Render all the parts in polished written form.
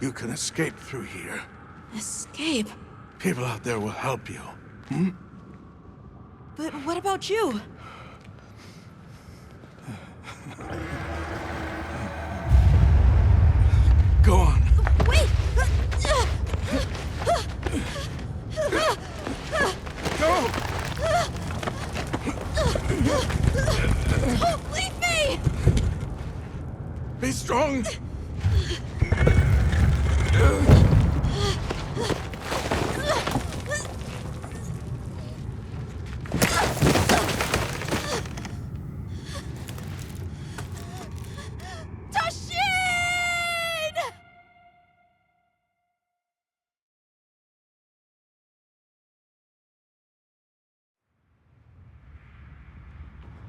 You can escape through here. Escape? People out there will help you. But what about you? Go on. Wait! Go! Don't leave me! Be strong!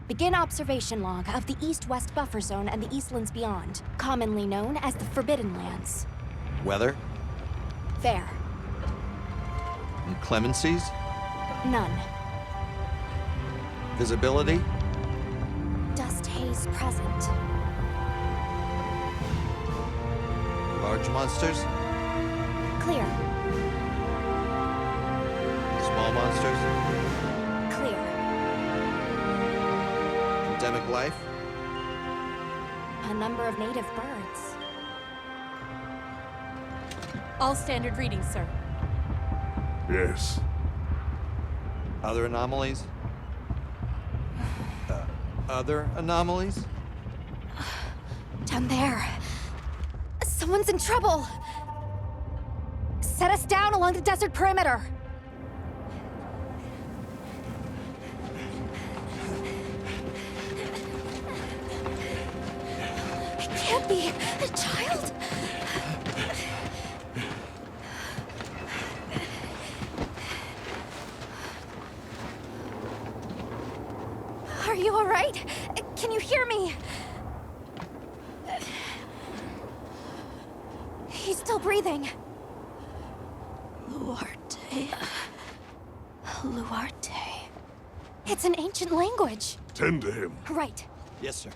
Begin observation log of the East-West buffer zone and the Eastlands beyond, commonly known as the Forbidden Lands. Weather? Fair. Inclemencies? None. Visibility? Dust haze present. Large monsters? Clear. Small monsters? Clear. Endemic life? A number of native birds. All standard readings, sir. Yes. Other anomalies? Other anomalies? Down there. Someone's in trouble. Set us down along the desert perimeter. It can't be a child. Are you all right? Can you hear me? He's still breathing. Luarte. Luarte. It's an ancient language. Tend to him. Right. Yes, sir.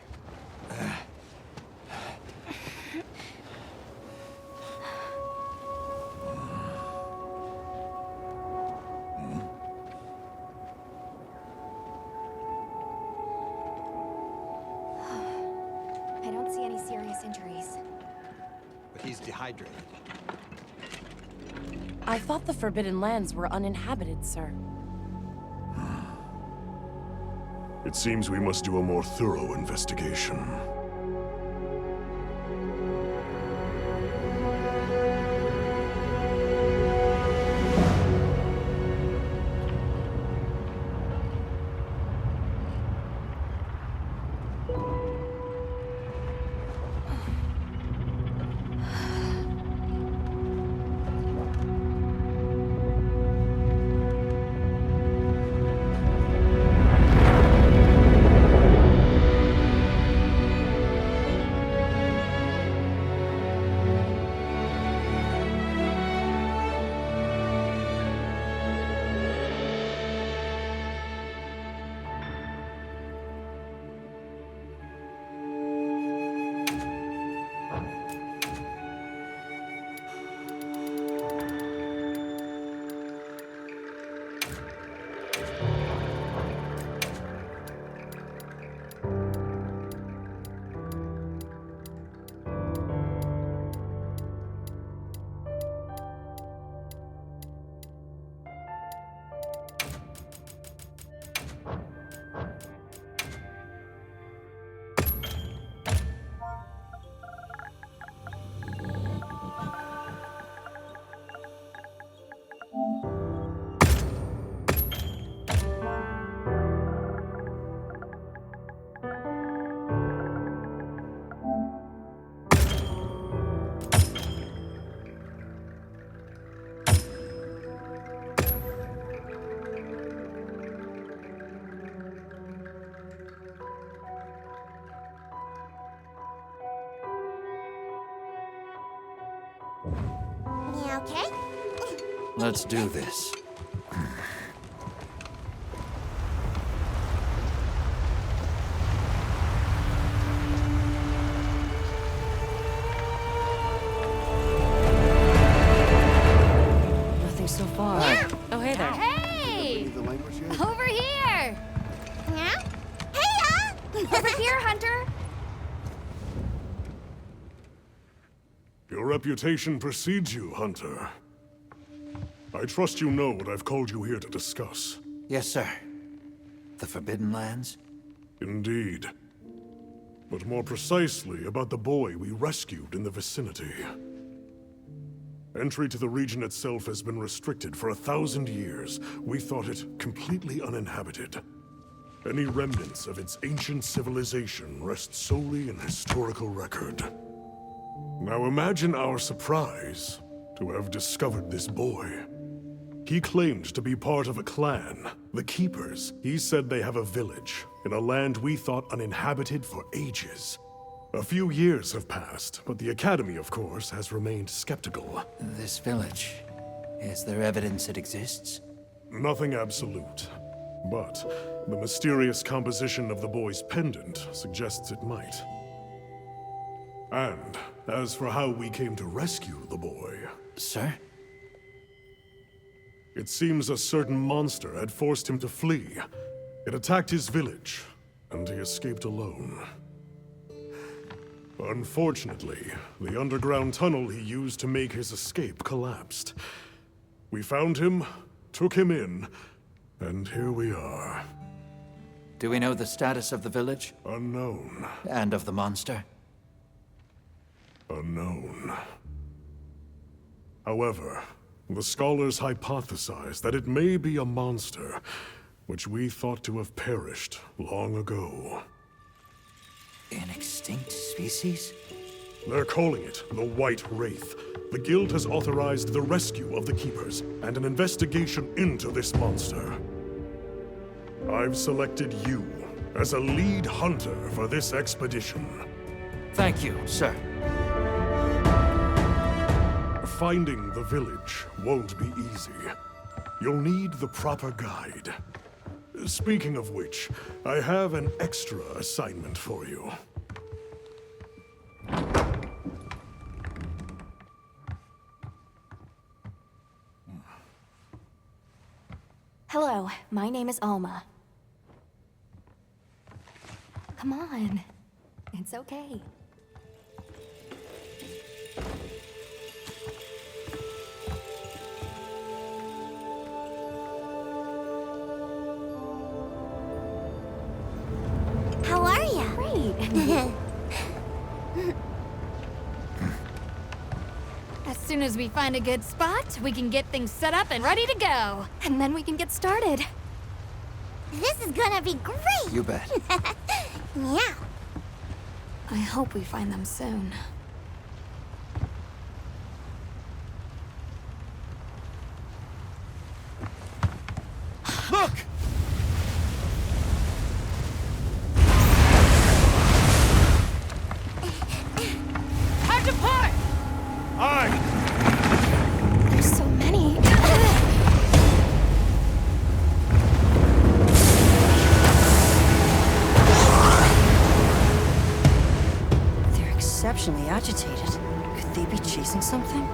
I don't see any serious injuries. But he's dehydrated. I thought the Forbidden Lands were uninhabited, sir. It seems we must do a more thorough investigation. You okay? Let's do this. here, Hunter. Your reputation precedes you, Hunter. I trust you know what I've called you here to discuss. Yes, sir. The Forbidden Lands? Indeed. But more precisely about the boy we rescued in the vicinity. Entry to the region itself has been restricted for 1,000 years. We thought it completely uninhabited. Any remnants of its ancient civilization rest solely in historical record. Now imagine our surprise to have discovered this boy. He claimed to be part of a clan, the Keepers. He said they have a village in a land we thought uninhabited for ages. A few years have passed, but the Academy, of course, has remained skeptical. This village. Is there evidence it exists? Nothing absolute, but the mysterious composition of the boy's pendant suggests it might. And as for how we came to rescue the boy, Sir? it seems a certain monster had forced him to flee. It attacked his village, and he escaped alone. Unfortunately, the underground tunnel he used to make his escape collapsed. We found him, took him in, and here we are. Do we know the status of the village? Unknown. And of the monster? Unknown. However, the scholars hypothesize that it may be a monster, which we thought to have perished long ago. An extinct species? They're calling it the White Wraith. The Guild has authorized the rescue of the Keepers and an investigation into this monster. I've selected you as a lead hunter for this expedition. Thank you, sir. Finding the village won't be easy. You'll need the proper guide. Speaking of which, I have an extra assignment for you. Hello, my name is Alma. Come on. It's okay. How are you? Great. As soon as we find a good spot, we can get things set up and ready to go. And then we can get started. This is gonna be great! You bet. Yeah. I hope we find them soon. Look! Time to part! Aye! There's so many. They're exceptionally agitated. Could they be chasing something?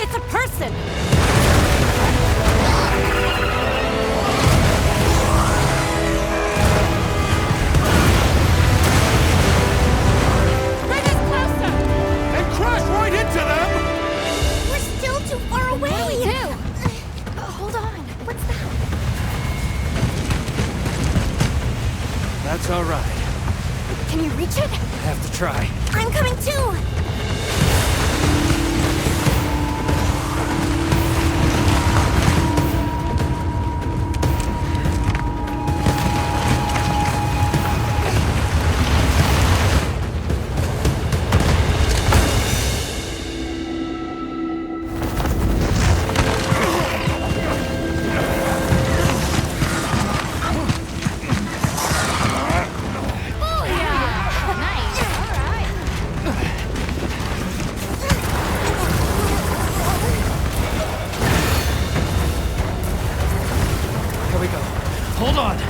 It's a person! Bring us closer! And crash right into them! We're still too far away! Hold on. What's that? That's all right. Can you reach it? Have to try. I'm coming too! Here we go. Hold on. We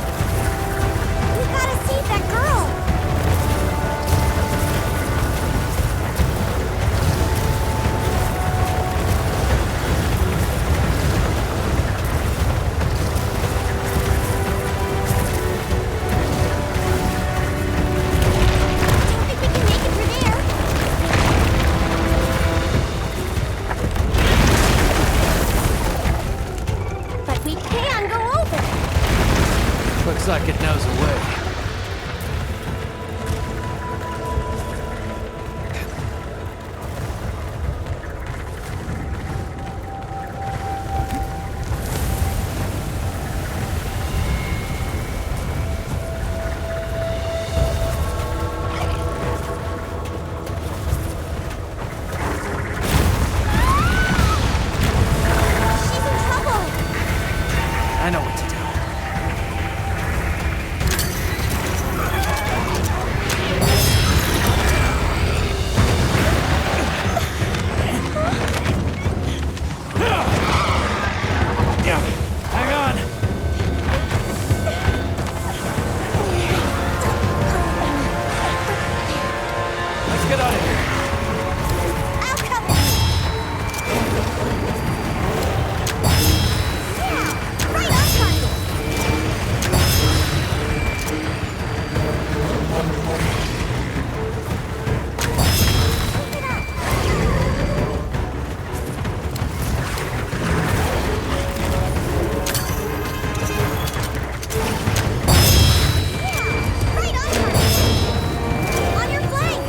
gotta save that girl! Looks like it knows a way. She's in trouble! I know what to do. Yeah, hang on. Let's get out of here. I'll cover you! Yeah! Right on target! Keep it up! Yeah! Right on target! On your flank!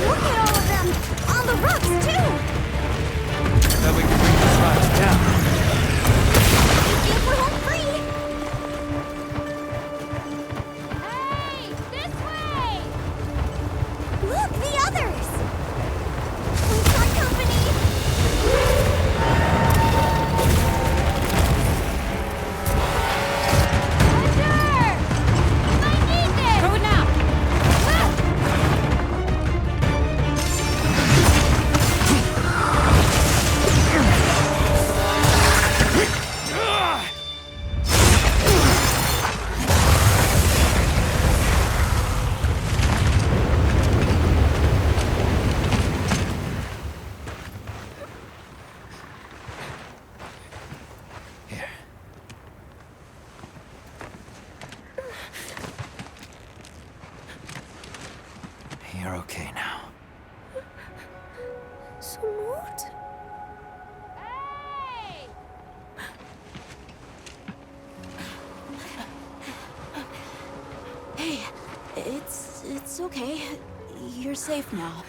Look at all of them! On the rocks, too! Bet we can bring these rocks down. If we're home free! Hey! This way! Look, the others! We've got company! Roger! I need this! Throw it now! Here. You're okay now. Smooth? Hey! Hey, it's okay. You're safe now.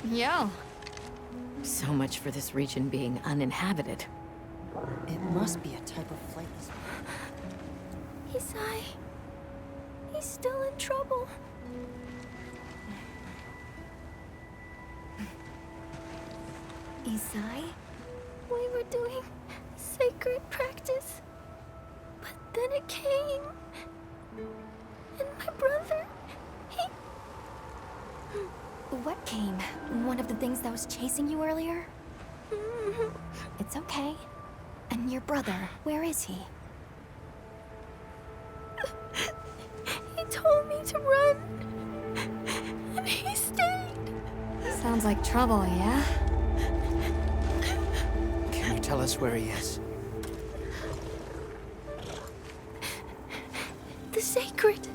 Yo. So much for this region being uninhabited. It must be a type of flightless. Isai... He's still in trouble. Isai? We were doing sacred practice. But then it came. And my brother, he... What came? One of the things that was chasing you earlier? It's okay. And your brother, where is he? He told me to run. And he stayed. Sounds like trouble, yeah? Can you tell us where he is? The sacred.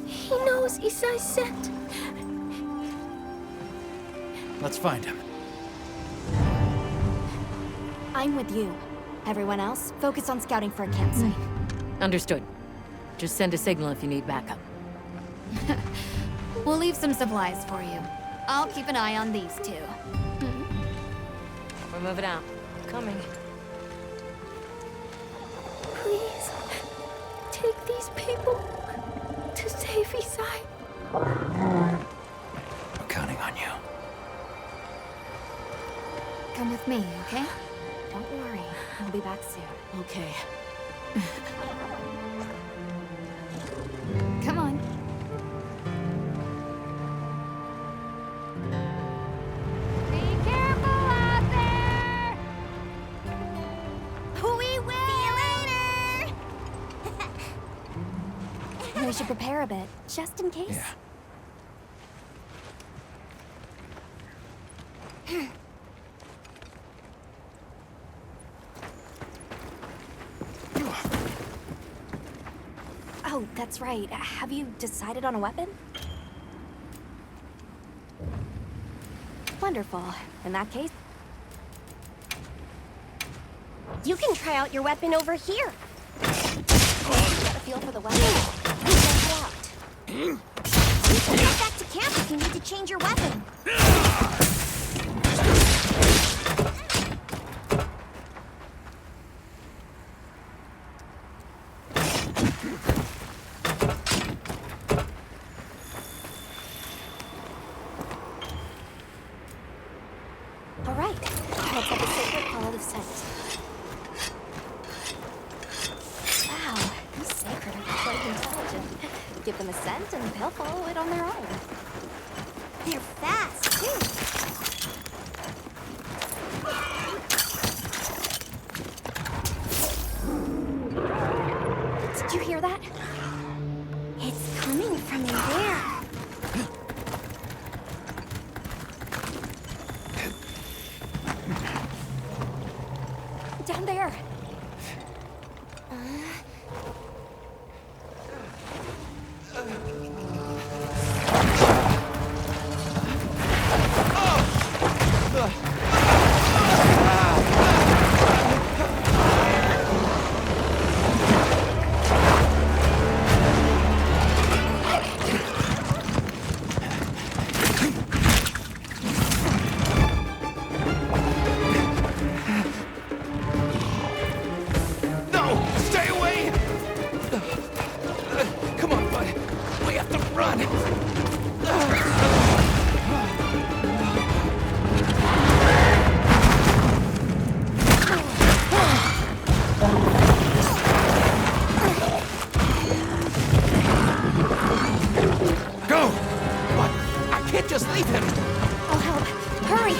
He knows Isai's scent. Let's find him. I'm with you. Everyone else, focus on scouting for a campsite. Understood. Just send a signal if you need backup. We'll leave some supplies for you. I'll keep an eye on these two. We're moving out. Coming. Please, take these people to save Isai. We're counting on you. Come with me, okay? Don't worry, I'll be back soon. Okay. Come on. Be careful out there! We will! See you later! We should prepare a bit, just in case. Yeah. Oh, that's right. Have you decided on a weapon? Wonderful. In that case... You can try out your weapon over here. Get a feel for the weapon. Check it out. Get back to camp if you need to change your weapon. All right. Let's have a sacred follow the scent. Wow, these sacred are quite intelligent. Give them a scent and they'll follow it on their own. They're fast, too. Did you hear that? It's coming from in there. Down there. No! Stay away! Come on, bud. We have to run! Go! But I can't just leave him! I'll help. Hurry!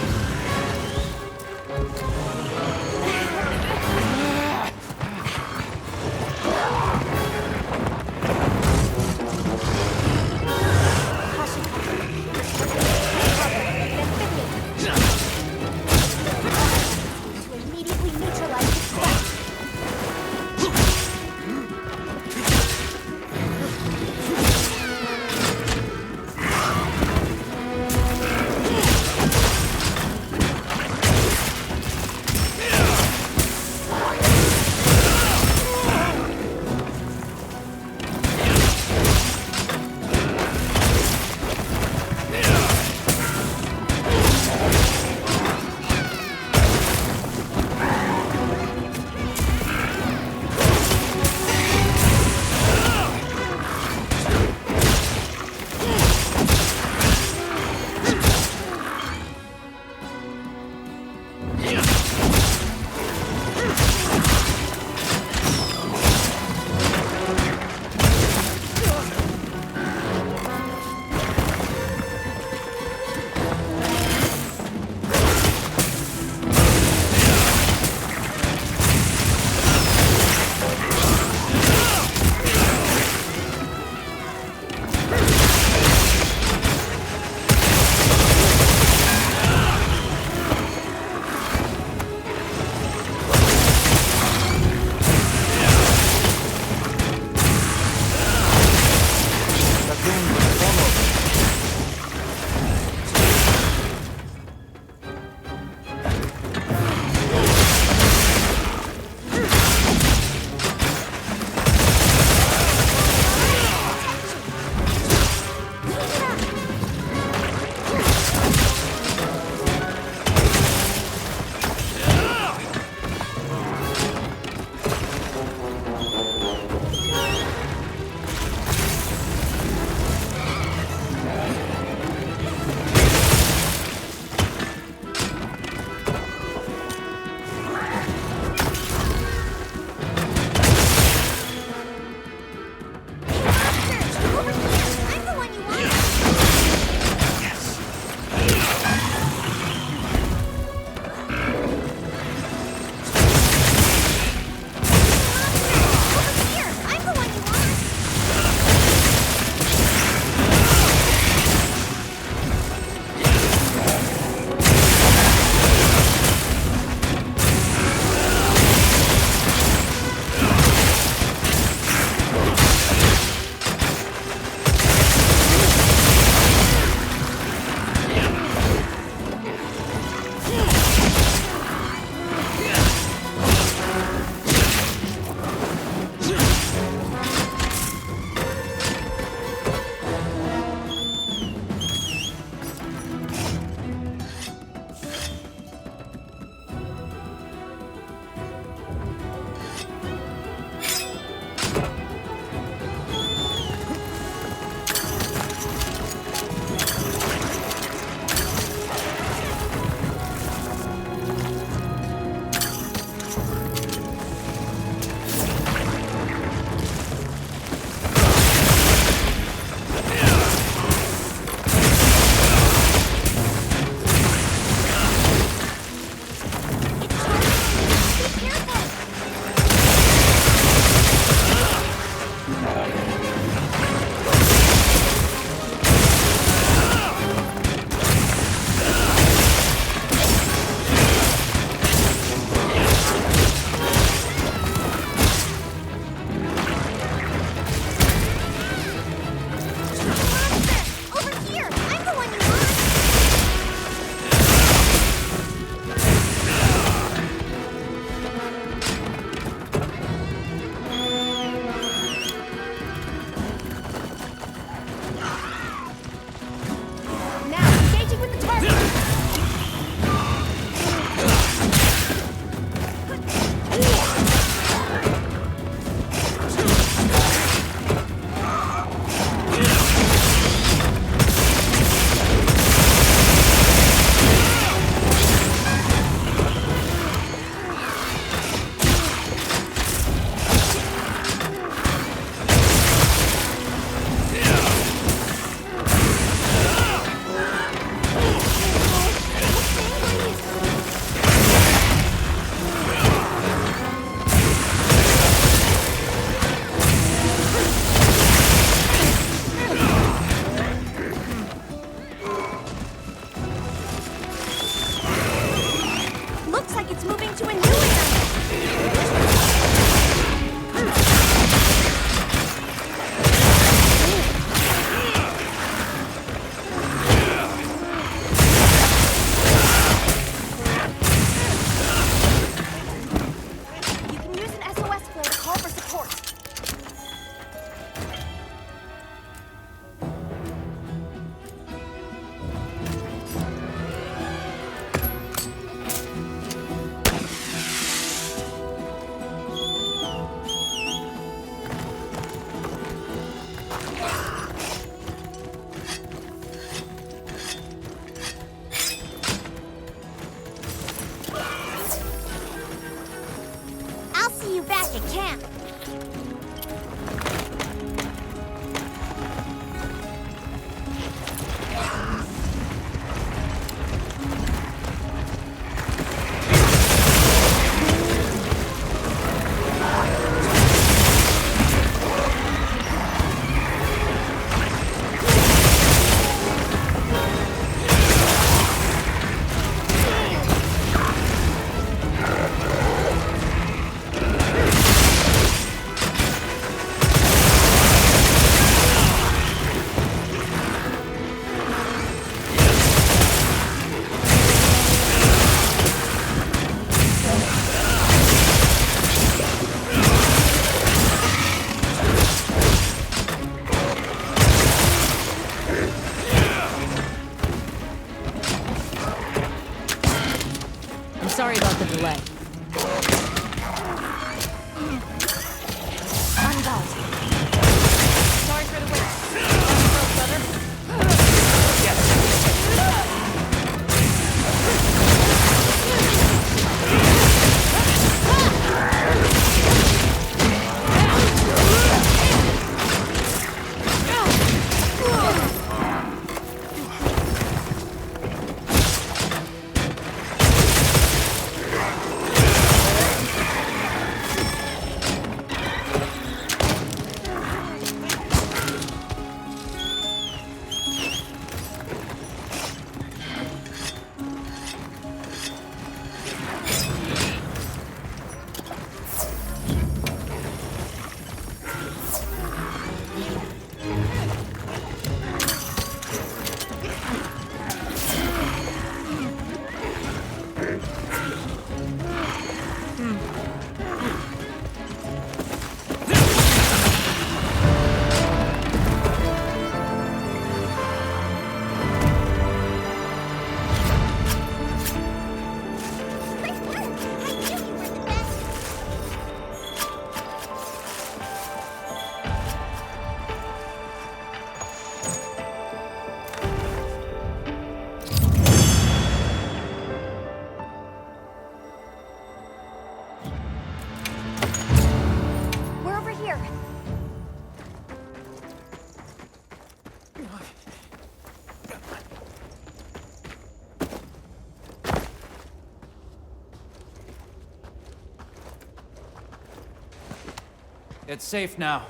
It's safe now.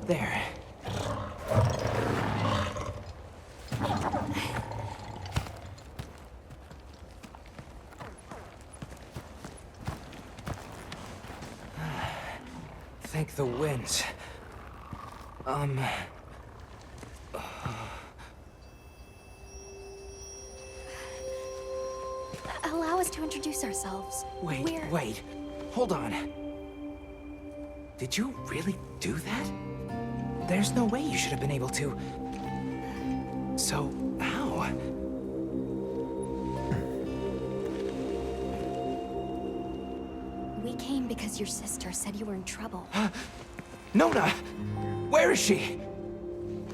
There. Thank the winds. Allow us to introduce ourselves. Wait. Hold on. Did you really do that? There's no way you should have been able to. So, how? We came because your sister said you were in trouble. Nona! Where is she?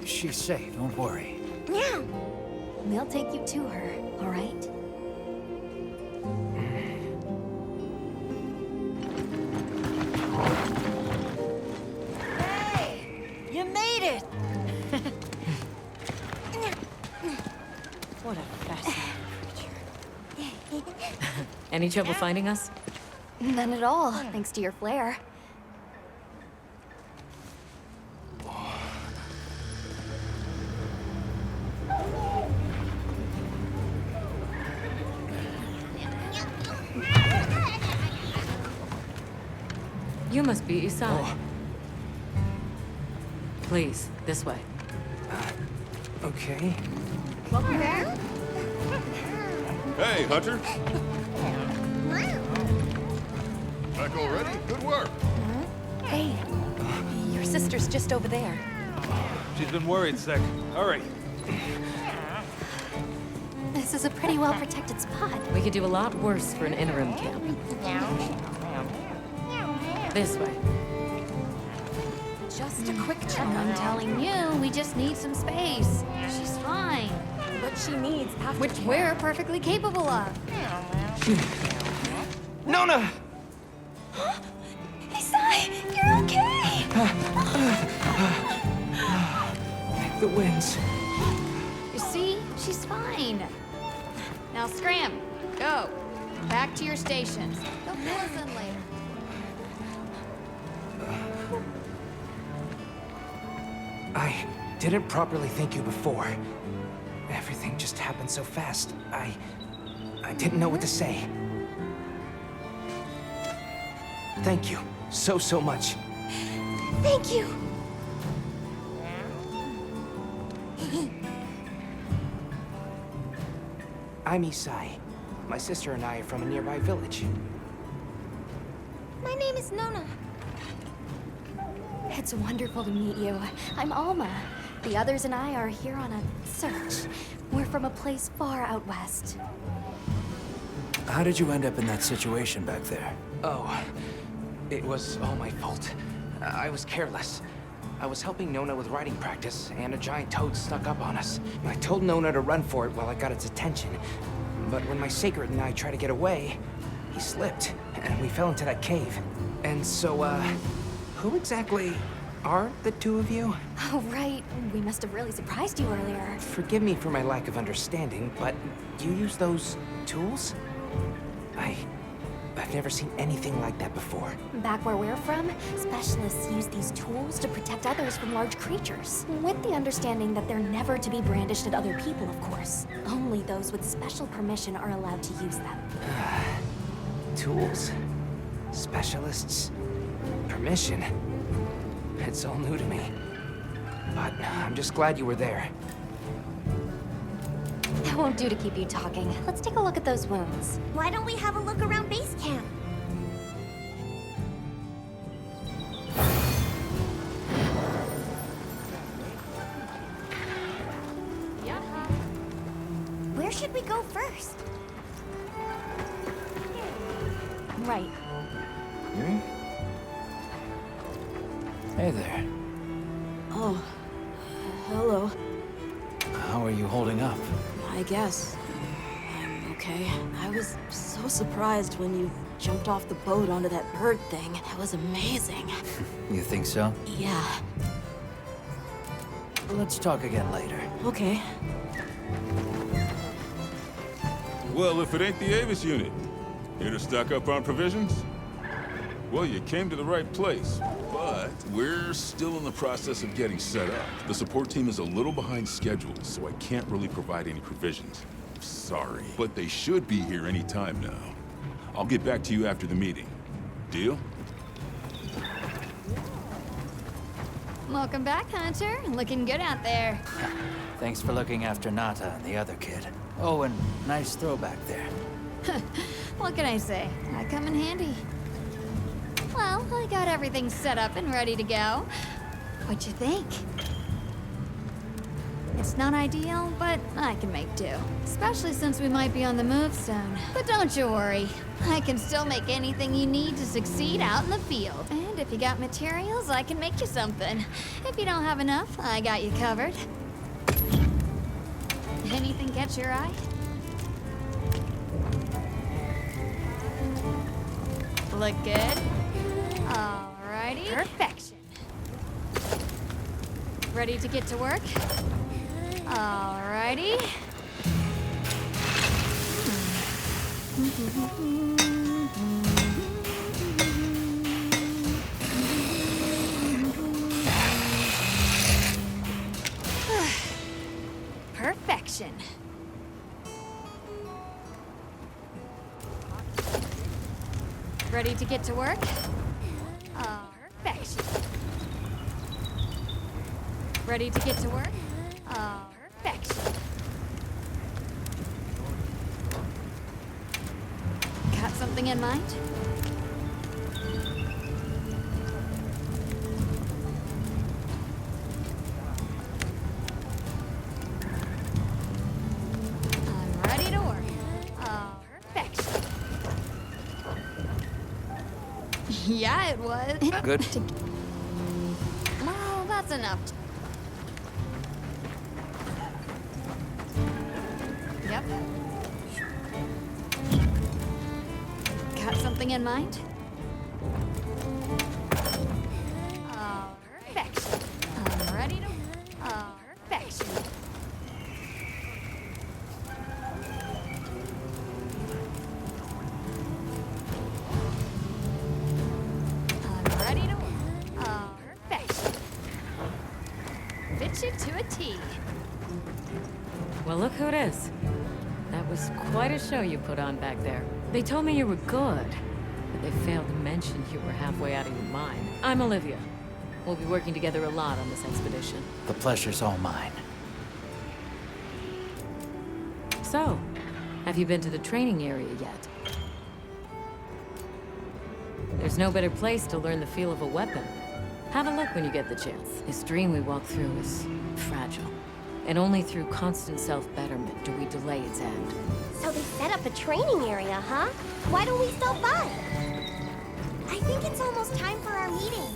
She's safe, don't worry. Yeah. We'll take you to her, all right? You made it! What a fascinating creature. Any trouble finding us? None at all, thanks to your flair. You must be Isai. Please, this way. Okay. Hey, Hunter. Back already? Good work. Hey, your sister's just over there. She's been worried, Sec. Hurry. This is a pretty well-protected spot. We could do a lot worse for an interim camp. This way. Just a quick check I'm on telling you, we just need some space. She's fine. what she needs after Which we're perfectly capable of. Nona! Isai, you're okay! The winds. You see? She's fine. Now scram. Go. Back to your stations. They'll fill us in later. I didn't properly thank you before. Everything just happened so fast. I didn't know what to say. Thank you so much. Thank you! I'm Isai. My sister and I are from a nearby village. My name is Nona. It's wonderful to meet you. I'm Alma. The others and I are here on a search. We're from a place far out west. How did you end up in that situation back there? Oh, it was all my fault. I was careless. I was helping Nona with writing practice, and a giant toad snuck up on us. I told Nona to run for it while I got its attention. But when my sacred and I tried to get away, he slipped, and we fell into that cave. And so, who exactly are the two of you? Oh, right. We must have really surprised you earlier. Forgive me for my lack of understanding, but you use those tools? I've never seen anything like that before. Back where we're from, specialists use these tools to protect others from large creatures. With the understanding that they're never to be brandished at other people, of course. Only those with special permission are allowed to use them. Tools? Specialists? Permission? It's all new to me. But I'm just glad you were there. That won't do to keep you talking. Let's take a look at those wounds. Why don't we have a look around base camp? Where should we go first? Right. Hey there. Oh, hello. How are you holding up? I guess. I'm okay. I was so surprised when you jumped off the boat onto that bird thing. That was amazing. You think so? Yeah. Let's talk again later. Okay. Well, if it ain't the Avis unit. Here to stock up on provisions? Well, you came to the right place, but we're still in the process of getting set up. The support team is a little behind schedule, so I can't really provide any provisions. Sorry, but they should be here any time now. I'll get back to you after the meeting. Deal? Welcome back, Hunter. Looking good out there. Thanks for looking after Nata and the other kid. Oh, and nice throwback there. What can I say? I come in handy. Well, I got everything set up and ready to go. What'd you think? It's not ideal, but I can make do. Especially since we might be on the move soon. But don't you worry. I can still make anything you need to succeed out in the field. And if you got materials, I can make you something. If you don't have enough, I got you covered. Anything catch your eye? Look good? Alrighty. Perfection. Ready to get to work? Alrighty. Perfection. Ready to get to work? Perfection. Ready to get to work? Perfection. Got something in mind? I'm ready to work. Perfection. Yeah, it was. Good. Well, that's enough. Yep. Got something in mind? Perfection. I'm ready to... Perfection. I'm ready to... Perfection. Fit you to a T. Well, look who it is. That was quite a show you put on back there. They told me you were good, but they failed to mention you were halfway out of your mind. I'm Olivia. We'll be working together a lot on this expedition. The pleasure's all mine. So, have you been to the training area yet? There's no better place to learn the feel of a weapon. Have a look when you get the chance. This dream we walk through is fragile. And only through constant self-betterment do we delay its end. So they set up a training area, huh? Why don't we stop by? I think it's almost time for our meeting.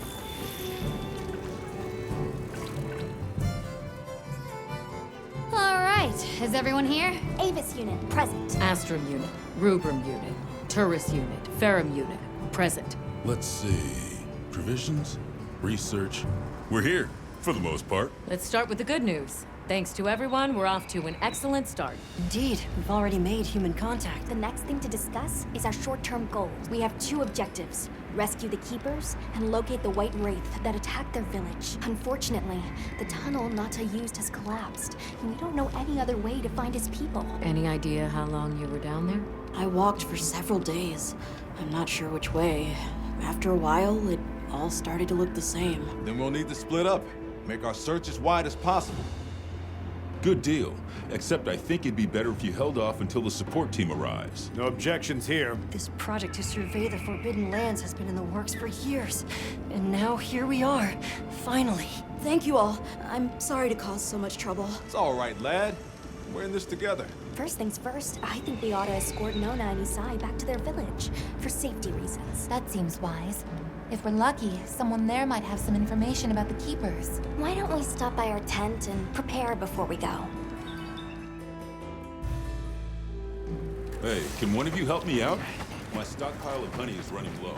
All right, is everyone here? Avis unit, present. Astrum unit, Rubrum unit, Turris unit, Ferrum unit, present. Let's see. Provisions? Research? We're here, for the most part. Let's start with the good news. Thanks to everyone, we're off to an excellent start. Indeed, we've already made human contact. The next thing to discuss is our short-term goals. We have two objectives: rescue the Keepers and locate the White Wraith that attacked their village. Unfortunately, the tunnel Nata used has collapsed, and we don't know any other way to find his people. Any idea how long you were down there? I walked for several days. I'm not sure which way. After a while, it all started to look the same. Then we'll need to split up. Make our search as wide as possible. Good deal. Except I think it'd be better if you held off until the support team arrives. No objections here. This project to survey the Forbidden Lands has been in the works for years. And now here we are, finally. Thank you all. I'm sorry to cause so much trouble. It's all right, lad. We're in this together. First things first, I think we ought to escort Nona and Isai back to their village, for safety reasons. That seems wise. If we're lucky, someone there might have some information about the Keepers. Why don't we stop by our tent and prepare before we go? Hey, can one of you help me out? My stockpile of honey is running low.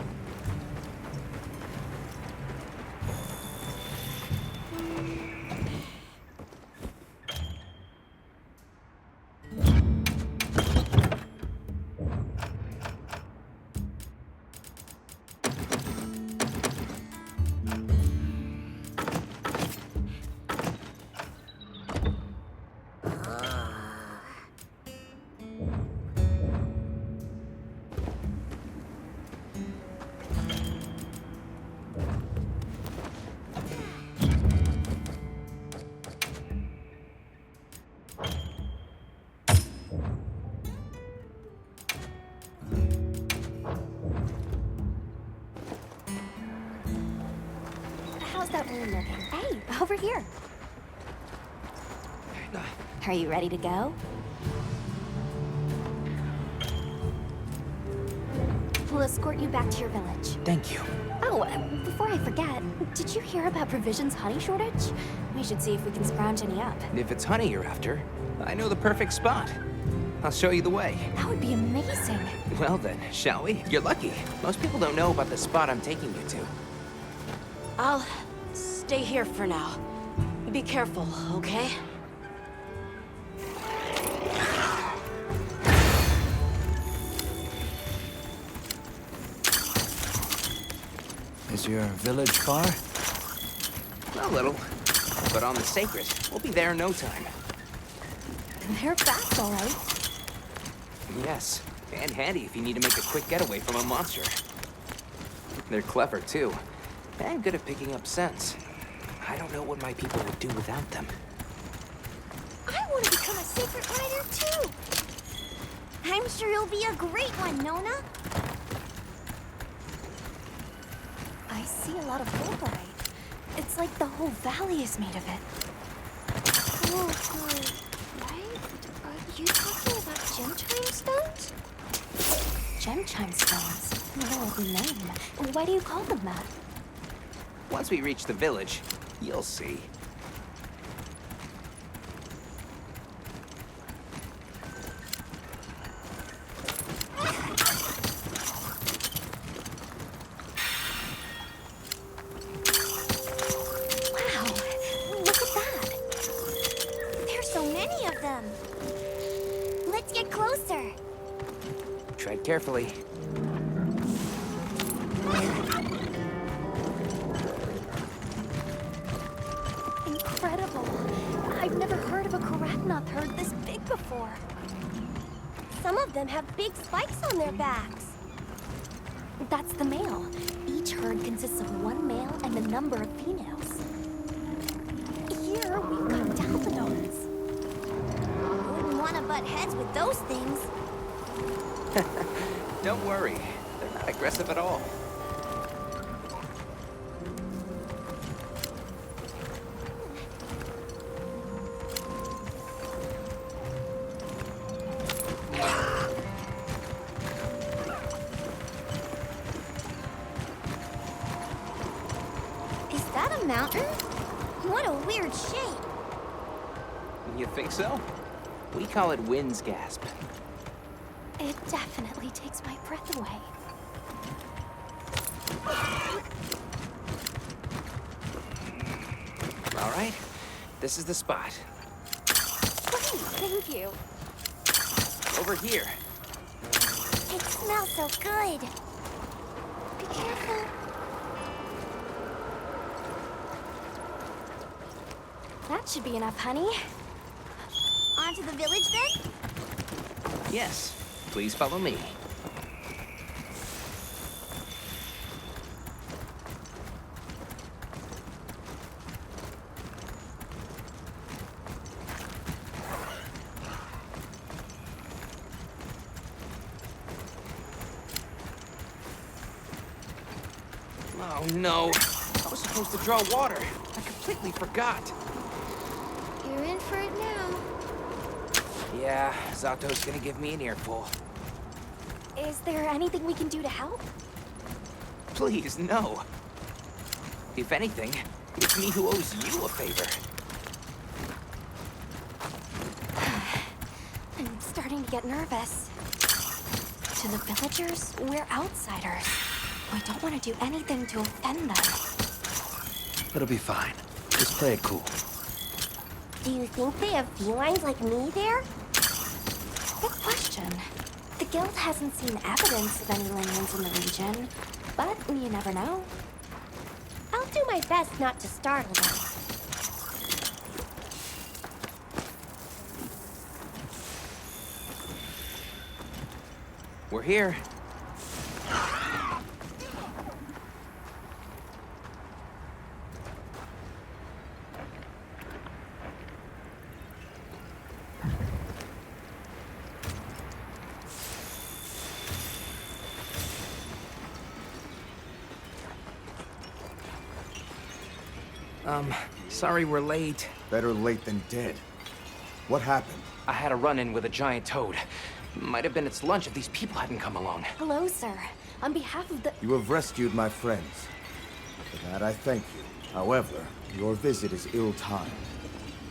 how's that wound looking? Hey, over here. Are you ready to go? We'll escort you back to your village. Thank you. Oh, before I forget, did you hear about Provision's honey shortage? We should see if we can scrounge any up. If it's honey you're after, I know the perfect spot. I'll show you the way. That would be amazing. Well then, shall we? You're lucky. Most people don't know about the spot I'm taking you to. I'll stay here for now. Be careful, okay? Is your village far? A little. But on the sacred, we'll be there in no time. They're fast, all right. Yes, and handy if you need to make a quick getaway from a monster. They're clever, too, and good at picking up scents. I don't know what my people would do without them. I want to become a sacred rider, too. I'm sure you'll be a great one, Nona. I see a lot of fulbright. It's like the whole valley is made of it. Oh, good. Right? Are you talking about gem chime stones? Gem chime stones? No name. Why do you call them that? Once we reach the village, you'll see. Tread carefully. Incredible. I've never heard of a Karatnoth herd this big before. Some of them have big spikes on their backs. That's the male. Each herd consists of one male and a number of females. Here, we've got Dalphinons. Wouldn't want to butt heads with those things. Don't worry, they're not aggressive at all. Is that a mountain? What a weird shape. You think so? We call it Wind's Gasp. It definitely takes my breath away. All right, this is the spot. Great, thank you. Over here. It smells so good. Be careful. That should be enough, honey. On to the village, then? Yes, please follow me. Oh no, I was supposed to draw water. I completely forgot. You're in for it now. Yeah, Zato's gonna give me an earful. Is there anything we can do to help? Please, no. If anything, it's me who owes you a favor. I'm starting to get nervous. To the villagers, we're outsiders. We don't want to do anything to offend them. It'll be fine. Just play it cool. Do you think they have felines like me there? Good question. The guild hasn't seen evidence of any lineage in the region, but you never know. I'll do my best not to startle them. We're here. Sorry we're late. Better late than dead. What happened? I had a run-in with a giant toad. Might have been its lunch if these people hadn't come along. Hello, sir. On behalf of the... You have rescued my friends. For that I thank you. However, your visit is ill-timed.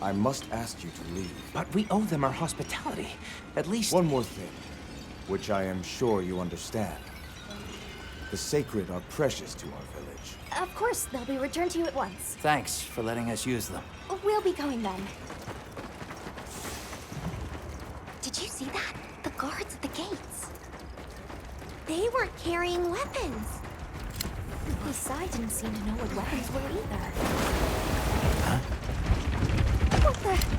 I must ask you to leave. But we owe them our hospitality. At least... One more thing, which I am sure you understand. The sacred are precious to our village. Of course, they'll be returned to you at once. Thanks for letting us use them. We'll be going then. Did you see that? The guards at the gates. They were carrying weapons. Isai didn't seem to know what weapons were either. Huh? What the...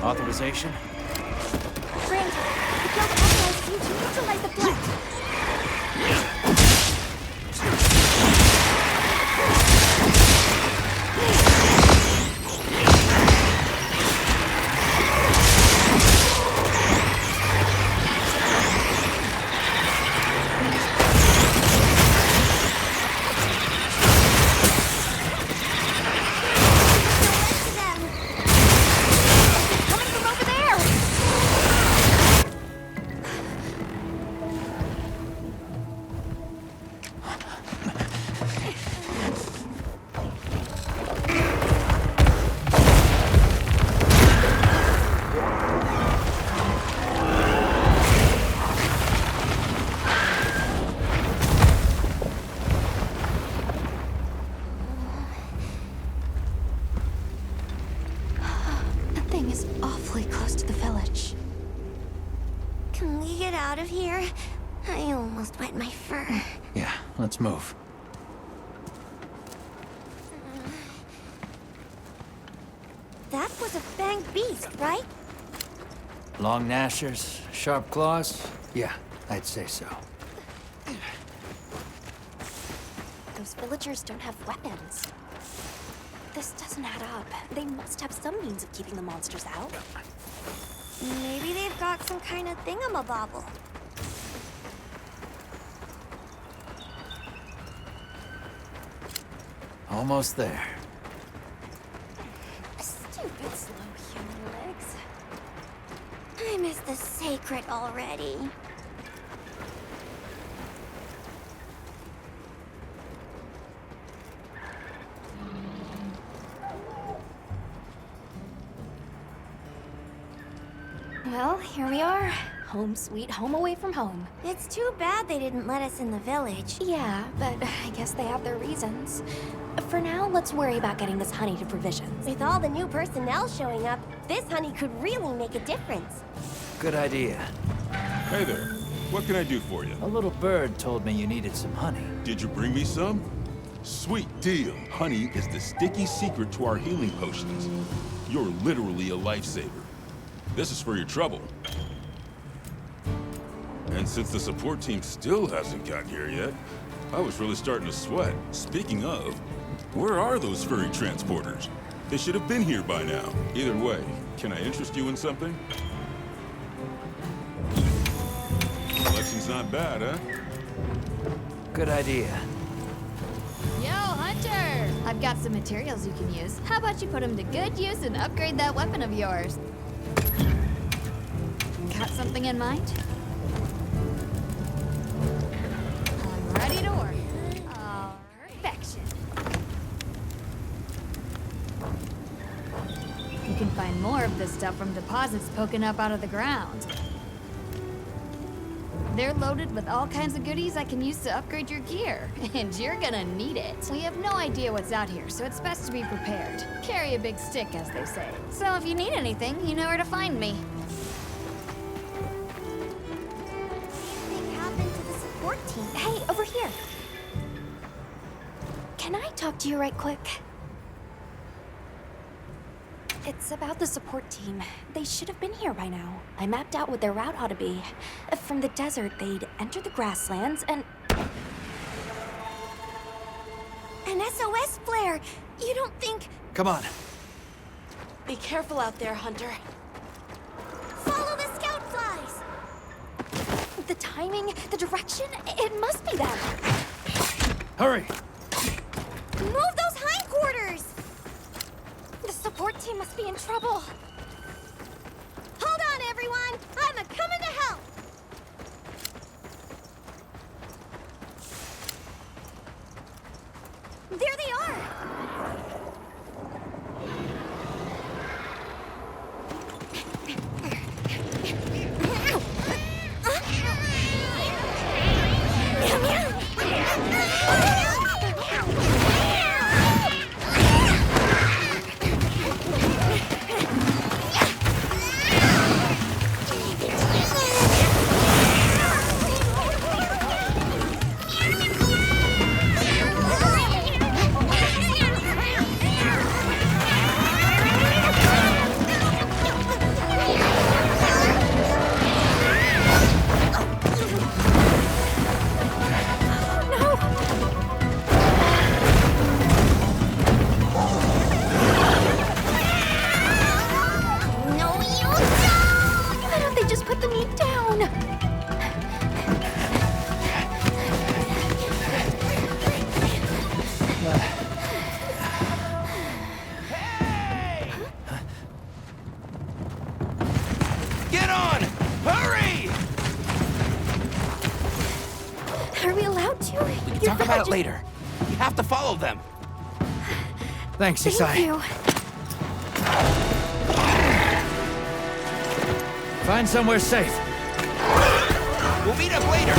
Authorization? Granted, the guild authorizes you to neutralize the threat. Let's move. That was a fanged beast, right? Long gnashers, sharp claws? Yeah, I'd say so. Those villagers don't have weapons. This doesn't add up. They must have some means of keeping the monsters out. Maybe they've got some kind of thingamabobble. Almost there. Stupid slow human legs. I miss the sacred already. Well, here we are. Home sweet home away from home. It's too bad they didn't let us in the village. Yeah, but I guess they have their reasons. For now, let's worry about getting this honey to provisions. With all the new personnel showing up, this honey could really make a difference. Good idea. Hey there. What can I do for you? A little bird told me you needed some honey. Did you bring me some? Sweet deal. Honey is the sticky secret to our healing potions. You're literally a lifesaver. This is for your trouble. And since the support team still hasn't gotten here yet, I was really starting to sweat. Speaking of, where are those furry transporters? They should have been here by now. Either way, can I interest you in something? Collection's not bad, huh? Good idea. Yo, Hunter! I've got some materials you can use. How about you put them to good use and upgrade that weapon of yours? Got something in mind? I'm ready to work. Perfection. You can find more of this stuff from deposits poking up out of the ground. They're loaded with all kinds of goodies I can use to upgrade your gear, and you're gonna need it. We have no idea what's out here, so it's best to be prepared. Carry a big stick, as they say. So if you need anything, you know where to find me. Anything happened to the support team? Hey, over here. Can I talk to you right quick? It's about the support team. They should have been here by now. I mapped out what their route ought to be. From the desert, they'd enter the grasslands and... An SOS flare! You don't think... Come on. Be careful out there, Hunter. Follow the scout flies! The timing, the direction, it must be them. Hurry! Move those hindquarters! The support team must be in trouble. Hold on, everyone! I'm a-coming to help! There they are! Get on! Hurry! Are we allowed to? We can talk about it later. We have to follow them. Thanks, Thank Isai. you. Find somewhere safe. We'll meet up later.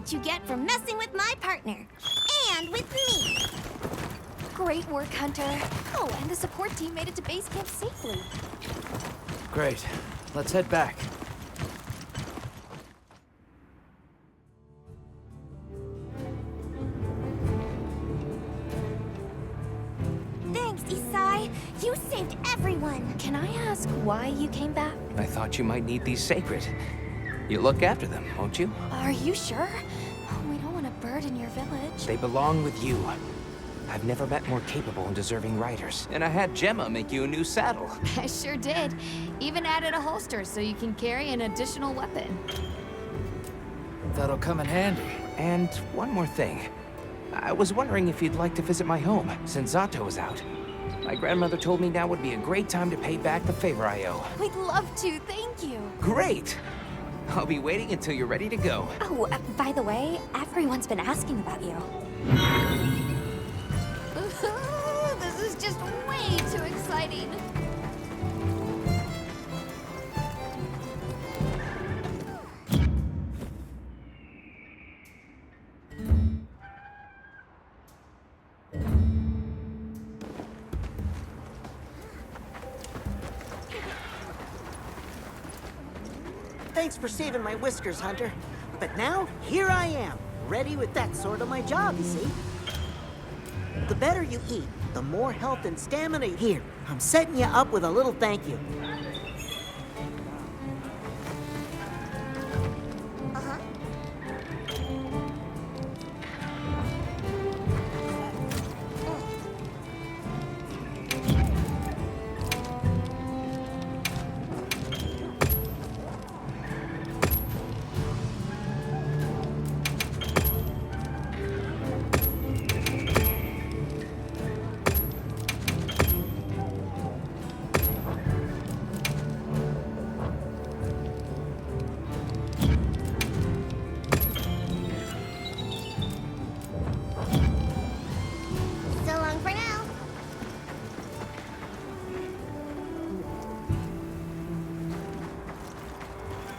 what you get for messing with my partner. And with me. Great work, Hunter. Oh, and the support team made it to base camp safely. Great. Let's head back. Thanks, Isai. You saved everyone. Can I ask why you came back? I thought you might need these sacred. You look after them, won't you? Are you sure? We don't want to burden your village. They belong with you. I've never met more capable and deserving riders. And I had Gemma make you a new saddle. I sure did. Even added a holster so you can carry an additional weapon. That'll come in handy. And one more thing. I was wondering if you'd like to visit my home, since Zato is out. My grandmother told me now would be a great time to pay back the favor I owe. We'd love to, thank you. Great! I'll be waiting until you're ready to go. Oh, by the way, everyone's been asking about you. This is just way too exciting. Thanks for saving my whiskers, Hunter. But now, here I am, ready with that sort of my job, you see. The better you eat, the more health and stamina. Here, I'm setting you up with a little thank you. So long for now.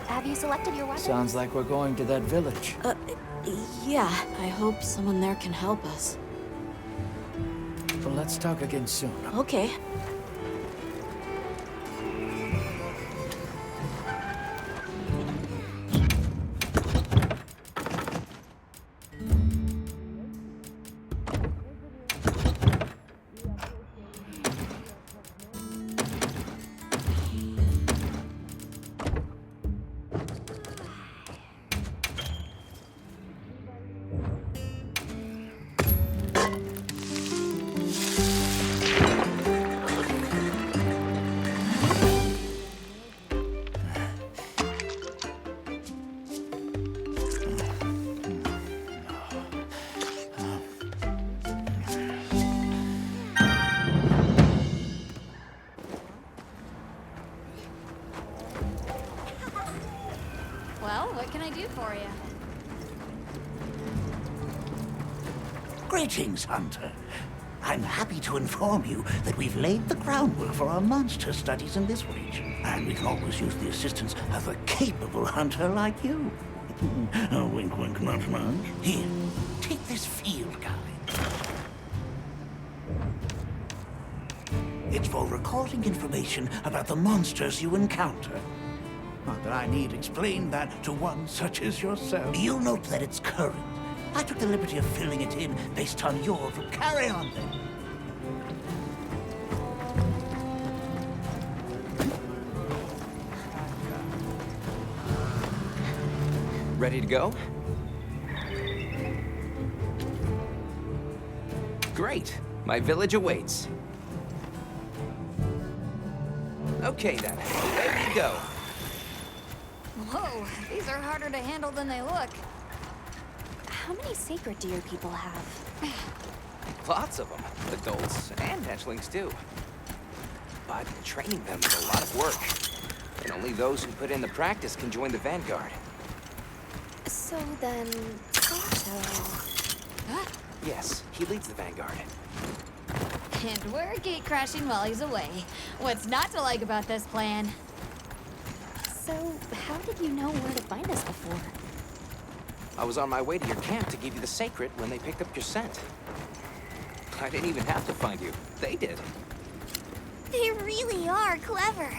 Have you selected your weapons? Sounds like we're going to that village. Yeah. I hope someone there can help us. Well, let's talk again soon. Okay. Well, what can I do for you? Greetings, Hunter. I'm happy to inform you that we've laid the groundwork for our monster studies in this region. And we can always use the assistance of a capable hunter like you. Wink, wink, nudge, nudge. Here, take this field guide. It's for recording information about the monsters you encounter. Not that I need explain that to one such as yourself. You'll note that it's current. I took the liberty of filling it in based on your... Carry on, then. Ready to go? Great. My village awaits. Okay, then. There you go. Whoa, these are harder to handle than they look. How many sacred deer people have? Lots of them. Adults and hatchlings, too. But training them is a lot of work. And only those who put in the practice can join the Vanguard. So then, Sato... Yes, he leads the Vanguard. And we're gate crashing while he's away. What's not to like about this plan? So, how did you know where to find us before? I was on my way to your camp to give you the sacred when they picked up your scent. I didn't even have to find you. They did. They really are clever.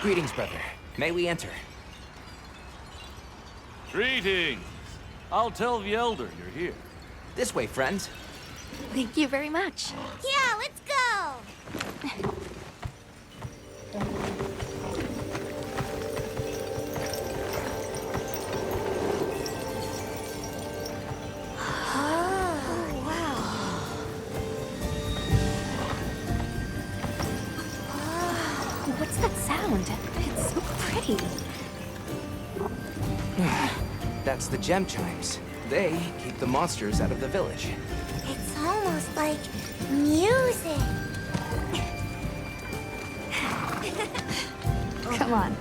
Greetings, brother. May we enter? Greetings. I'll tell the Elder you're here. This way, friends. Thank you very much. Yeah, let's go! What's that sound? It's so pretty. That's the gem chimes. They keep the monsters out of the village. It's almost like music. Come on.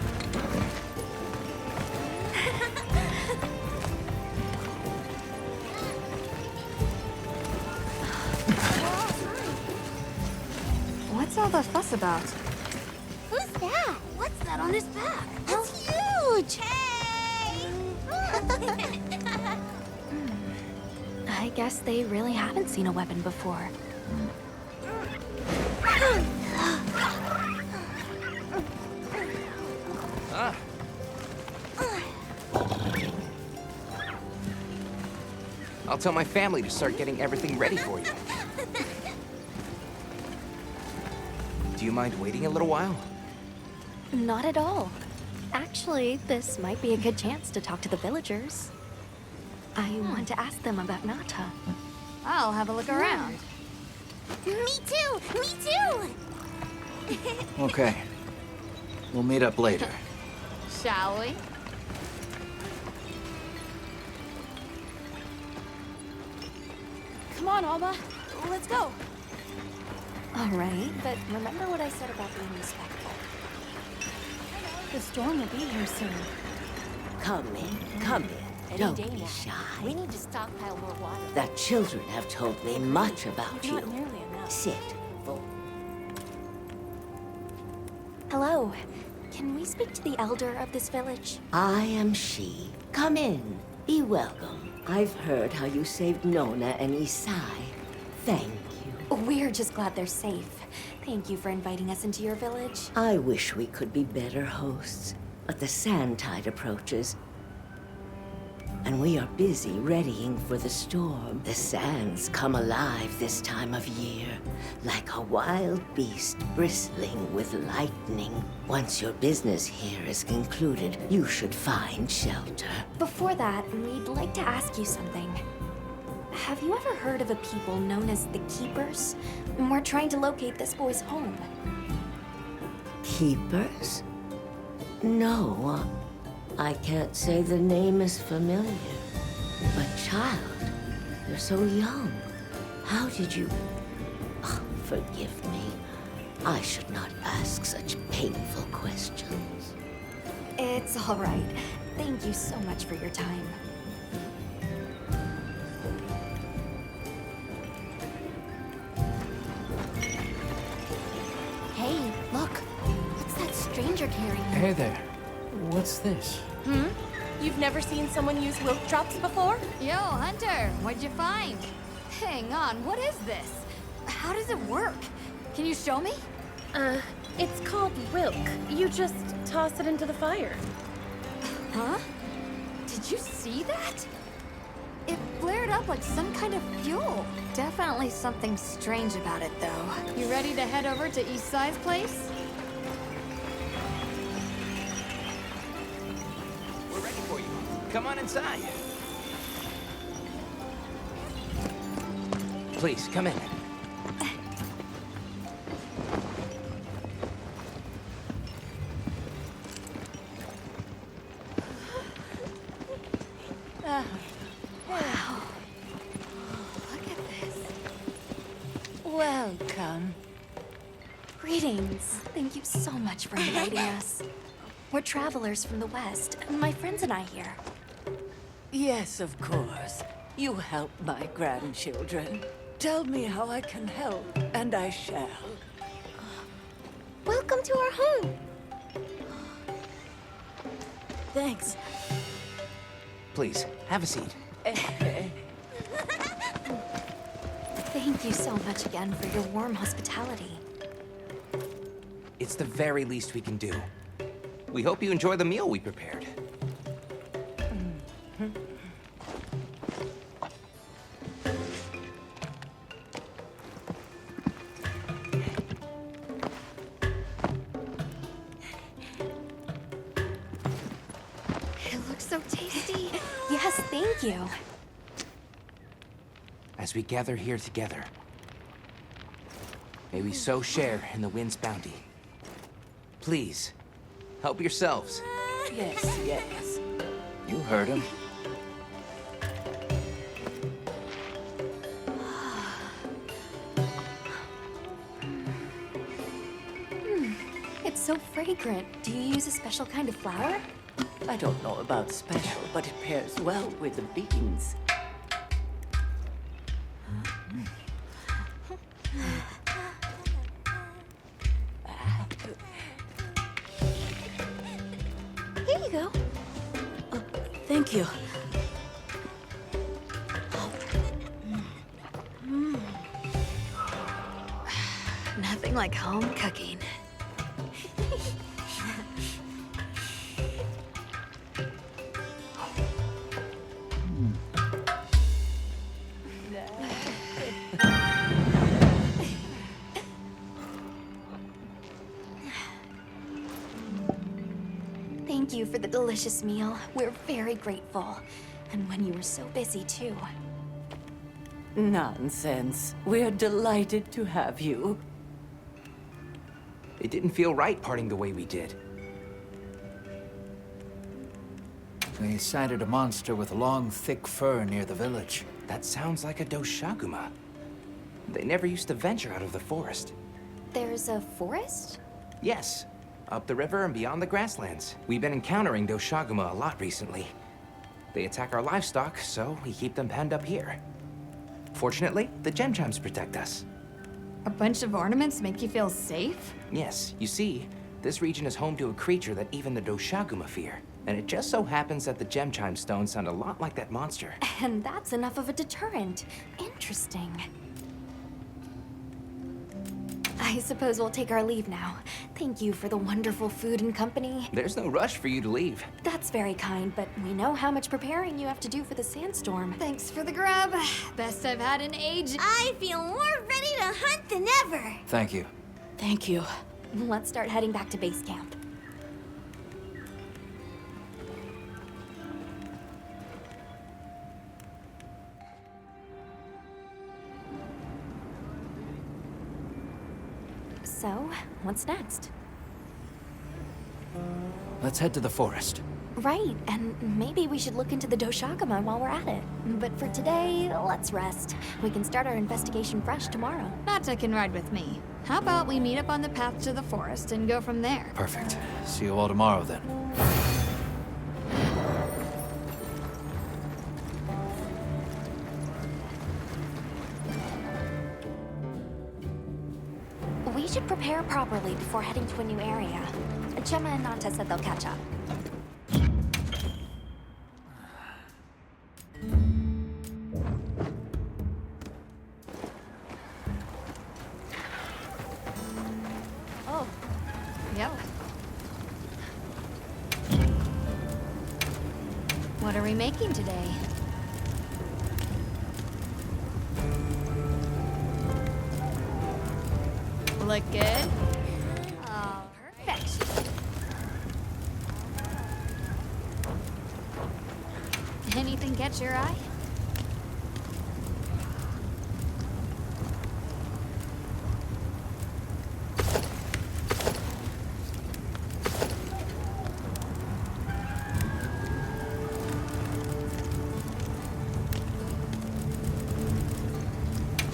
What's all the fuss about? Who's that? What's that on his back? That's huge! Hey! I guess they really haven't seen a weapon before. Ah. I'll tell my family to start getting everything ready for you. Do you mind waiting a little while? Not at all. Actually, this might be a good chance to talk to the villagers. I want to ask them about Nata. I'll have a look around. Me too! Me too! Okay. We'll meet up later. Shall we? Come on, Alma. Let's go. All right, but remember what I said about being respectful. The storm will be here soon. Come in, come in. Don't be shy. We need to stockpile more water. The children have told me much about you. Not nearly enough. Sit. Hello. Can we speak to the elder of this village? I am she. Come in. Be welcome. I've heard how you saved Nona and Isai. Thank you. We're just glad they're safe. Thank you for inviting us into your village. I wish we could be better hosts, but the sand tide approaches, and we are busy readying for the storm. The sands come alive this time of year, like a wild beast bristling with lightning. Once your business here is concluded, you should find shelter. Before that, we'd like to ask you something. Have you ever heard of a people known as the Keepers? We're trying to locate this boy's home. Keepers? No, I can't say the name is familiar. But child, you're so young. How did you... Oh, forgive me. I should not ask such painful questions. It's all right. Thank you so much for your time. Hey, look. What's that stranger carrying? Hey there. What's this? You've never seen someone use rope drops before? Yo, Hunter, what'd you find? Hang on, what is this? How does it work? Can you show me? It's called Wilk. You just toss it into the fire. Huh? Did you see that? It flared up like some kind of fuel. Definitely something strange about it, though. You ready to head over to East Side's place? We're ready for you. Come on inside. Please, come in. Wow. Look at this. Welcome. Greetings. Thank you so much for inviting us. We're travelers from the West, and my friends and I here. Yes, of course. You help my grandchildren. Tell me how I can help, and I shall. Welcome to our home. Thanks. Please, have a seat. Thank you so much again for your warm hospitality. It's the very least we can do. We hope you enjoy the meal we prepared. It looks so tasty. Yes, thank you. As we gather here together, may we so share in the wind's bounty. Please, help yourselves. Yes, yes. You heard him. It's so fragrant. Do you use a special kind of flower? I don't know about special, but it pairs well with the beans. Here you go. Thank you. Nothing like home cooking. Thank you for the delicious meal. We're very grateful. And when you were so busy, too. Nonsense. We're delighted to have you. It didn't feel right parting the way we did. They sighted a monster with long, thick fur near the village. That sounds like a Doshaguma. They never used to venture out of the forest. There's a forest? Yes, up the river and beyond the grasslands. We've been encountering Doshaguma a lot recently. They attack our livestock, so we keep them penned up here. Fortunately, the gem chimes protect us. A bunch of ornaments make you feel safe? Yes, you see, this region is home to a creature that even the Doshaguma fear. And it just so happens that the gem chime stones sound a lot like that monster. And that's enough of a deterrent. Interesting. I suppose we'll take our leave now. Thank you for the wonderful food and company. There's no rush for you to leave. That's very kind, but we know how much preparing you have to do for the sandstorm. Thanks for the grub. Best I've had in ages. I feel more ready to hunt than ever. Thank you. Thank you. Let's start heading back to base camp. So, what's next? Let's head to the forest. Right, and maybe we should look into the Doshaguma while we're at it. But for today, let's rest. We can start our investigation fresh tomorrow. Nata can ride with me. How about we meet up on the path to the forest and go from there? Perfect. See you all tomorrow then. We should prepare properly before heading to a new area. Gemma and Nanta said they'll catch up. Oh. Yep. What are we making today? Look good? Oh, perfect. Anything catch your eye?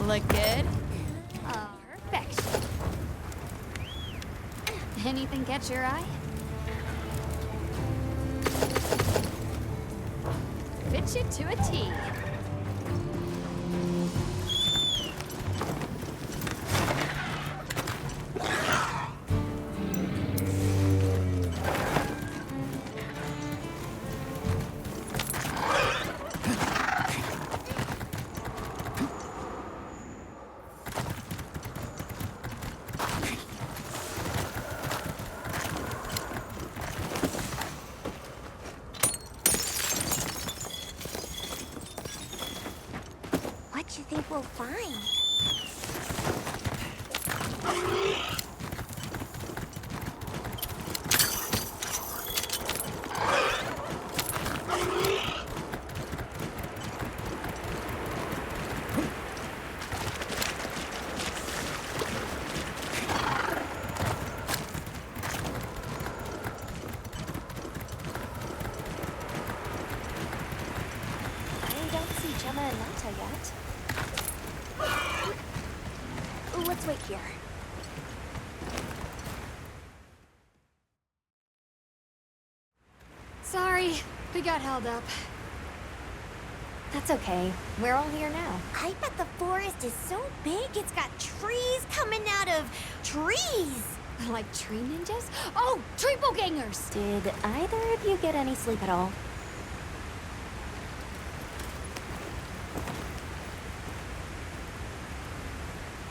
Look good? Oh, perfect. Anything catch your eye? Fit you to a T. What do you think we'll find? I don't see Gemma and Nata yet. Let's wait here. Sorry, we got held up. That's okay. We're all here now. I bet the forest is so big it's got trees coming out of trees. Like tree ninjas? Oh, triple gangers! Did either of you get any sleep at all?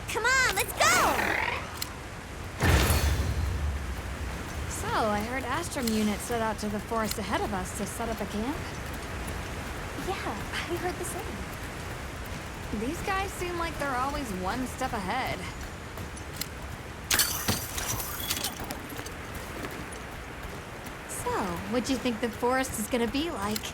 Come on, let's go! So, I heard Astrum units set out to the forest ahead of us to set up a camp. Yeah, I heard the same. These guys seem like they're always one step ahead. So, what'd you think the forest is gonna be like?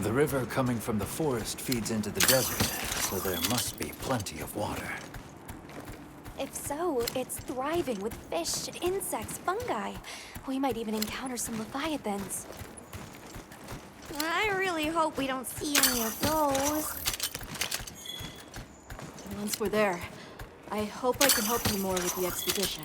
The river coming from the forest feeds into the desert, so there must be plenty of water. If so, it's thriving with fish, insects, fungi. We might even encounter some leviathans. I really hope we don't see any of those. Once we're there, I hope I can help you more with the expedition.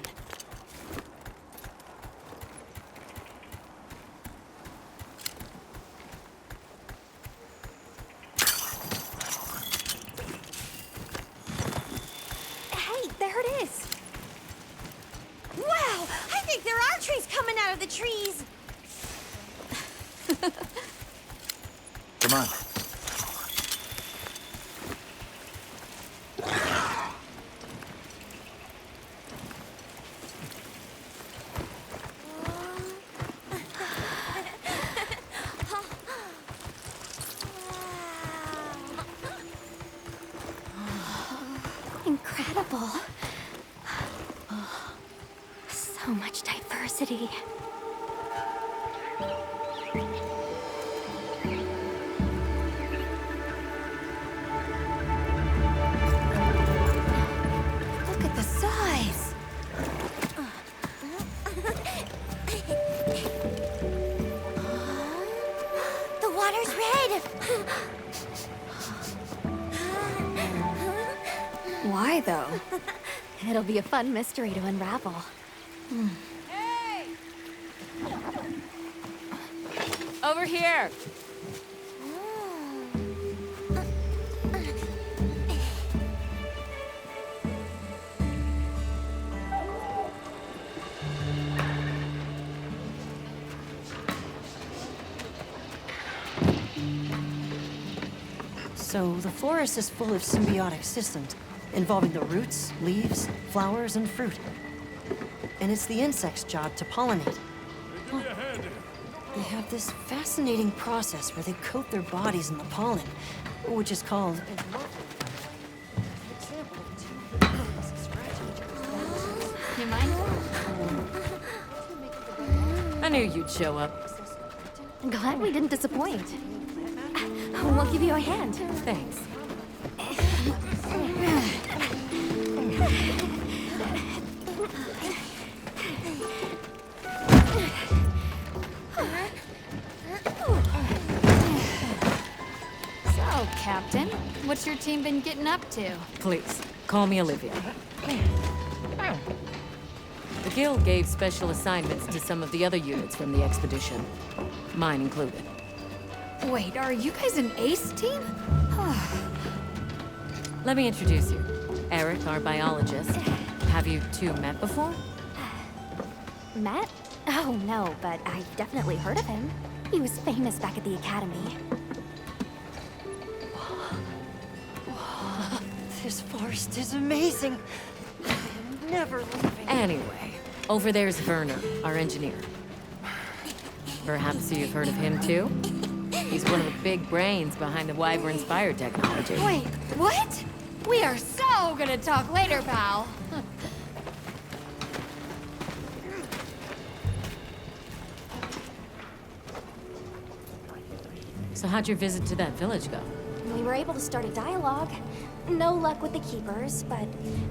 Hey, there it is! Wow! I think there are trees coming out of the trees! Come on. Incredible. So much diversity. Look at the size! The water's red! Why, though? It'll be a fun mystery to unravel. Over here! So, the forest is full of symbiotic systems, involving the roots, leaves, flowers, and fruit. And it's the insect's job to pollinate. They have this fascinating process where they coat their bodies in the pollen, which is called... You mind? I knew you'd show up. Glad we didn't disappoint. We'll give you a hand. Thanks. So, So, Captain, what's your team been getting up to? Please, call me Olivia. The Guild gave special assignments to some of the other units from the expedition, mine included. Wait, are you guys an ace team? Let me introduce you. Eric, our biologist. Have you two met before? Matt? Oh, no, but I've definitely heard of him. He was famous back at the academy. This forest is amazing. I am never leaving. Anyway, over there's Werner, our engineer. Perhaps you've heard of him too? He's one of the big brains behind the Wyvern's fire technology. Wait, what? We are so gonna talk later, pal. So how'd your visit to that village go? We were able to start a dialogue. No luck with the Keepers, but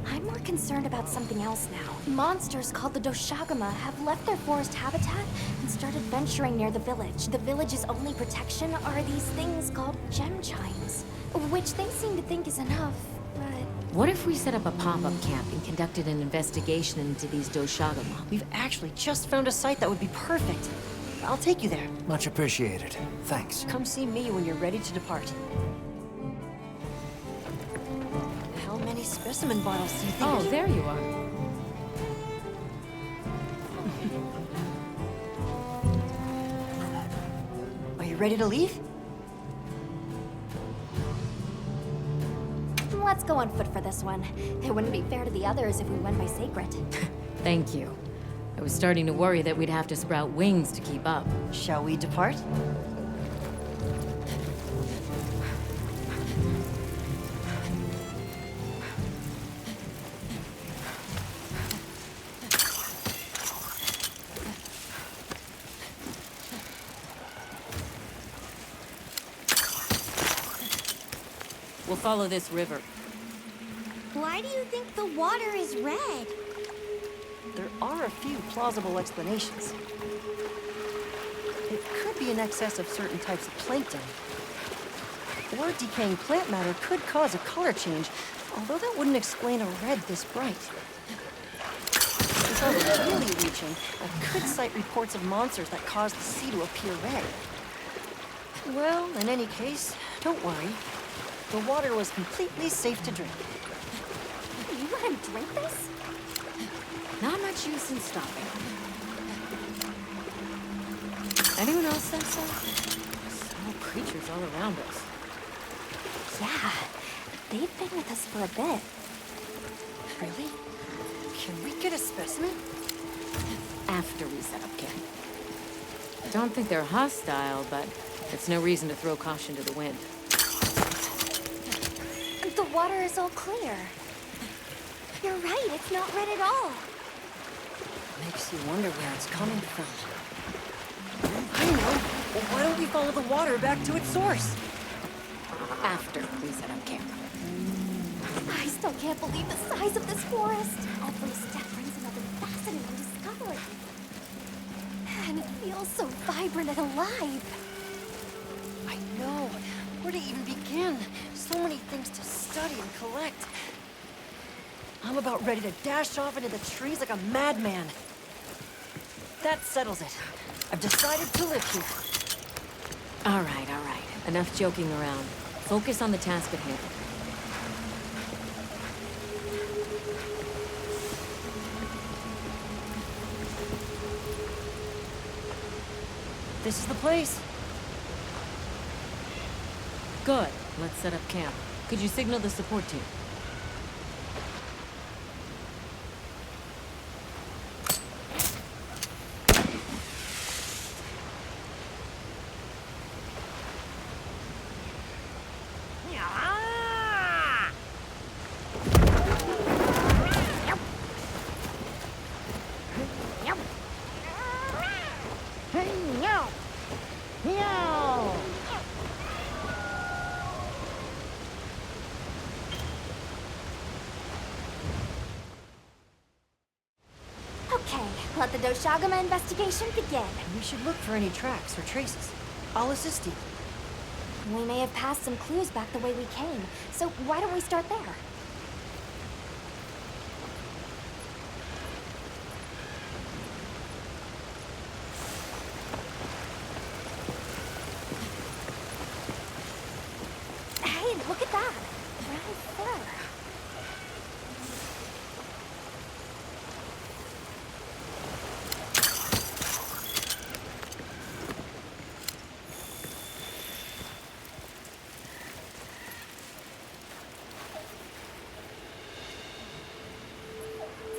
I'm more concerned about something else now. Monsters called the Doshagama have left their forest habitat and started venturing near the village. The village's only protection are these things called gem chimes, which they seem to think is enough, but... What if we set up a pop-up camp and conducted an investigation into these Doshagama? We've actually just found a site that would be perfect. I'll take you there. Much appreciated. Thanks. Come see me when you're ready to depart. How many specimen bottles do you think? Oh, there you are. Are you ready to leave? Let's go on foot for this one. It wouldn't be fair to the others if we went by Sacred. Thank you. I was starting to worry that we'd have to sprout wings to keep up. Shall we depart? We'll follow this river. Why do you think the water is red? There are a few plausible explanations. It could be in excess of certain types of plankton. Or decaying plant matter could cause a color change, although that wouldn't explain a red this bright. If I was really reaching, I could cite reports of monsters that cause the sea to appear red. Well, in any case, don't worry. The water was completely safe to drink. You let him drink this? Not much use in stopping. Anyone else think so? Small creatures all around us. Yeah, they've been with us for a bit. Really? Can we get a specimen? After we set up camp. Don't think they're hostile, but it's no reason to throw caution to the wind. The water is all clear. You're right, it's not red at all. Makes you wonder where it's coming from. I know. Well, why don't we follow the water back to its source? After we set up camp. I still can't believe the size of this forest. Every step brings another fascinating discovery. And it feels so vibrant and alive. I know. Where to even begin? So many things to study and collect. I'm about ready to dash off into the trees like a madman. That settles it. I've decided to live here. All right. Enough joking around. Focus on the task at hand. This is the place. Good. Let's set up camp. Could you signal the support team? Okay, let the Doshagama investigation begin. We should look for any tracks or traces. I'll assist you. We may have passed some clues back the way we came, so why don't we start there? Hey, look at that! Brown fur.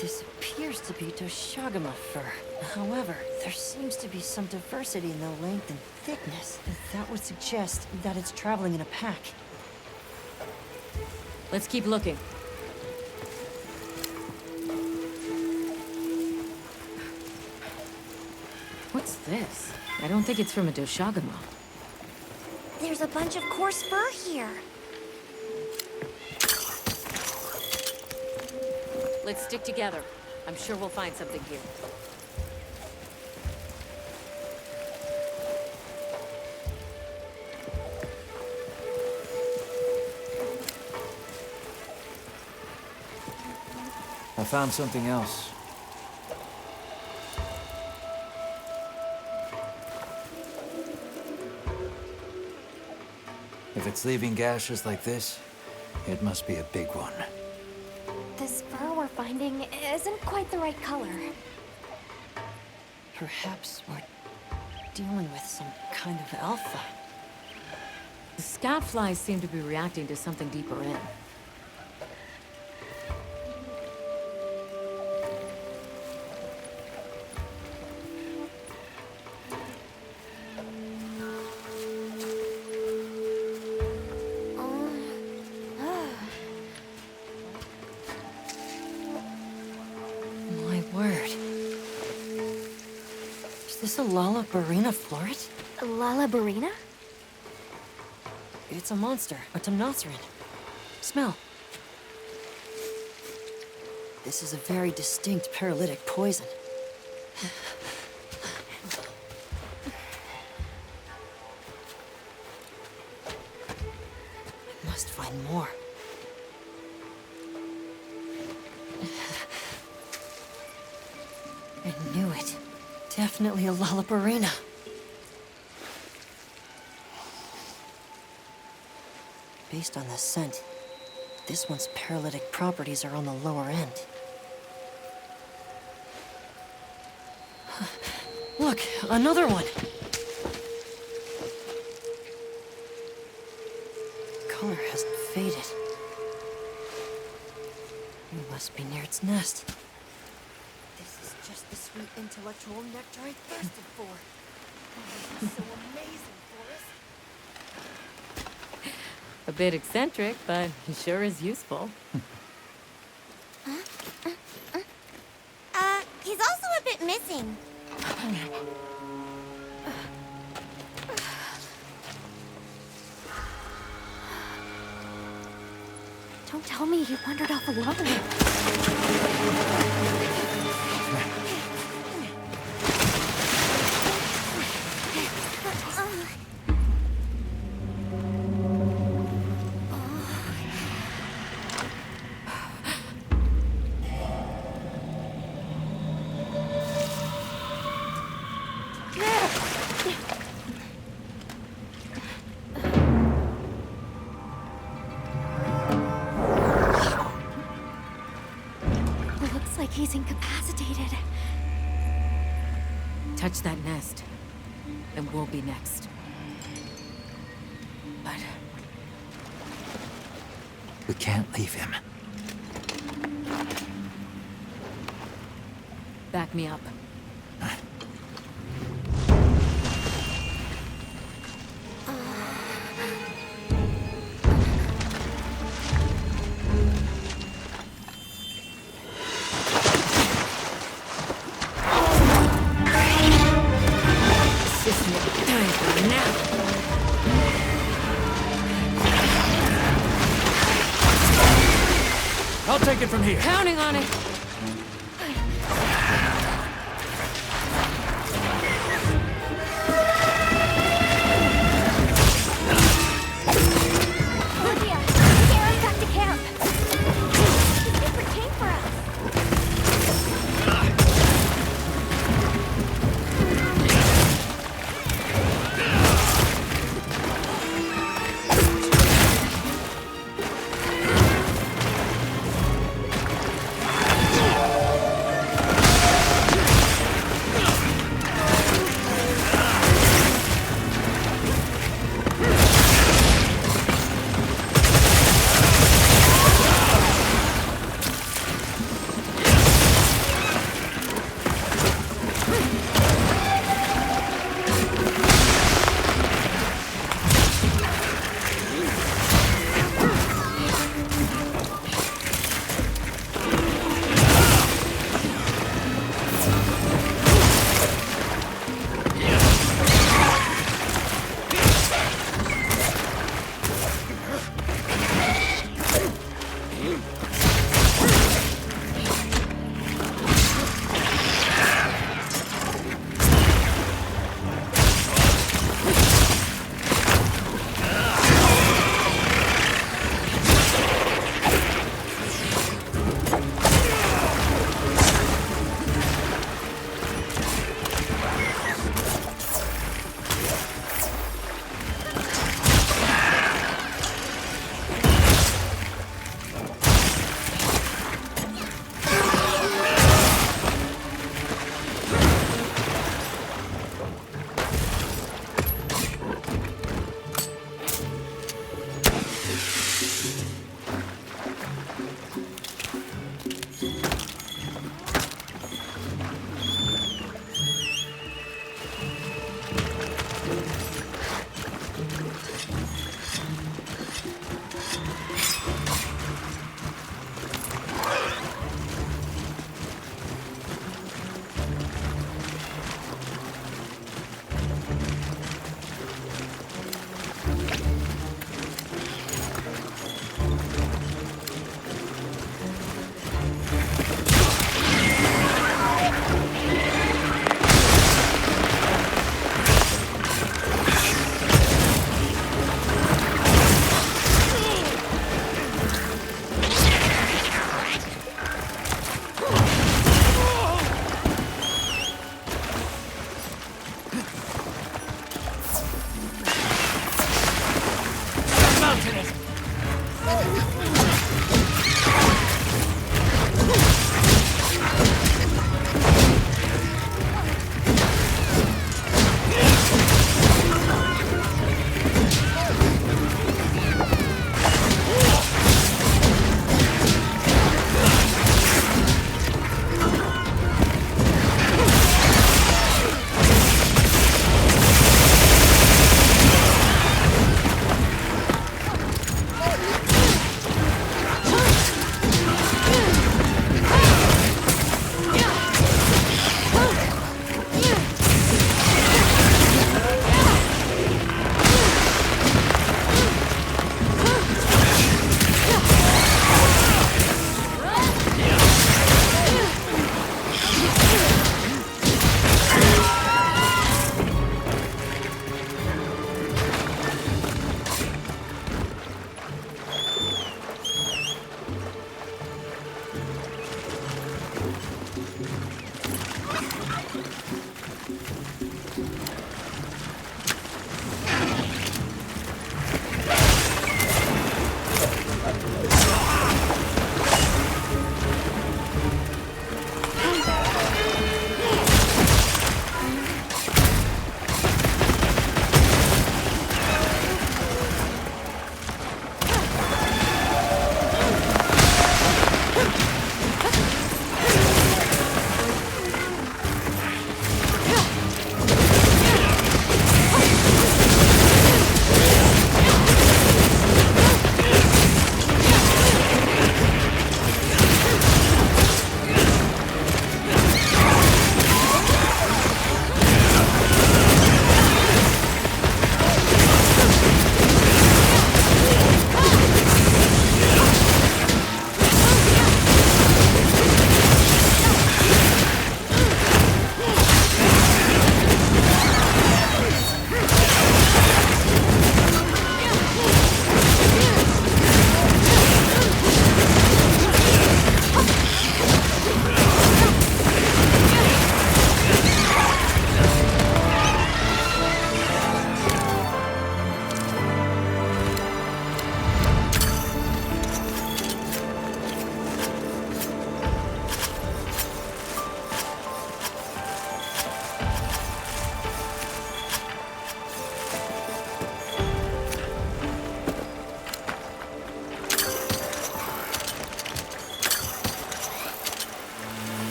This appears to be Doshagama fur. However, there seems to be some diversity in the length and thickness. That would suggest that it's traveling in a pack. Let's keep looking. What's this? I don't think it's from a Doshagama. There's a bunch of coarse fur here. Let's stick together. I'm sure we'll find something here. I found something else. If it's leaving gashes like this, it must be a big one. This fur we're finding isn't quite the right color. Perhaps we're dealing with some kind of alpha. The scout flies seem to be reacting to something deeper in. Is this a Lalabarina floret? A Lalabarina? It's a monster, a Temnothrin. Smell. This is a very distinct paralytic poison. I must find more. I knew it. Definitely a Lalabarina. Based on the scent, this one's paralytic properties are on the lower end. Look, another one! Color hasn't faded. We must be near its nest. This is just the sweet intellectual nectar I thirsted for. Oh, this is so amazing, Forrest. A bit eccentric, but he sure is useful. He's also a bit missing. Don't tell me he wandered off alone. He's incapacitated. Touch that nest, and we'll be next. But we can't leave him. Back me up. I'll take it from here. Counting on it.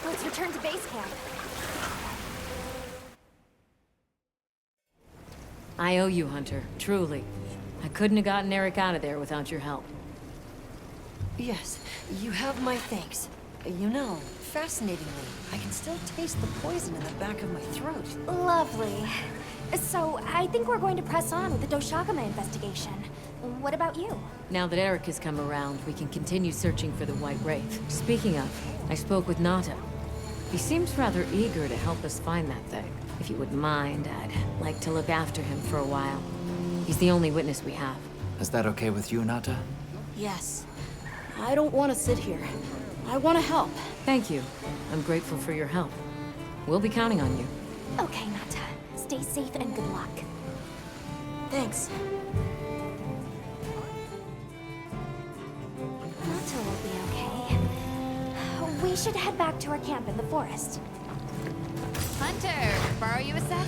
Let's return to base camp. I owe you, Hunter. Truly. I couldn't have gotten Eric out of there without your help. Yes, you have my thanks. You know, fascinatingly, I can still taste the poison in the back of my throat. Lovely. So, I think we're going to press on with the Doshagama investigation. What about you? Now that Eric has come around, we can continue searching for the White Wraith. Speaking of, I spoke with Nata. He seems rather eager to help us find that thing. If you wouldn't mind, I'd like to look after him for a while. He's the only witness we have. Is that okay with you, Nata? Yes. I don't want to sit here. I want to help. Thank you. I'm grateful for your help. We'll be counting on you. Okay, Nata. Stay safe and good luck. Thanks. Nata will be okay. We should head back to our camp in the forest. Hunter, borrow you a sec?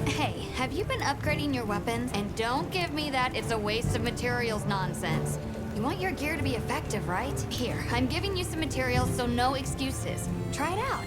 Hey, have you been upgrading your weapons? And don't give me that it's a waste of materials nonsense. You want your gear to be effective, right? Here, I'm giving you some materials, so no excuses. Try it out.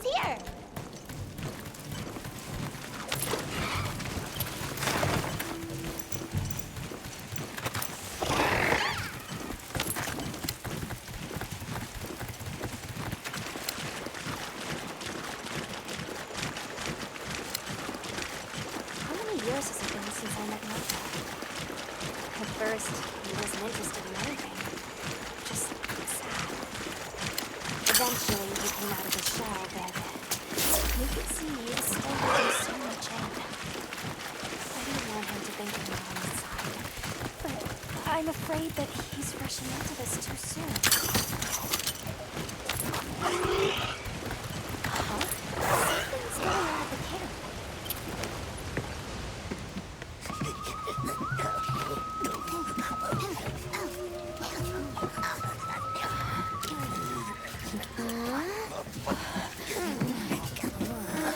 Who's here? How many years has it been since I met Martha? At first, he wasn't interested in anything. Just sad. Eventually, he came out of his shell, but you could see he was still holding so much in. I didn't want him to think I'm not on his side, but I'm afraid that he's rushing into this too soon. Huh? Something's going on at the camp.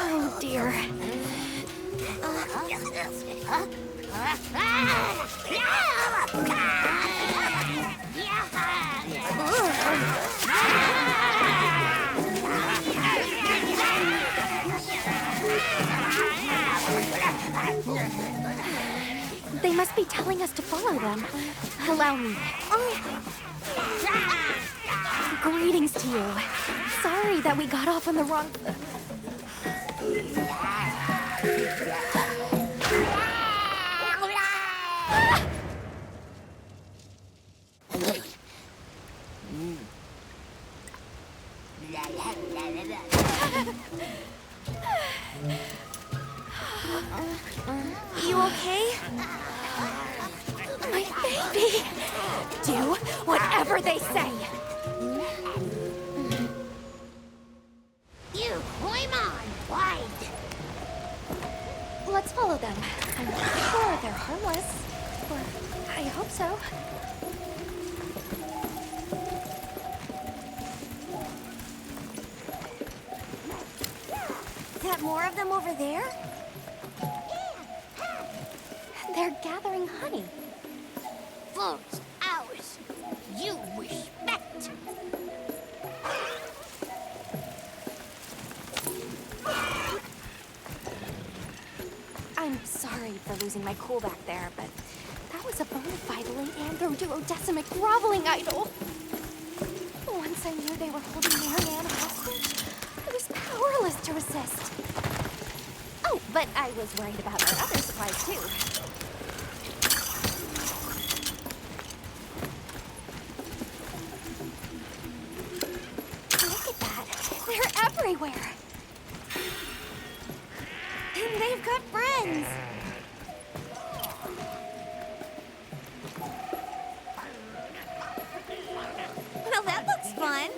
Oh dear. They must be telling us to follow them. Allow me. Greetings to you. Sorry that we got off on the wrong... You okay? My baby! Do whatever they say! You climb on, wide. Let's follow them. I'm sure they're harmless. Or I hope so. Is that more of them over there? They're gathering honey. First, ours. You respect. I'm sorry for losing my cool back there, but that was a bona fide Leandro-duodecimic groveling idol. Once I knew they were holding Marianne hostage, I was powerless to resist. Oh, but I was worried about our other supplies too. Look at that. They're everywhere. And they've got friends. Well, that looks fun.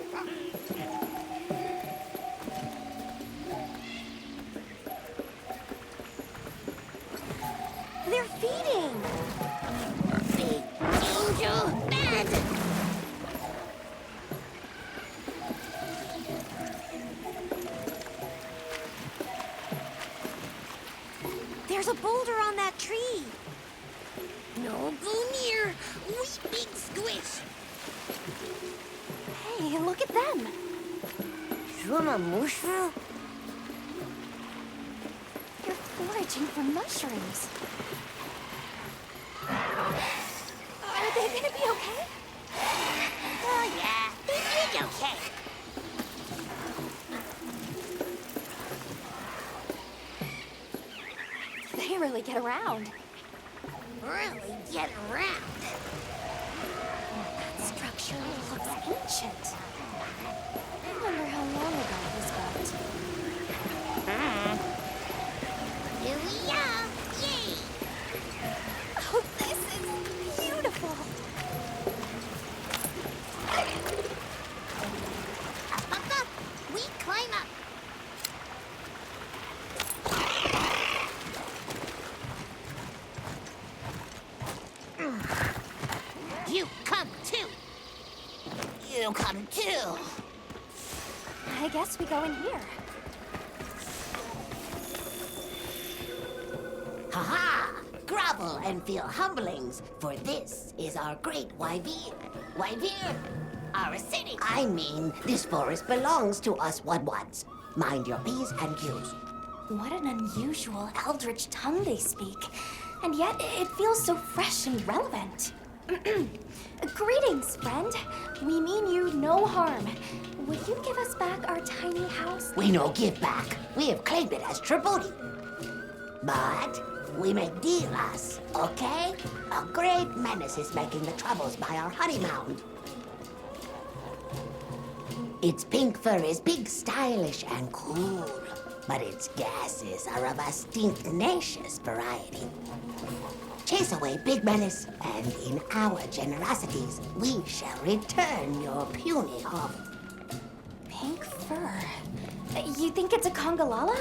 They're feeding. Big angel bed. There's a boulder on that tree. No go near. We big squish. Hey, look at them. Mushroom? They're foraging for mushrooms. Are they gonna be okay? Oh, yeah. They did okay. They really get around. Really get around. That structure looks ancient. I wonder how long ago it was built. Here we are. Yay! Oh, this is beautiful. Up. We climb up. You come too. You come too. I guess we go in here. Ha-ha! Grovel and feel humblings, for this is our great Wyvere. Wyvere, our city. I mean, this forest belongs to us Woodwoods. Mind your P's and Q's. What an unusual eldritch tongue they speak. And yet, it feels so fresh and relevant. Greetings, friend. We mean you no harm. Would you give us back our tiny house? We no give back. We have claimed it as tribute. But we make deals, okay? A great menace is making the troubles by our honey mound. Its pink fur is big, stylish, and cool. But its gases are of a stinknacious variety. Chase away Big Menace, and in our generosities, we shall return your puny hovel. Pink fur? You think it's a Congalala?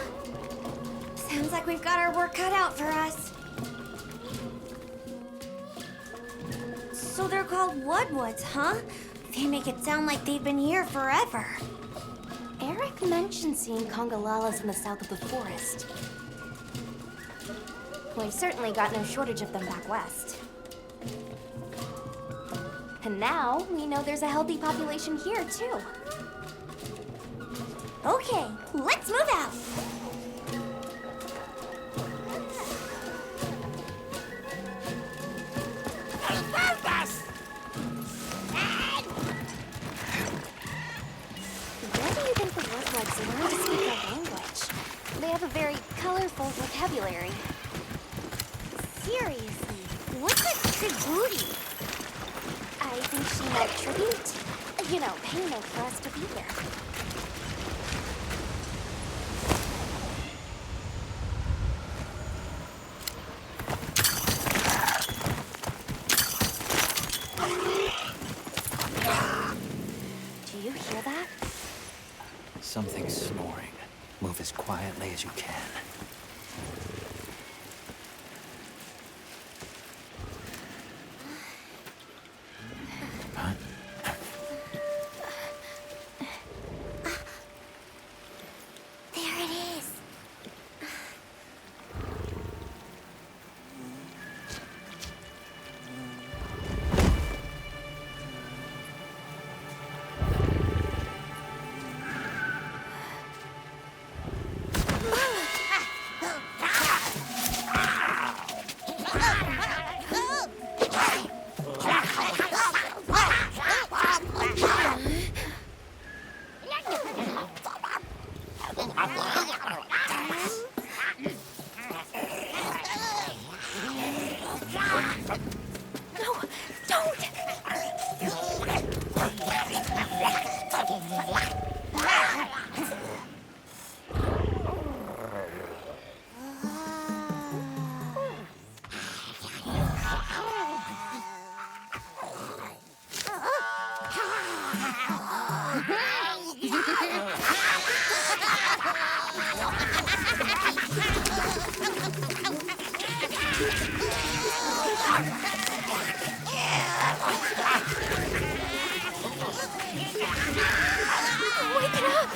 Sounds like we've got our work cut out for us. So they're called Woodwoods, huh? They make it sound like they've been here forever. Eric mentioned seeing Congalalas in the south of the forest. We've certainly got no shortage of them back west. And now, we know there's a healthy population here, too. Okay, let's move out. Where do you think the Woodwoods learn to speak our language? They have a very colorful vocabulary. Seriously, what's a tribute? I think she meant tribute. You know, payment for us to be here. Do you hear that? Something's snoring. Move as quietly as you can. There it is. Wake it up!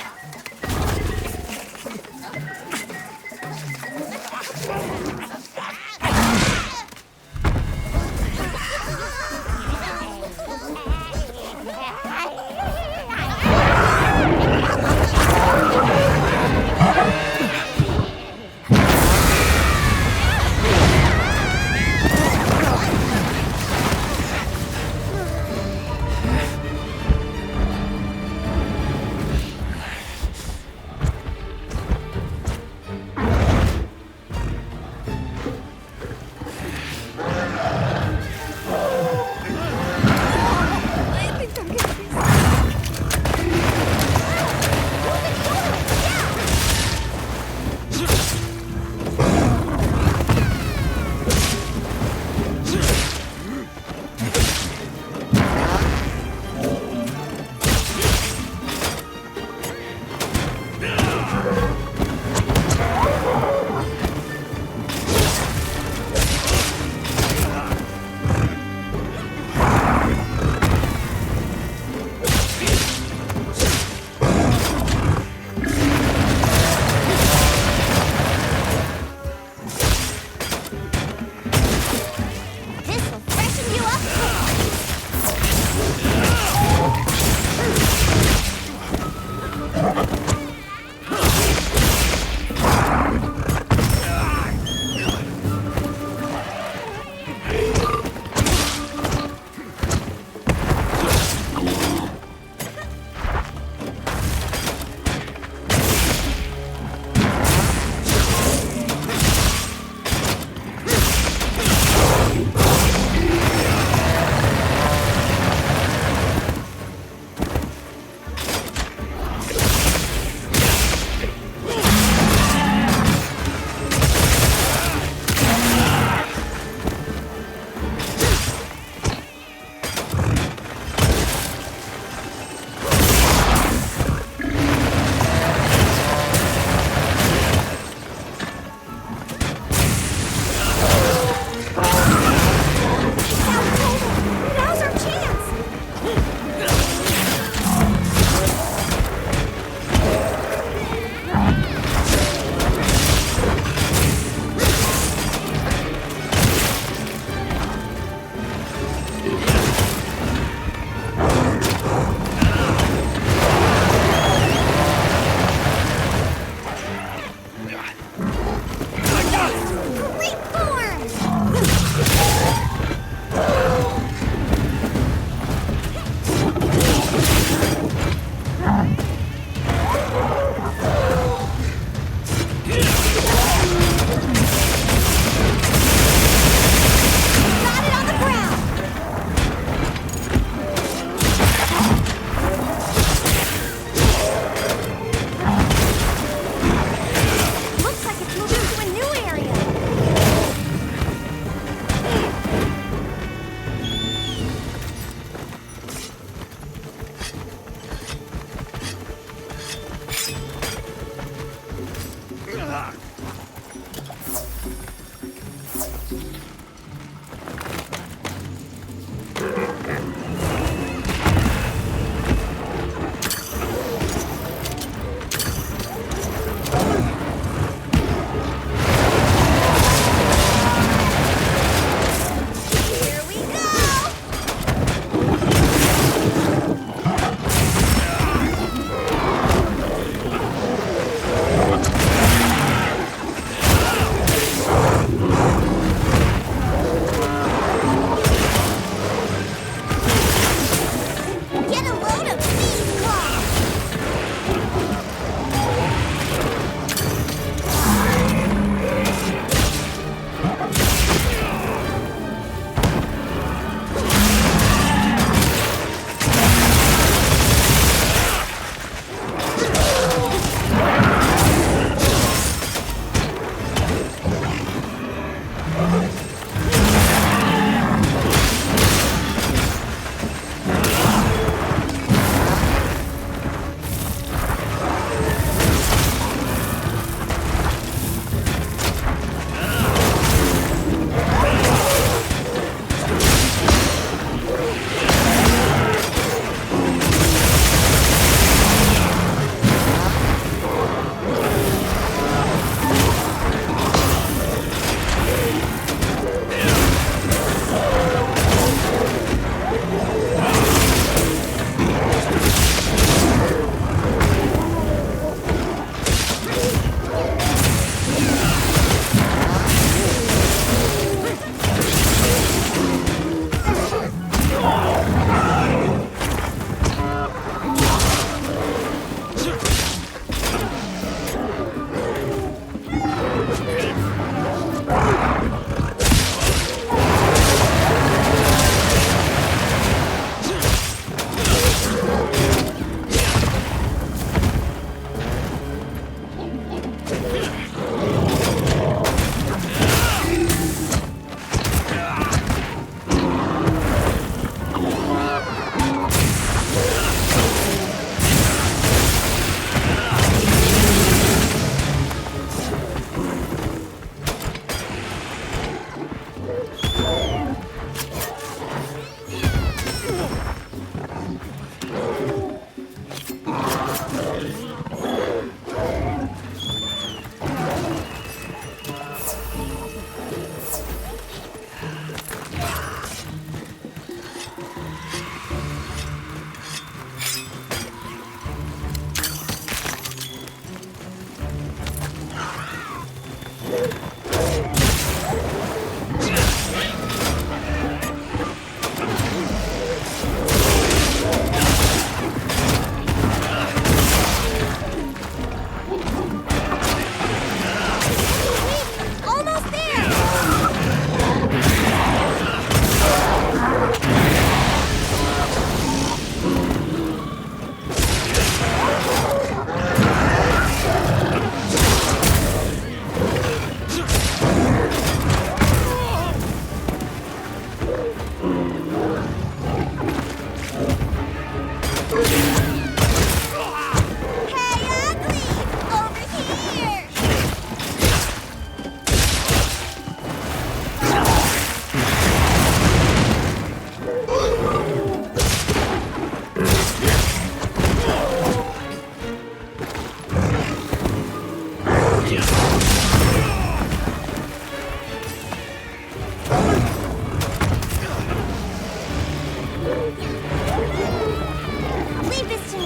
Leave this to me.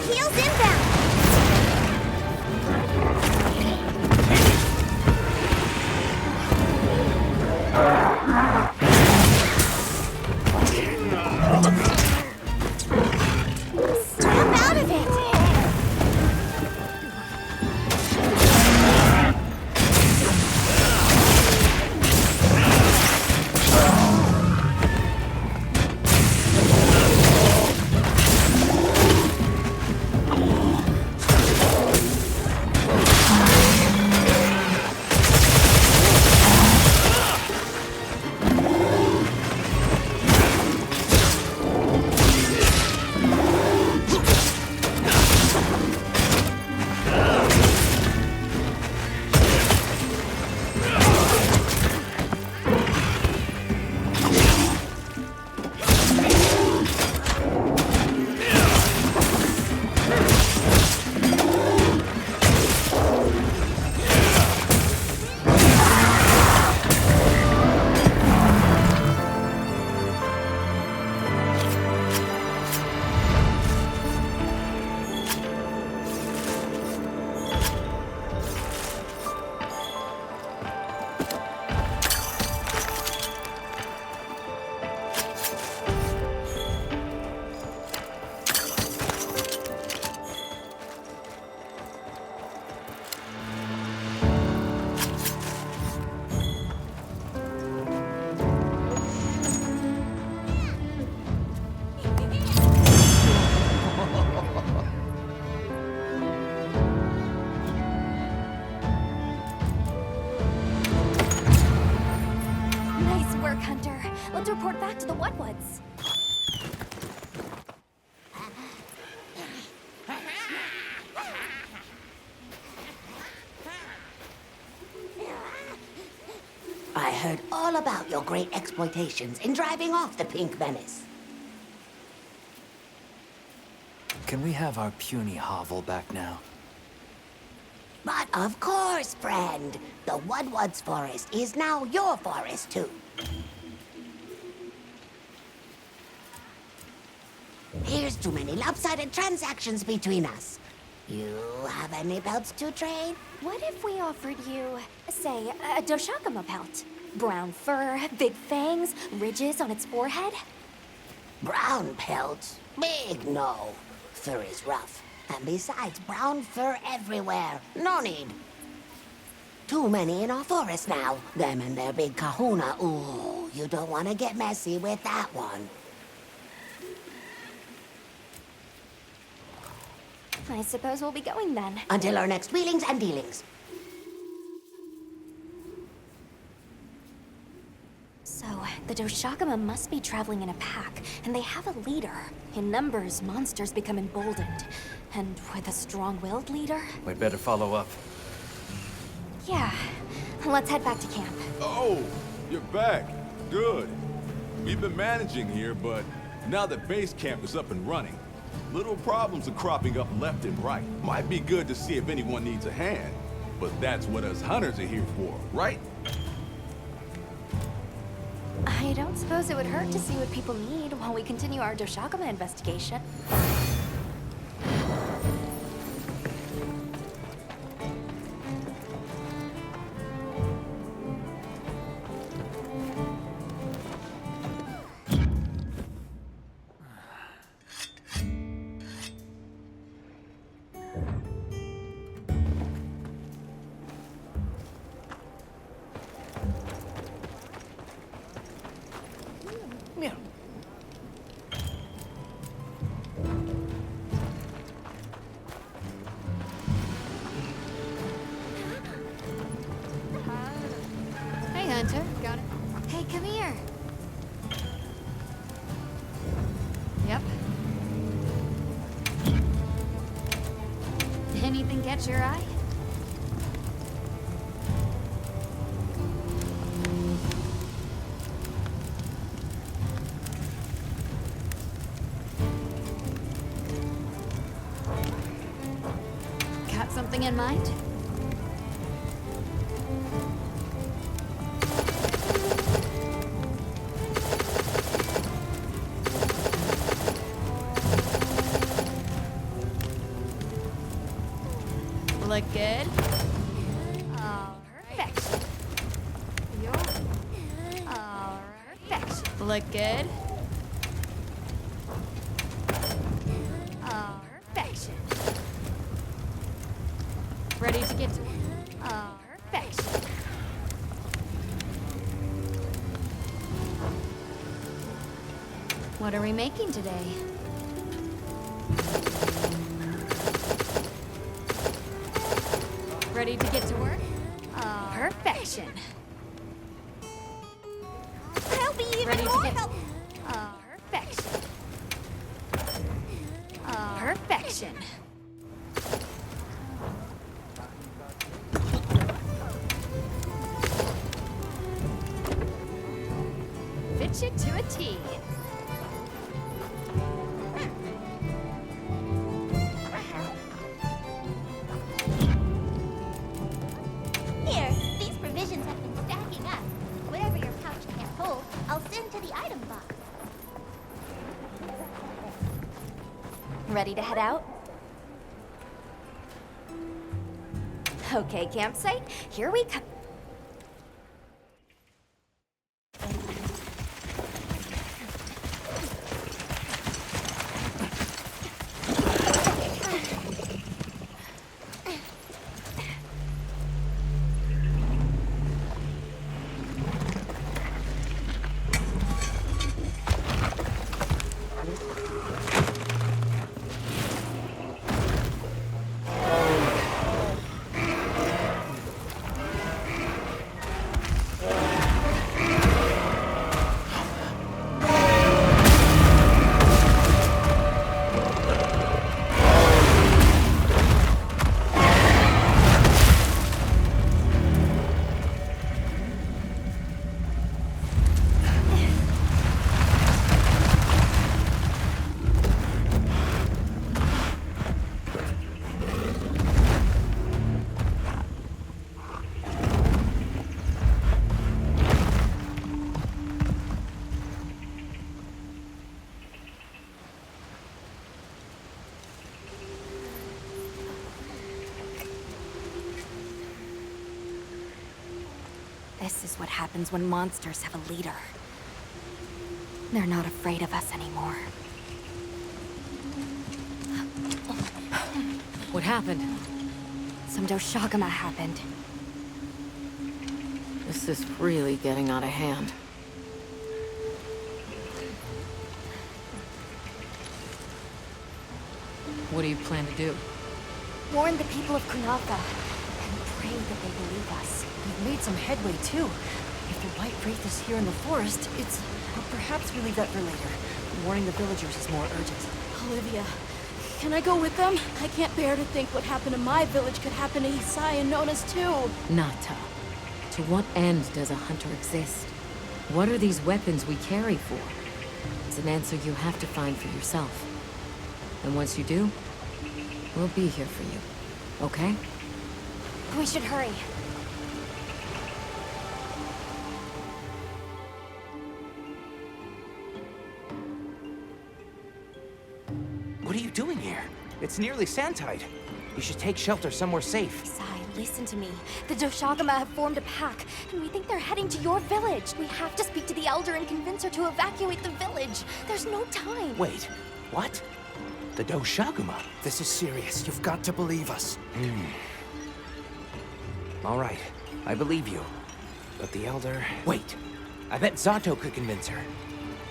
Heals inbound. Snap out of it. Nice work, Hunter. Let's report back to the Whatwoods. I heard all about your great exploitations in driving off the Pink Menace. Can we have our puny hovel back now? But of course, friend. The Wudwoods forest is now your forest, too. Here's too many lopsided transactions between us. You have any pelts to trade? What if we offered you, say, a Doshakama pelt? Brown fur, big fangs, ridges on its forehead? Brown pelt? Big no. Fur is rough. And besides, brown fur everywhere. No need. Too many in our forest now. Them and their big kahuna. Ooh, you don't want to get messy with that one. I suppose we'll be going then. Until our next wheelings and dealings. So, the Doshakama must be traveling in a pack, and they have a leader. In numbers, monsters become emboldened. And with a strong-willed leader? We'd better follow up. Yeah. Let's head back to camp. Oh, you're back. Good. We've been managing here, but now that base camp is up and running, little problems are cropping up left and right. Might be good to see if anyone needs a hand, but that's what us hunters are here for, right? I don't suppose it would hurt to see what people need while we continue our Doshakama investigation. Hunter. Got it. Hey, come here. Yep. Anything catch your eye? Got something in mind? Look good. Oh, perfection. Oh, perfection. Look good. Oh, perfection. Ready to get to work. Oh, perfection. What are we making today? Ready to get to work? Oh, perfection. I'll be even Ready to more get- help. Oh, perfection. Oh, perfection. Fit you to a T. Here, these provisions have been stacking up. Whatever your pouch can't hold, I'll send to the item box. Ready to head out? Okay, campsite, here we come. This is what happens when monsters have a leader. They're not afraid of us anymore. What happened? Some Doshagama happened. This is really getting out of hand. What do you plan to do? Warn the people of Kunalka and pray that they believe us. We've made some headway, too. If the White Wraith is here in the forest, it's... Well, perhaps we leave that for later. Warning the villagers is more urgent. Olivia, can I go with them? I can't bear to think what happened to my village could happen to Isai and Nona's too. Nata. To what end does a hunter exist? What are these weapons we carry for? It's an answer you have to find for yourself. And once you do, we'll be here for you. Okay? We should hurry. What are you doing here? It's nearly sandtide. You should take shelter somewhere safe. Isai, listen to me. The Doshagama have formed a pack, and we think they're heading to your village. We have to speak to the Elder and convince her to evacuate the village. There's no time. Wait, what? The Doshagama? This is serious. You've got to believe us. All right, I believe you. But the Elder... Wait, I bet Zato could convince her.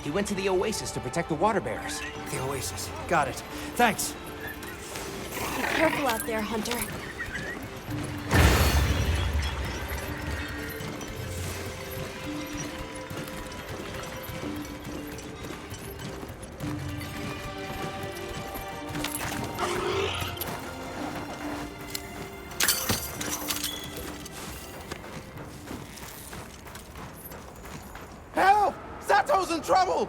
He went to the Oasis to protect the water bearers. The Oasis. Got it. Thanks. Be careful out there, Hunter. Zato's in trouble!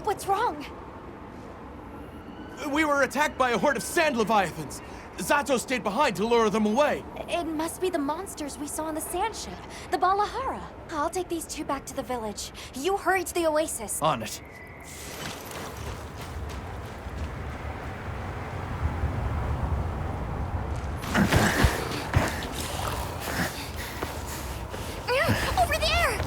What's wrong? We were attacked by a horde of sand leviathans. Zato stayed behind to lure them away. It must be the monsters we saw on the sand ship, the Balahara. I'll take these two back to the village. You hurry to the oasis. On it. Over there!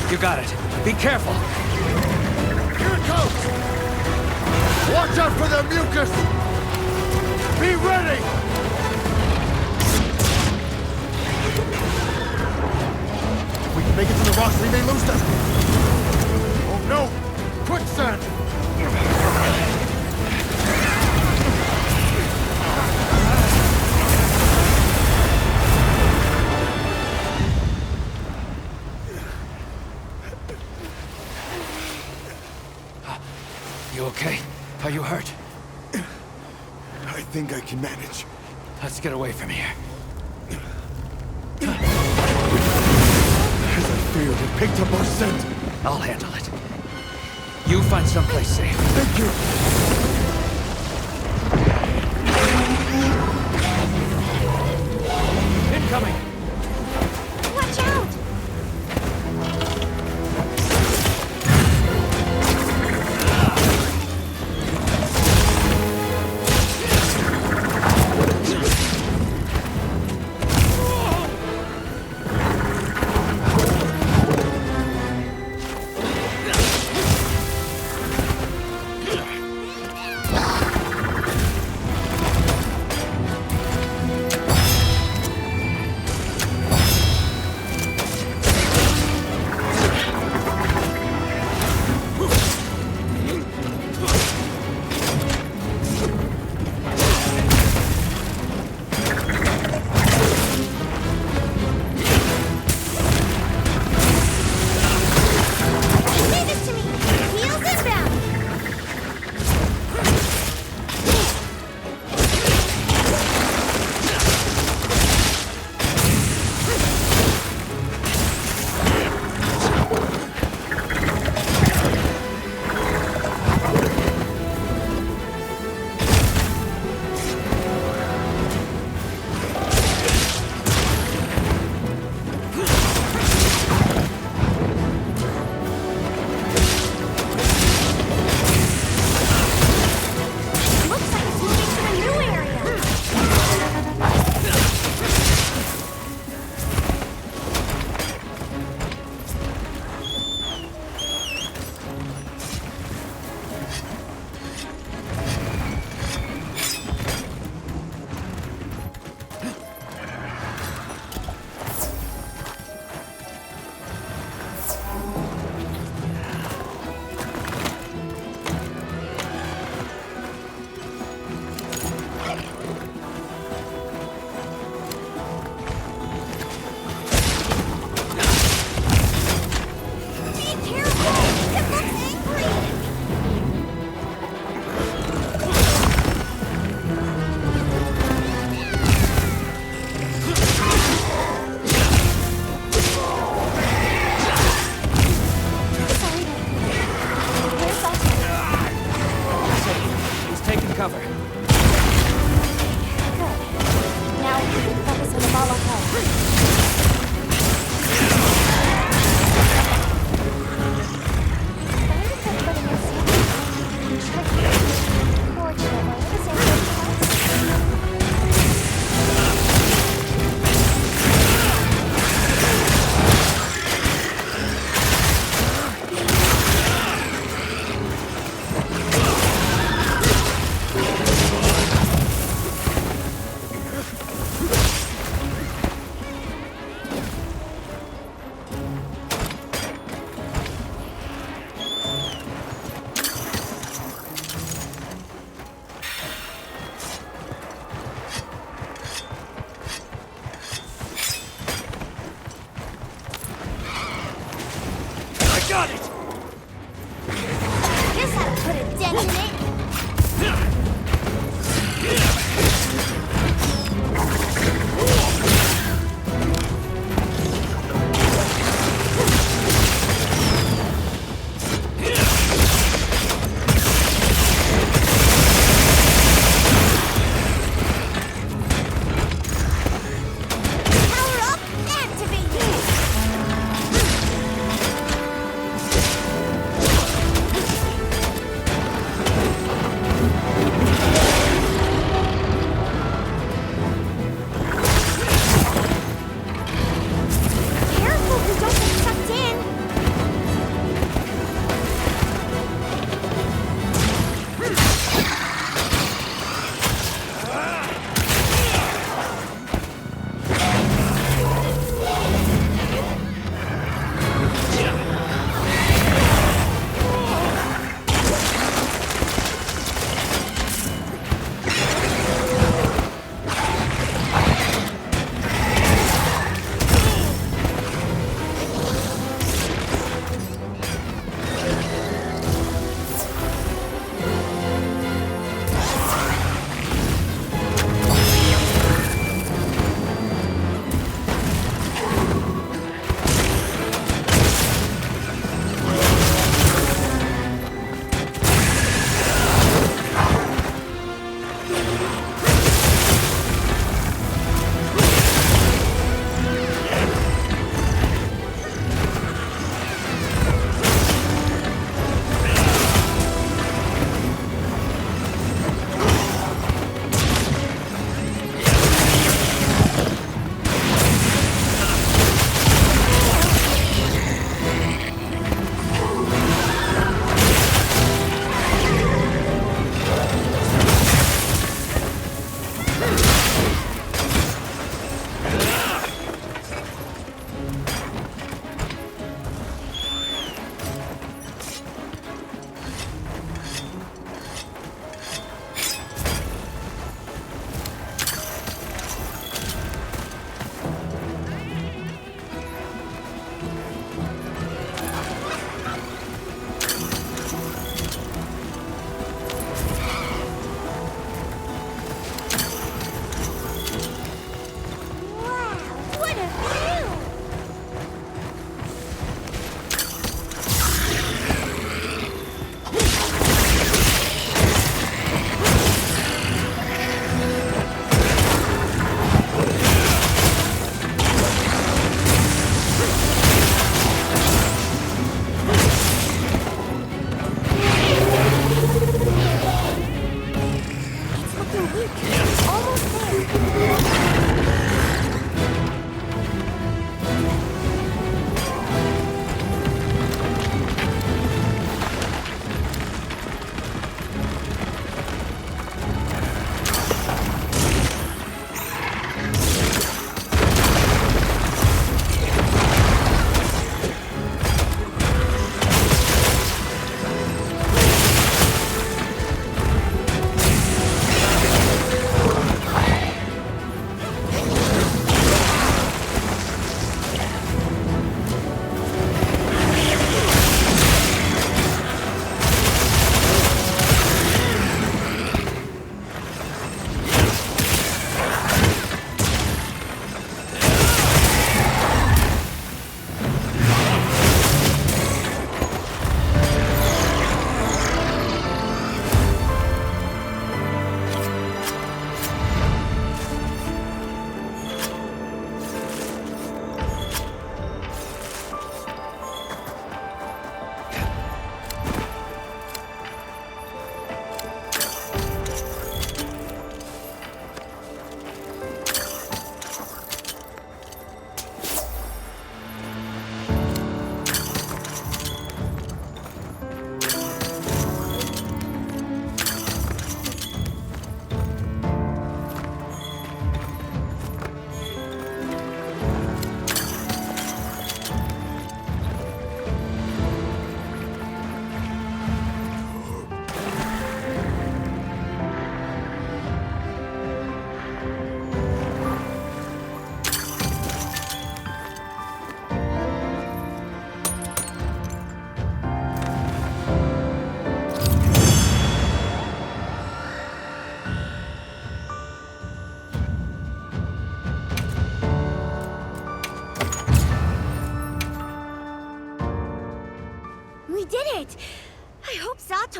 You got it. Be careful. Here it comes! Watch out for the mucus! Be ready! If we can make it to the rocks, we may lose them. Oh no! Quicksand! You okay? Are you hurt? I think I can manage. Let's get away from here. As I feared, it picked up our scent. I'll handle it. You find someplace safe. Thank you. Incoming! Watch out!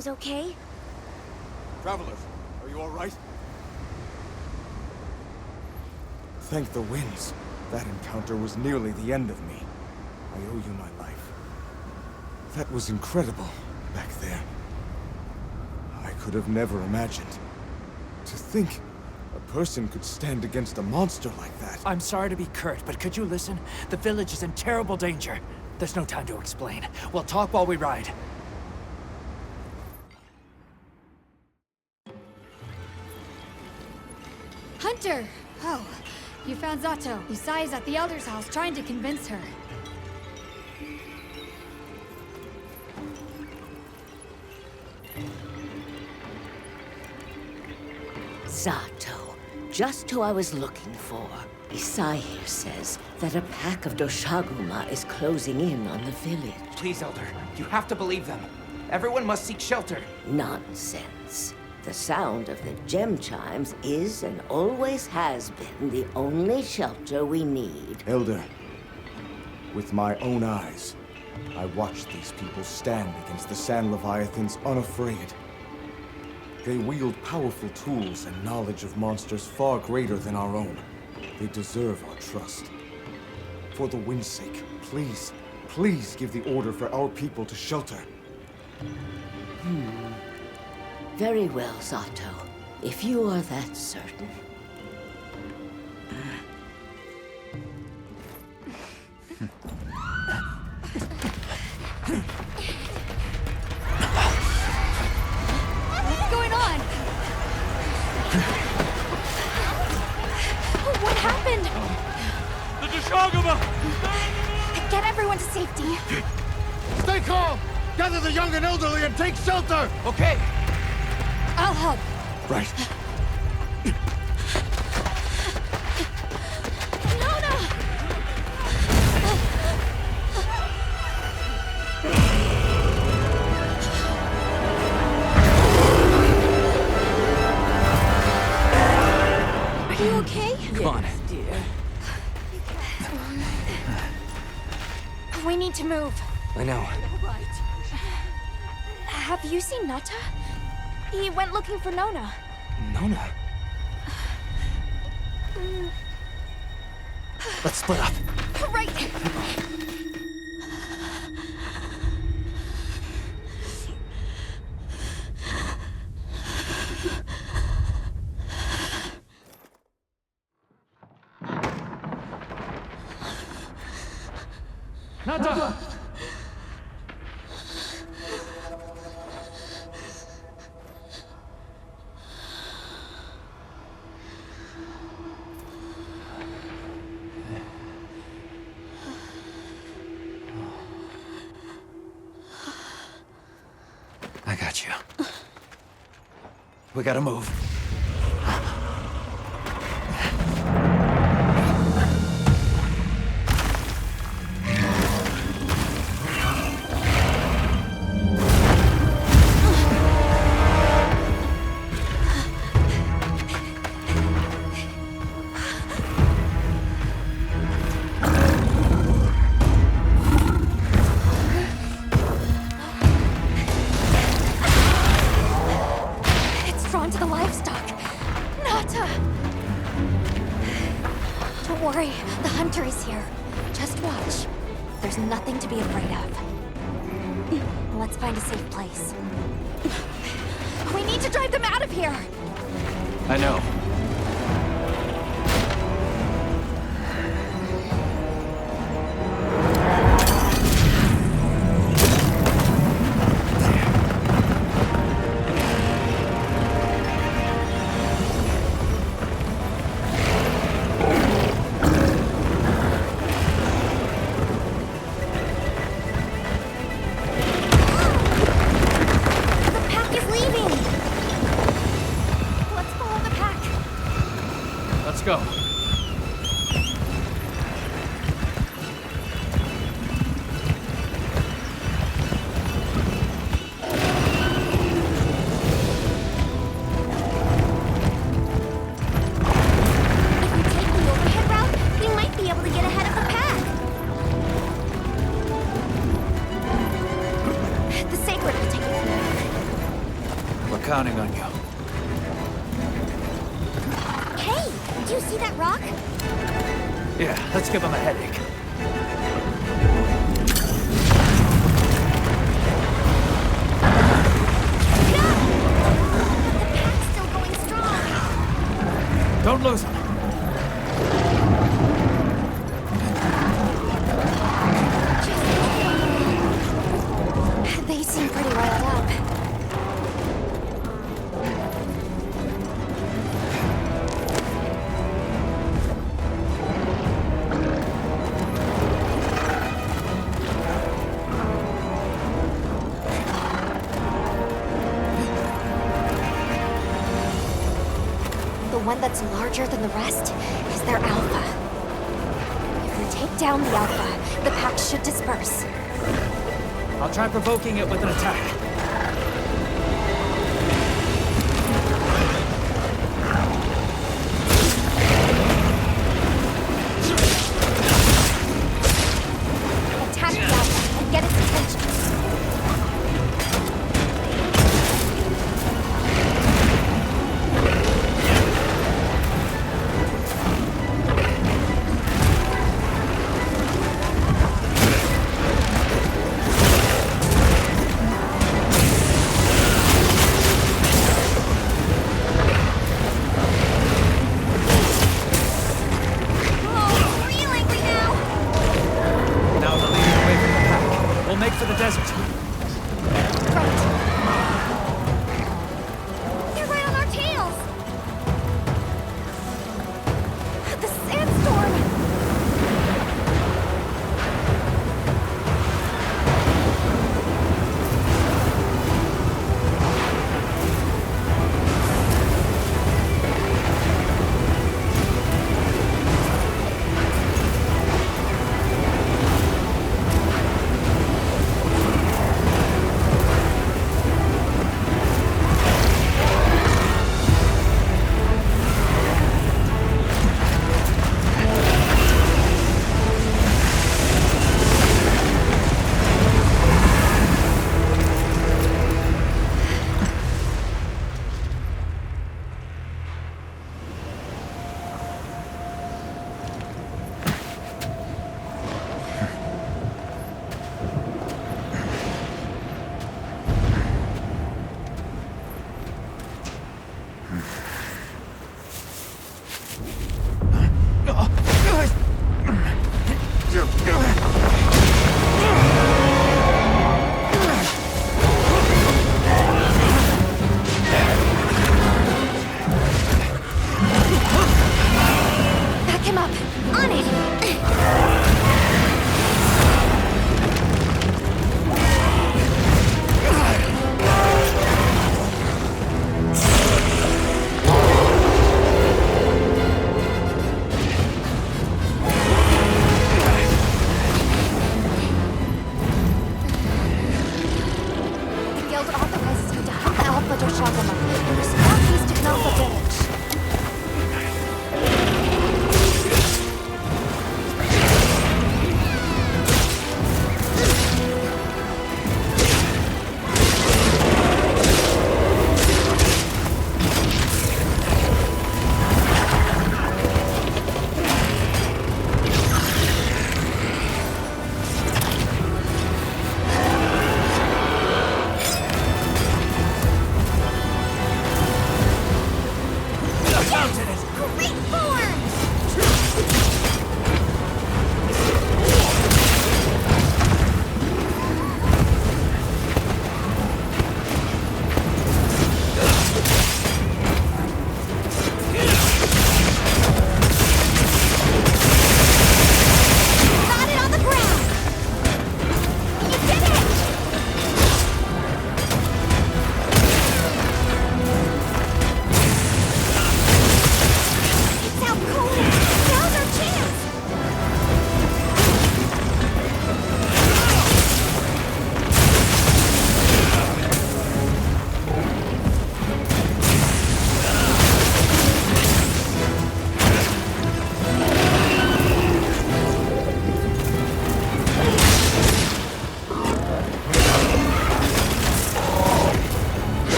Zato's okay. Travelers, are you all right? Thank the winds. That encounter was nearly the end of me. I owe you my life. That was incredible, back there. I could have never imagined. To think a person could stand against a monster like that. I'm sorry to be curt, but could you listen? The village is in terrible danger. There's no time to explain. We'll talk while we ride. Hunter! Oh, you found Zato. Yusai is at the Elder's house trying to convince her. Zato, just who I was looking for. Yusai here says that a pack of Doshaguma is closing in on the village. Please, Elder, you have to believe them. Everyone must seek shelter. Nonsense. The sound of the gem chimes is and always has been the only shelter we need. Elder, with my own eyes, I watched these people stand against the Sand Leviathans unafraid. They wield powerful tools and knowledge of monsters far greater than our own. They deserve our trust. For the wind's sake, please, please give the order for our people to shelter. Very well, Zato. If you are that certain. What's going on? What happened? The Doshaguma! Get everyone to safety. Stay calm! Gather the young and elderly and take shelter! Okay. I'll help. Right. Are you okay? Come on. Dear. We need to move. I know. Right. Have you seen Nata? He went looking for Nona. Nona? Let's split up. Right. Nata! I got you. We gotta move. Drawn to the livestock. Nata! Don't worry, the hunter is here. Just watch. There's nothing to be afraid of. Let's find a safe place. We need to drive them out of here! I know. Let's go. counting on you. Hey, do you see that rock? Yeah, let's give him a headache. Don't lose him. They seem pretty riled up. The one that's larger than the rest is their alpha. If we take down the alpha, the pack should disperse. I'll try provoking it with an attack. Attack the alpha and get its attention.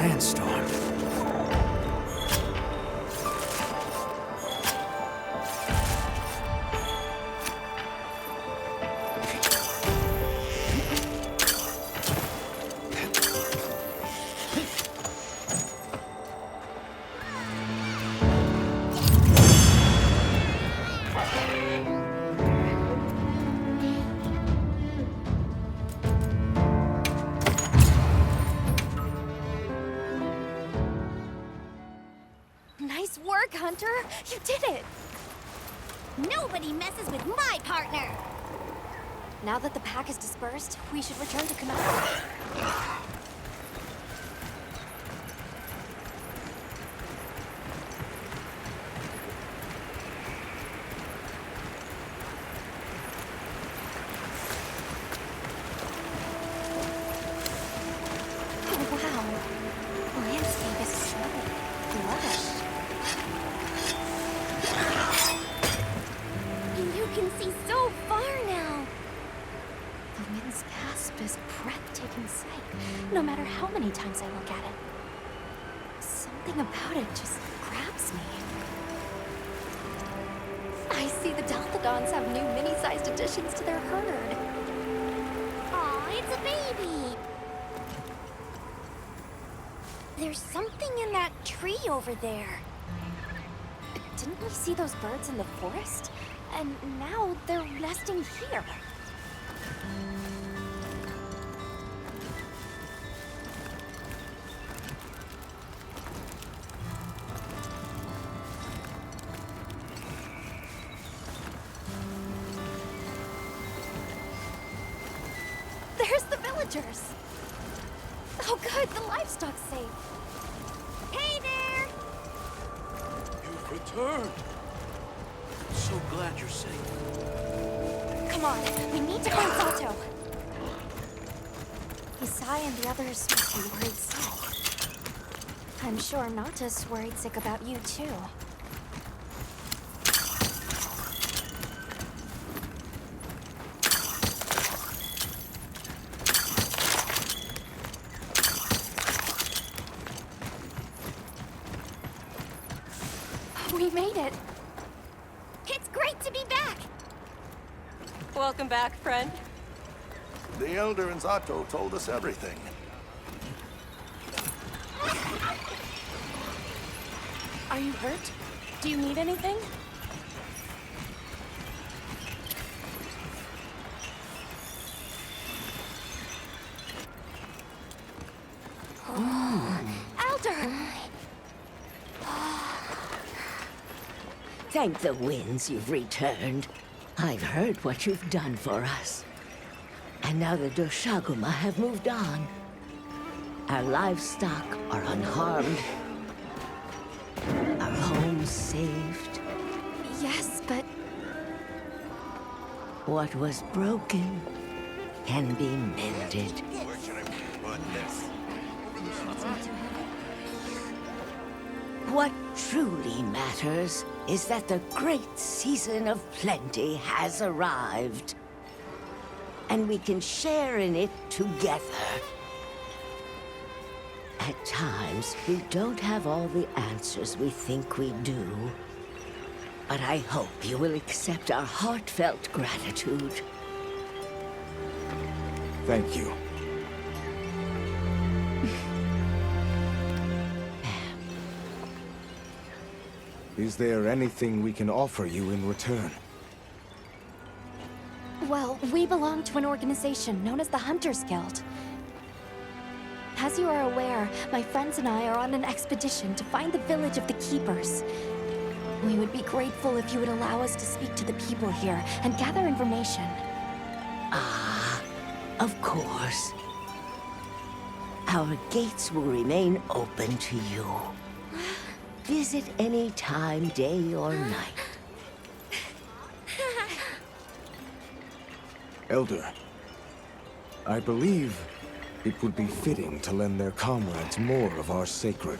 sandstorm. Nice work, Hunter! You did it! Nobody messes with my partner! Now that the pack is dispersed, we should return to Kanata. Oh, wow. The landscape is so lush. You can see so far now. The wind's gasp is a breathtaking sight, no matter how many times I look at it. Something about it just grabs me. I see the Delphodons have new mini-sized additions to their herd. Aw, it's a baby! There's something in that tree over there. Didn't we see those birds in the forest? And now they're nesting here. There's the villagers! Oh good, the livestock's safe. Hey there! You've returned. I'm so glad you're safe. Come on, we need to find Sato. Isai and the others must be worried sick. I'm sure Nata's worried sick about you too. We made it. It's great to be back! Welcome back, friend. The Elder and Zato told us everything. Are you hurt? Do you need anything? Elder! Thank the winds you've returned. I've heard what you've done for us. And now the Doshaguma have moved on. Our livestock are unharmed. Our homes saved. Yes, but... What was broken can be mended. Where should I put this? What truly matters is that the great season of plenty has arrived. And we can share in it together. At times, we don't have all the answers we think we do. But I hope you will accept our heartfelt gratitude. Thank you. Is there anything we can offer you in return? Well, we belong to an organization known as the Hunters Guild. As you are aware, my friends and I are on an expedition to find the village of the Keepers. We would be grateful if you would allow us to speak to the people here and gather information. Ah, of course. Our gates will remain open to you. Visit any time, day or night. Elder, I believe it would be fitting to lend their comrades more of our sacred.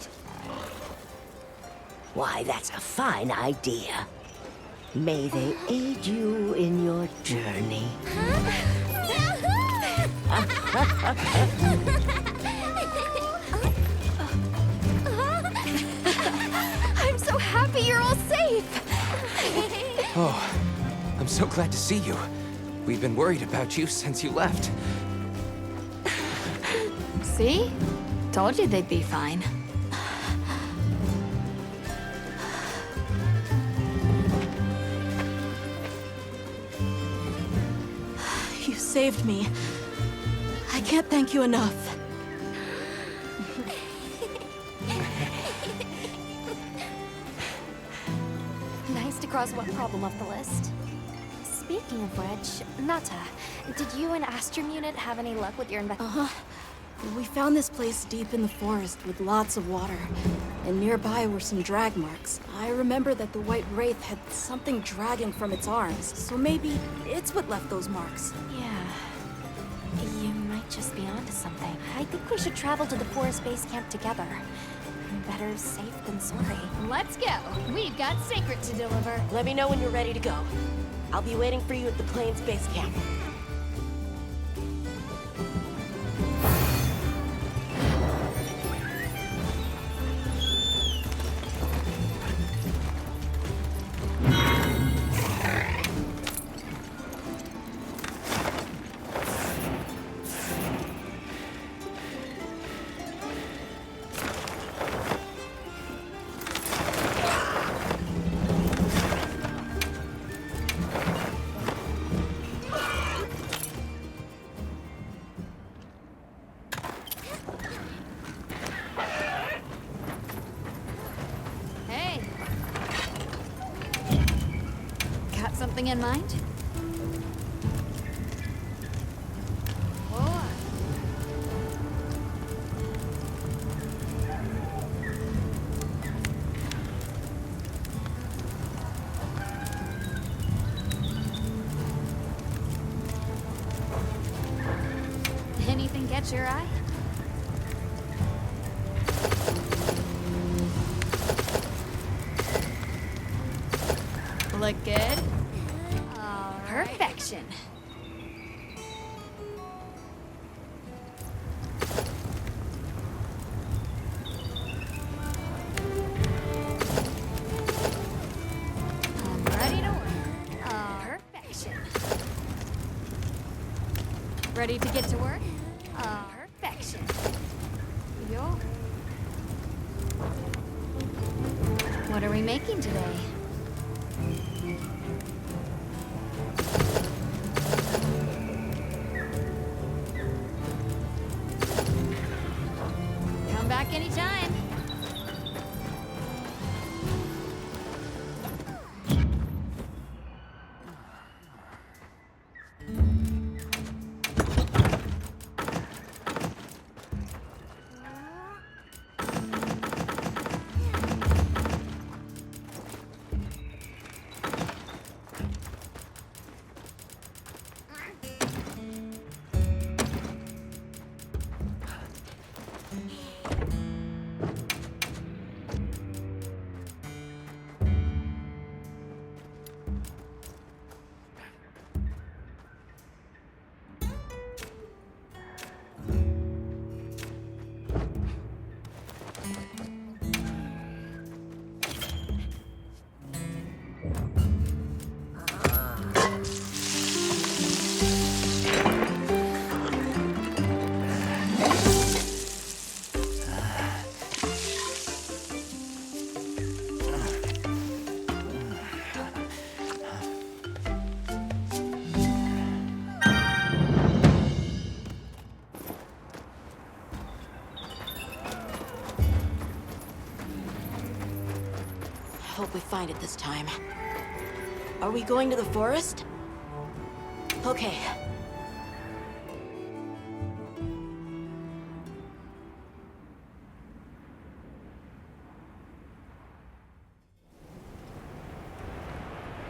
Why, that's a fine idea. May they aid you in your journey. so glad to see you. We've been worried about you since you left. See? Told you they'd be fine. You saved me. I can't thank you enough. Nice to cross one problem off the list. Speaking of which, Nata, did you and Astrum Unit have any luck with your Uh-huh. We found this place deep in the forest with lots of water. And nearby were some drag marks. I remember that the White Wraith had something dragging from its arms, so maybe it's what left those marks. Yeah. You might just be onto something. I think we should travel to the forest base camp together. Better safe than sorry. Let's go. We've got Sacred to deliver. Let me know when you're ready to go. I'll be waiting for you at the Plains base camp. Something in mind? Anything catch your eye? Look good? Perfection. I'm ready to work. Perfection. Ready to get to work? Perfection. Yo. What are we making today? Anytime. Hope we find it this time. Are we going to the forest? Okay.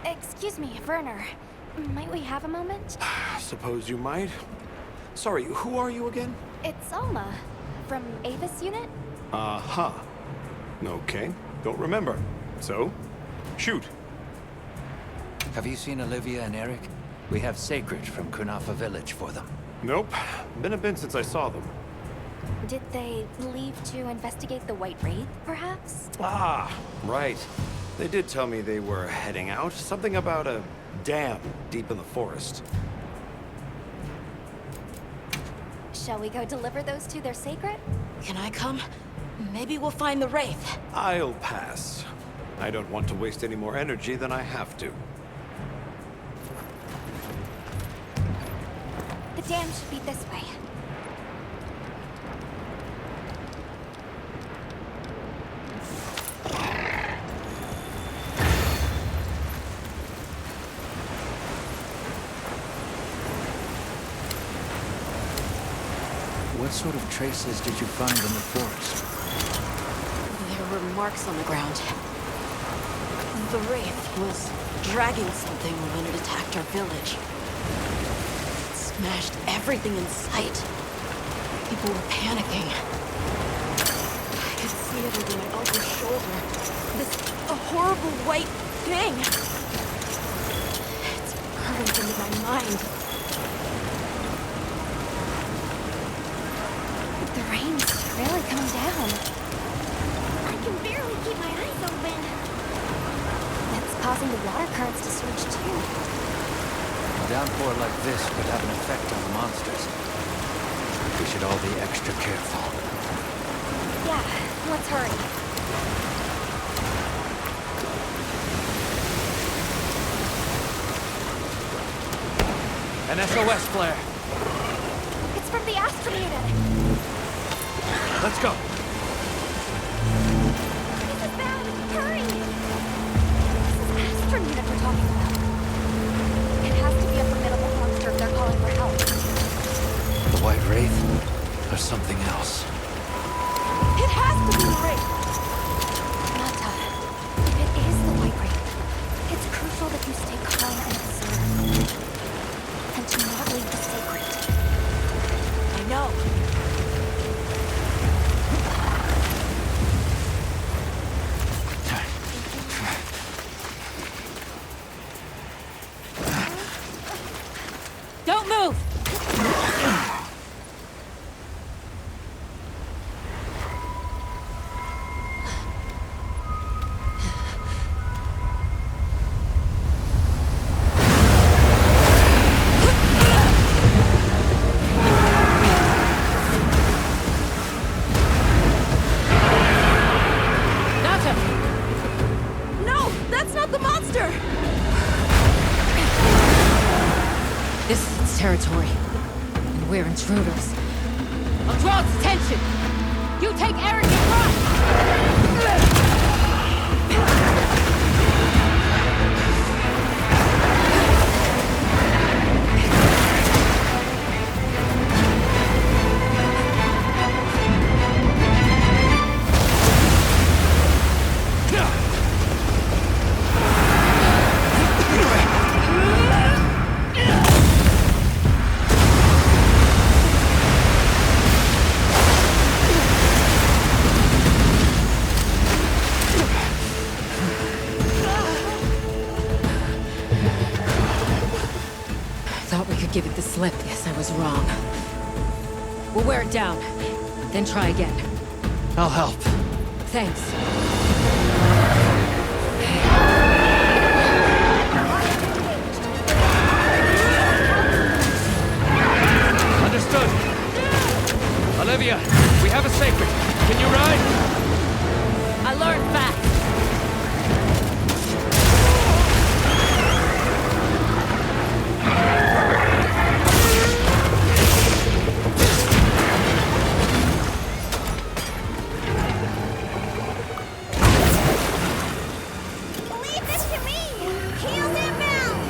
Excuse me, Werner. Might we have a moment? Suppose you might. Sorry, who are you again? It's Alma, from Avis Unit. Uh-huh. Okay, don't remember. So, shoot. Have you seen Olivia and Eric? We have Sacred from Kunafa Village for them. Nope. Been a bit since I saw them. Did they leave to investigate the White Wraith, perhaps? Ah, right. They did tell me they were heading out. Something about a dam deep in the forest. Shall we go deliver those to their sacred? Can I come? Maybe we'll find the Wraith. I'll pass. I don't want to waste any more energy than I have to. The dam should be this way. What sort of traces did you find in the forest? There were marks on the ground. The Wraith was dragging something when it attacked our village. It smashed everything in sight. People were panicking. I could see it over my uncle's shoulder. This horrible white thing. It's burned into my mind. The rain's really coming down. I can barely keep my eyes open. That's causing the water currents to surge too. A downpour like this could have an effect on the monsters. We should all be extra careful. Yeah, let's hurry. An SOS flare. It's from the Astromutant. Let's go. This is bad. Hurry! This is Astromutant we're talking about. It has to be a formidable monster if they're calling for help. The White Wraith? Or something else? It has to be the Wraith! Nata, if it is the White Wraith, it's crucial that you stay calm and observe. And to not leave the sacred. I know. Don't move! No! That's not the monster! This is its territory, and we're intruders. I'll draw its attention! You take Eric and run! Thought we could give it the slip. Yes, I was wrong. We'll wear it down, then try again. I'll help. Thanks. Understood. Olivia, we have a sacred. Can you ride? I learned fast. Leave this to me! Heels inbound!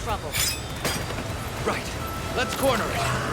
trouble. Right. Let's corner it.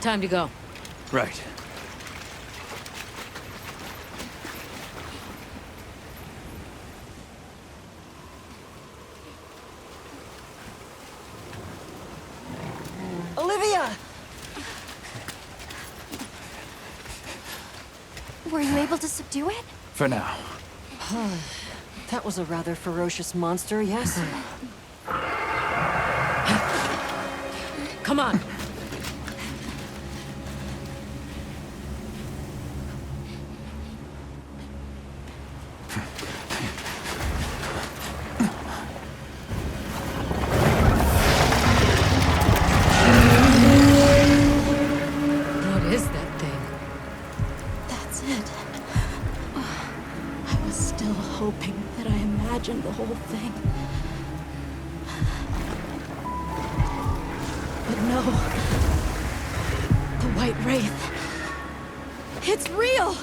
Time to go. Right. Olivia! Were you able to subdue it? For now. That was a rather ferocious monster, yes? Come on. What is that thing? That's it. I was still hoping that I imagined the whole thing. But no. The White Wraith. It's real!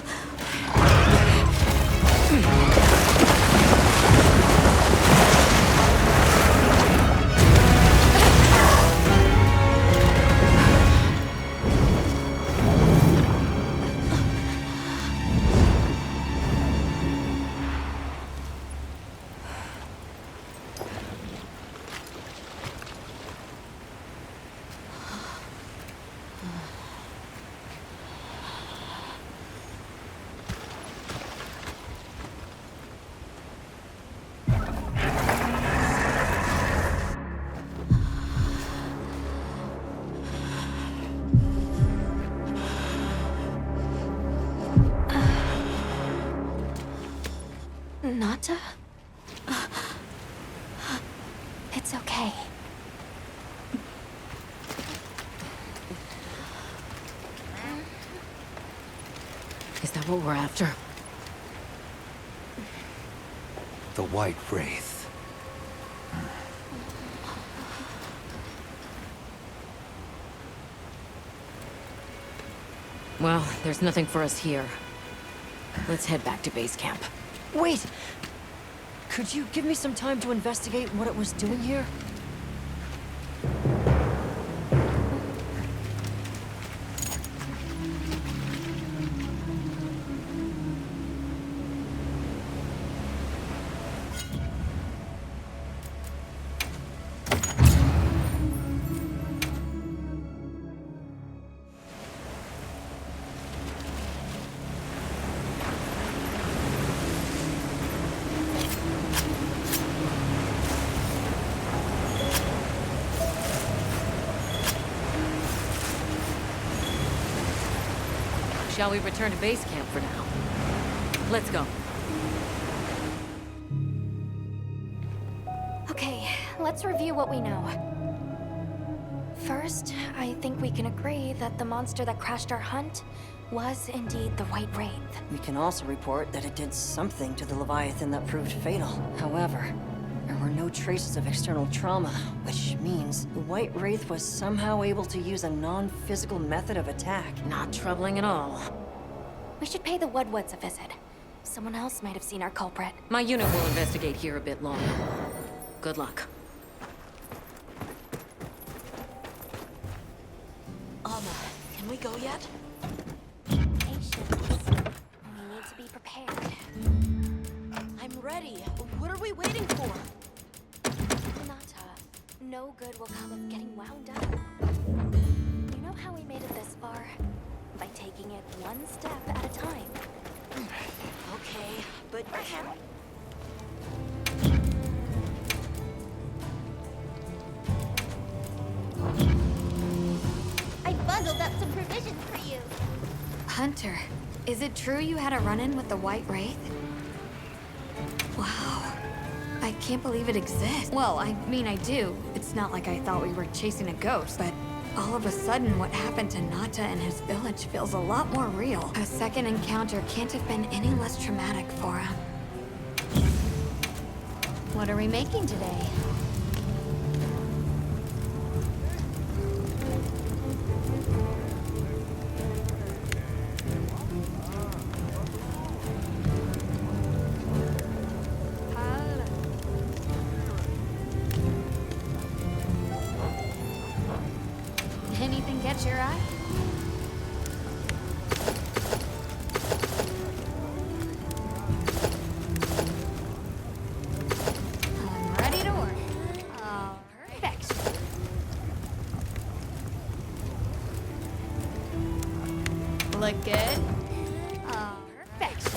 Nata? It's okay. Is that what we're after? The White Wraith. Well, there's nothing for us here. Let's head back to base camp. Wait! Could you give me some time to investigate what it was doing here? Shall we return to base camp for now? Let's go. Okay, let's review what we know. First, I think we can agree that the monster that crashed our hunt was indeed the White Wraith. We can also report that it did something to the Leviathan that proved fatal. However, there were no traces of external trauma, which means the White Wraith was somehow able to use a non-physical method of attack. Not troubling at all. We should pay the Woodwoods a visit. Someone else might have seen our culprit. My unit will investigate here a bit longer. Good luck. Can we go yet? Patience. We need to be prepared. I'm ready. What are we waiting for? Nata, no good will come of getting wound up. You know how we made it this far? By taking it one step at a time. Okay, but... I bundled up some provisions for you. Hunter, is it true you had a run-in with the White Wraith? Wow. I can't believe it exists. Well, I mean, I do. It's not like I thought we were chasing a ghost, but all of a sudden, what happened to Nata and his village feels a lot more real. A second encounter can't have been any less traumatic for him. What are we making today? Anything catch your eye? look good. Oh, perfect.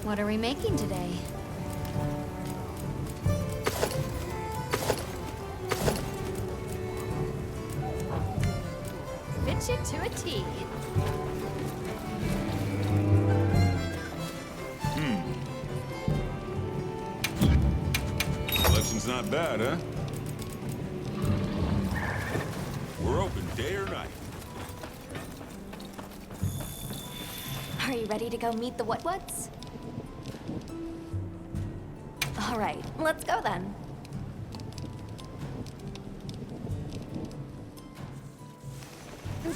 What are we making today? Fit you to a T. Collection's not bad, huh? We're open day or night. Are you ready to go meet the what's? All right, let's go then.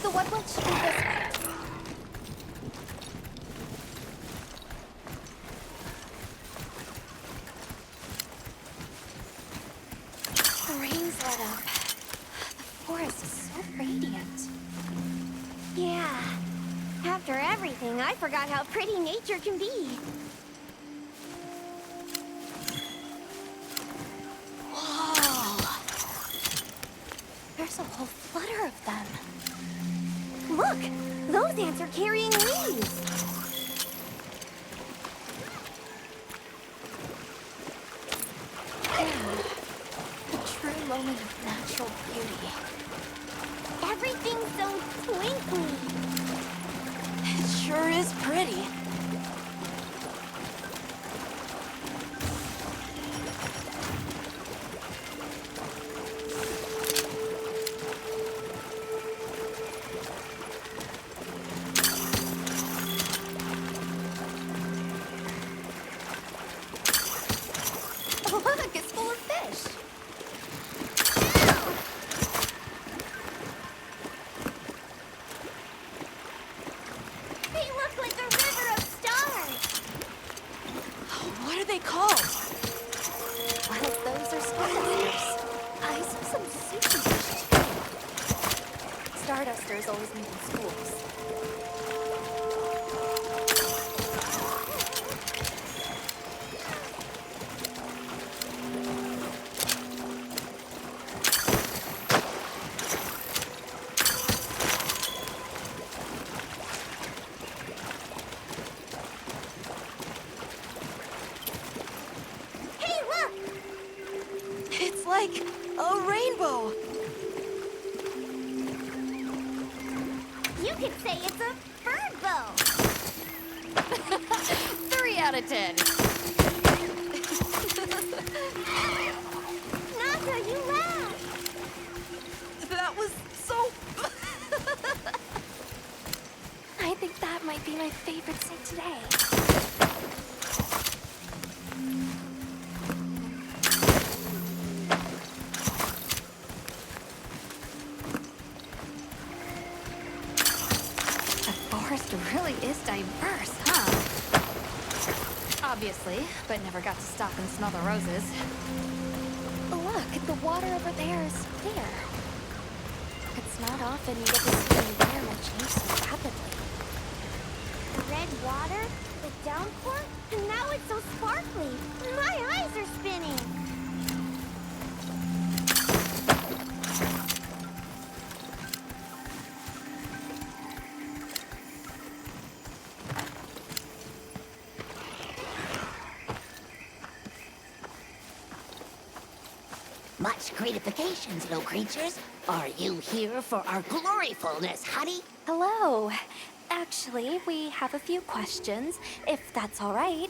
The what should be this way. The rain's let up. The forest is so radiant. Yeah. After everything, I forgot how pretty nature can be. Whoa! There's a whole flutter of them. Look! Those ants are carrying leaves! A true moment of natural beauty. Everything's so twinkly. It sure is pretty. Look, it's full of fish. They look like a river of stars. What are they called? Well, those are stardusters. I saw some sushi fish too. Stardusters always meet in schools. Hey, look! It's like a rainbow. You could say it's a bird bow. 3 out of 10. Naka, you laughed. That was so... I think that might be my favorite sight today. The forest really is diverse, huh? Obviously, but never got to stop and smell the roses. Look, the water over there is clear. It's not often you get to see an environment change so rapidly. The red water, the downpour, and now it's so sparkly. My eyes are spinning. Much gratifications, little creatures. Are you here for our gloryfulness, honey? Hello. Actually, we have a few questions, if that's all right.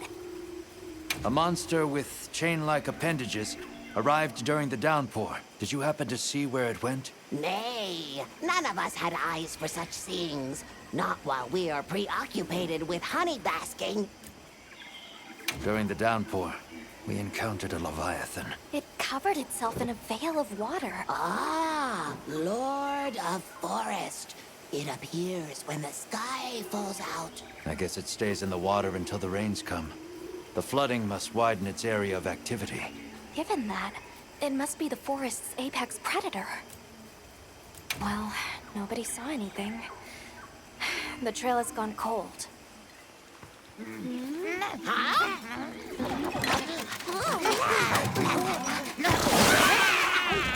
A monster with chain-like appendages arrived during the downpour. Did you happen to see where it went? Nay, none of us had eyes for such things. Not while we are preoccupied with honey basking. During the downpour, we encountered a leviathan. It covered itself in a veil of water. Ah, Lord of Forest. It appears when the sky falls out. I guess it stays in the water until the rains come. The flooding must widen its area of activity. Given that, it must be the forest's apex predator. Well, nobody saw anything. The trail has gone cold.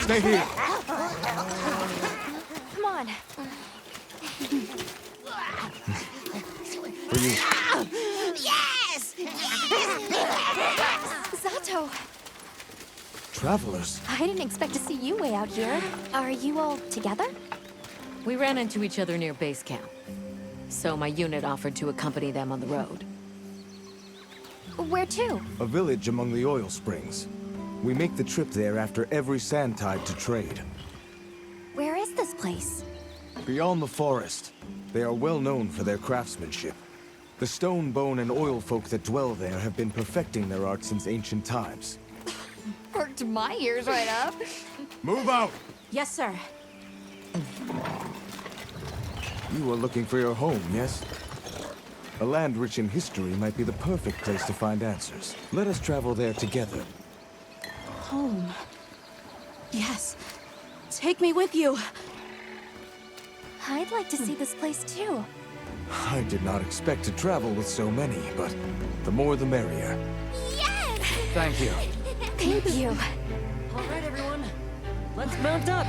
Stay here. Come on. for you. Yes! Zato! Travelers. I didn't expect to see you way out here. Are you all together? We ran into each other near base camp. So my unit offered to accompany them on the road. Where to? A village among the oil springs. We make the trip there after every sand tide to trade. Where is this place? Beyond the forest, they are well known for their craftsmanship. The stone, bone, and oil folk that dwell there have been perfecting their art since ancient times. Perked my ears right up. Move out! Yes, sir. You are looking for your home, yes? A land rich in history might be the perfect place to find answers. Let us travel there together. Home. Yes. Take me with you. I'd like to see this place too. I did not expect to travel with so many, but the more the merrier. Yes! Thank you. Thank you. All right, everyone. Let's mount up.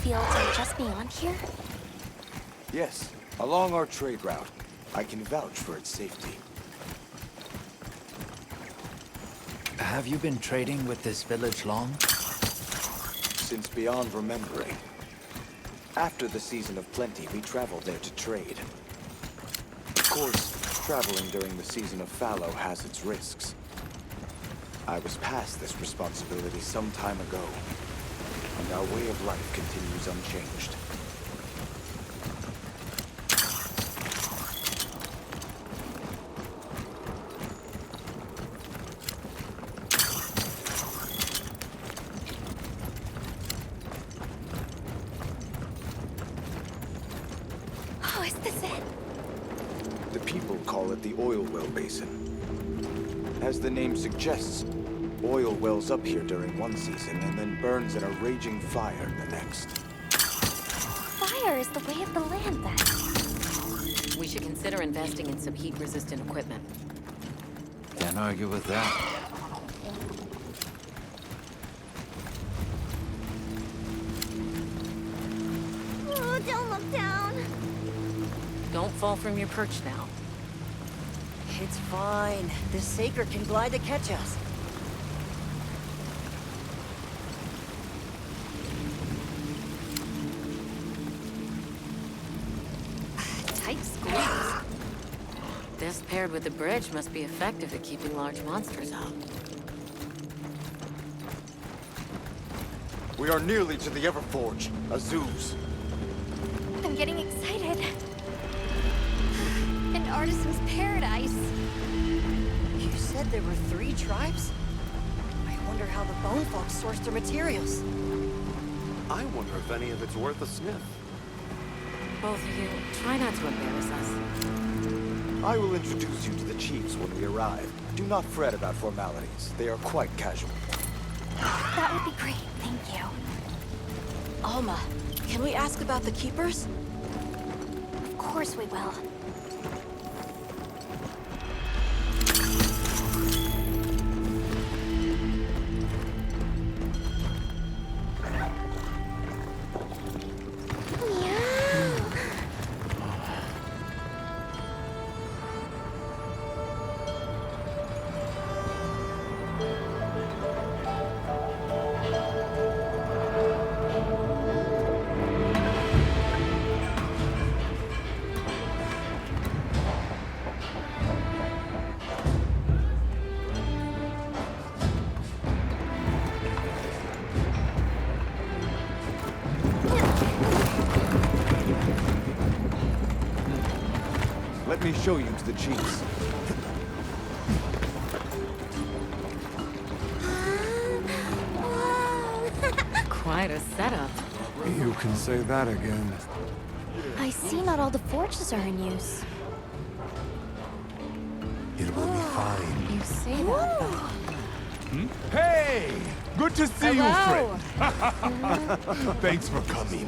Fields are just beyond here? Yes, along our trade route. I can vouch for its safety. Have you been trading with this village long? Since beyond remembering. After the season of plenty, we traveled there to trade. Of course, traveling during the season of fallow has its risks. I was past this responsibility some time ago, and our way of life continues unchanged. Oh, is this it? The people call it the oil well basin. As the name suggests, oil wells up here during one season and then burns in a raging fire the next. Fire is the way of the land, then. We should consider investing in some heat-resistant equipment. Can't argue with that. Oh, don't look down. Don't fall from your perch now. It's fine. This Saker can glide to catch us. Tight squeeze. This paired with the bridge must be effective at keeping large monsters out. We are nearly to the Everforge, Azuz. I'm getting excited. An artisan's paradise. You said there were 3 tribes? I wonder how the bone folks source their materials. I wonder if any of it's worth a sniff. Both of you, try not to embarrass us. I will introduce you to the chiefs when we arrive. Do not fret about formalities. They are quite casual. That would be great, thank you. Alma, can we ask about the Keepers? Of course we will. Let me show you to the chiefs. Quite a setup. You can say that again. I see not all the forges are in use. fine. You say that, but... Hey! Good to see Hello. you, friend. Thanks for coming.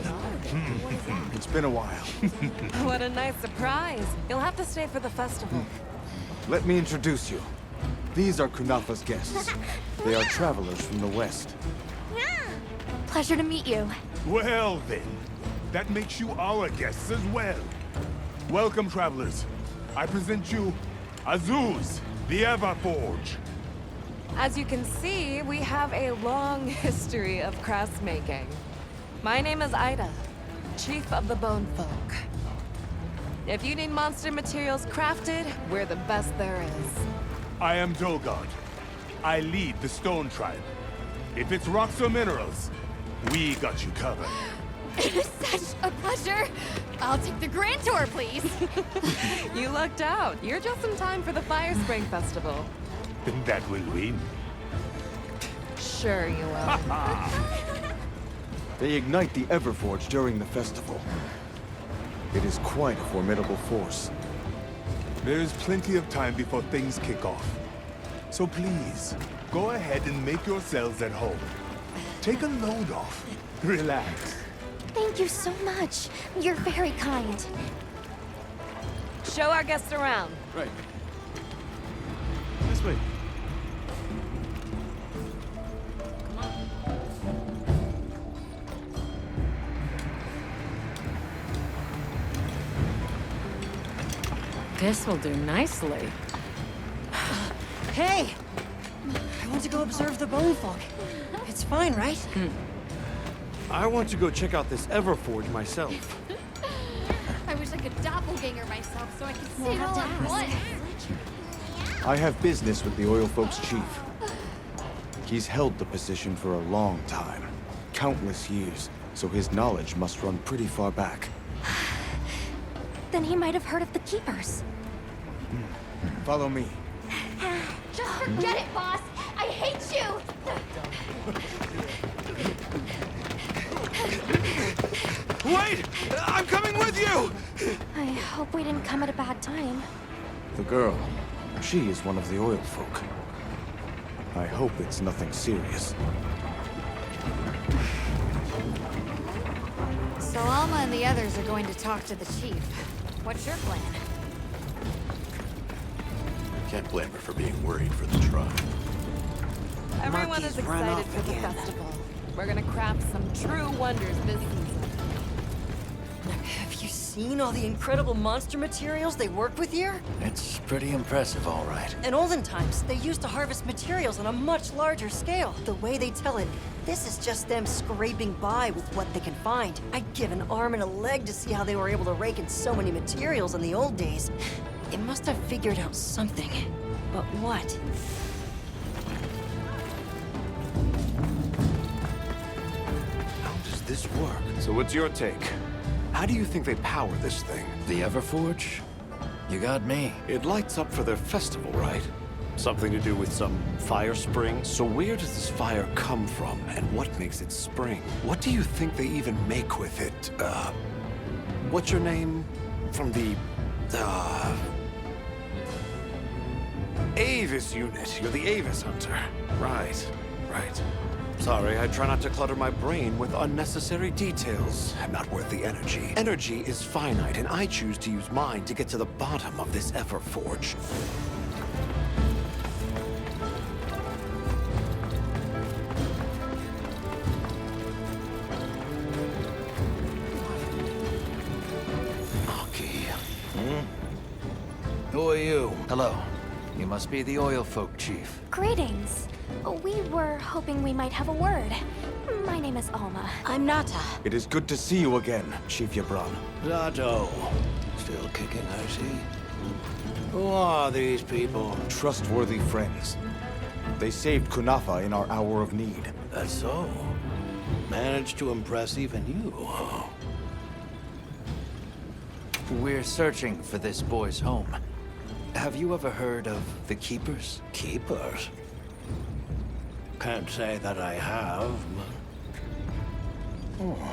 It's been a while. What a nice surprise. You'll have to stay for the festival. Let me introduce you. These are Kunafa's guests. They are travelers from the west. Pleasure to meet you. Well then, that makes you our guests as well. Welcome, travelers. I present you Azuz, the Everforge. As you can see, we have a long history of crafts making. My name is Ida, Chief of the Bone Folk. If you need monster materials crafted, we're the best there is. I am Dolgard. I lead the Stone Tribe. If it's rocks or minerals, we got you covered. It is such a pleasure. I'll take the grand tour, please. You lucked out. You're just in time for the Fire Spring Festival. That will win. Sure you will. They ignite the Everforge during the festival. It is quite a formidable force. There is plenty of time before things kick off. So please, go ahead and make yourselves at home. Take a load off. Relax. Thank you so much. You're very kind. Show our guests around. Right. This way. This will do nicely. Hey! I want to go observe the bone folk. It's fine, right? I want to go check out this Everforge myself. I wish I could doppelganger myself so I could see it all at once. I have business with the Oil Folks' chief. He's held the position for a long time. Countless years, so his knowledge must run pretty far back. Then he might have heard of the Keepers. Follow me. Just forget it, boss. I hate you. Wait! I'm coming with you! I hope we didn't come at a bad time. The girl, she is one of the Oil Folk. I hope it's nothing serious. So Alma and the others are going to talk to the chief. What's your plan? Can't blame her for being worried for the tribe. Everyone is excited for the festival. We're gonna craft some true wonders this season. Have you seen all the incredible monster materials they work with here? It's pretty impressive, all right. In olden times, they used to harvest materials on a much larger scale. The way they tell it, this is just them scraping by with what they can find. I'd give an arm and a leg to see how they were able to rake in so many materials in the old days. They must have figured out something. But what? How does this work? So what's your take? How do you think they power this thing? The Everforge? You got me. It lights up for their festival, right? Something to do with some fire spring? So where does this fire come from, and what makes it spring? What do you think they even make with it? What's your name? From the, Avis unit. You're the Avis hunter. Right, right. Sorry, I try not to clutter my brain with unnecessary details. Not worth the energy. Energy is finite, and I choose to use mine to get to the bottom of this Everforge. Who are you? Hello. You must be the Oil Folk chief. Greetings. We were hoping we might have a word. My name is Alma. I'm Nata. It is good to see you again, Chief Yabran. Zato. Still kicking, I see. Who are these people? Trustworthy friends. They saved Kunafa in our hour of need. That's so. Managed to impress even you, huh? We're searching for this boy's home. Have you ever heard of the Keepers? Keepers? Can't say that I have, but... Oh.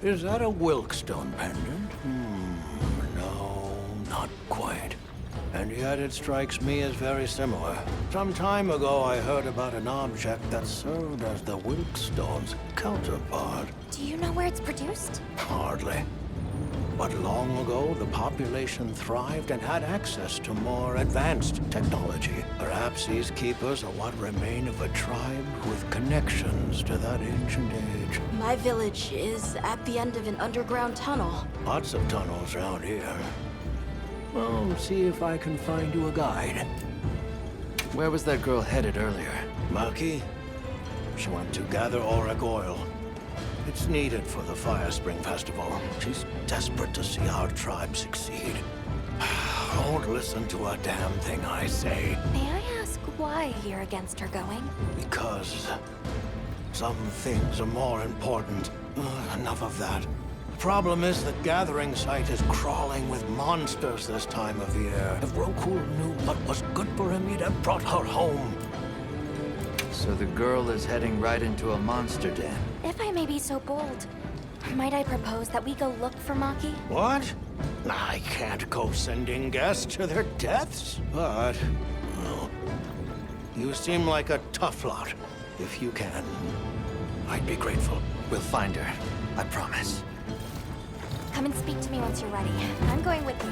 Is that a Wilkstone pendant? No, not quite. And yet it strikes me as very similar. Some time ago, I heard about an object that served as the Wilkstone's counterpart. Do you know where it's produced? Hardly. But long ago, the population thrived and had access to more advanced technology. Perhaps these keepers are what remain of a tribe with connections to that ancient age. My village is at the end of an underground tunnel. Lots of tunnels around here. Well, see if I can find you a guide. Where was that girl headed earlier? Maki? She went to gather auric oil. It's needed for the Fire Spring Festival. She's desperate to see our tribe succeed. Don't listen to a damn thing I say. May I ask why you're against her going? Because some things are more important. Enough of that. The problem is that gathering site is crawling with monsters this time of year. If Rokul knew what was good for him, he'd have brought her home. So the girl is heading right into a monster den. If I may be so bold, might I propose that we go look for Maki? What? I can't go sending guests to their deaths. But, well, you seem like a tough lot. If you can, I'd be grateful. We'll find her. I promise. Come and speak to me once you're ready. I'm going with you.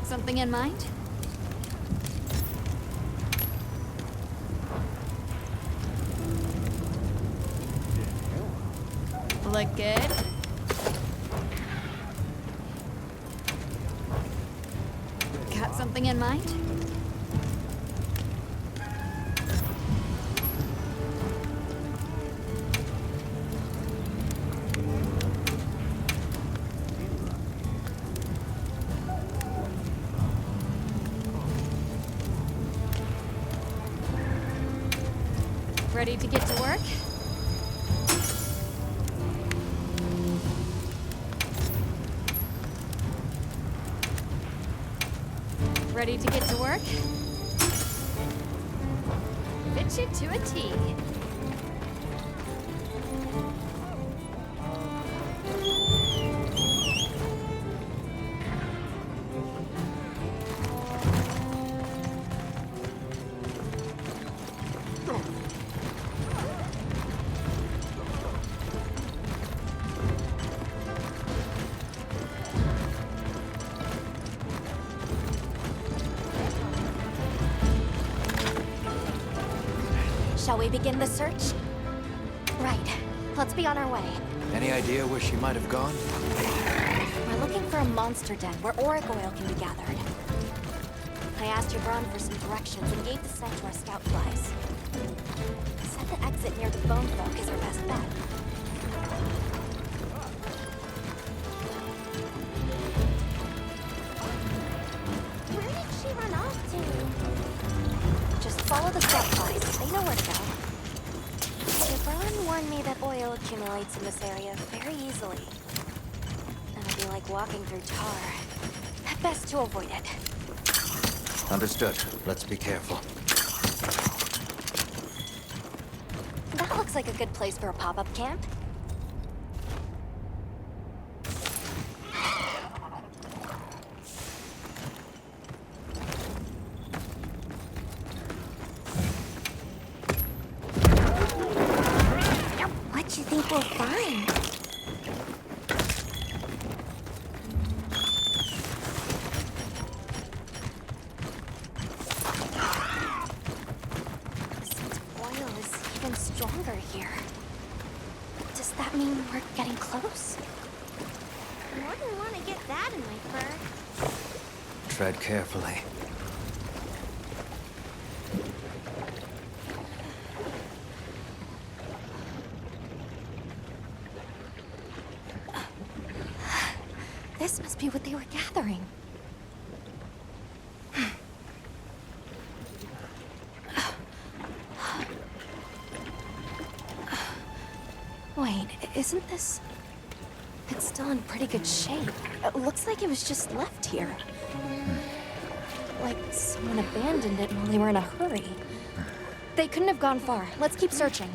Something in mind? Look good? Got something in mind? Ready to get to work? Ready to get to work? Fit you to a T. Shall we begin the search? Right. Let's be on our way. Any idea where she might have gone? We're looking for a monster den where auric oil can be gathered. I asked your Braun for some directions and gave the scent to our scout flies. He said the exit near the Bone Folk is our best bet. Where did she run off to? Just follow the scout flies. They know where to go. Braun warned me that oil accumulates in this area very easily. And it'd be like walking through tar. Best to avoid it. Understood. Let's be careful. Looks like a good place for a pop-up camp. What you think we'll find? Stronger here. Does that mean we're getting close? I wouldn't want to get that in my fur. Tread carefully. This must be what they were gathering. Wait, isn't this... It's still in pretty good shape. It looks like it was just left here. Like someone abandoned it while they were in a hurry. They couldn't have gone far. Let's keep searching.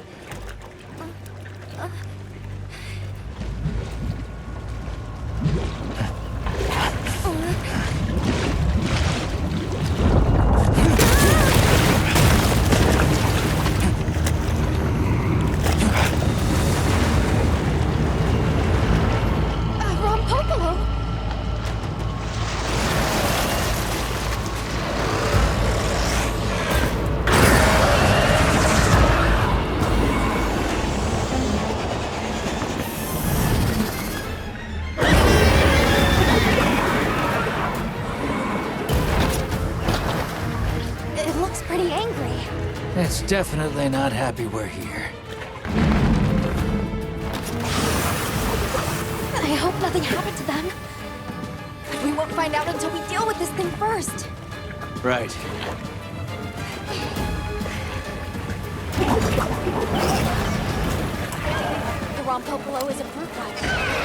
It's definitely not happy we're here. I hope nothing happened to them. But we won't find out until we deal with this thing first. Right. The Rompopolo is a fruit ripe.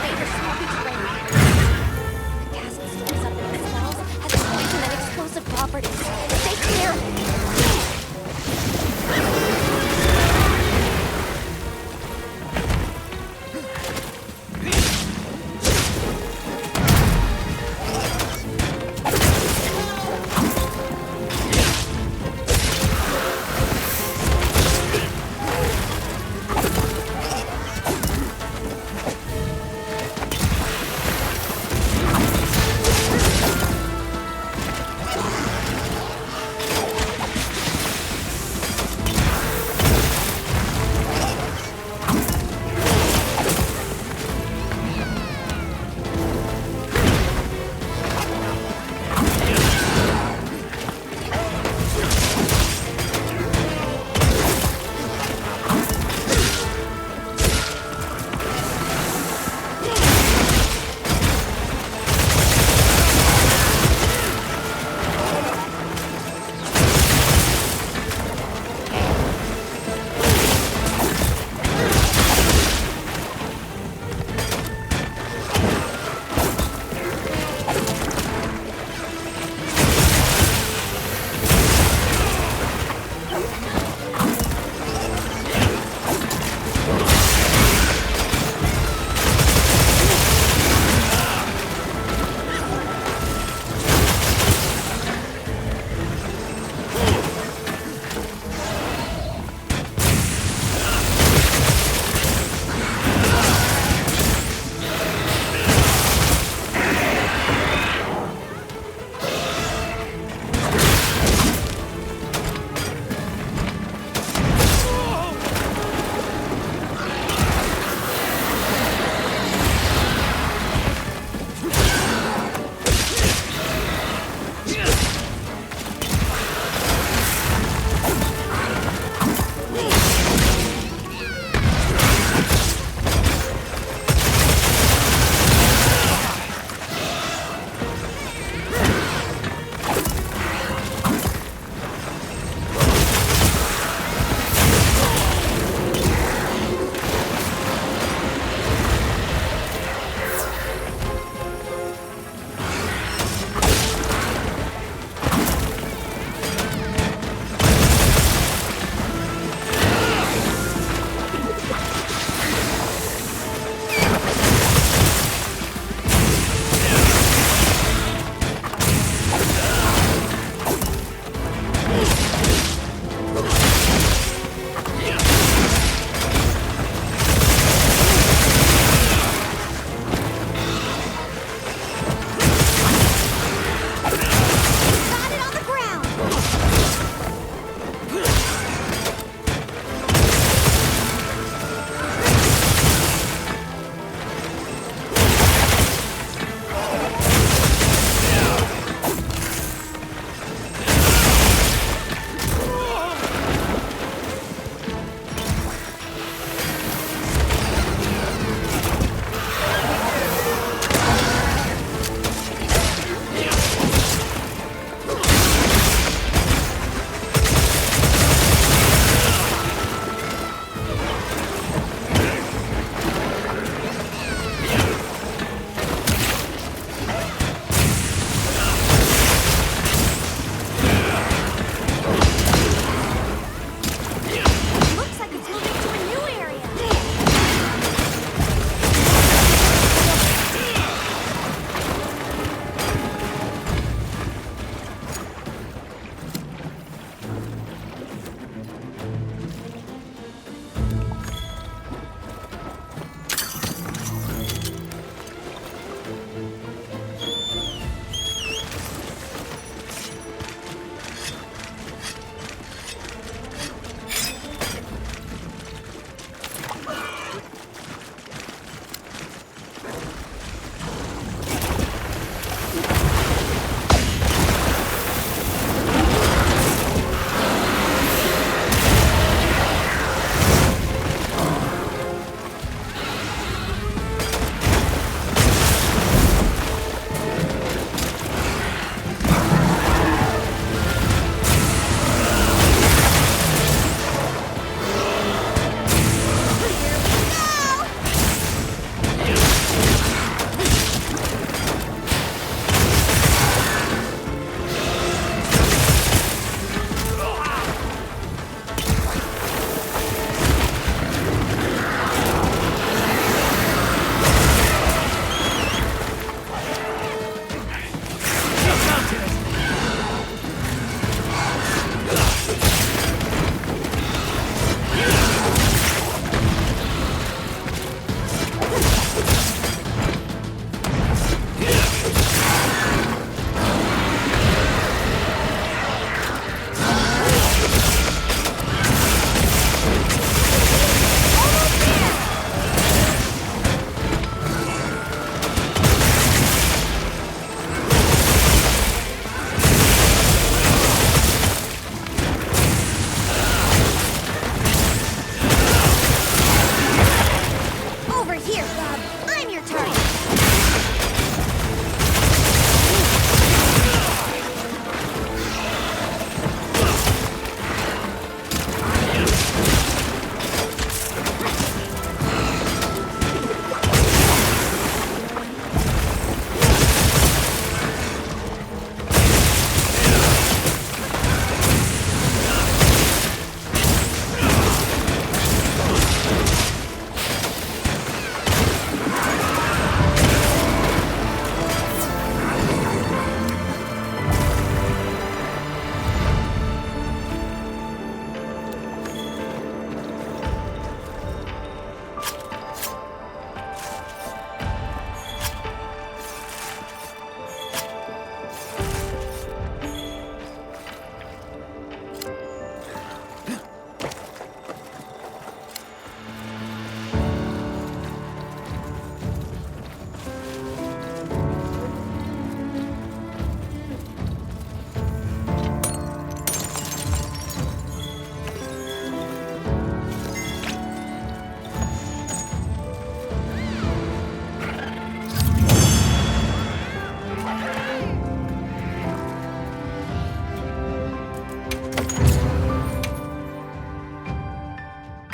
Favors smoky terrain. The gas it stores up in the cells has poison and explosive properties. Stay clear!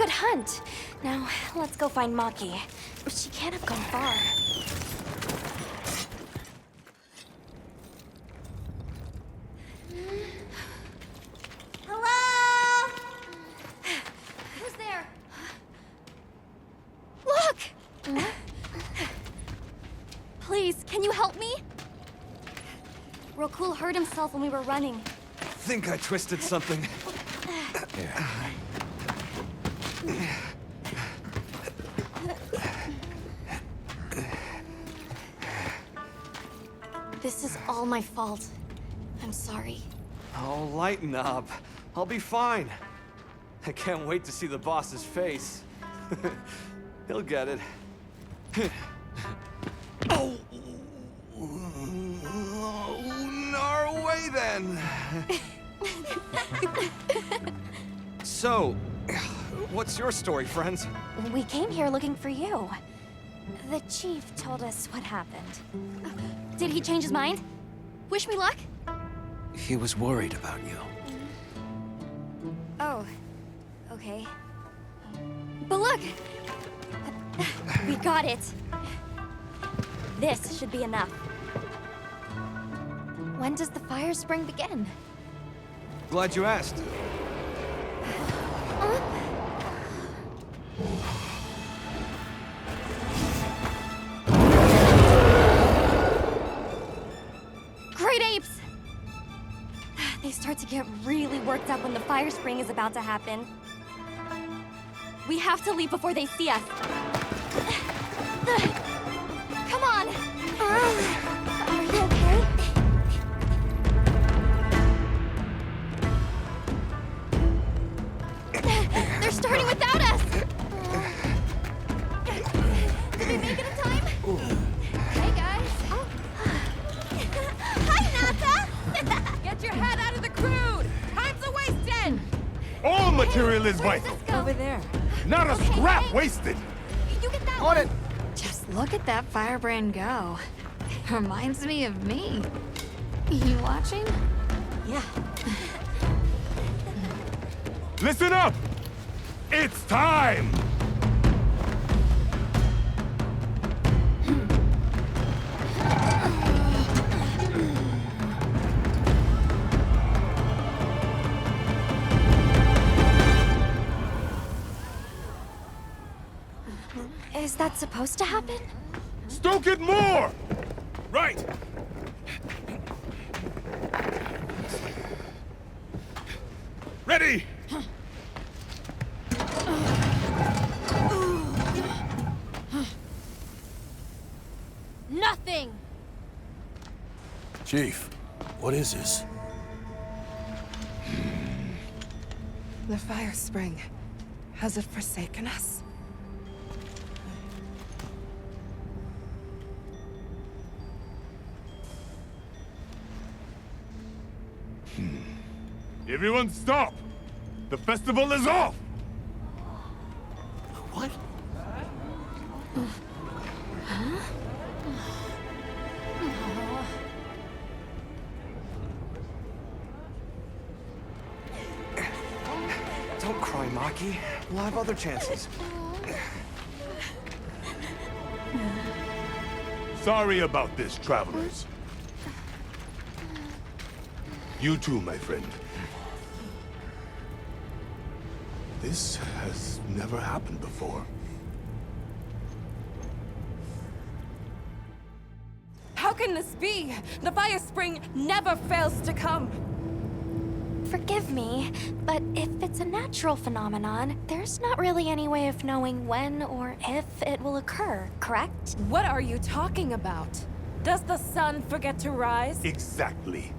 Good hunt. Now, let's go find Maki. She can't have gone far. Hello? Who's there? Look! Please, can you help me? Rokul hurt himself when we were running. Think I twisted something. This is all my fault. I'm sorry. Oh, lighten up. I'll be fine. I can't wait to see the boss's face. He'll get it. Oh! Our way then! So, what's your story, friends? We came here looking for you. The chief told us what happened. Did he change his mind? Wish me luck? He was worried about you. Oh, okay. But look! We got it. This should be enough. When does the fire spring begin? Glad you asked. Great apes! They start to get really worked up when the fire spring is about to happen. We have to leave before they see us. Come on! Are you okay? They're starting without us! Did we make it in time? Hey, guys. Hi, Nata! Get your head out of the crude! Time's a-wasting! All material is vital. Over there. Not a scrap wasted. You get that On it. Just look at that firebrand go. Reminds me of me. You watching? Yeah. Listen up! It's time! Is that supposed to happen? Stoke it more! Right! Ready! Nothing! Chief, what is this? The fire spring. Has it forsaken us? Everyone stop! The festival is off! What? Don't cry, Maki. We'll have other chances. Sorry about this, travelers. You too, my friend. This has never happened before. How can this be? The fire spring never fails to come. Forgive me, but if it's a natural phenomenon, there's not really any way of knowing when or if it will occur, correct? What are you talking about? Does the sun forget to rise? Exactly.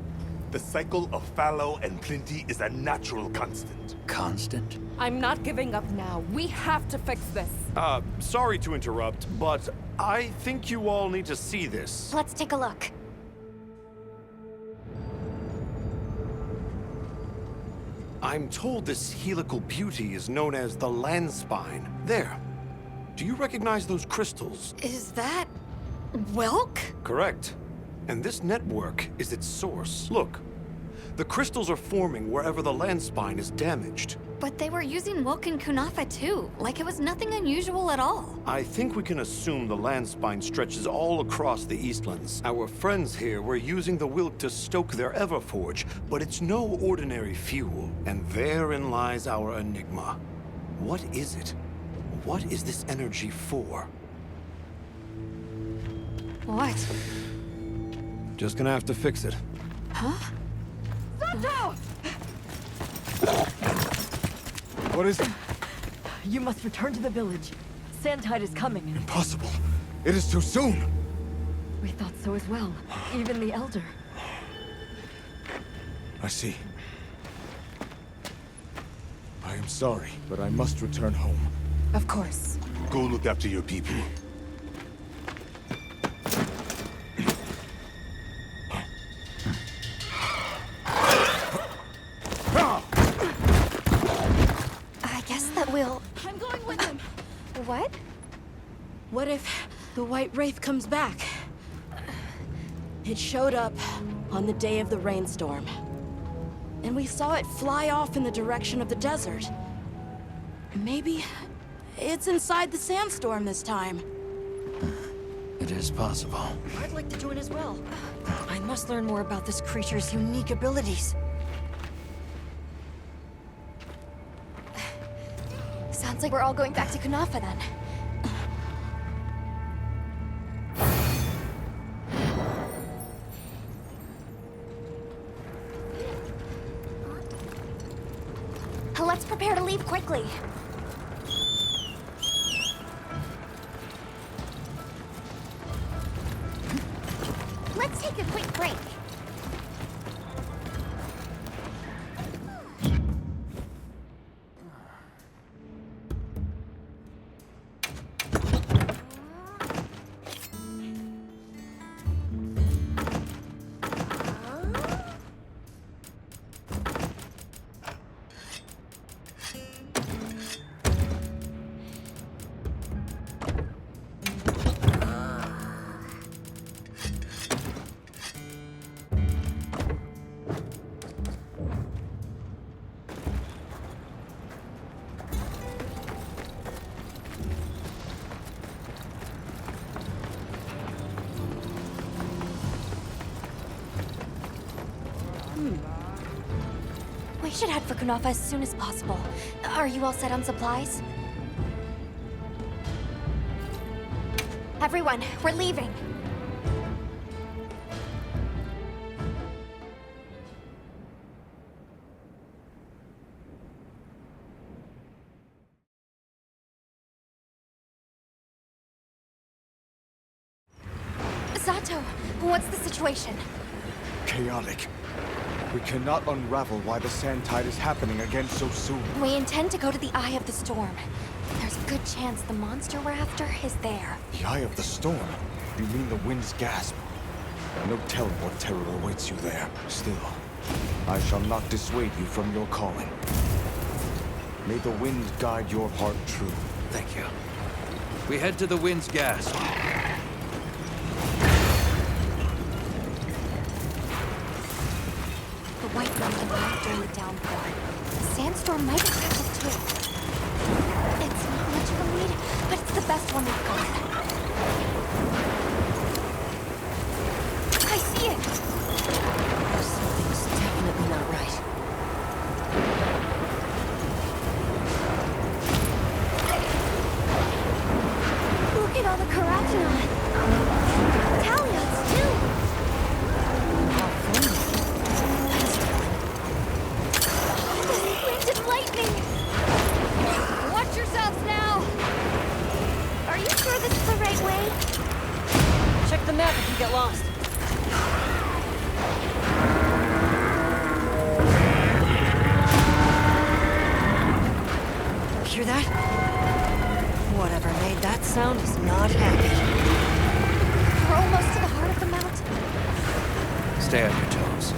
The cycle of fallow and plenty is a natural constant. Constant? I'm not giving up now. We have to fix this. Sorry to interrupt, but I think you all need to see this. Let's take a look. I'm told this helical beauty is known as the land spine. There. Do you recognize those crystals? Is that... Welk? Correct. And this network is its source. Look. The crystals are forming wherever the land spine is damaged. But they were using Woken Kunafa too, like it was nothing unusual at all. I think we can assume the land spine stretches all across the Eastlands. Our friends here were using the Wilk to stoke their Everforge, but it's no ordinary fuel. And therein lies our enigma. What is it? What is this energy for? What? Just gonna have to fix it. Huh? Santo! What is it? You must return to the village. Sandtide is coming. Impossible. It is too soon. We thought so as well. Even the Elder. I see. I am sorry, but I must return home. Of course. Go look after your people. I guess that we'll... I'm going with him. What? What if the White Wraith comes back? It showed up on the day of the rainstorm. And we saw it fly off in the direction of the desert. Maybe it's inside the sandstorm this time. It is possible. I'd like to join as well. I must learn more about this creature's unique abilities. Sounds like we're all going back to Kunafa then. Let's prepare to leave quickly. Let's take a quick break. We should head for Kunafa as soon as possible. Are you all set on supplies? Everyone, we're leaving. Zato, what's the situation? Chaotic. We cannot unravel why the Sandtide is happening again so soon. We intend to go to the Eye of the Storm. There's a good chance the monster we're after is there. The Eye of the Storm? You mean the Wind's Gasp? No telling what terror awaits you there. Still, I shall not dissuade you from your calling. May the wind guide your heart true. Thank you. We head to the Wind's Gasp. The White Wraith arrived during the downpour. The sandstorm might affect us too. It's not much of a lead, but it's the best one we've got. I see it! Something's definitely not right. Look at all the Karatanons! Taliots, too! Glinted lightning! Watch yourselves now! Are you sure this is the right way? Check the map if you get lost. Hear that? Whatever made that sound is not happy. We're almost to the heart of the mountain. Stay on your toes.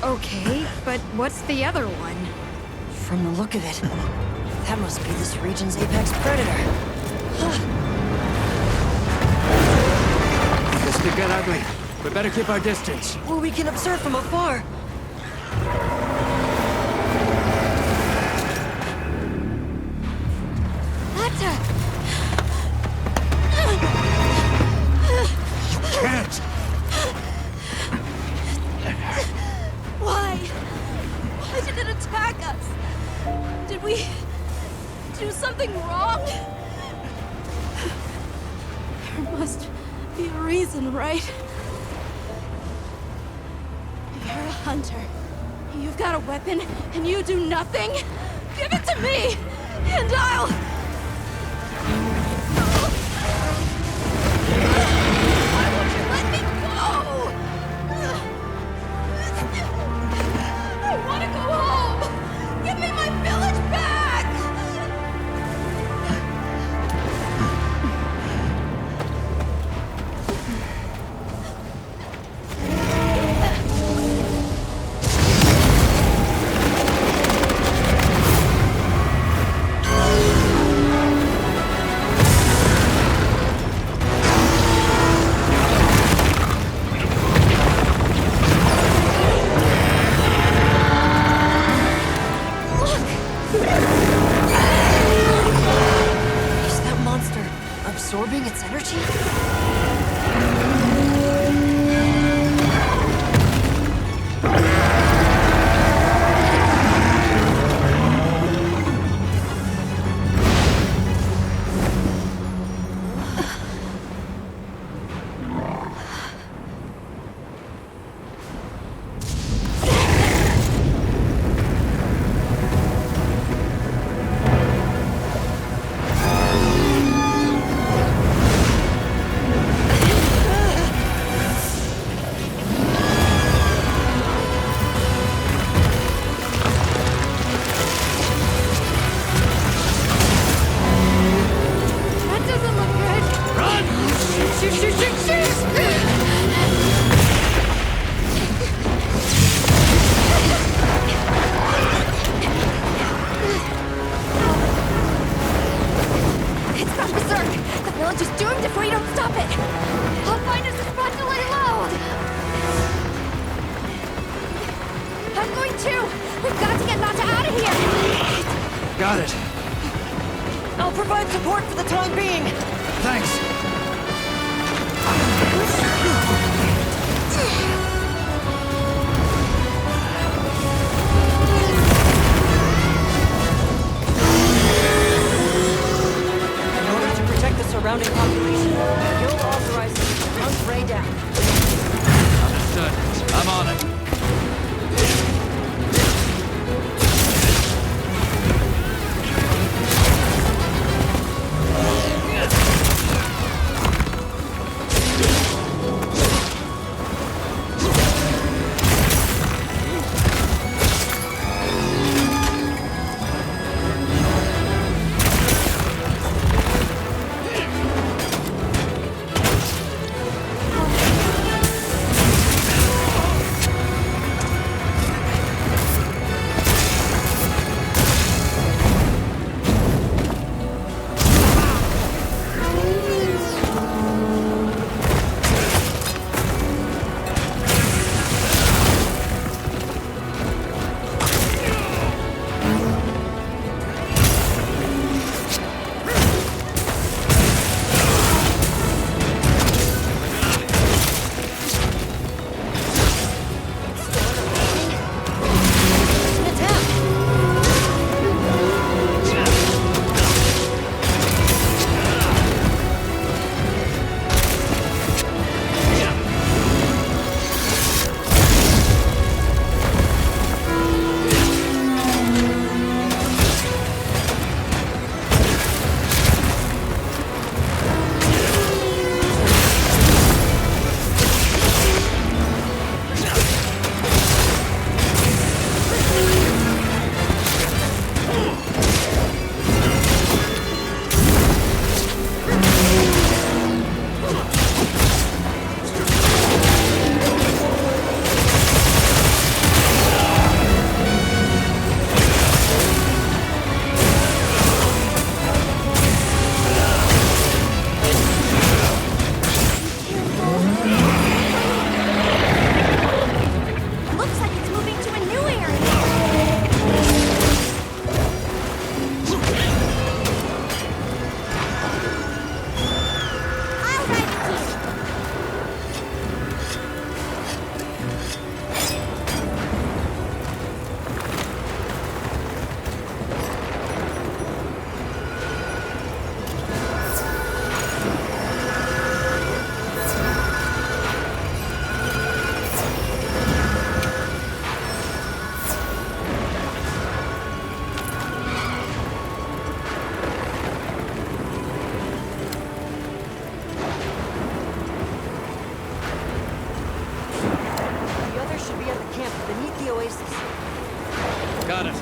Okay, but what's the other one? From the look of it, that must be this region's apex predator. This could get ugly. We better keep our distance. Well, we can observe from afar. Can't! Why? Why did it attack us? Did we do something wrong? There must be a reason, right? You're a hunter. You've got a weapon, and you do nothing? Give it to me, and I'll... Let me go! I want to go home! Give me my village back! Is that monster absorbing its energy? That doesn't look good. Run! Shoot! It's gone berserk! The village is doomed if we don't stop it! I'll find us a spot to lay low! I'm going too! We've got to get Nata out of here! Got it. I'll provide support for the time being. Thanks. In order to protect the surrounding population, the guild authorizes you to hunt Ray down. Understood. I'm on it. stasis. Got it.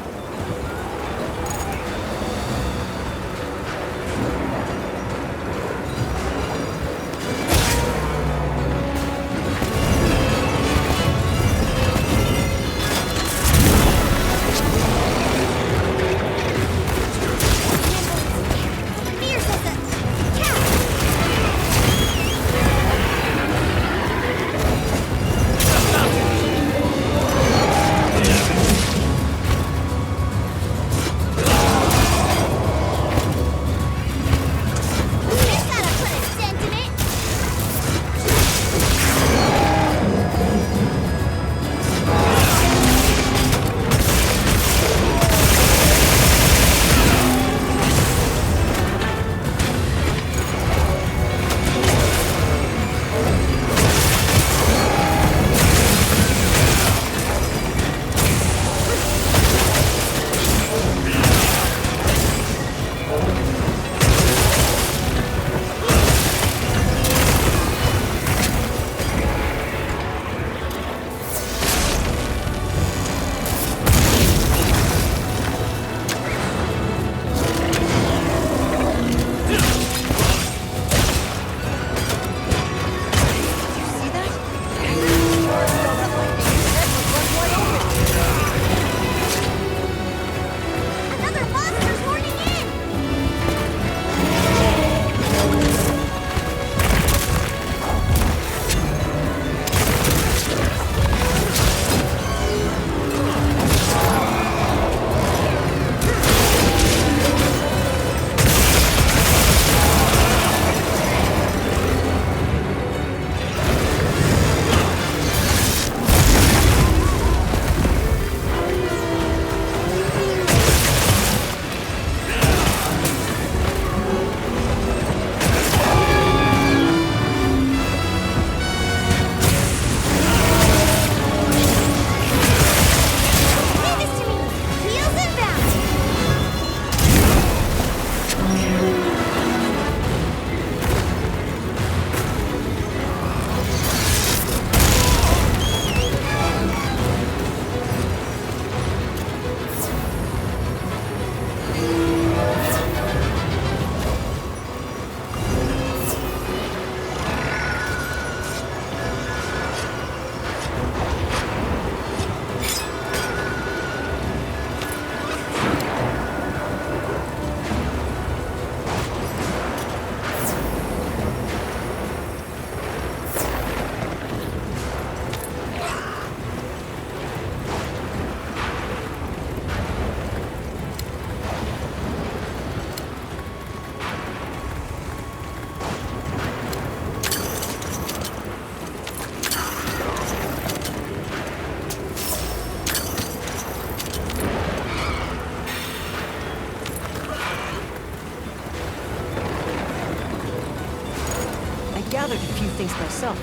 Gathered a few things myself.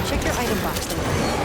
Check your item box there.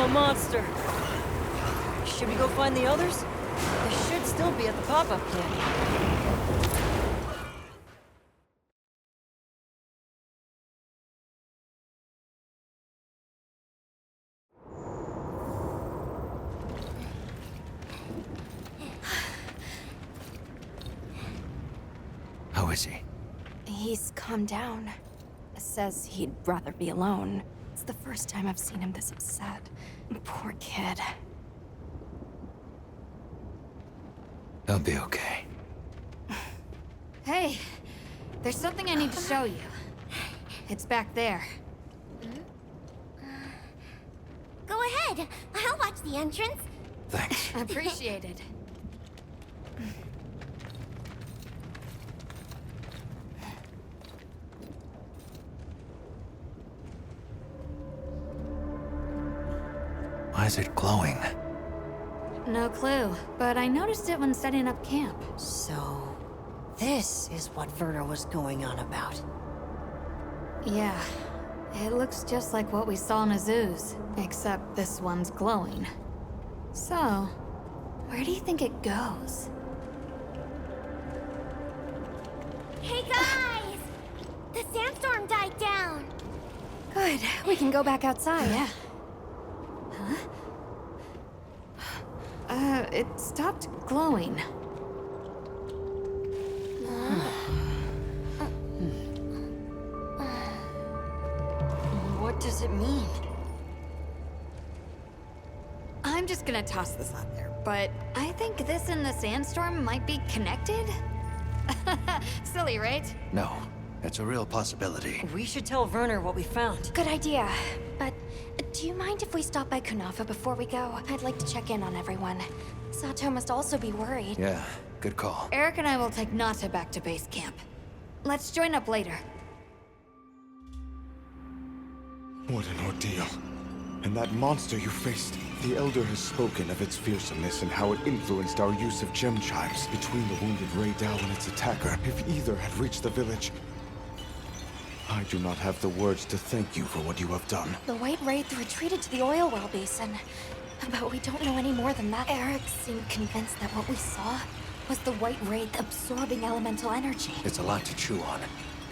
A monster. Should we go find the others? They should still be at the pop-up camp. How is he? He's calmed down. Says he'd rather be alone. It's the first time I've seen him this upset. Poor kid. He'll be okay. Hey, there's something I need to show you. It's back there. Go ahead. I'll watch the entrance. Thanks. Appreciated. Why is it glowing? No clue, but I noticed it when setting up camp. So, this is what Werner was going on about. Yeah, it looks just like what we saw in a zoo's, except this one's glowing. So, where do you think it goes? Hey guys! The sandstorm died down. Good. We can go back outside. Yeah. Huh? It stopped glowing. What does it mean? I'm just gonna toss this out there, but I think this and the sandstorm might be connected? Silly, right? No, it's a real possibility. We should tell Werner what we found. Good idea. But do you mind if we stop by Kunafa before we go? I'd like to check in on everyone. Sato must also be worried. Yeah, good call. Eric and I will take Nata back to base camp. Let's join up later. What an ordeal. And that monster you faced, the Elder has spoken of its fearsomeness and how it influenced our use of gem chimes between the wounded Rey Dao and its attacker. If either had reached the village, I do not have the words to thank you for what you have done. The White Wraith retreated to the oil well basin. But we don't know any more than that. Eric seemed convinced that what we saw was the White Wraith absorbing elemental energy. It's a lot to chew on,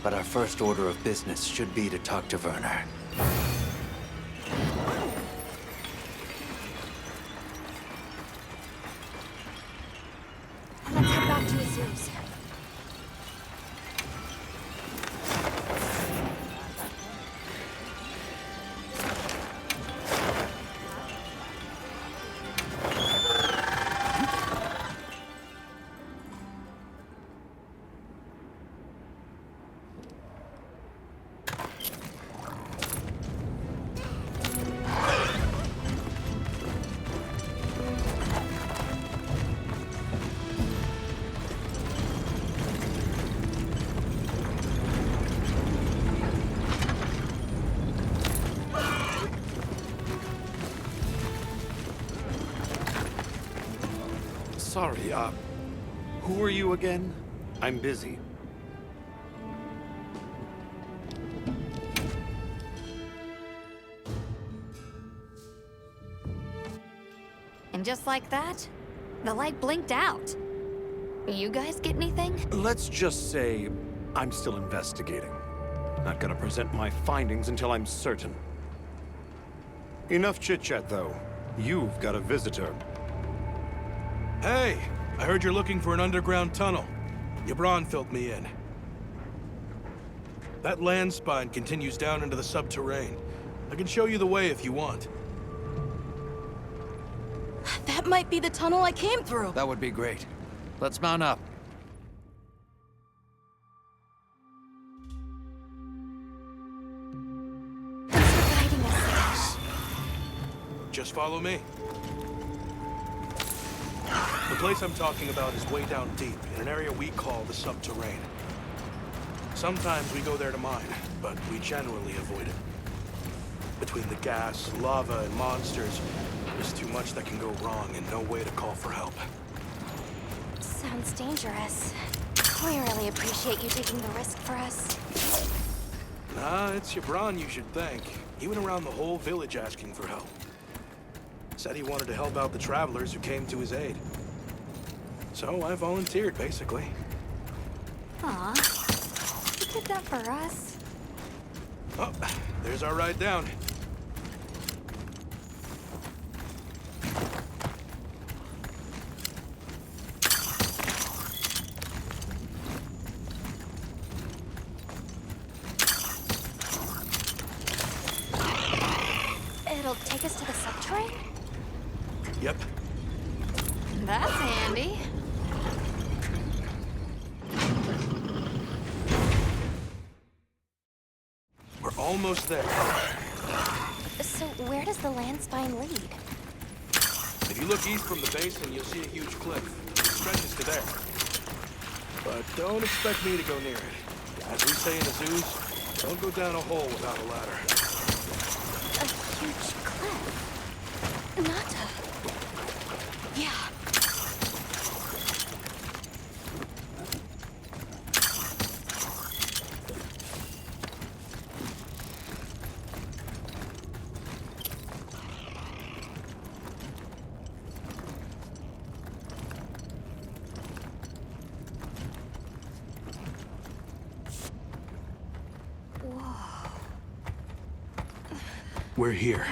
but our first order of business should be to talk to Werner. Let's head back to Azu's. Sorry, who are you again? I'm busy. And just like that, the light blinked out. You guys get anything? Let's just say I'm still investigating. Not gonna present my findings until I'm certain. Enough chit-chat, though. You've got a visitor. Hey, I heard you're looking for an underground tunnel. Yabron filled me in. That land spine continues down into the subterranean. I can show you the way if you want. That might be the tunnel I came through. That would be great. Let's mount up. Thanks for guiding us. Just follow me. The place I'm talking about is way down deep, in an area we call the subterranean. Sometimes we go there to mine, but we generally avoid it. Between the gas, lava, and monsters, there's too much that can go wrong and no way to call for help. Sounds dangerous. We really appreciate you taking the risk for us. Nah, it's Yabron you should thank. He went around the whole village asking for help. Said he wanted to help out the travelers who came to his aid. So I volunteered, basically. Aw, you did that for us. Oh, there's our ride down. It'll take us to the subterrane? Yep. That's handy. We're almost there. So where does the land spine lead? If you look east from the basin, you'll see a huge cliff. It stretches to there. But don't expect me to go near it. As we say in the zoos, don't go down a hole without a ladder. A huge cliff. Not a... Yeah. We're here.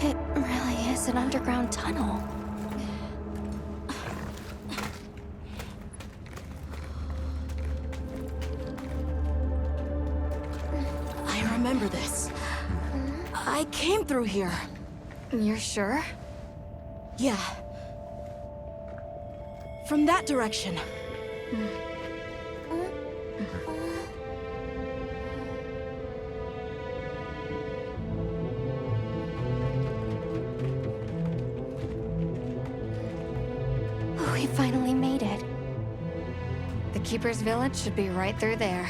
It really is an underground tunnel. I remember this. I came through here. You're sure? Yeah. From that direction. We finally made it. The Keeper's village should be right through there.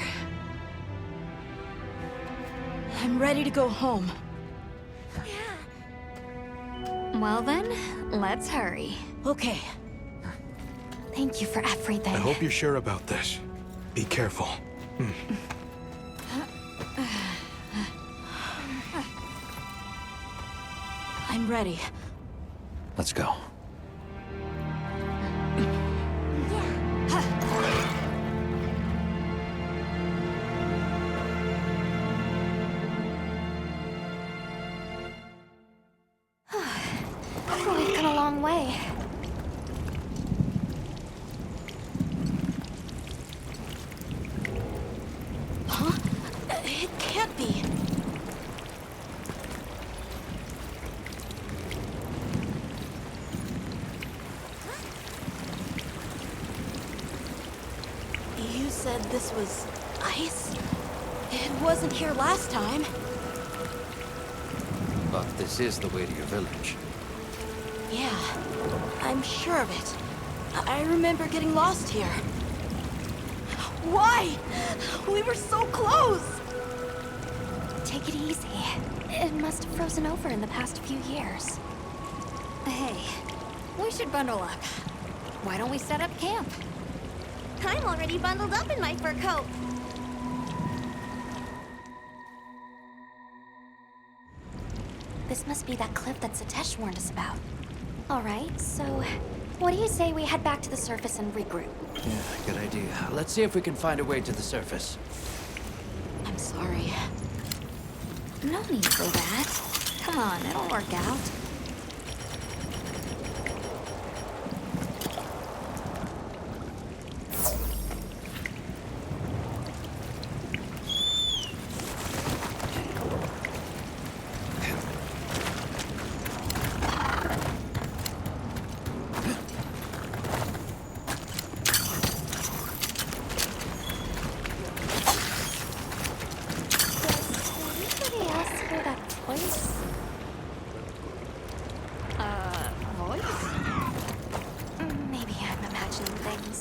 I'm ready to go home. Well then, let's hurry. Okay. Thank you for everything. I hope you're sure about this. Be careful. I'm ready. Let's go. We've come a long way. Huh? It can't be. You said this was ice? It wasn't here last time. But this is the way to your village. Yeah, I'm sure of it. I remember getting lost here. Why? We were so close! Take it easy. It must have frozen over in the past few years. Hey, we should bundle up. Why don't we set up camp? I'm already bundled up in my fur coat. This must be that cliff that Satesh warned us about. All right, so what do you say we head back to the surface and regroup? Yeah, good idea. Let's see if we can find a way to the surface. I'm sorry. No need for that. Come on, it'll work out. Anybody else hear that voice? Voice? Maybe I'm imagining things.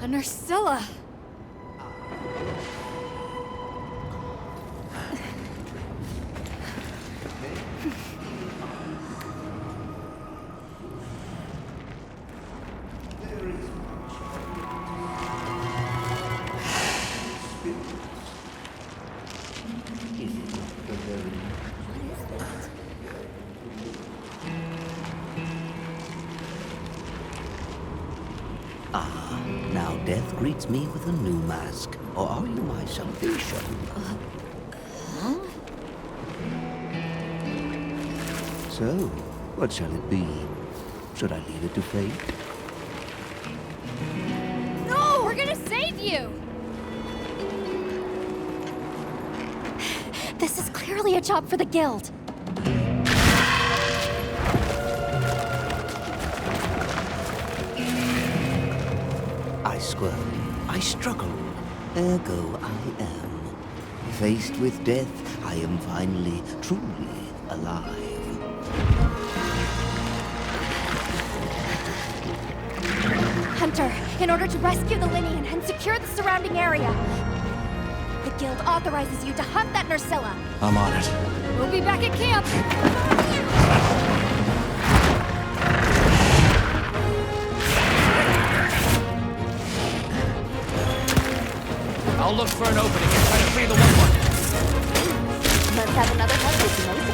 A Nursilla! Now death greets me with a new mask. Or are you my salvation? So, what shall it be? Should I leave it to fate? No! We're gonna save you! This is clearly a job for the guild. I squirm, I struggle, ergo I am. Faced with death, I am finally, truly alive. Hunter, in order to rescue the Linean and secure the surrounding area, the guild authorizes you to hunt that Nursilla. I'm on it. We'll be back at camp! I'll look for an opening and try to free the one. Let's have another hunt with most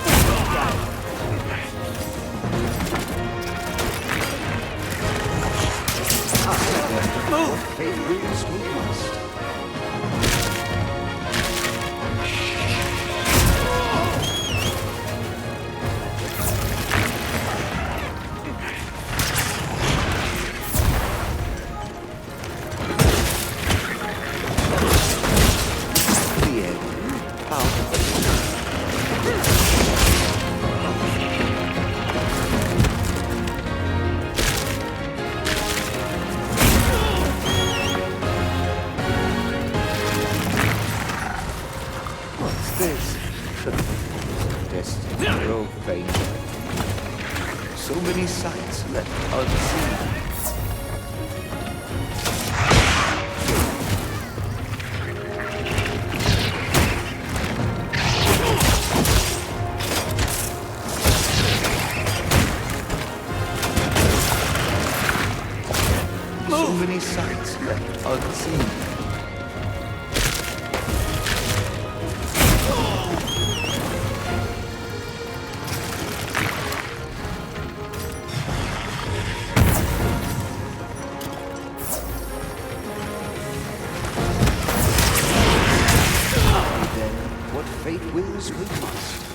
So many sights left unseen. So many sights left unseen. Fate wills, we must.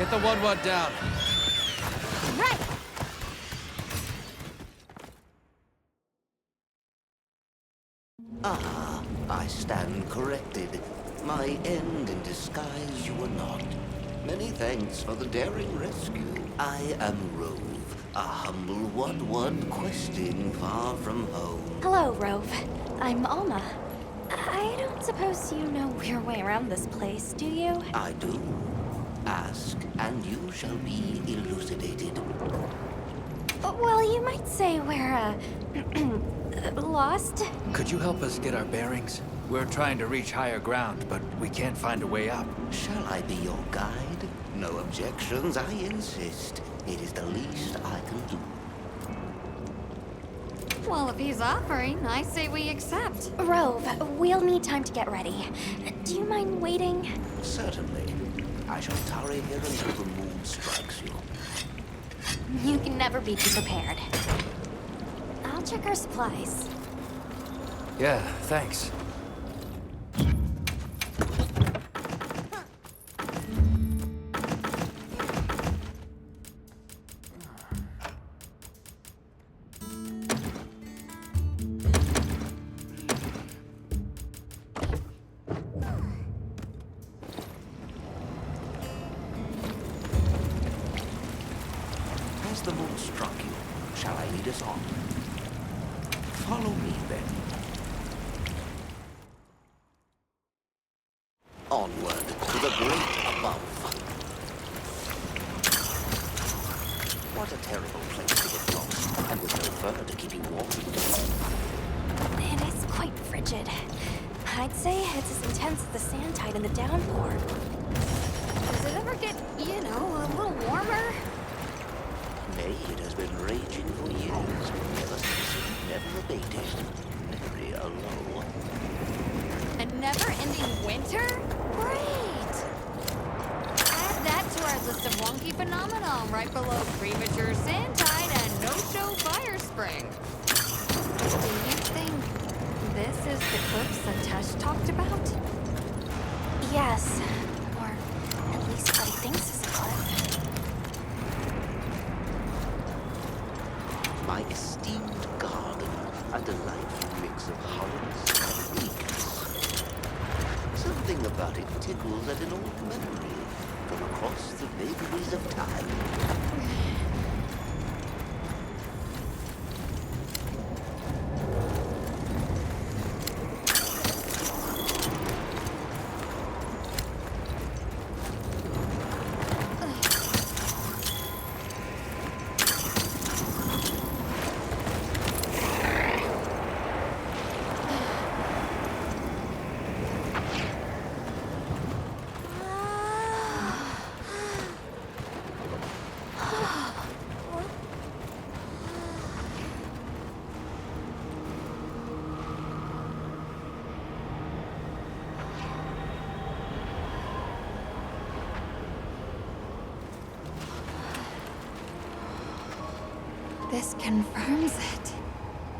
Get the Wud down. Right! Ah, I stand corrected. My end in disguise you were not. Many thanks for the daring rescue. I am Rove, a humble Wud questing far from home. Hello, Rove. I'm Alma. I don't suppose you know your way around this place, do you? I do. Ask, and you shall be elucidated. Well, you might say we're, lost. Could you help us get our bearings? We're trying to reach higher ground, but we can't find a way up. Shall I be your guide? No objections, I insist. It is the least I can do. Well, if he's offering, I say we accept. Rove, we'll need time to get ready. Do you mind waiting? Certainly. I shall tarry here until the moon strikes you. You can never be too prepared. I'll check our supplies. Yeah, thanks. Has the moon struck you? Shall I lead us on? Follow me, then. Onward to the great above. What a terrible place to get lost, and with no fur to keep you warm. It is quite frigid. I'd say it's as intense as the sand tide in the downpour. Does it ever get, you know, a little warmer? Nay, it has been raging for years, never ceasing, never abated. Very low. A never-ending winter? Great! Add that to our list of wonky phenomenon right below premature sand tide and no-show fire spring. Do you think this is the cliffs that Tesh talked about? Yes. Or at least what he thinks is a cliff. My esteemed garden, a delightful mix of hollowness and weakness. Something about it tickles at an old memory from across the vagaries of time. This confirms it.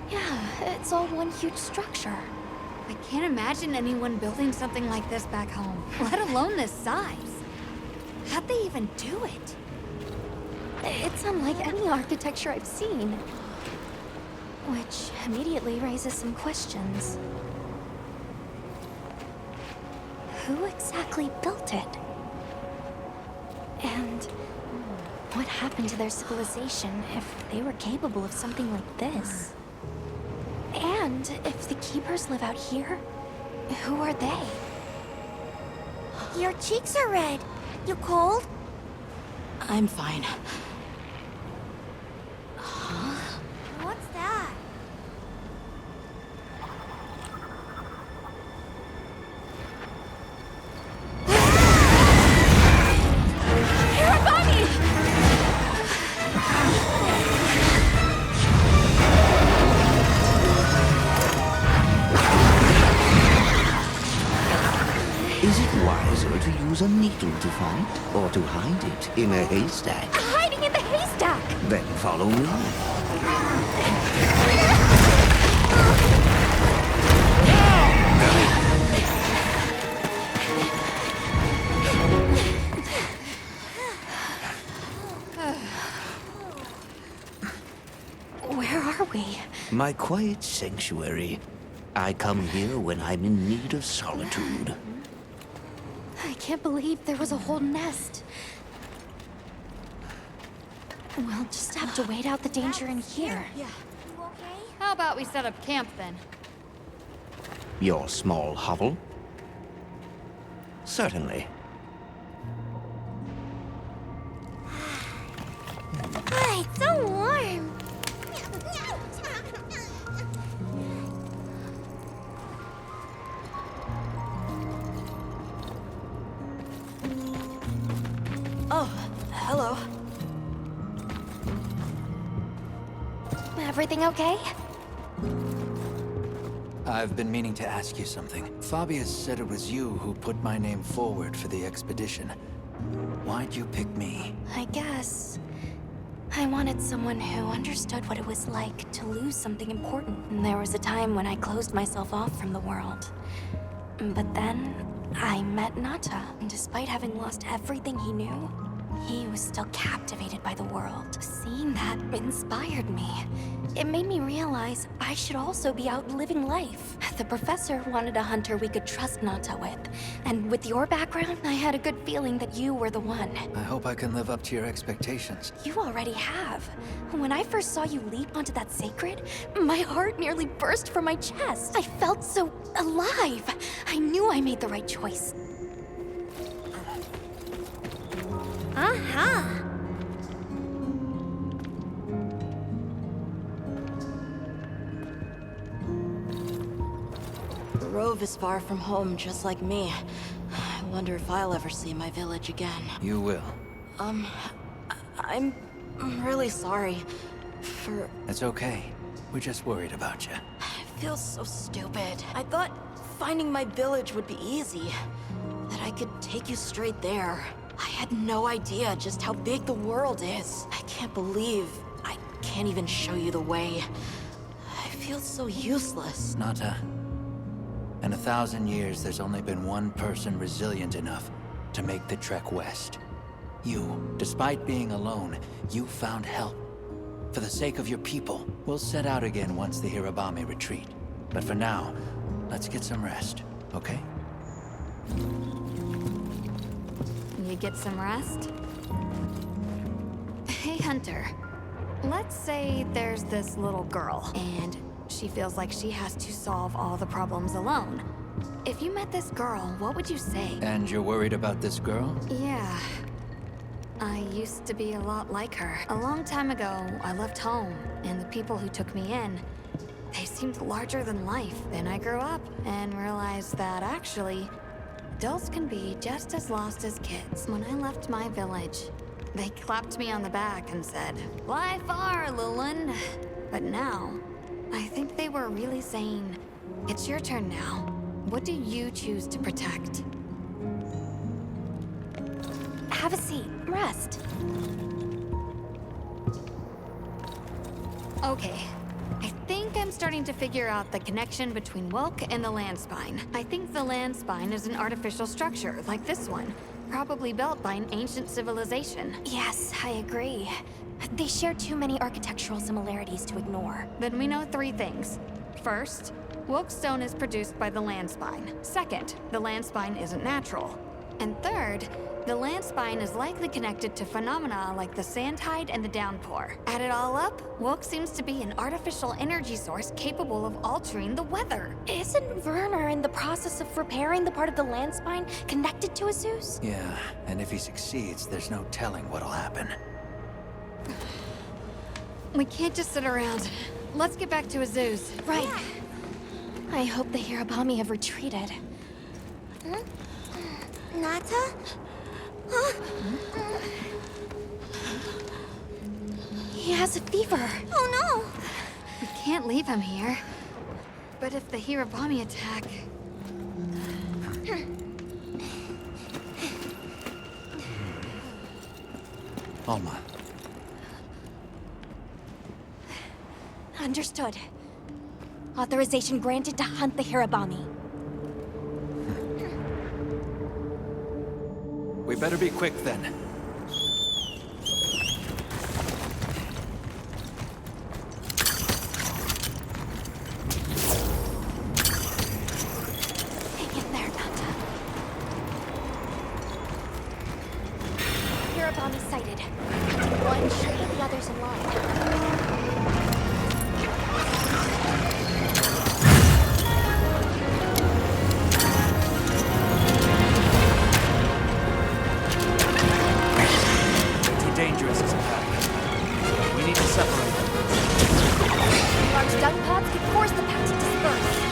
Yeah, it's all one huge structure. I can't imagine anyone building something like this back home, let alone this size. How'd they even do it? It's unlike any architecture I've seen. Which immediately raises some questions. Who exactly built it? And what happened to their civilization if they were capable of something like this? And if the Keepers live out here, who are they? Your cheeks are red. You cold? I'm fine. What's that? Is it wiser to use a needle to fight, or to hide it in a haystack? Hiding in the haystack! Then follow me. My quiet sanctuary. I come here when I'm in need of solitude. I can't believe there was a whole nest. We'll just have to wait out the danger in here. Yeah. How about we set up camp then? Your small hovel? Certainly. Ah, it's so warm. Oh, hello. Everything okay? I've been meaning to ask you something. Fabius said it was you who put my name forward for the expedition. Why'd you pick me? I guess I wanted someone who understood what it was like to lose something important. And there was a time when I closed myself off from the world. But then I met Nata. And despite having lost everything he knew, he was still captivated by the world. Seeing that inspired me. It made me realize I should also be out living life. The professor wanted a hunter we could trust Nata with. And with your background, I had a good feeling that you were the one. I hope I can live up to your expectations. You already have. When I first saw you leap onto that sacred, my heart nearly burst from my chest. I felt so alive. I knew I made the right choice. Aha! The Rove is far from home, just like me. I wonder if I'll ever see my village again. You will. I'm really sorry for... It's okay. We're just worried about you. I feel so stupid. I thought finding my village would be easy. That I could take you straight there. I had no idea just how big the world is. I can't believe I can't even show you the way. I feel so useless. Nata. In 1,000 years, there's only been one person resilient enough to make the trek west. You. Despite being alone, you found help. For the sake of your people, we'll set out again once the Hirabami retreat. But for now, let's get some rest, okay? You get some rest? Hey, Hunter. Let's say there's this little girl, and she feels like she has to solve all the problems alone. If you met this girl, what would you say? And you're worried about this girl? Yeah. I used to be a lot like her. A long time ago, I left home, and the people who took me in, they seemed larger than life. Then I grew up and realized that actually, adults can be just as lost as kids. When I left my village, they clapped me on the back and said, "Fly far, Lulin." But now, I think they were really saying, "It's your turn now. What do you choose to protect?" Have a seat. Rest. Okay. I think I'm starting to figure out the connection between Wilk and the land spine. I think the land spine is an artificial structure, like this one. Probably built by an ancient civilization. Yes, I agree. They share too many architectural similarities to ignore. Then we know 3 things. First, Wilk stone is produced by the land spine. Second, the land spine isn't natural. And third, the land spine is likely connected to phenomena like the sand tide and the downpour. Add it all up, Wilk seems to be an artificial energy source capable of altering the weather. Isn't Werner in the process of repairing the part of the land spine connected to Zeus? Yeah, and if he succeeds, there's no telling what'll happen. We can't just sit around. Let's get back to Azuz. Right. I hope the Hirabami have retreated. Nata? Huh? He has a fever. Oh no! We can't leave him here. But if the Hirabami attack... Alma. Understood. Authorization granted to hunt the Hirabami. We better be quick then. We're a bounty sighted. One should get the others in line. They're too dangerous as a pack. We need to separate them. Large gun pods could force the pack to disperse.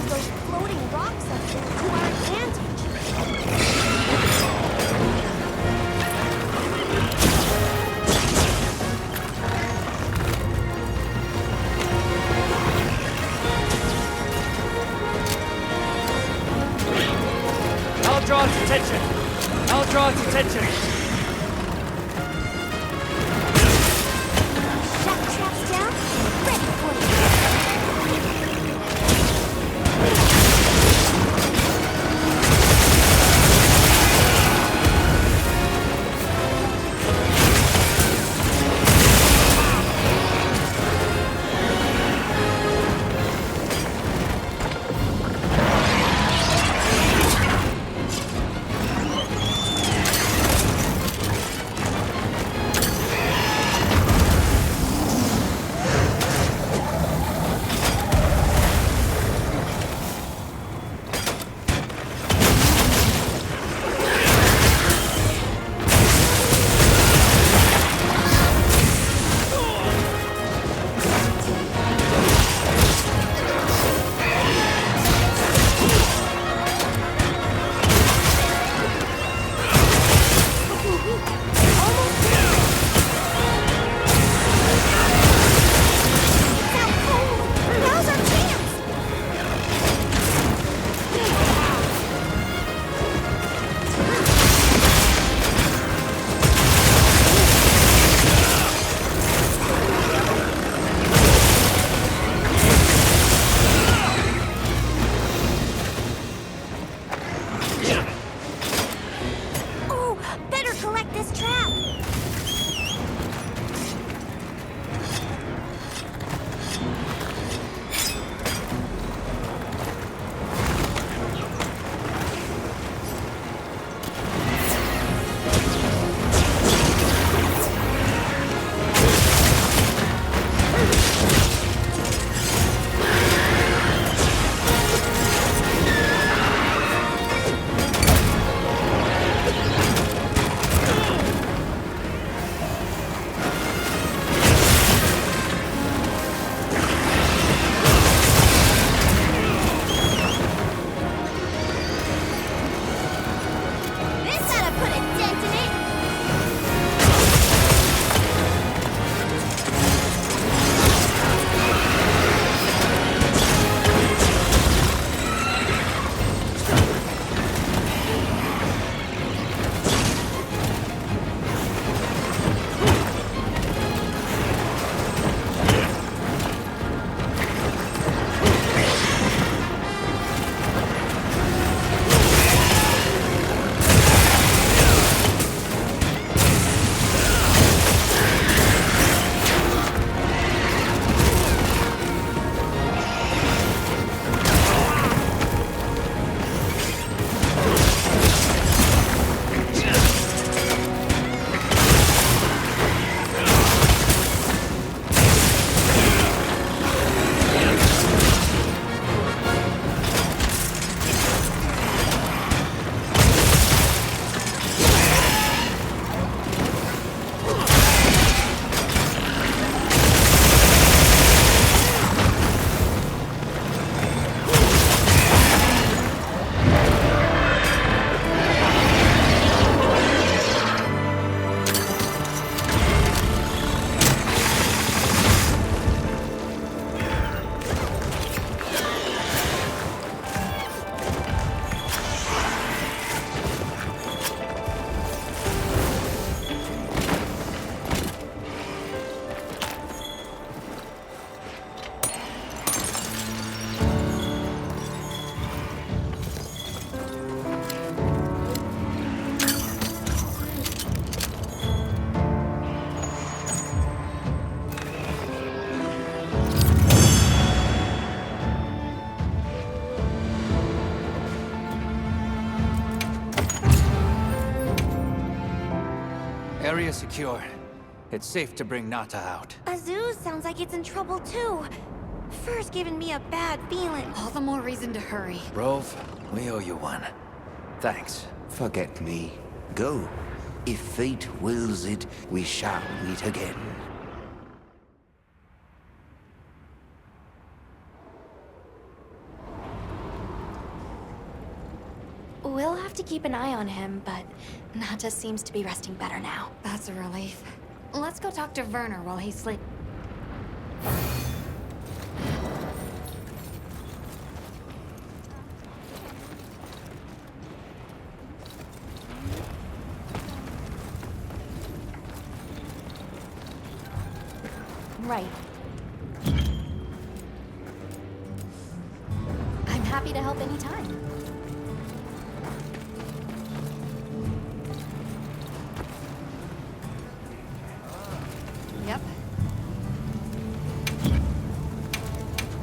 use those floating rocks up there to our advantage. I'll draw its attention. I'll draw its attention. Shut traps down. Ready for you. Area secure. It's safe to bring Nata out. Azuz sounds like it's in trouble too. Fur's giving me a bad feeling. All the more reason to hurry. Rove, we owe you one. Thanks. Forget me. Go. If fate wills it, we shall meet again. We'll have to keep an eye on him, but Nata seems to be resting better now. That's a relief. Let's go talk to Werner while he's sleeping. Right. I'm happy to help anytime. Yep.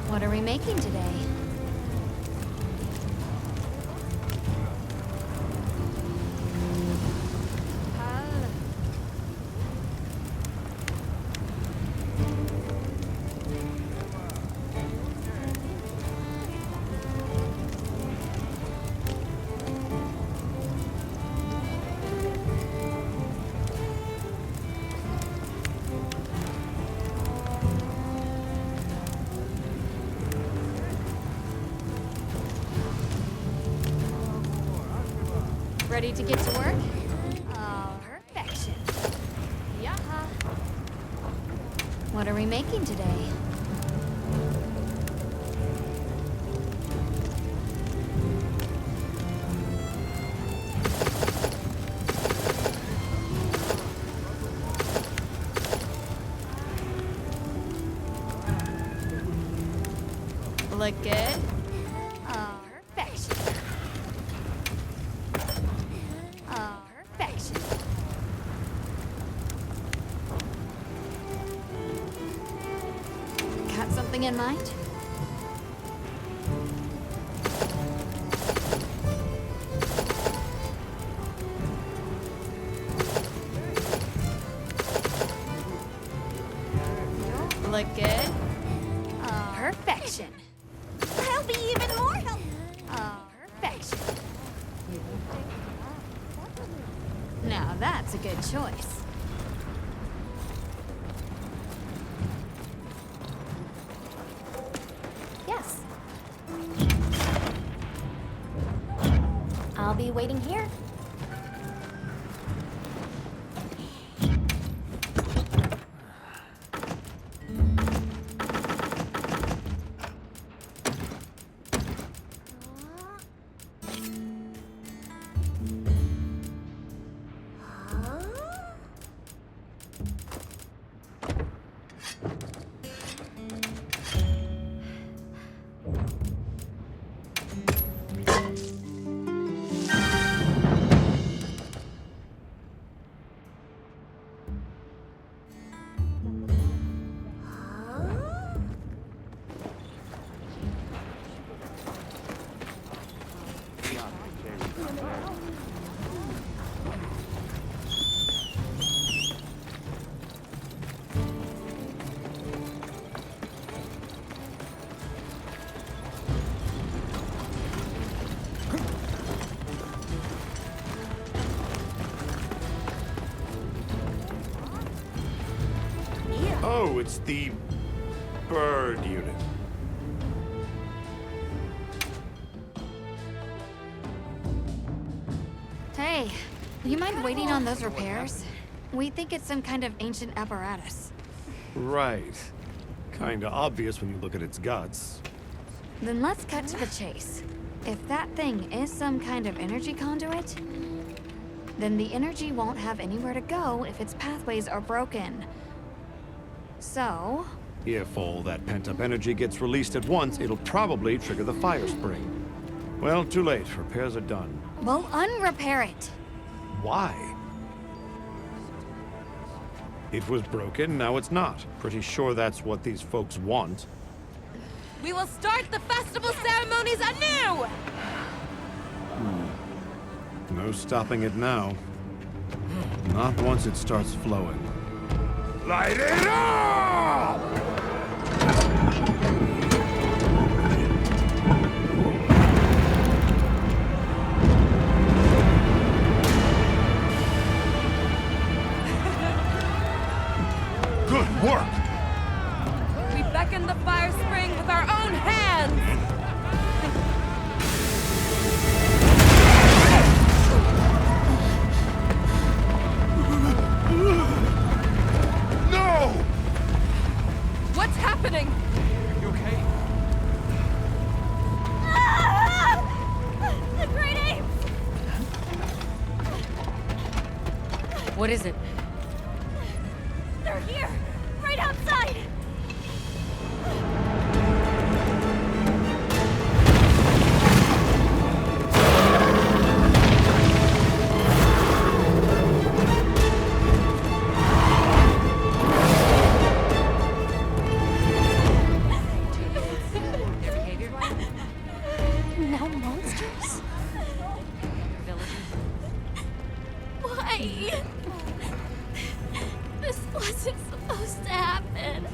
What are we making today? Ready to get to work? Oh, perfection. Yaha. What are we making today? Look good? Oh, perfection. Oh, perfection. Got something in mind? Look good? Oh, perfection. I'll be even more helpful. Oh, perfection. Now that's a good choice. Yes. I'll be waiting here. Oh, it's the bird unit. Hey, you mind waiting on those repairs? We think it's some kind of ancient apparatus. Right. Kinda obvious when you look at its guts. Then let's cut to the chase. If that thing is some kind of energy conduit, then the energy won't have anywhere to go if its pathways are broken. So... If all that pent-up energy gets released at once, it'll probably trigger the fire spring. Well, too late. Repairs are done. we'll unrepair it. Why? It was broken, now it's not. Pretty sure that's what these folks want. We will start the festival ceremonies anew! No stopping it now. Not once it starts flowing. Light it up! Good work! We beckon the fire spring with our own hands! What is it? They're here! Right outside! No monsters? Why? This wasn't supposed to happen.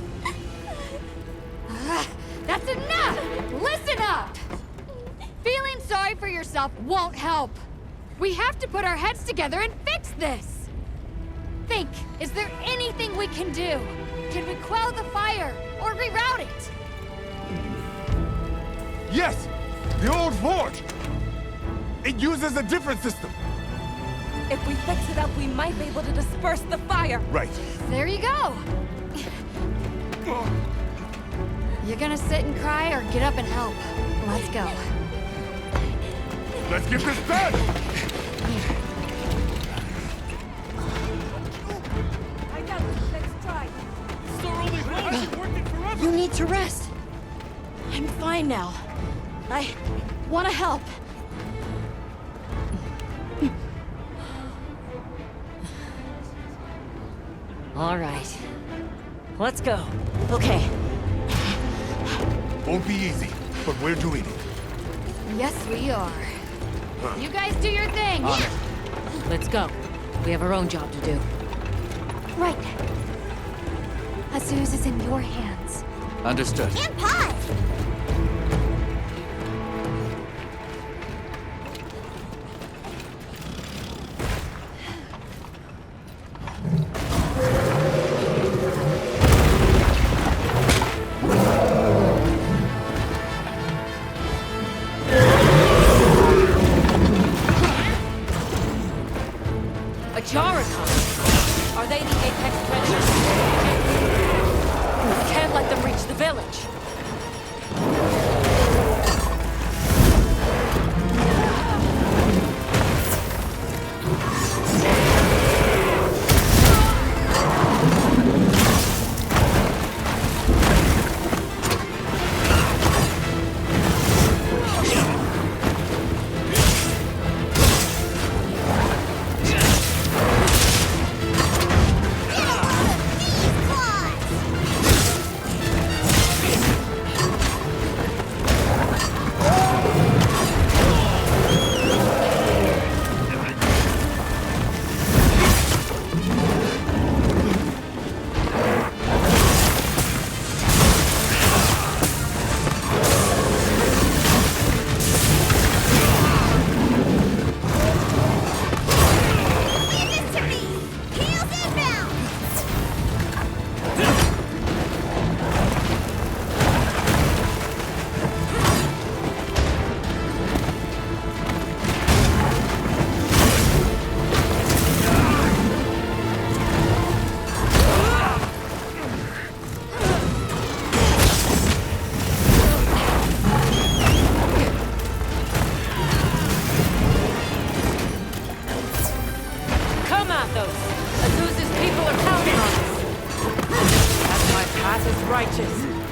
That's enough! Listen up! Feeling sorry for yourself won't help. We have to put our heads together and fix this. Think, is there anything we can do? Can we quell the fire or reroute it? Yes! The old forge! It uses a different system. If we fix it up, we might be able to disperse the fire. Right. There you go. You're gonna sit and cry or get up and help? Let's go. Let's get this done! I got this. Let's try. You need to rest. I'm fine now. I want to help. All right. Let's go. Okay. Won't be easy, but we're doing it. Yes, we are. You guys do your thing. On it. Let's go. We have our own job to do. Right. Azuz is in your hands. Understood. And pause! Are they the apex predators? We can't let them reach the village.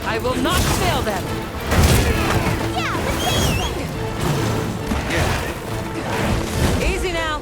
I will not fail them! Easy now!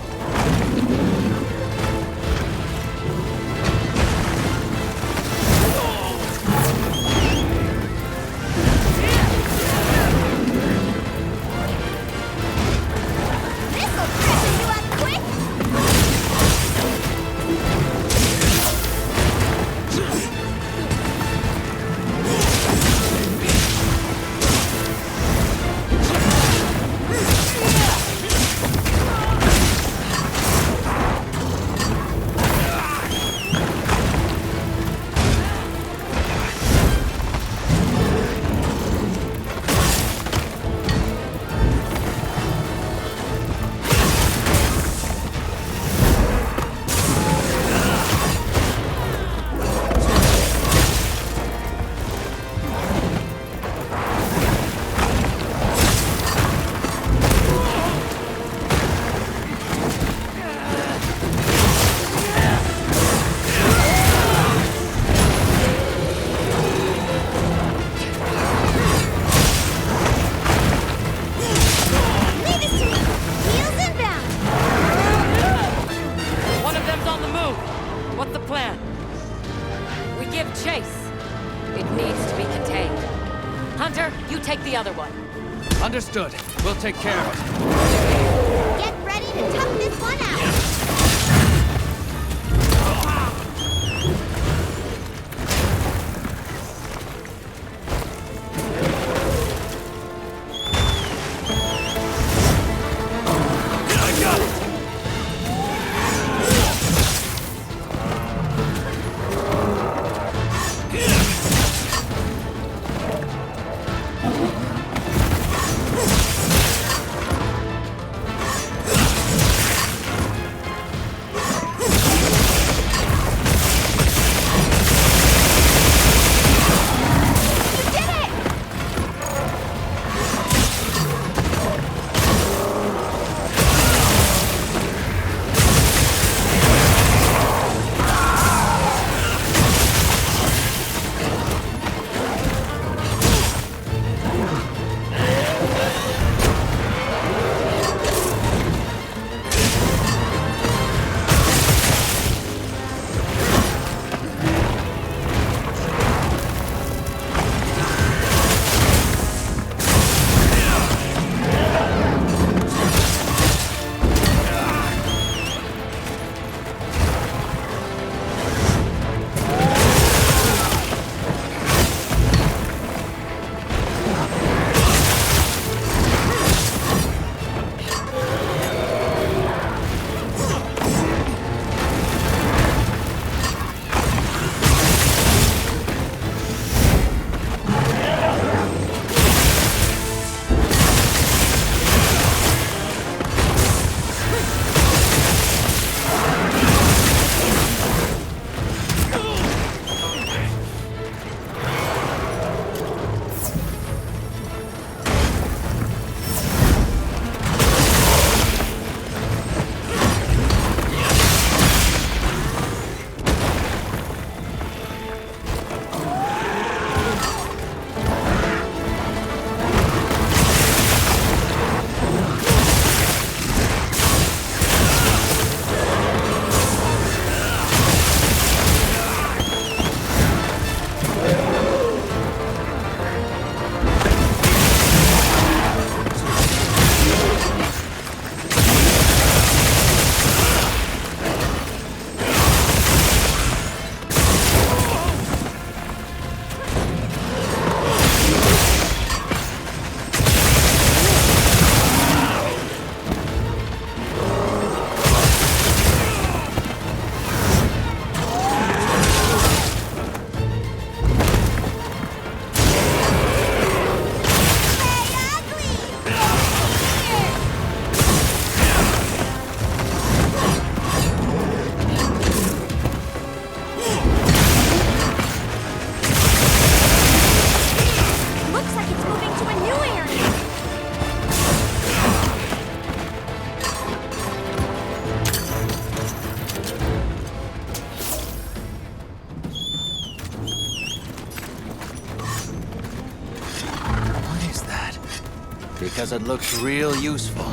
Understood. We'll take care of it. Get ready to tough this one out! Because it looks real useful.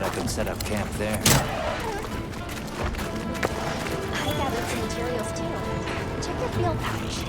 bet I can set up camp there. I gathered some materials too. Check your field pouch.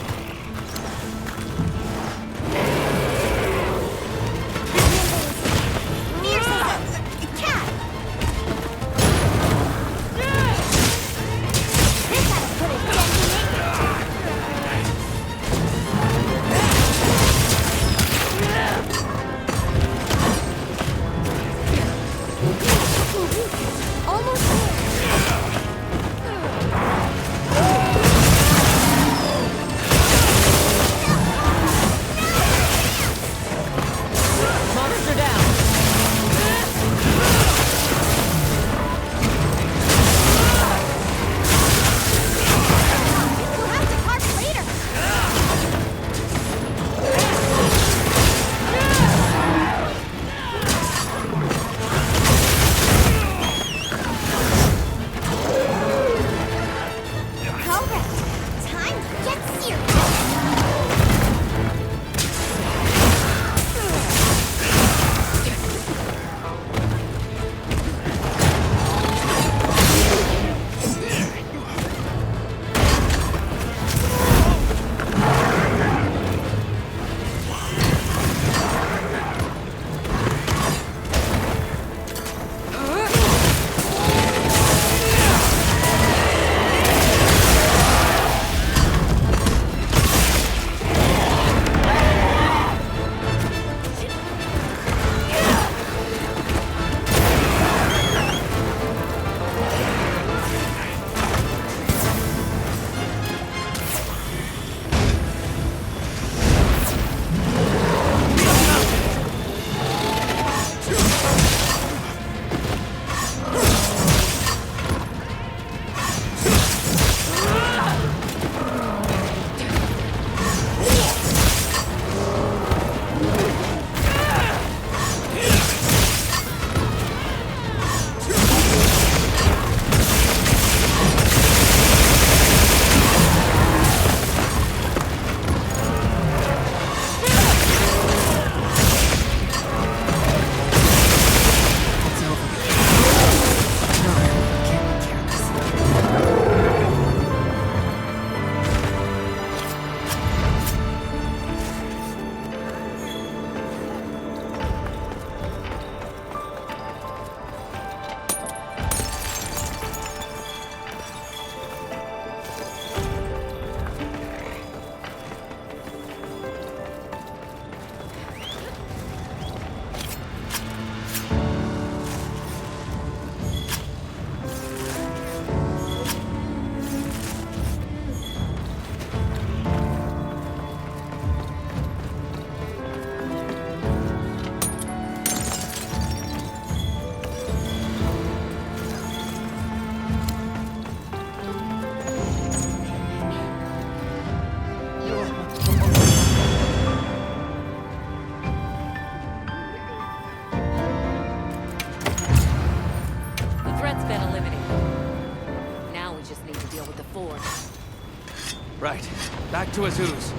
Right. Back to Azu's.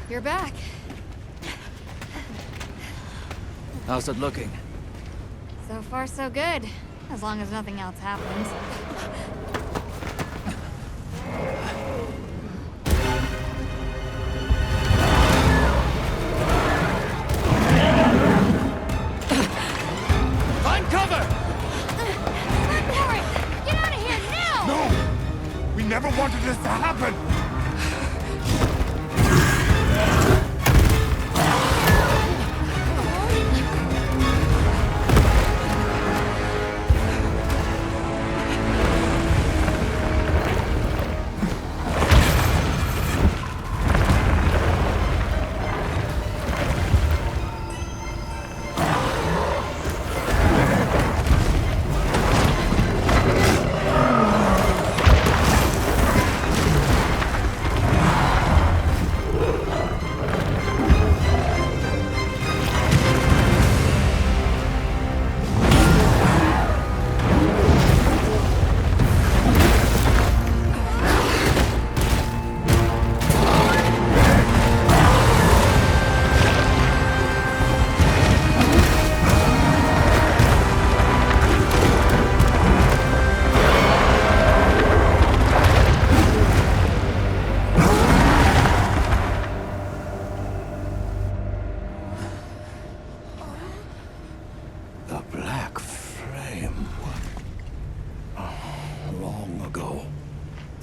You're back. How's it looking? So far, so good. As long as nothing else happens. Find cover! Get out of here now! No! We never wanted this to happen!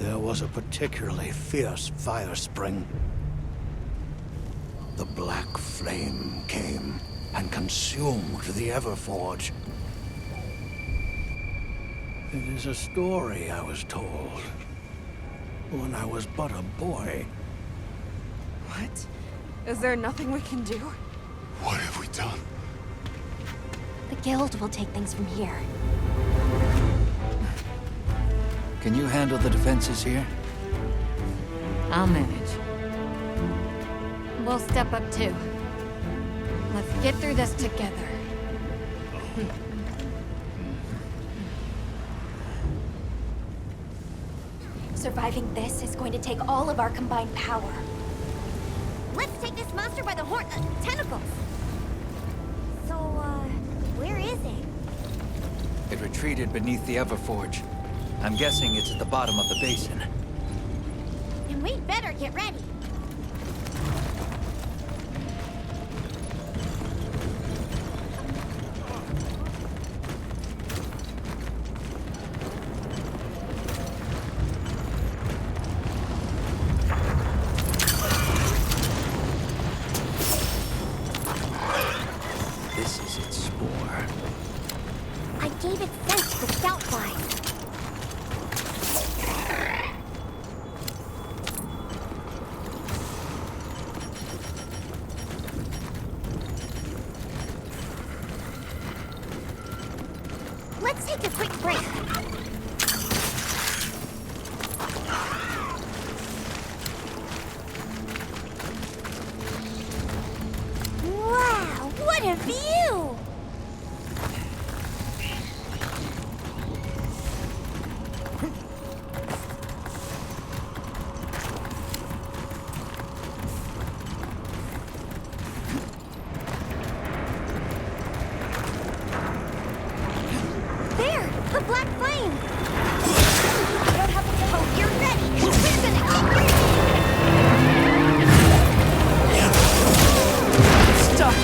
there was a particularly fierce fire spring. The black flame came and consumed the Everforge. It is a story I was told when I was but a boy. What? Is there nothing we can do? What have we done? The Guild will take things from here. Can you handle the defenses here? I'll manage. We'll step up too. Let's get through this together. Surviving this is going to take all of our combined power. Let's take this monster by the tentacles. So, where is it? It retreated beneath the Everforge. I'm guessing it's at the bottom of the basin. And we'd better get ready. This is its spore. I gave it scent to the scout flies. Let's take a quick break. Wow, what a view! There! The black flame! I don't have to hope you're ready! We're gonna keep Stuck!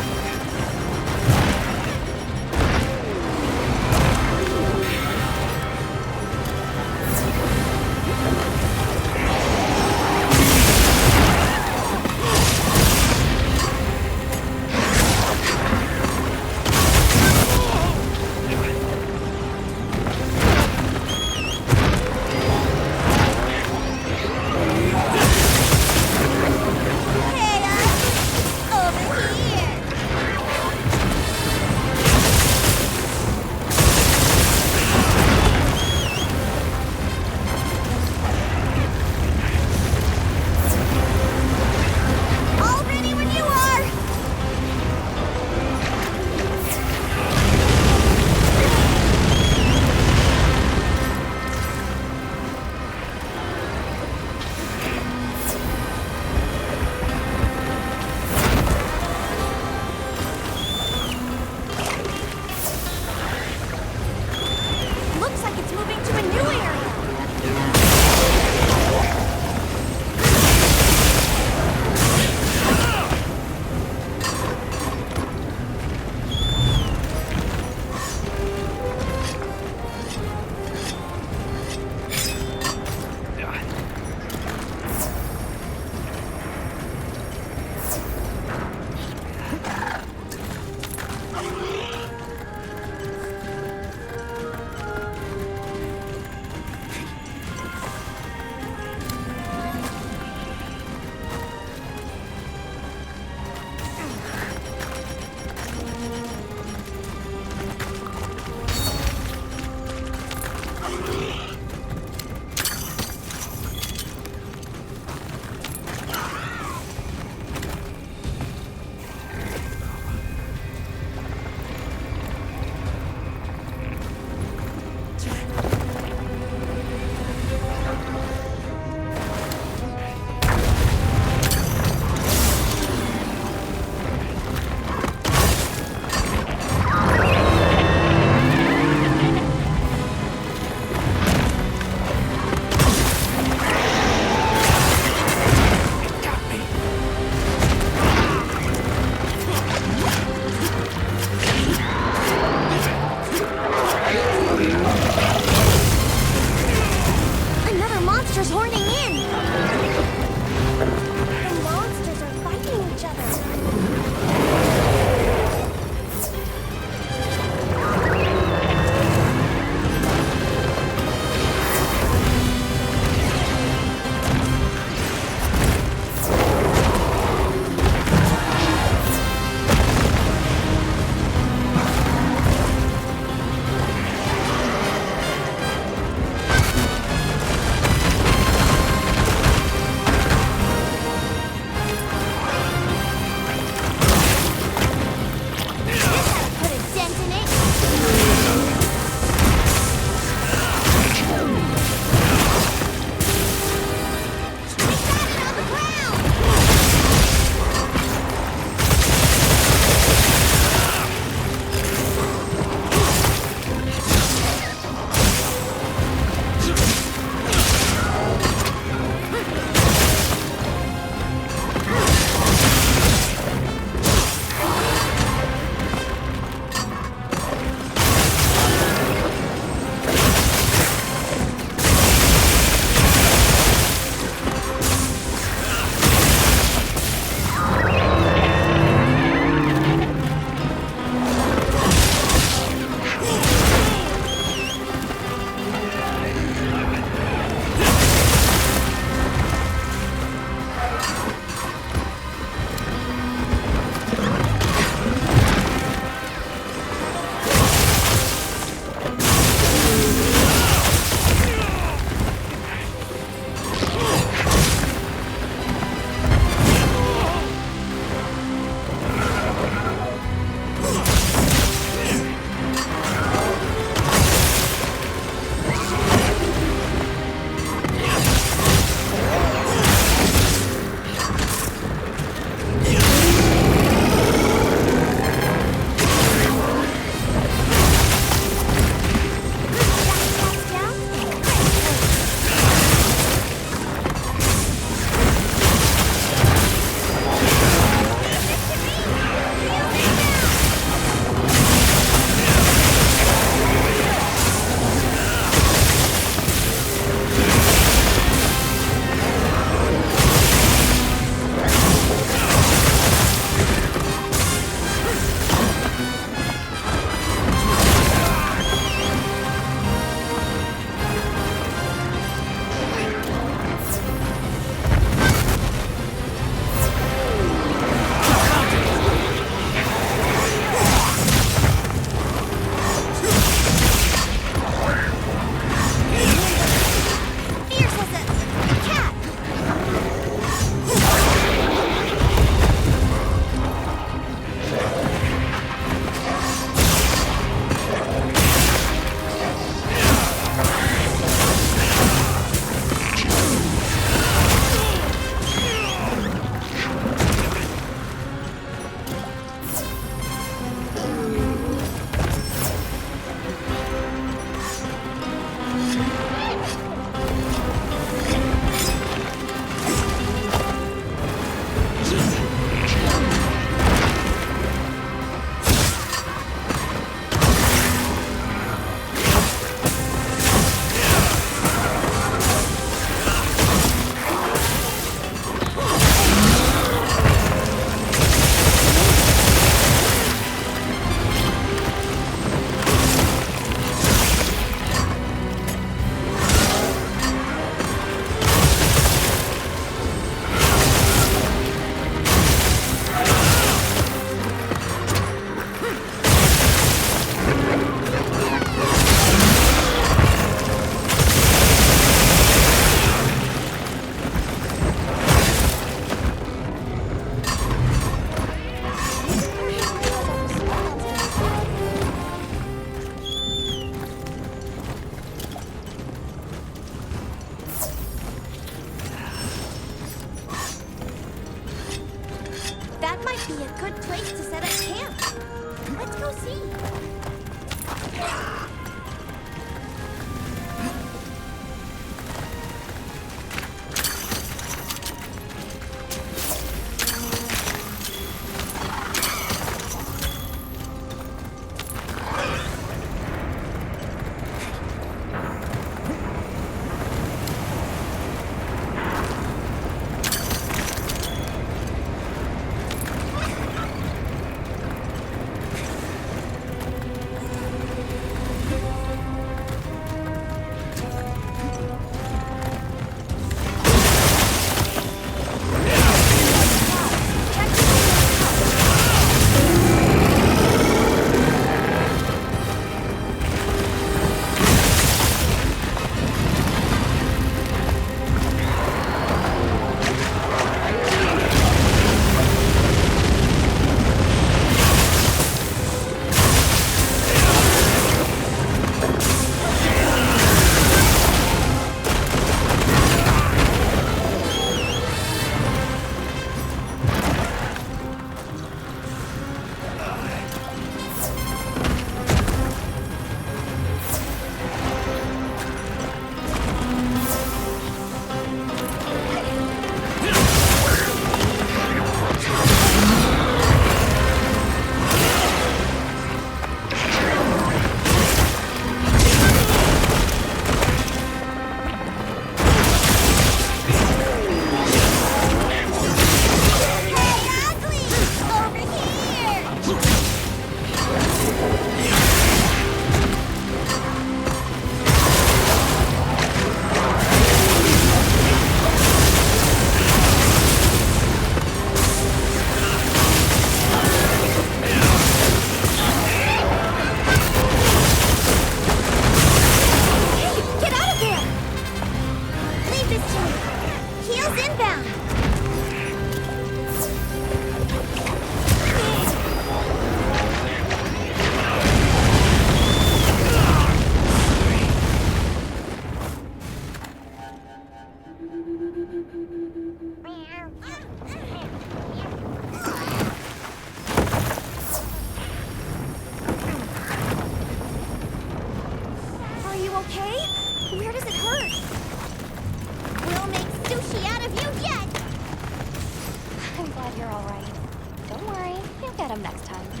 one next time.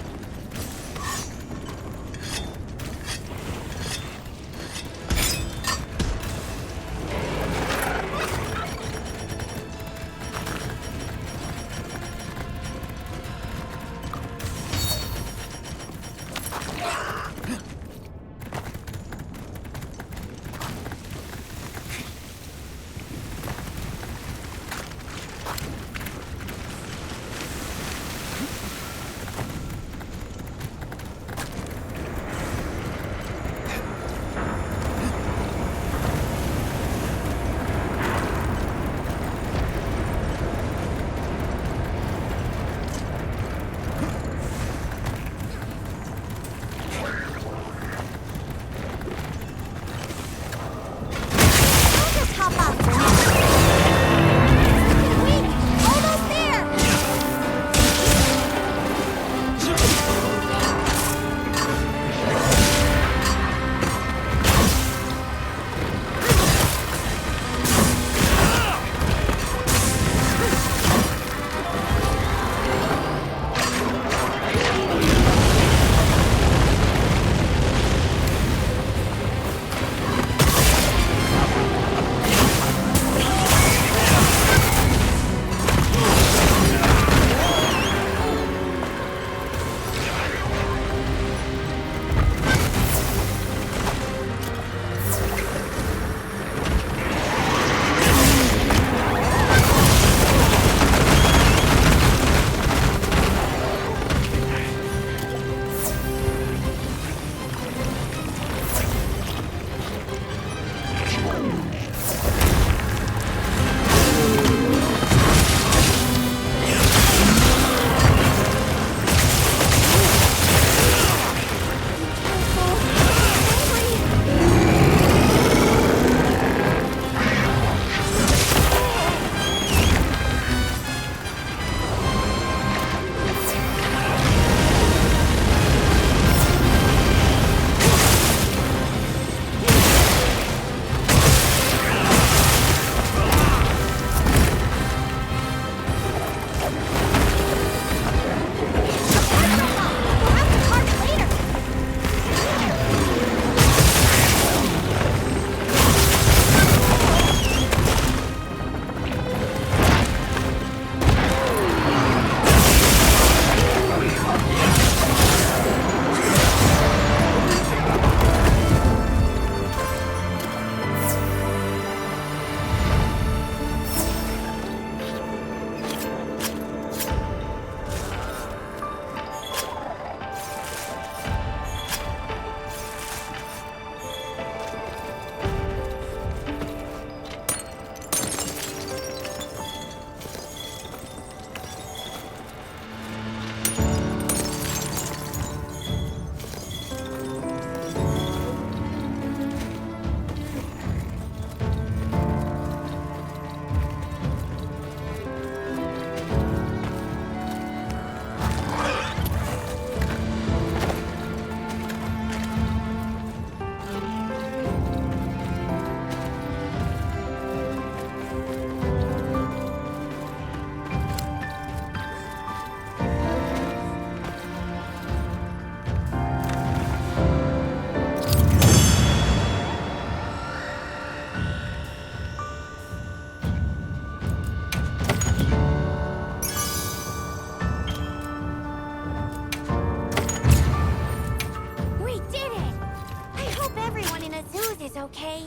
okay?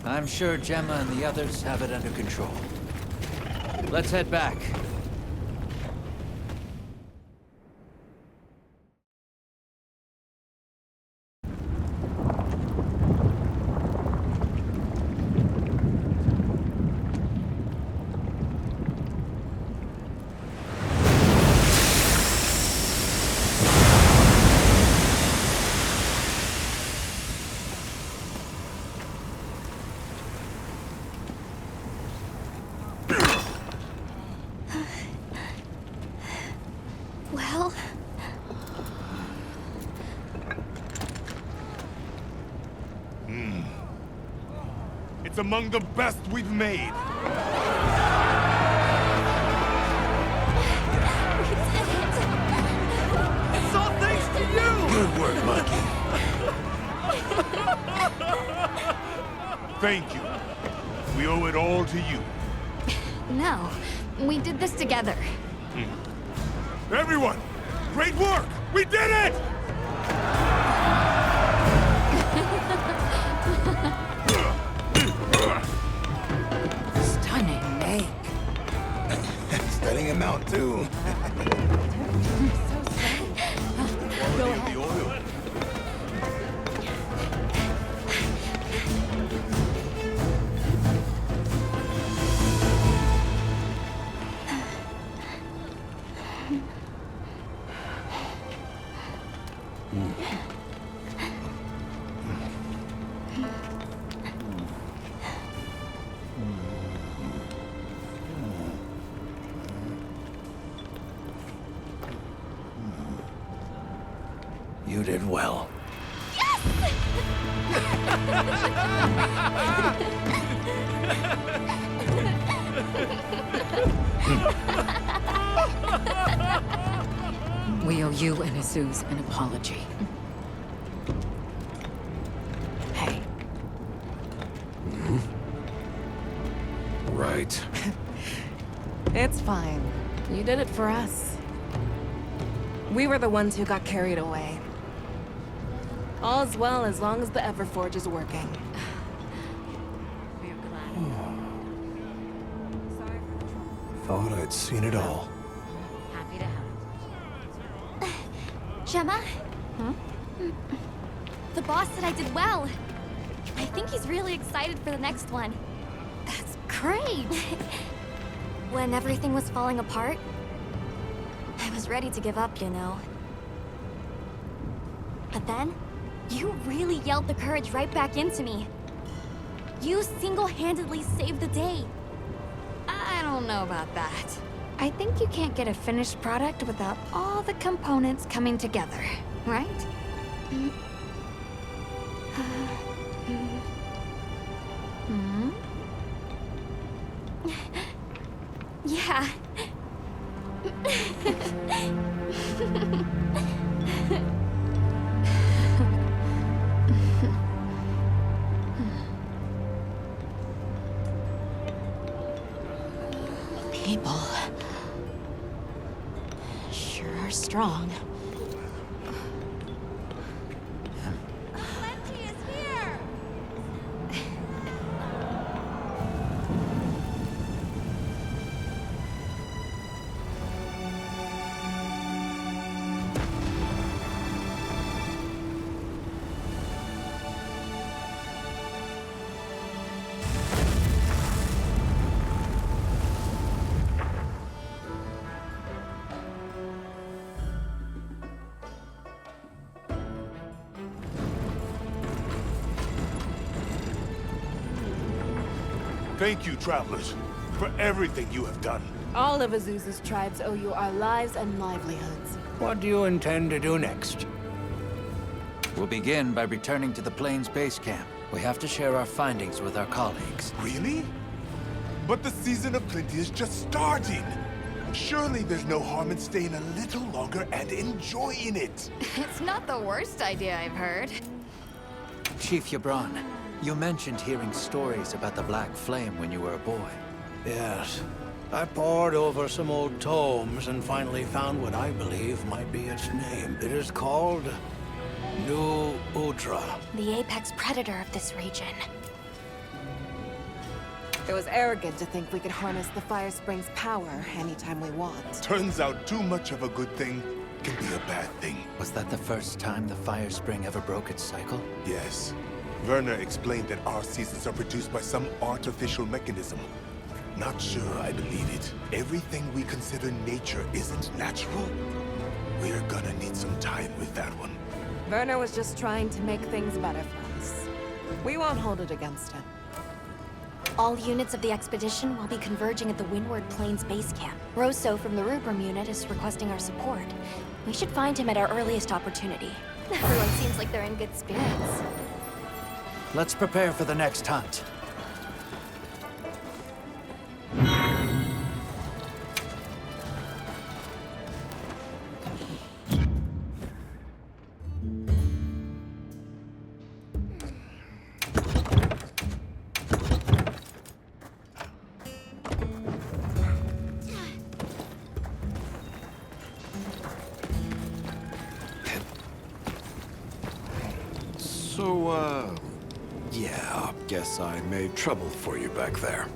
I'm sure Gemma and the others have it under control. Let's head back. Well... It's among the best we've made. We did it! work, Monkey. Thank you. We owe it all to you. No, we did this together. Everyone, great work! We did it! Stunning make. Stunning him out, too. Go ahead. You did well. We owe you and Jesus an apology. Hey. Right. It's fine. You did it for us. We were the ones who got carried away. All's well as long as the Everforge is working. Thought I'd seen it all. Happy to help. Gemma? Huh? The boss said I did well. I think he's really excited for the next one. That's great. When everything was falling apart, I was ready to give up, you know. But then, you really yelled the courage right back into me. You single-handedly saved the day. I don't know about that. I think you can't get a finished product without all the components coming together, right? Yeah. People sure are strong. Thank you, travelers, for everything you have done. All of Azusa's tribes owe you our lives and livelihoods. What do you intend to do next? We'll begin by returning to the Plains base camp. We have to share our findings with our colleagues. Really? But the season of plenty is just starting. Surely there's no harm in staying a little longer and enjoying it. It's not the worst idea I've heard. Chief Yabron, you mentioned hearing stories about the Black Flame when you were a boy. Yes. I pored over some old tomes and finally found what I believe might be its name. It is called New Udra. The apex predator of this region. It was arrogant to think we could harness the Fire Spring's power anytime we want. Turns out too much of a good thing can be a bad thing. Was that the first time the Fire Spring ever broke its cycle? Yes. Werner explained that our seasons are produced by some artificial mechanism. Not sure I believe it. Everything we consider nature isn't natural. We're gonna need some time with that one. Werner was just trying to make things better for us. We won't hold it against him. All units of the expedition will be converging at the Windward Plains base camp. Rosso from the Rubrum unit is requesting our support. We should find him at our earliest opportunity. Everyone seems like they're in good spirits. Let's prepare for the next hunt. So, yeah, guess I made trouble for you back there.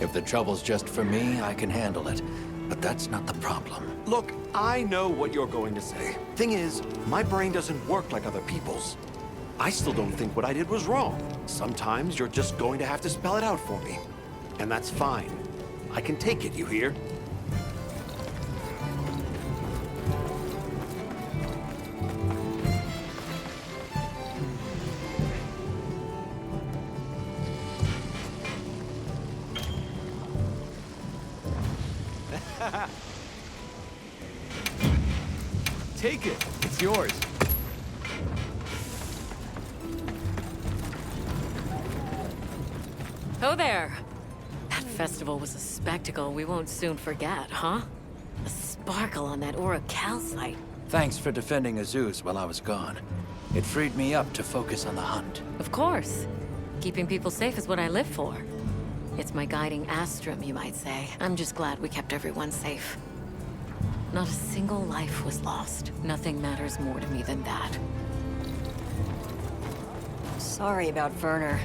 If the trouble's just for me, I can handle it. But that's not the problem. Look, I know what you're going to say. Thing is, my brain doesn't work like other people's. I still don't think what I did was wrong. Sometimes you're just going to have to spell it out for me. And that's fine. I can take it, you hear? Take it. It's yours. Oh there! That festival was a spectacle we won't soon forget, huh? The sparkle on that aura calcite. Thanks for defending Azuz while I was gone. It freed me up to focus on the hunt. Of course. Keeping people safe is what I live for. It's my guiding astrum, you might say. I'm just glad we kept everyone safe. Not a single life was lost. Nothing matters more to me than that. Sorry about Werner.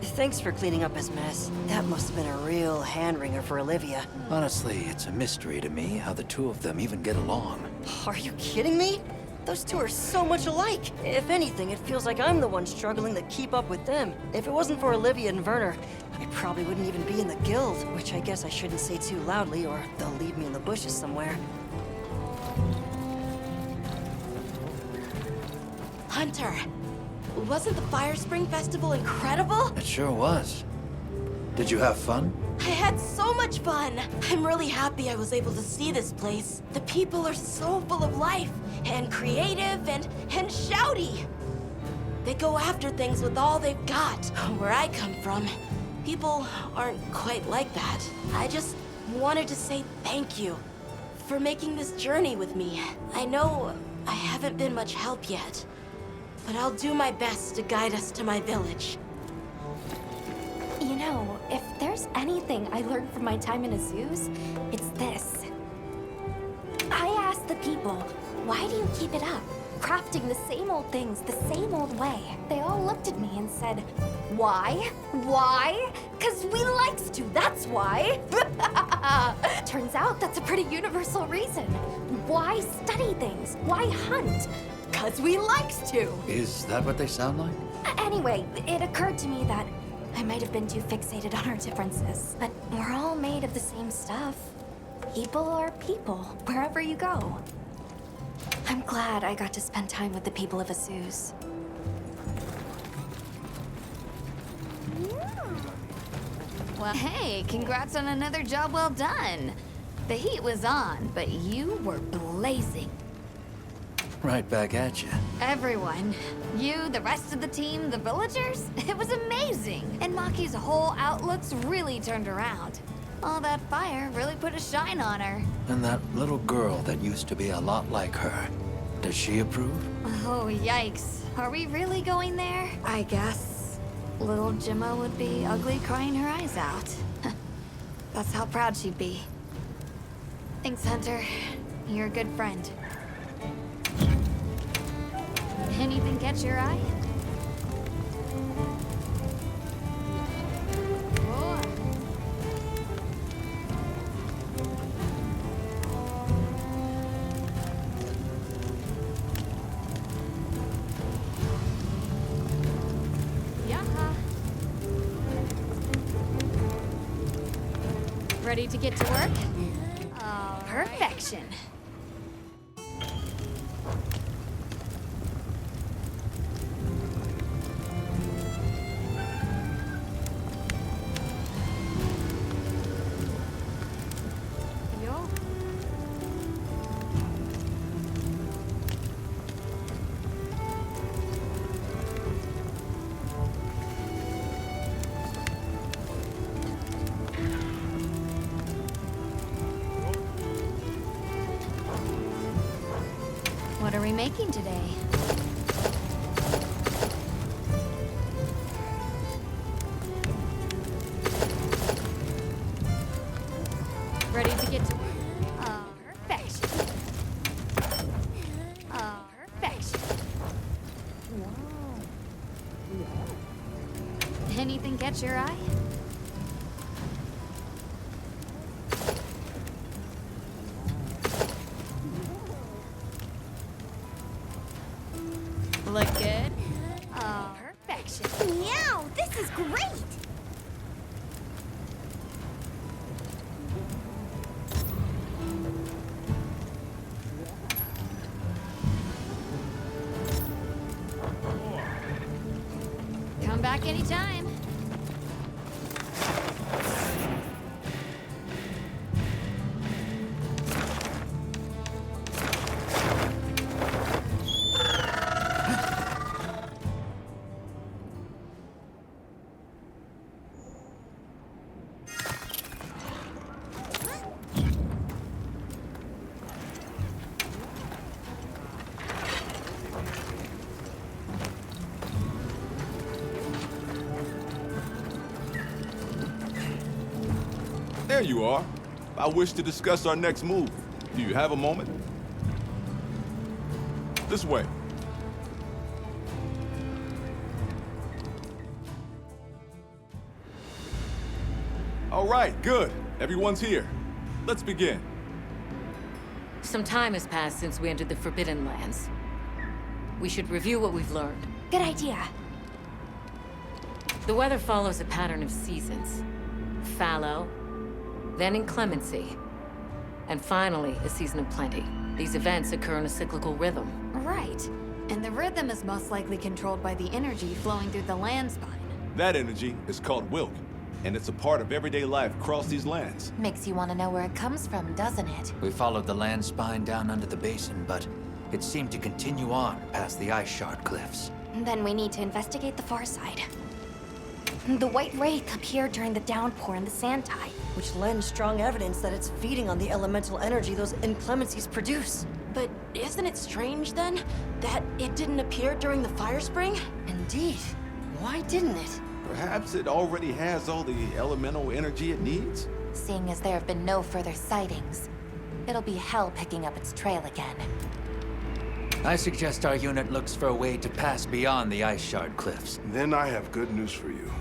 Thanks for cleaning up his mess. That must have been a real hand-wringer for Olivia. Honestly, it's a mystery to me how the two of them even get along. Are you kidding me? Those two are so much alike. If anything, it feels like I'm the one struggling to keep up with them. If it wasn't for Olivia and Werner, I probably wouldn't even be in the guild, which I guess I shouldn't say too loudly or they'll leave me in the bushes somewhere. Hunter, wasn't the Fire Spring Festival incredible? It sure was. Did you have fun? I had so much fun. I'm really happy I was able to see this place. The people are so full of life and creative and shouty. They go after things with all they've got. Where I come from, people aren't quite like that. I just wanted to say thank you for making this journey with me. I know I haven't been much help yet, but I'll do my best to guide us to my village. You know, if there's anything I learned from my time in Azuz, it's this. I asked the people, why do you keep it up? Crafting the same old things the same old way. They all looked at me and said, why? Why? 'Cause we likes to, that's why. Turns out that's a pretty universal reason. Why study things? Why hunt? 'Cause we likes to. Is that what they sound like? Anyway, it occurred to me that I might have been too fixated on our differences, but we're all made of the same stuff. People are people, wherever you go. I'm glad I got to spend time with the people of Azuz. Well, hey, congrats on another job well done. The heat was on, but you were blazing. Right back at you. Everyone. You, the rest of the team, the villagers. It was amazing. And Maki's whole outlook's really turned around. All that fire really put a shine on her. And that little girl that used to be a lot like her. Does she approve? Oh, yikes. Are we really going there? I guess little Gemma would be ugly crying her eyes out. That's how proud she'd be. Thanks, Hunter. You're a good friend. Anything catch your eye? Ready to get to work? Oh, perfection. Yo. What are we making today? Ready to get to work? Oh, perfection. Oh, perfection. Anything catch your eye? Look good? Oh, perfection. Meow, this is great! Come back anytime. There you are. I wish to discuss our next move. Do you have a moment? This way. All right, good. Everyone's here. Let's begin. Some time has passed since we entered the Forbidden Lands. We should review what we've learned. Good idea. The weather follows a pattern of seasons. Fallow, then inclemency, and finally a season of plenty. These events occur in a cyclical rhythm. Right. And the rhythm is most likely controlled by the energy flowing through the land spine. That energy is called Wilk, and it's a part of everyday life across these lands. Makes you want to know where it comes from, doesn't it? We followed the land spine down under the basin, but it seemed to continue on past the ice shard cliffs. Then we need to investigate the far side. The White Wraith appeared during the downpour and the sand tide. Which lends strong evidence that it's feeding on the elemental energy those inclemencies produce. But isn't it strange, then, that it didn't appear during the fire spring? Indeed. Why didn't it? Perhaps it already has all the elemental energy it needs? Seeing as there have been no further sightings, it'll be hell picking up its trail again. I suggest our unit looks for a way to pass beyond the ice shard cliffs. Then I have good news for you.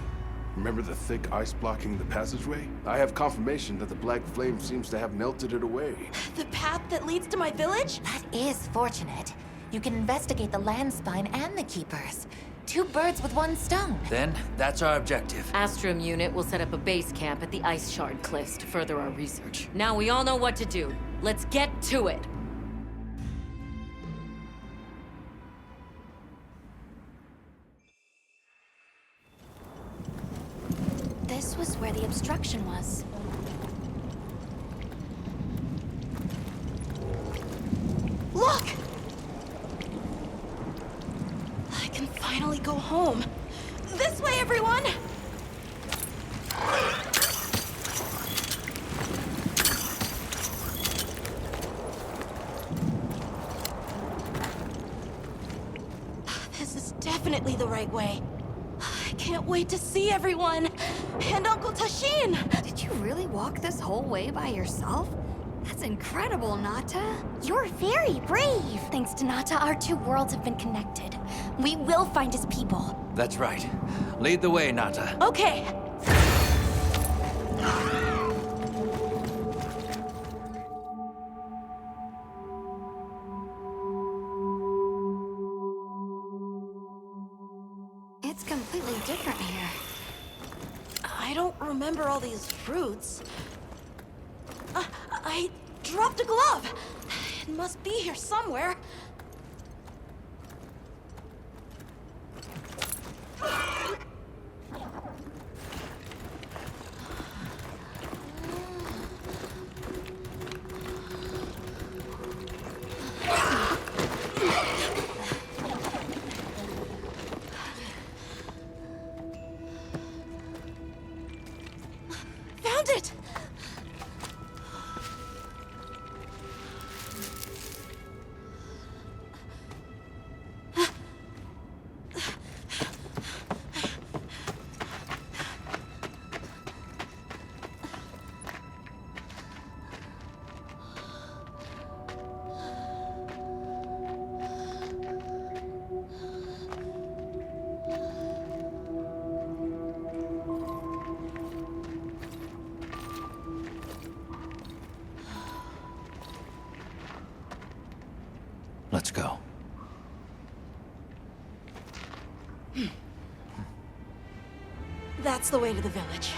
Remember the thick ice blocking the passageway? I have confirmation that the black flame seems to have melted it away. The path that leads to my village? That is fortunate. You can investigate the land spine and the keepers. 2 birds with 1 stone. Then, that's our objective. Astrum unit will set up a base camp at the ice shard cliffs to further our research. Now we all know what to do. Let's get to it. This was where the obstruction was. Look! I can finally go home. This way, everyone! This is definitely the right way. I can't wait to see everyone! And Uncle Tashin! Did you really walk this whole way by yourself? That's incredible, Nata. You're very brave! Thanks to Nata, our 2 worlds have been connected. We will find his people. That's right. Lead the way, Nata. Okay. It's completely different here. I don't remember all these fruits. I dropped a glove. It must be here somewhere. Found it! Let's go. That's the way to the village.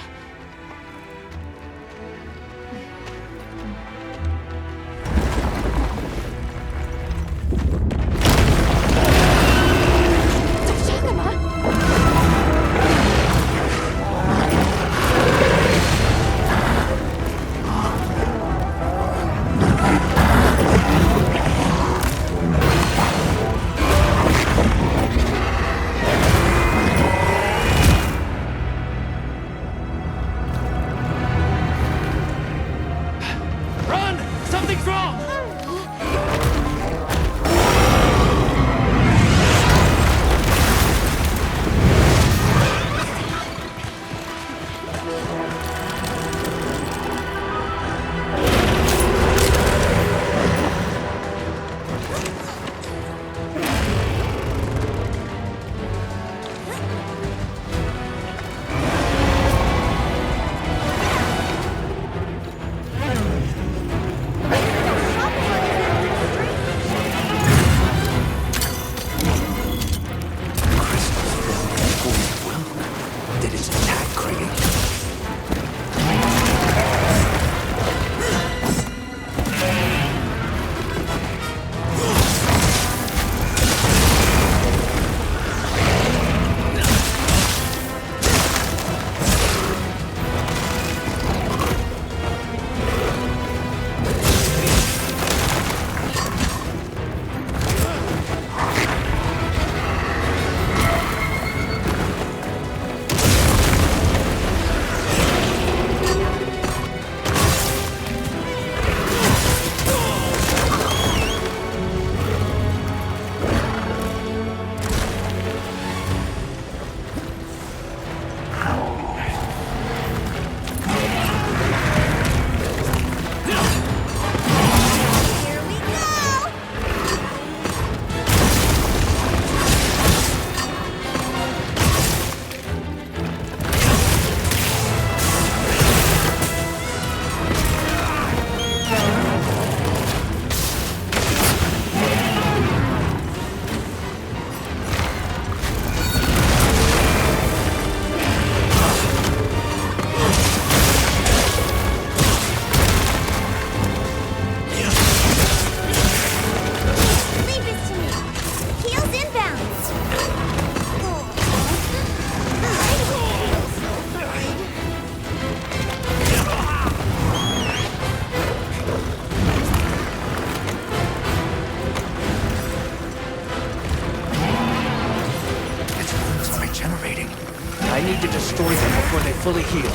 I need to destroy them before they fully heal.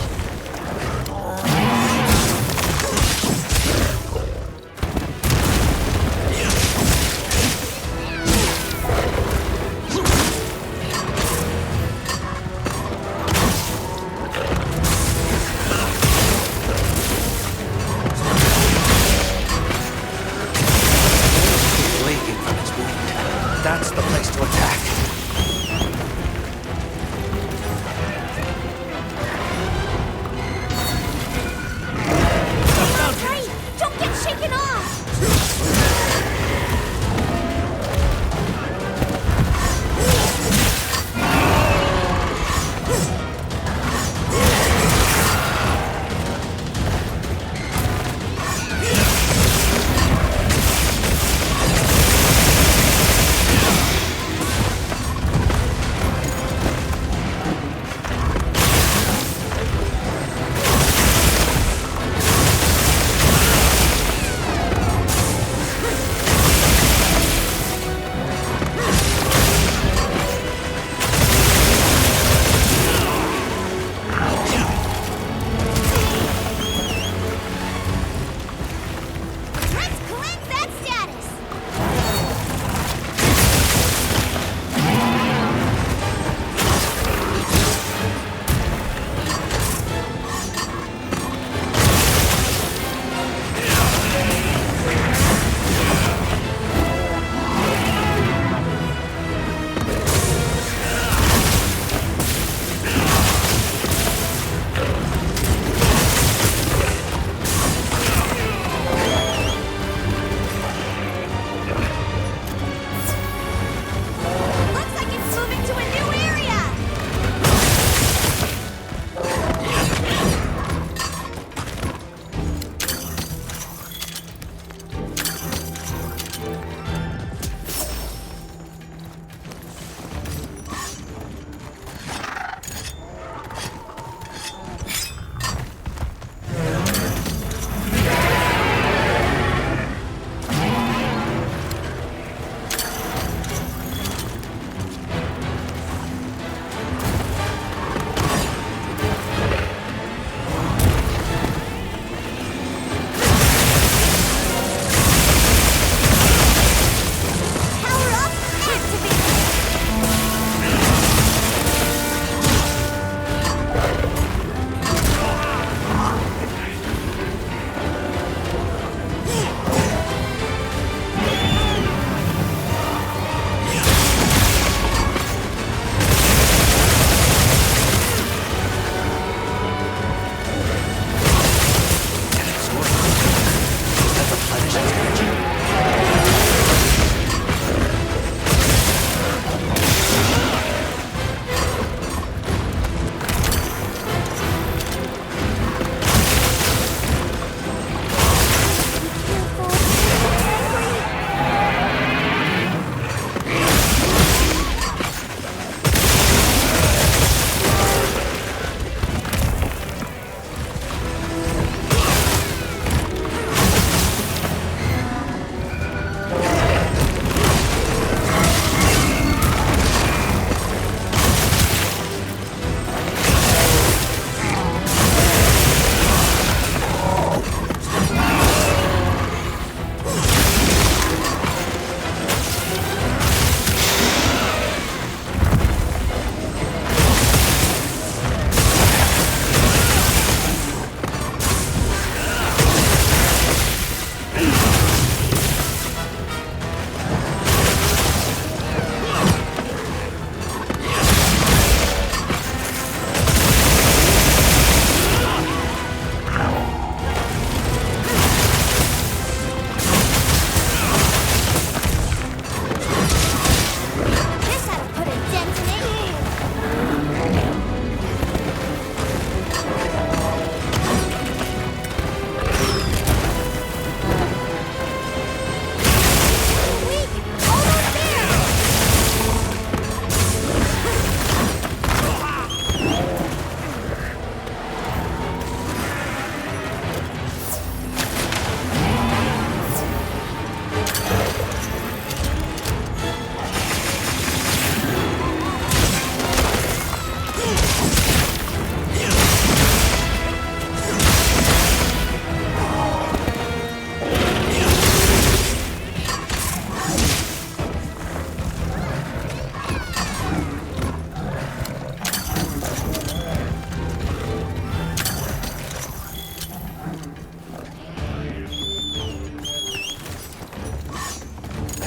Bleeding from its wound. That's the place to attack.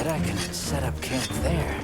Bet I can set up camp there.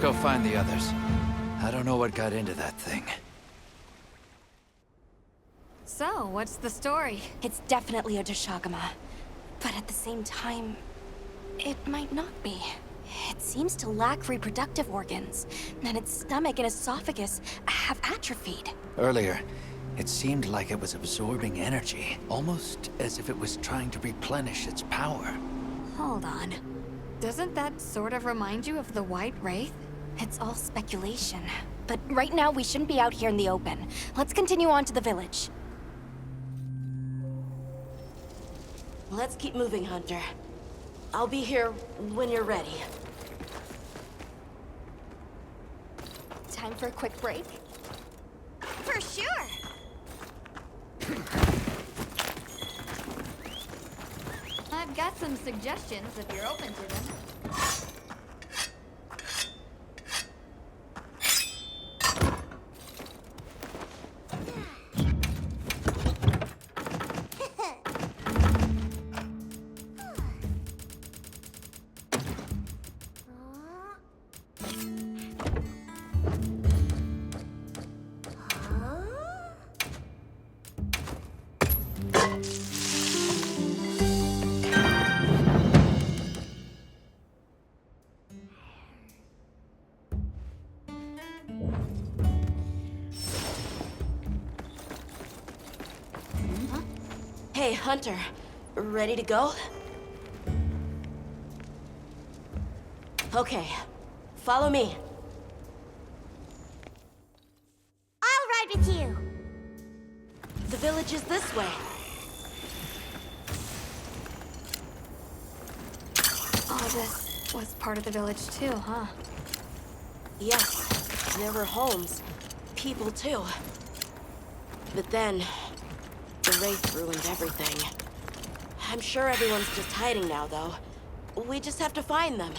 Go find the others. I don't know what got into that thing. So, what's the story? It's definitely a Deshagama. But at the same time, it might not be. It seems to lack reproductive organs, and its stomach and esophagus have atrophied. Earlier, it seemed like it was absorbing energy, almost as if it was trying to replenish its power. Hold on. Doesn't that sort of remind you of the White Wraith? It's all speculation. But right now, we shouldn't be out here in the open. Let's continue on to the village. Let's keep moving, Hunter. I'll be here when you're ready. Time for a quick break? For sure! I've got some suggestions if you're open to them. Hey, Hunter. Ready to go? Okay. Follow me. I'll ride with you! The village is this way. Oh, this was part of the village too, huh? Yes, there were homes. People too. But then, the Wraith ruined everything. I'm sure everyone's just hiding now, though. We just have to find them.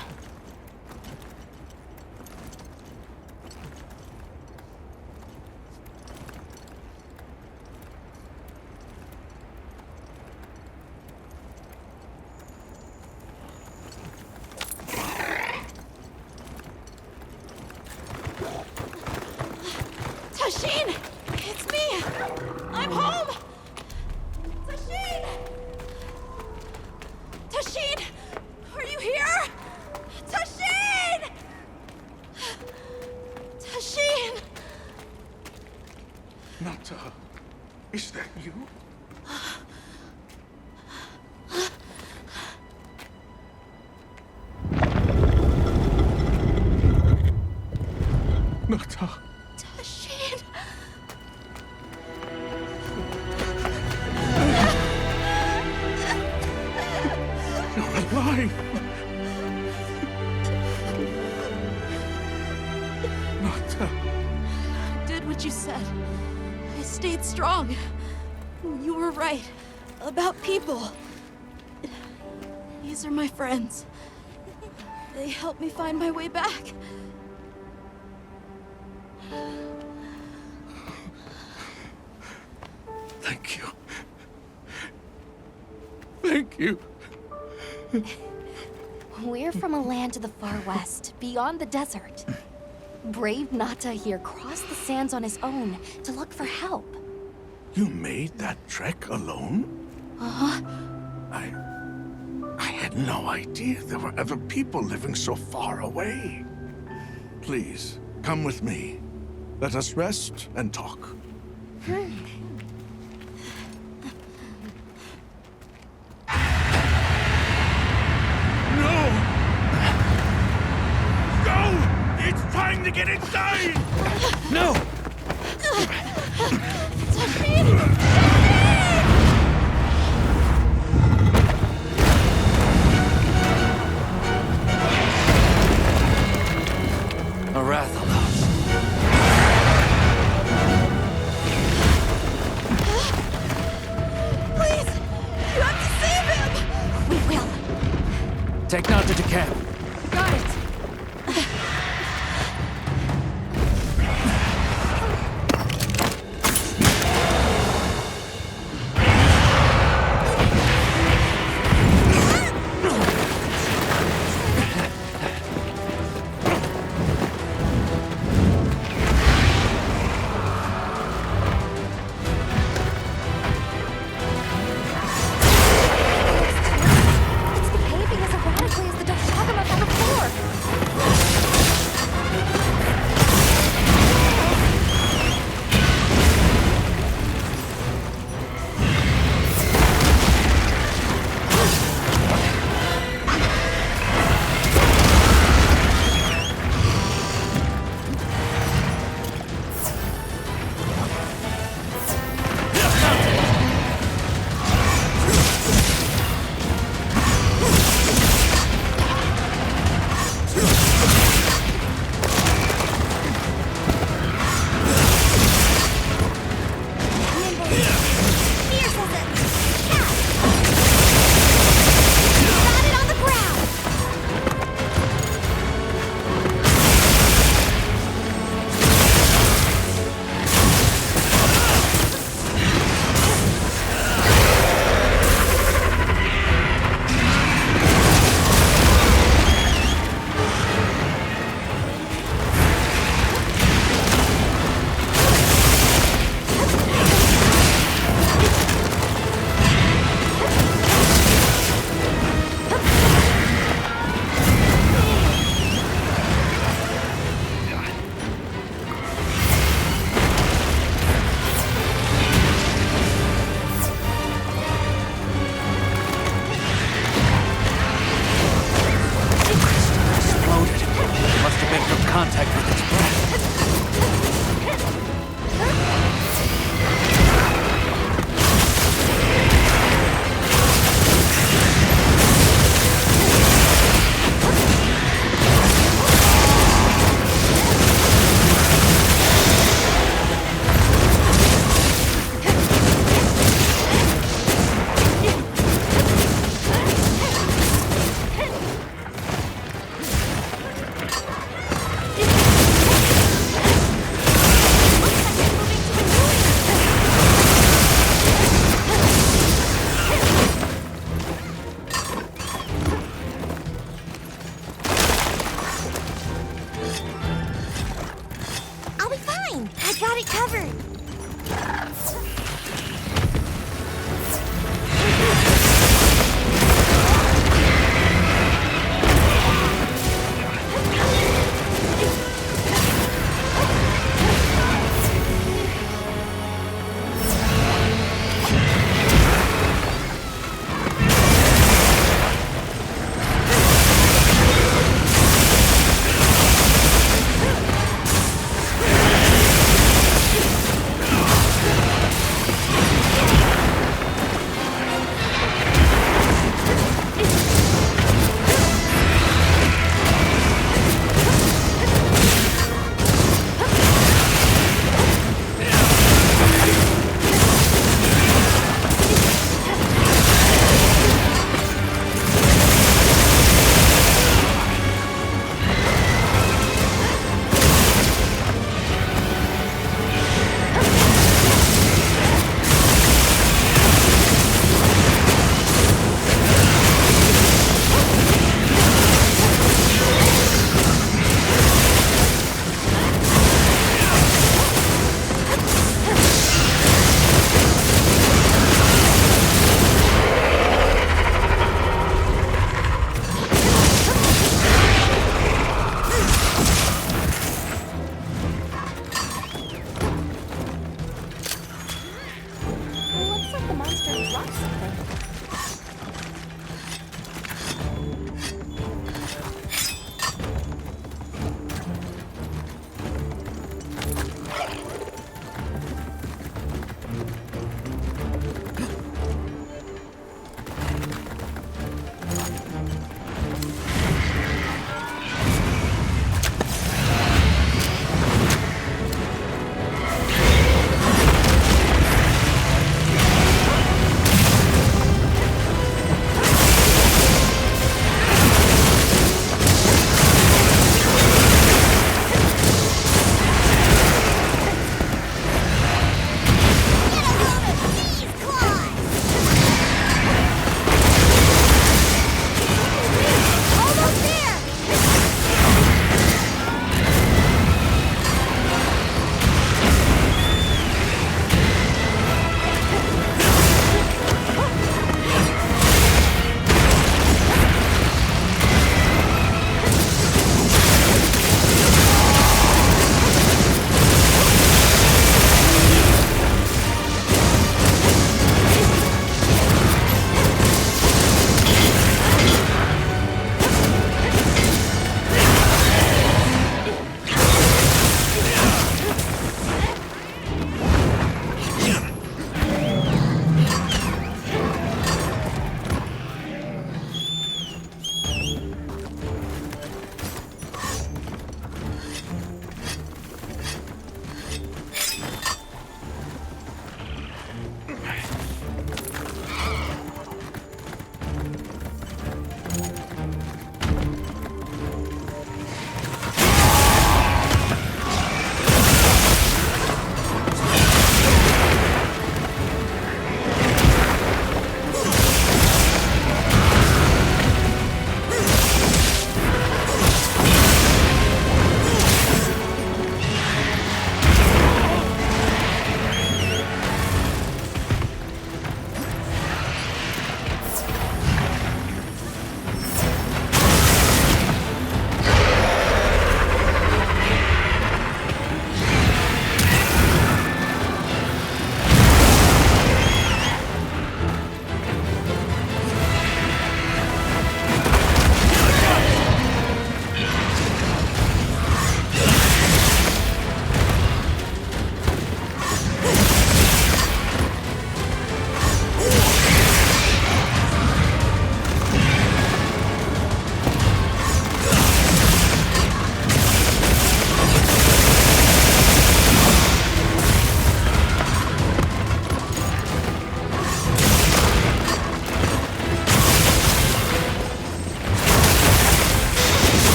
Nata. Tashin! You're alive! Nata. I did what you said. I stayed strong. You were right. About people. These are my friends. They helped me find my way back. Thank you. Thank you. We're from a land to the far west, beyond the desert. Brave Nata here crossed the sands on his own to look for help. You made that trek alone? Uh-huh. I had no idea there were other people living so far away. Please, come with me. Let us rest and talk. It's trying to get inside! No! Arathalos. Please! You have to save him! We will. Take Nata to camp. Got it! It's behaving as erratically as the Doshagam of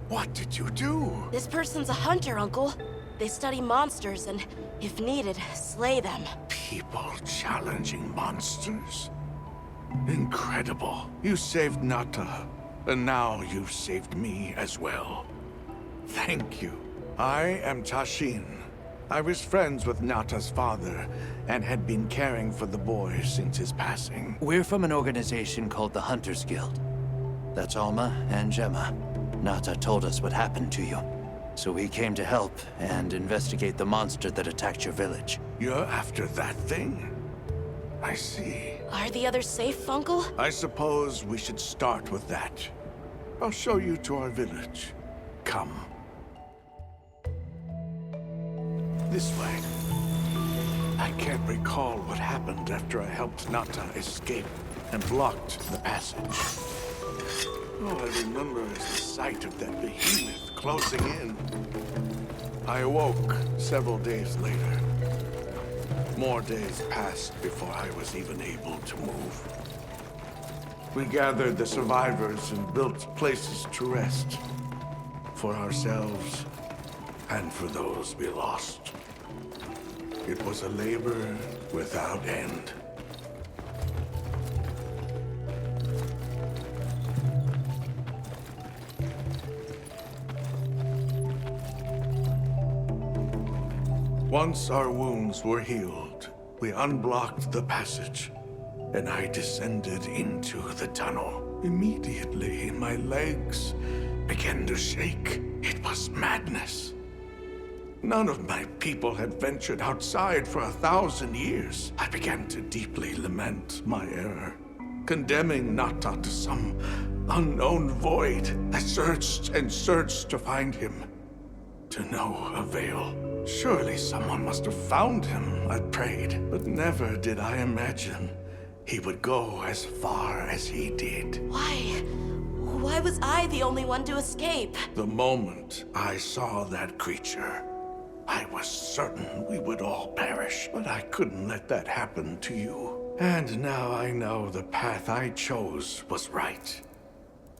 What did you do? This person's a hunter, Uncle. They study monsters and, if needed, slay them. People challenging monsters? Incredible. You saved Nata, and now you've saved me as well. Thank you. I am Tashin. I was friends with Nata's father, and had been caring for the boy since his passing. We're from an organization called the Hunters Guild. That's Alma and Gemma. Nata told us what happened to you. So we came to help and investigate the monster that attacked your village. You're after that thing? I see. Are the others safe, Uncle? I suppose we should start with that. I'll show you to our village. Come. This way. I can't recall what happened after I helped Nata escape and blocked the passage. All I remember is the sight of that behemoth closing in. I awoke several days later. More days passed before I was even able to move. We gathered the survivors and built places to rest. For ourselves and for those we lost. It was a labor without end. Once our wounds were healed, we unblocked the passage, and I descended into the tunnel. Immediately, my legs began to shake. It was madness. None of my people had ventured outside for 1,000 years. I began to deeply lament my error, condemning Nata to some unknown void. I searched and searched to find him, to no avail. Surely someone must have found him, I prayed, but never did I imagine he would go as far as he did. Why was I the only one to escape? The moment I saw that creature, I was certain we would all perish, but I couldn't let that happen to you. And now I know the path I chose was right.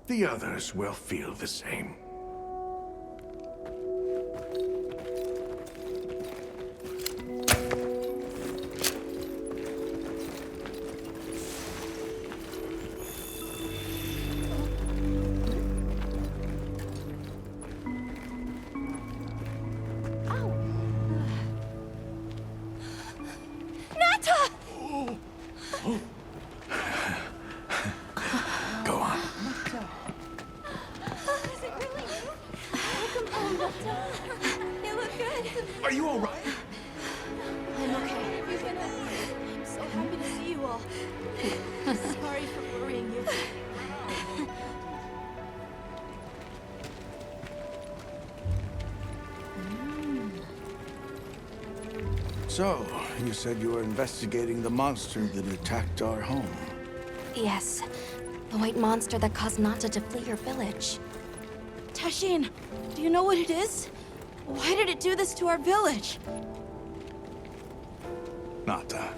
The others will feel the same. Are you all right? I'm okay. I'm so happy to see you all. Sorry for worrying you. So, you said you were investigating the monster that attacked our home. Yes. The white monster that caused Nata to flee your village. Tashin, do you know what it is? Why did it do this to our village? Nata.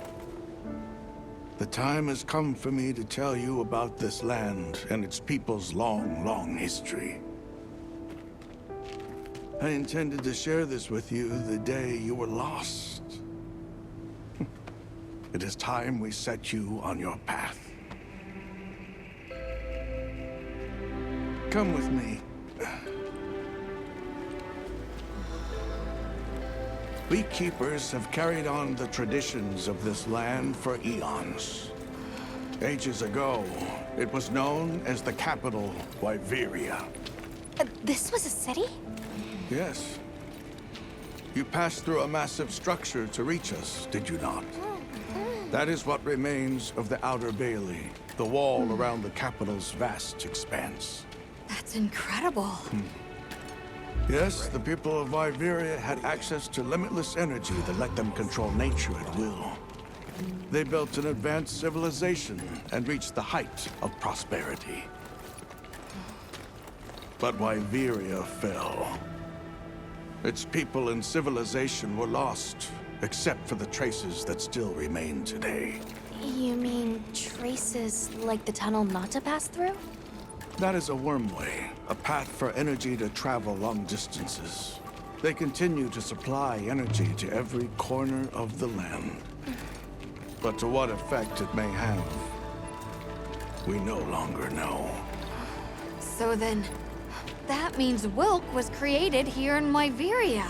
The time has come for me to tell you about this land and its people's long, long history. I intended to share this with you the day you were lost. It is time we set you on your path. Come with me. We keepers have carried on the traditions of this land for eons. Ages ago, it was known as the capital, Wyveria. This was a city? Yes. You passed through a massive structure to reach us, did you not? That is what remains of the Outer Bailey, the wall around the capital's vast expanse. That's incredible. Yes, the people of Wyveria had access to limitless energy that let them control nature at will. They built an advanced civilization and reached the height of prosperity. But Wyveria fell. Its people and civilization were lost, except for the traces that still remain today. You mean traces like the tunnel Nata passed through? That is a wormway, a path for energy to travel long distances. They continue to supply energy to every corner of the land. But to what effect it may have, we no longer know. So then, that means Wilk was created here in Wyveria.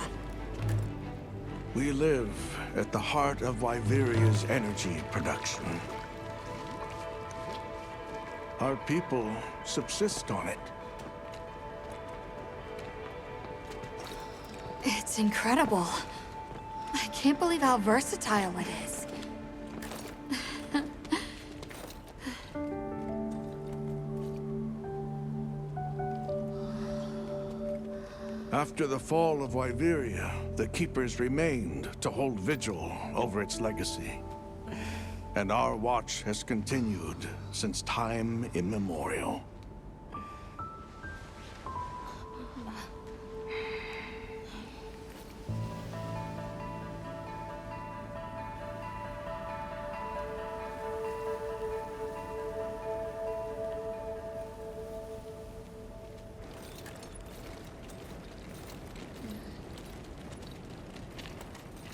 We live at the heart of Wyveria's energy production. Our people subsist on it. It's incredible. I can't believe how versatile it is. After the fall of Wyveria, the Keepers remained to hold vigil over its legacy. And our watch has continued since time immemorial.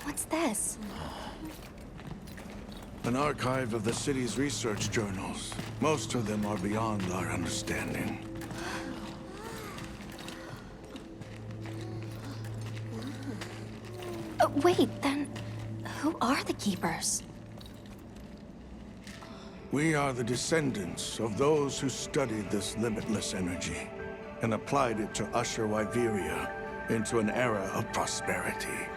What's this? An archive of the city's research journals. Most of them are beyond our understanding. Wait, then who are the Keepers? We are the descendants of those who studied this limitless energy and applied it to usher Wyveria into an era of prosperity.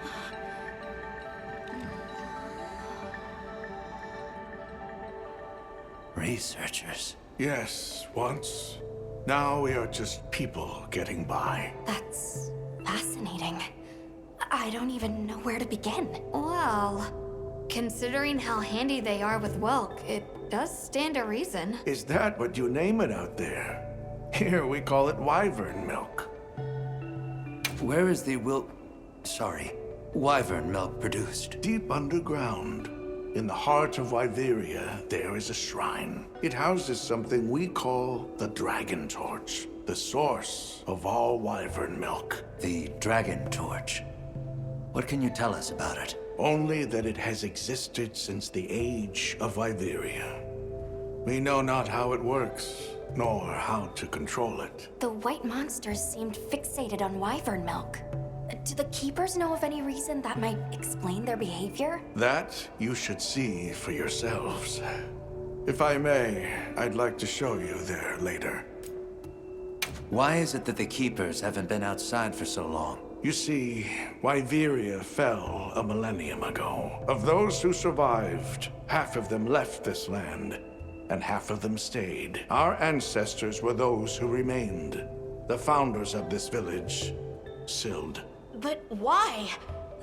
Researchers? Yes, once. Now we are just people getting by. That's fascinating. I don't even know where to begin. Well, considering how handy they are with Wilk, it does stand to reason. Is that what you name it out there? Here we call it wyvern milk. Where is the wyvern milk produced? Deep underground. In the heart of Wyveria, there is a shrine. It houses something we call the Dragon Torch, the source of all wyvern milk. The Dragon Torch? What can you tell us about it? Only that it has existed since the age of Wyveria. We know not how it works, nor how to control it. The white monsters seemed fixated on wyvern milk. Do the Keepers know of any reason that might explain their behavior? That you should see for yourselves. If I may, I'd like to show you there later. Why is it that the Keepers haven't been outside for so long? You see, Wyveria fell a millennium ago. Of those who survived, half of them left this land, and half of them stayed. Our ancestors were those who remained. The founders of this village, Sild. But why?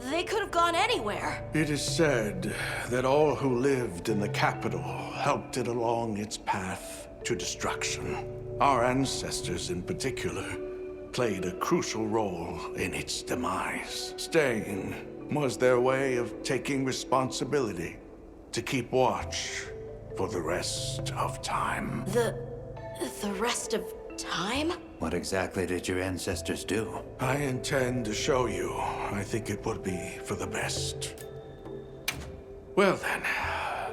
They could have gone anywhere. It is said that all who lived in the capital helped it along its path to destruction. Our ancestors in particular played a crucial role in its demise. Staying was their way of taking responsibility to keep watch for the rest of time. The rest of time? What exactly did your ancestors do? I intend to show you. I think it would be for the best. Well then,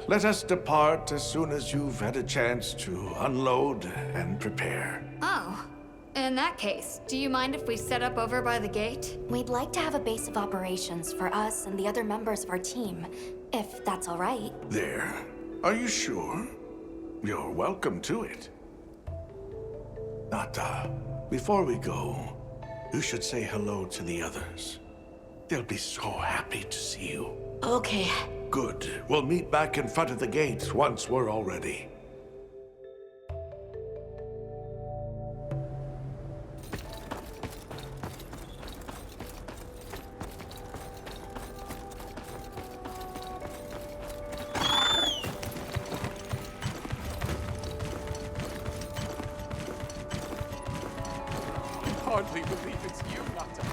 let us depart as soon as you've had a chance to unload and prepare. Oh, in that case, do you mind if we set up over by the gate? We'd like to have a base of operations for us and the other members of our team, if that's all right. There. Are you sure? You're welcome to it. Nata, before we go, you should say hello to the others. They'll be so happy to see you. Okay. Good. We'll meet back in front of the gate once we're all ready. Hardly believe it's you, Nata.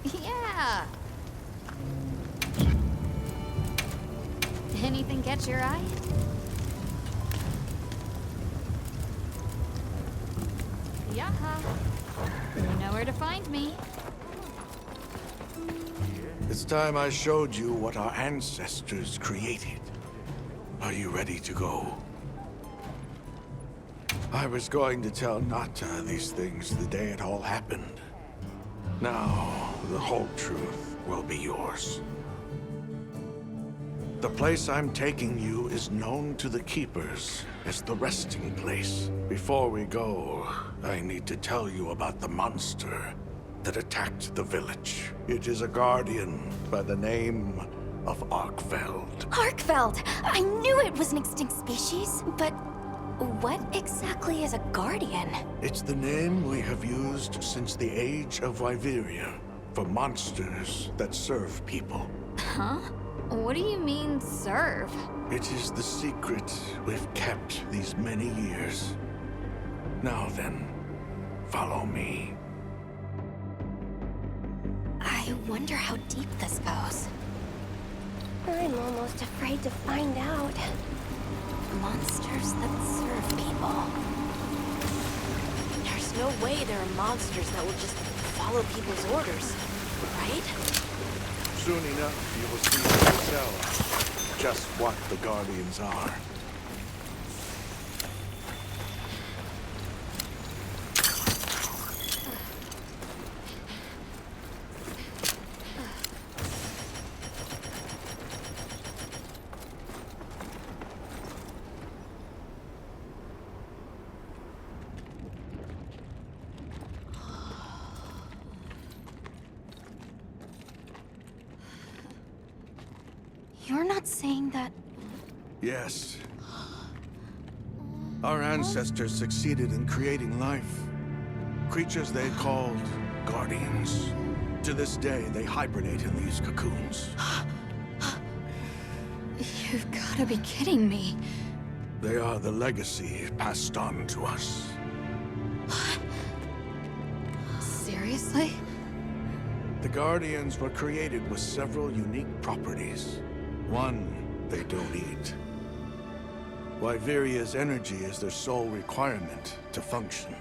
Yeah. Anything catch your eye? Yeah. You know where to find me. It's time I showed you what our ancestors created. Are you ready to go? I was going to tell Nata these things the day it all happened. Now, the whole truth will be yours. The place I'm taking you is known to the Keepers as the resting place. Before we go, I need to tell you about the monster that attacked the village. It is a guardian by the name of Arkfeld. Arkfeld! I knew it was an extinct species, but what exactly is a guardian? It's the name we have used since the age of Wyveria for monsters that serve people. Huh? What do you mean, serve? It is the secret we've kept these many years. Now then, follow me. I wonder how deep this goes. I'm almost afraid to find out. Monsters that serve people. There's no way there are monsters that will just follow people's orders, right? Soon enough, you will see for yourself just what the Guardians are. You're not saying that... Yes. Our ancestors succeeded in creating life. Creatures they called Guardians. To this day, they hibernate in these cocoons. You've gotta be kidding me. They are the legacy passed on to us. Seriously? The Guardians were created with several unique properties. One, they don't eat. Wyveria's energy is their sole requirement to function.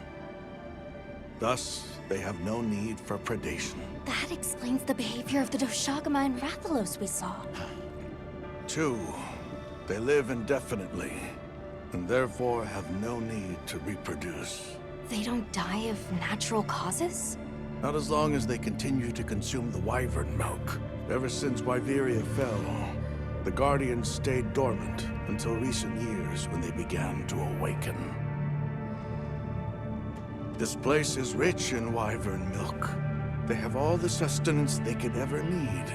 Thus, they have no need for predation. That explains the behavior of the Doshagama and Rathalos we saw. Two, they live indefinitely, and therefore have no need to reproduce. They don't die of natural causes? Not as long as they continue to consume the wyvern milk. Ever since Wyveria fell, the Guardians stayed dormant until recent years when they began to awaken. This place is rich in wyvern milk. They have all the sustenance they could ever need.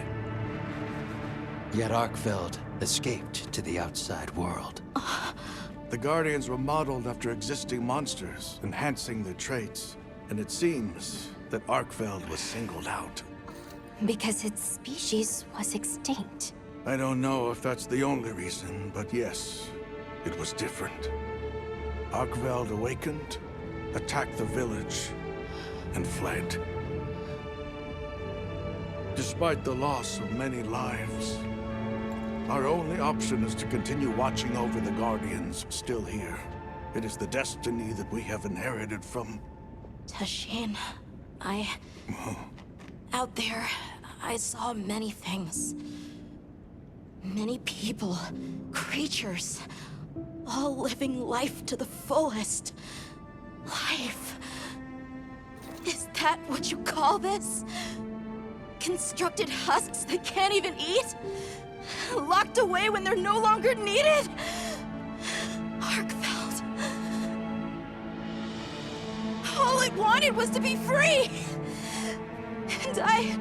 Yet Arkfeld escaped to the outside world. The Guardians were modeled after existing monsters, enhancing their traits. And it seems that Arkfeld was singled out. Because its species was extinct. I don't know if that's the only reason, but yes, it was different. Arkfeld awakened, attacked the village, and fled. Despite the loss of many lives, our only option is to continue watching over the Guardians still here. It is the destiny that we have inherited from... Tashin, out there, I saw many things. Many people, creatures, all living life to the fullest. Life. Is that what you call this? Constructed husks that can't even eat? Locked away when they're no longer needed? Arkfeld. All it wanted was to be free! And I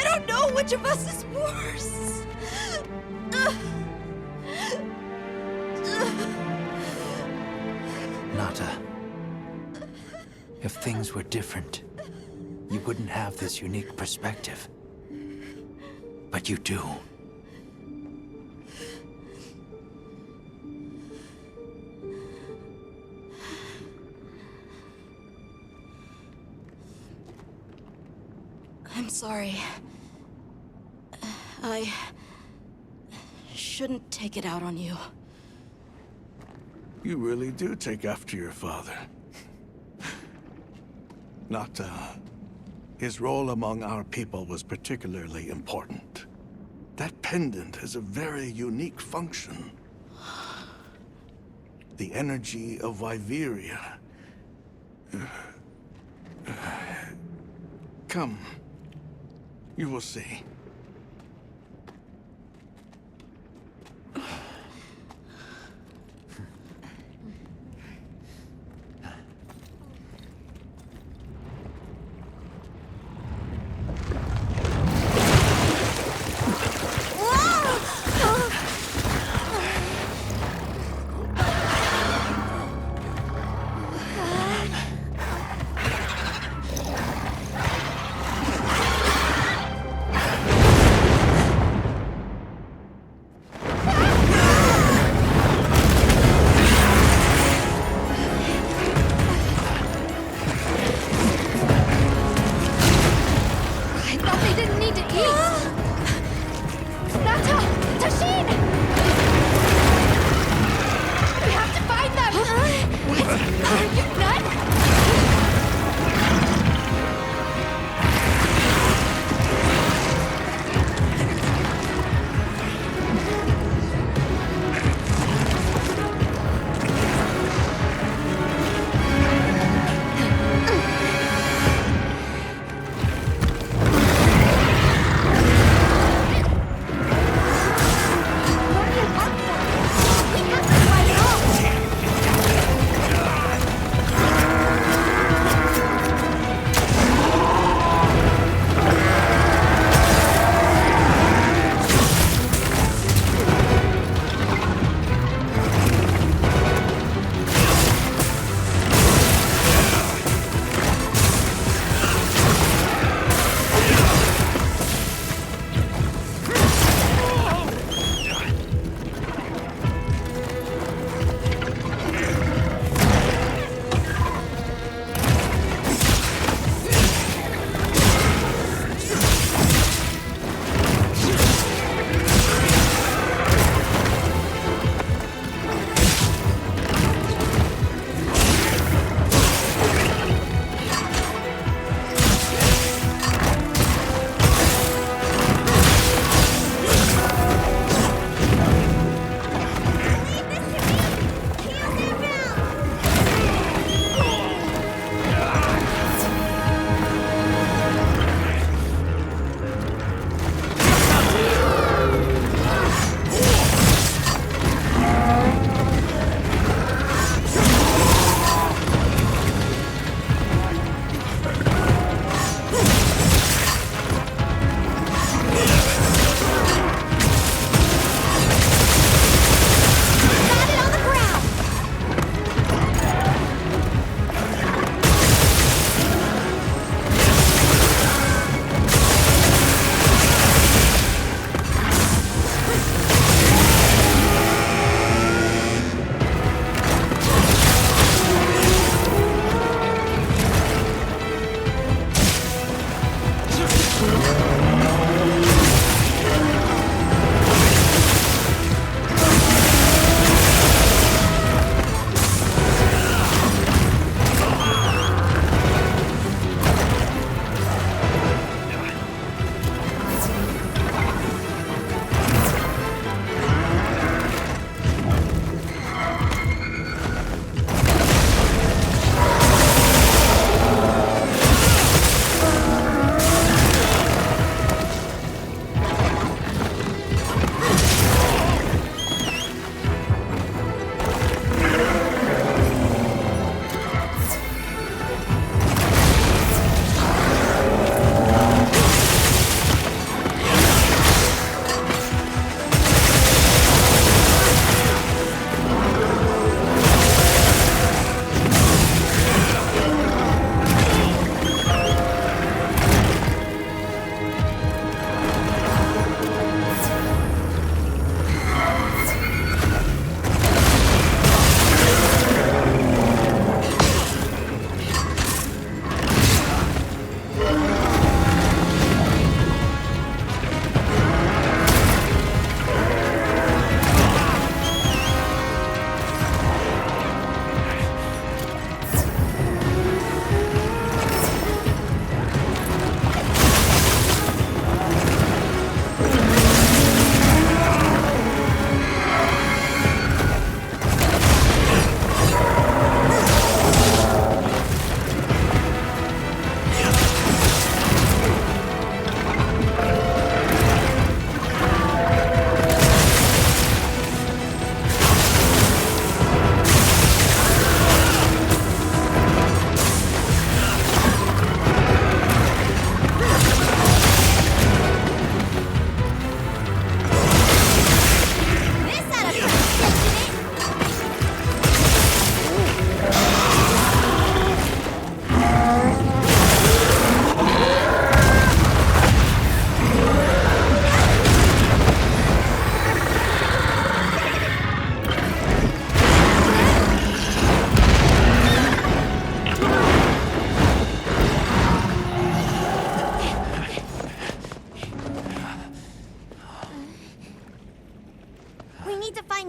don't know which of us is worse. Nata, if things were different, you wouldn't have this unique perspective. but you do. I'm sorry. I shouldn't take it out on you. You really do take after your father. His role among our people was particularly important. That pendant has a very unique function. The energy of Viveria. Come. You will see.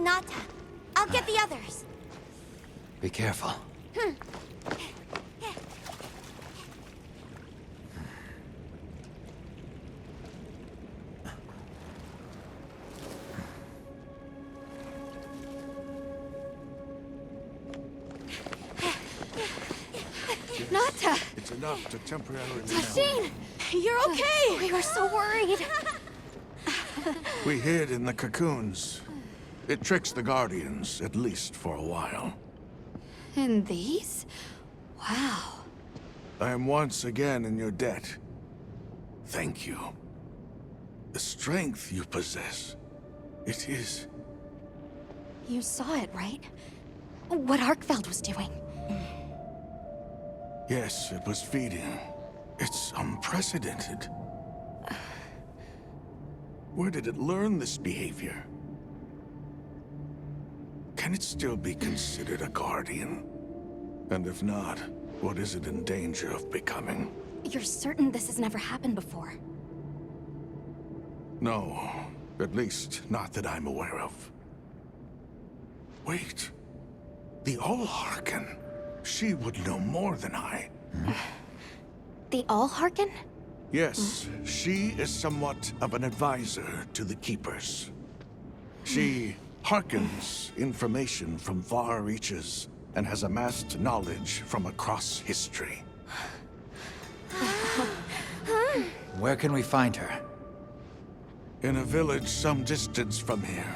Nata. I'll get the others. Be careful. Nata! It's enough to temporarily... Tashine! You're okay! We were so worried. We hid in the cocoons. It tricks the Guardians, at least for a while. And these? Wow. I am once again in your debt. Thank you. The strength you possess, it is... You saw it, right? What Arkfeld was doing. Yes, it was feeding. It's unprecedented. Where did it learn this behavior? Can it still be considered a Guardian? And if not, what is it in danger of becoming? You're certain this has never happened before? No, at least not that I'm aware of. Wait, the All-Harken. She would know more than I. The All-Harken? Yes, she is somewhat of an advisor to the Keepers. She hearkens information from far reaches and has amassed knowledge from across history. Where can we find her? In a village some distance from here.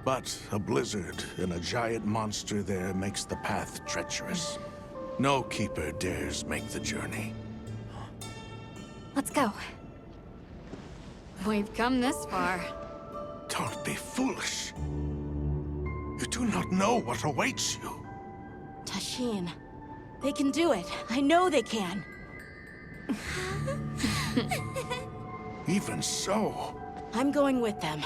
But a blizzard and a giant monster there makes the path treacherous. No Keeper dares make the journey. Let's go. We've come this far. Don't be foolish. You do not know what awaits you. Tashine. They can do it. I know they can. Even so... I'm going with them.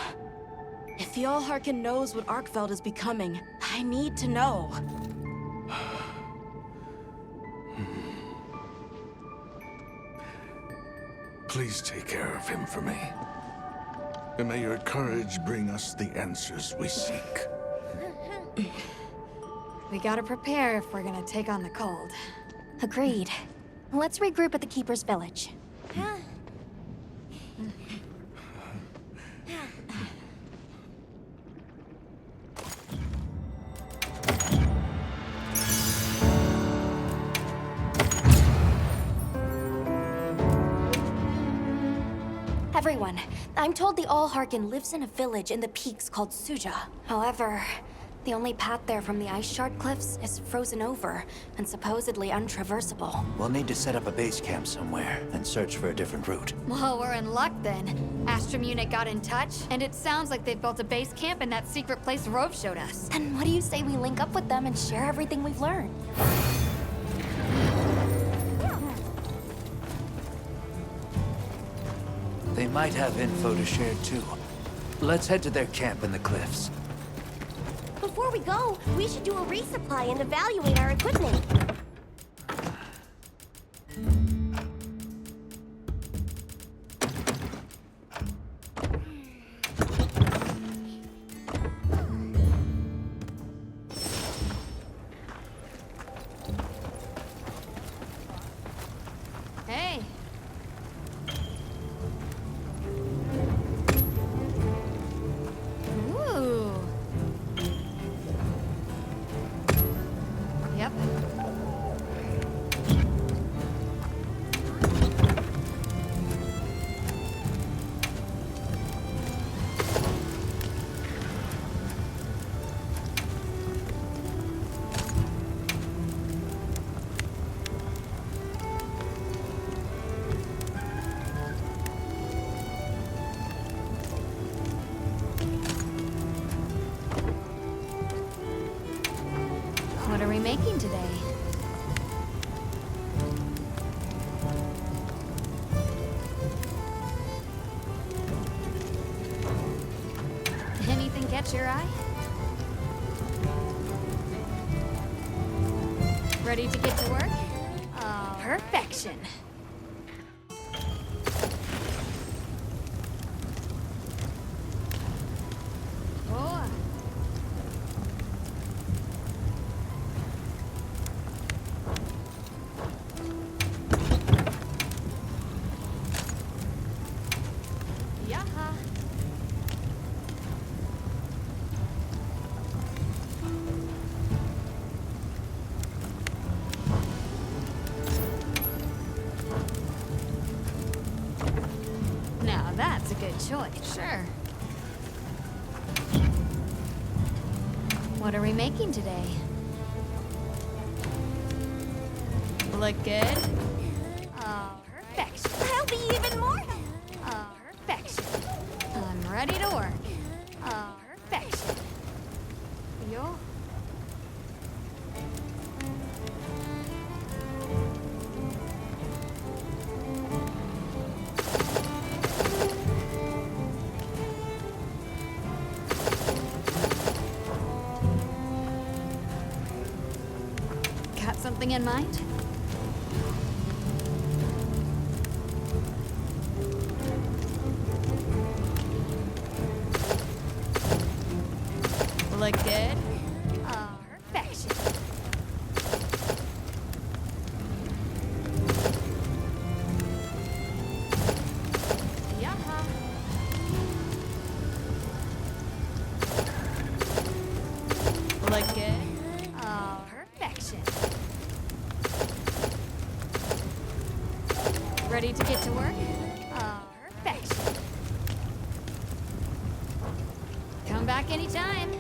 If the All-Harken knows what Arkfeld is becoming, I need to know. Please take care of him for me. And may your courage bring us the answers we seek. We gotta prepare if we're gonna take on the cold. Agreed. Let's regroup at the Keeper's village. Everyone, I'm told the All-Harken lives in a village in the peaks called Suja. However, the only path there from the Ice Shard Cliffs is frozen over and supposedly untraversable. We'll need to set up a base camp somewhere and search for a different route. Well, we're in luck then. Astrum Unit got in touch, and it sounds like they've built a base camp in that secret place Rove showed us. Then what do you say we link up with them and share everything we've learned? They might have info to share too. Let's head to their camp in the cliffs. Before we go, we should do a resupply and evaluate our equipment. Hey. Ooh. Yep. What are we making today? Anything catch your eye? Ready to get to work? Oh, perfection. Oh. Yaha. Now that's a good choice. Sure. What are we making today? Look good? Oh, perfection. I'll be even more. Oh, perfection. I'm ready to work. Oh, perfection. Yo. Got something in mind? Look good? Oh, perfection. Yaha. Look good? Oh, perfection. Ready to get to work? Oh, perfection. Come back anytime.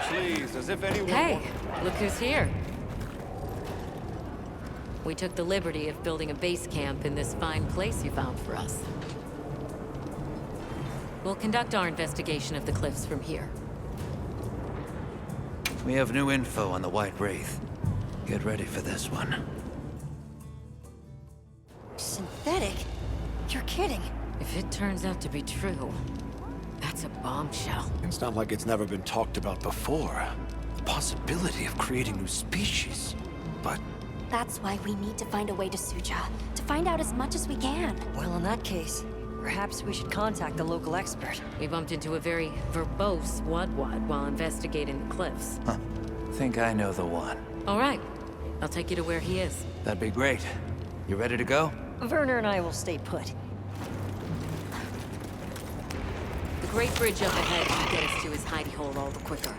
Please, as if anyone... Hey, look who's here. We took the liberty of building a base camp in this fine place you found for us. We'll conduct our investigation of the cliffs from here. We have new info on the White Wraith. Get ready for this one. Synthetic? You're kidding. If it turns out to be true, that's a bombshell. It's not like it's never been talked about before. The possibility of creating new species. But That's why we need to find a way to Suja, to find out as much as we can. Well, in that case, perhaps we should contact the local expert. We bumped into a very verbose Wadwad while investigating the cliffs. Huh. Think I know the one. All right. I'll take you to where he is. That'd be great. You ready to go? Werner and I will stay put. The Great Bridge up ahead should get us to his hidey hole all the quicker.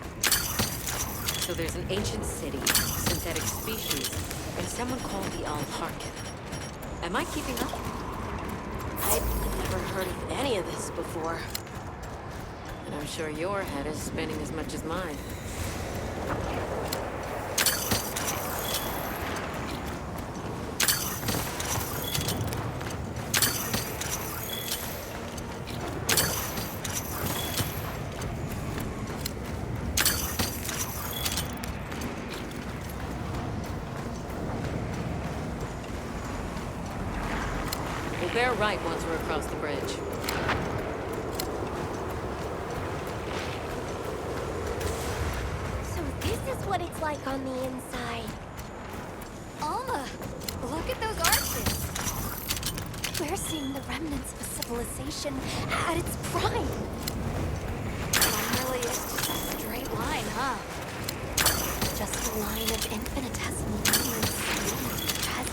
So there's an ancient city, synthetic species, and someone called the Alharkin. Am I keeping up? I've never heard of any of this before. And I'm sure your head is spinning as much as mine. We'll bear right once we're across the bridge. So this is what it's like on the inside. Alma, look at those arches. We're seeing the remnants of a civilization at its prime. It really is just a straight line, huh? Just a line of infinitesimal moments leading to the present.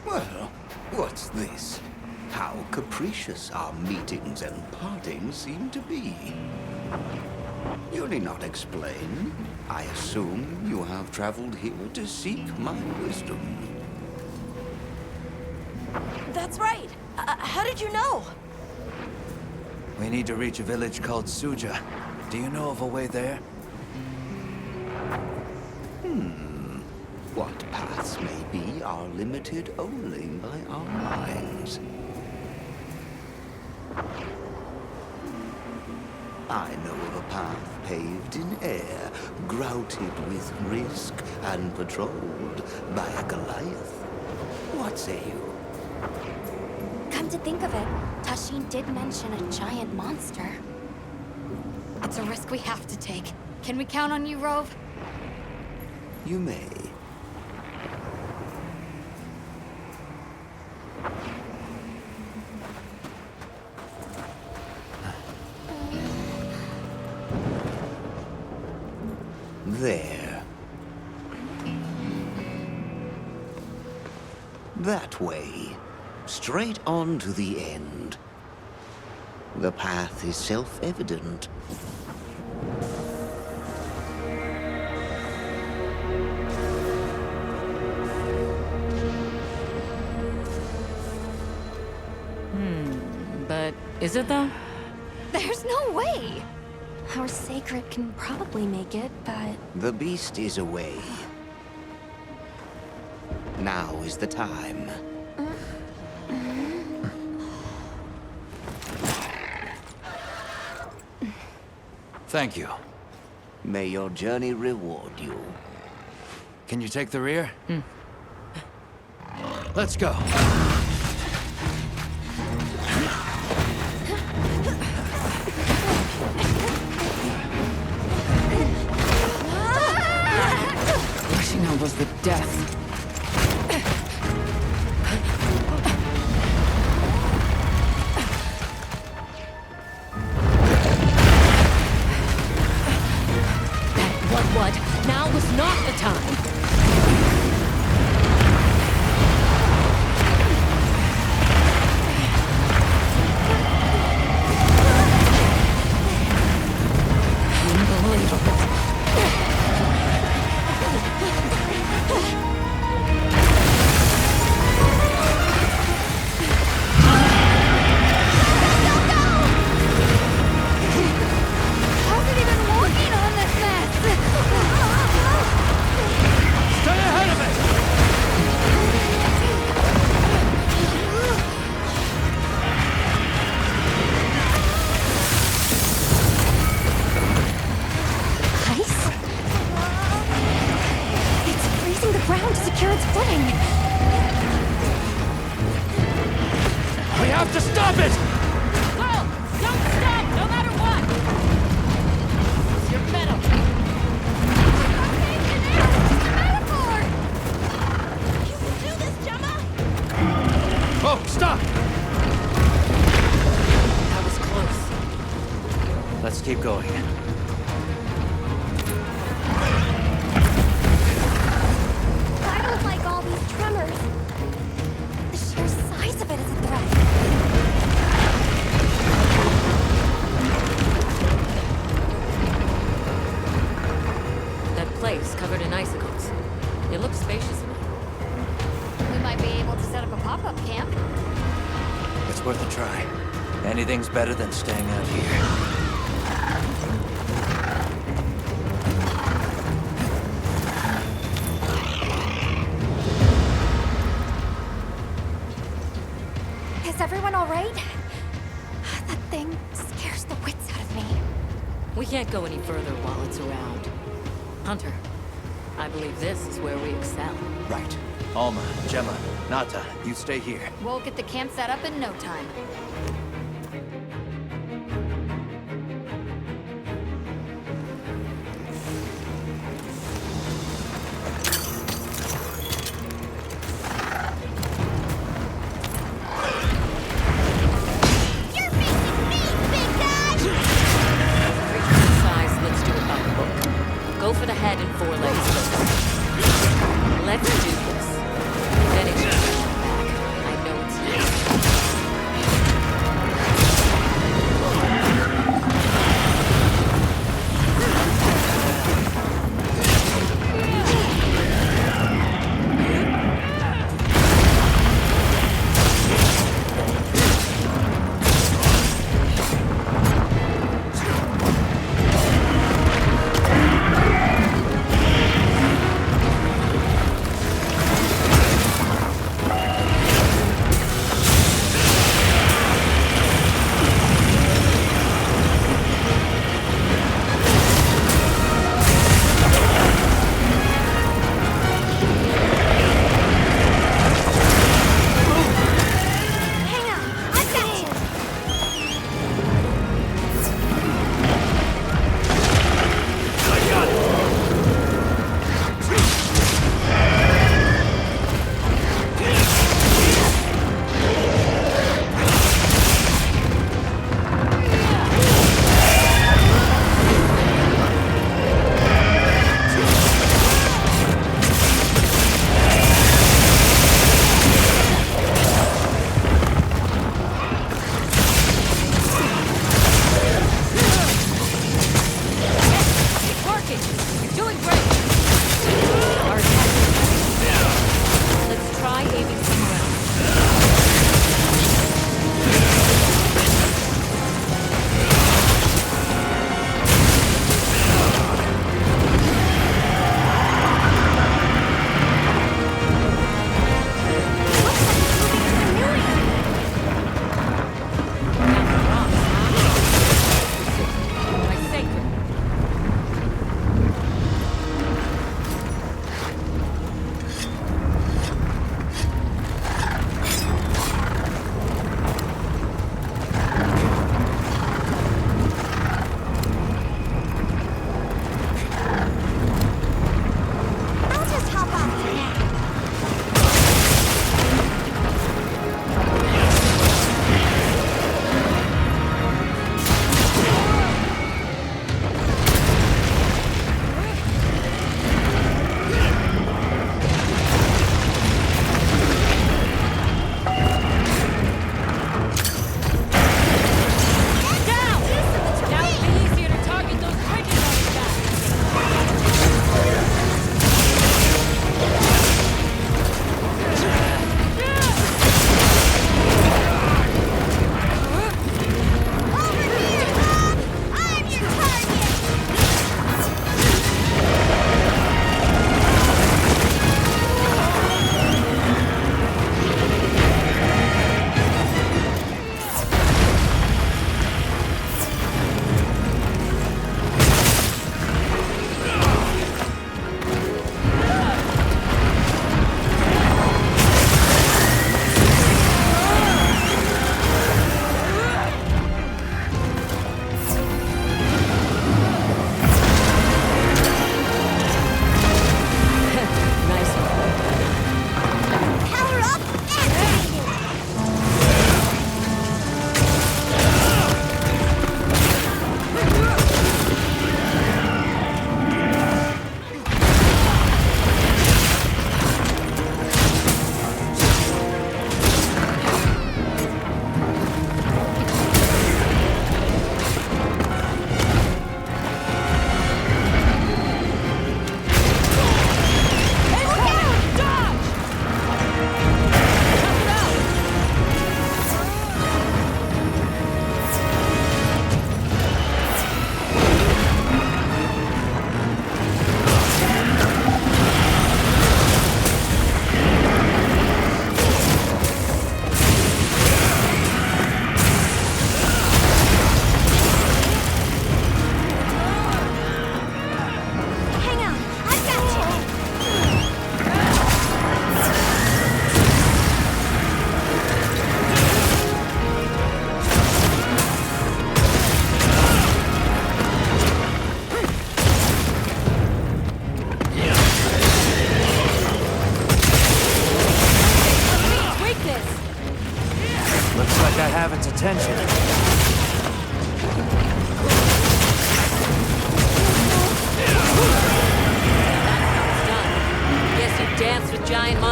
Well, what's this? How capricious our meetings and partings seem to be. You need not explain. I assume you have traveled here to seek my wisdom. That's right. How did you know? We need to reach a village called Suja. Do you know of a way there? What paths may be are limited only by our minds. I know of a path paved in air, grouted with risk, and patrolled by a Goliath. What say you? Come to think of it, Tashin did mention a giant monster. It's a risk we have to take. Can we count on you, Rove? You may. There. That way. Straight on to the end. The path is self-evident. But is it though? There's no way! Our sacred can probably make it, but... The beast is away. Now is the time. Thank you. May your journey reward you. Can you take the rear? Let's go. Rushing out was the death. What? Now was not the time. Unbelievable. Keep going. I don't like all these tremors. The sheer size of it is a threat. That place covered in icicles. It looks spacious enough. We might be able to set up a pop-up camp. It's worth a try. Anything's better than staying out here. Is everyone all right? That thing scares the wits out of me. We can't go any further while it's around. Hunter, I believe this is where we excel. Right. Alma, Gemma, Nata, you stay here. We'll get the camp set up in no time. Go for the head and forelegs first. Let's do this. Then it's your back. I know it's you.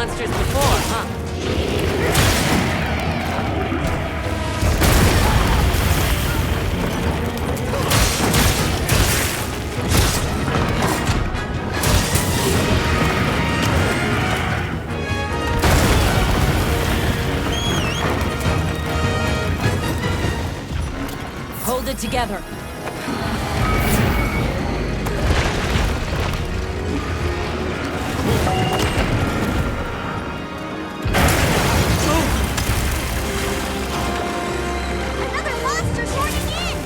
monsters before, huh? Hold it together. Another monster joining in!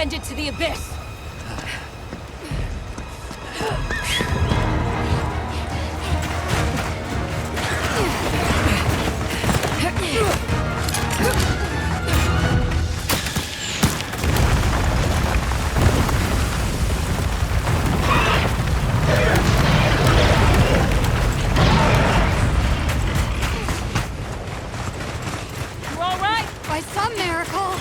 send it to the abyss! By some miracle.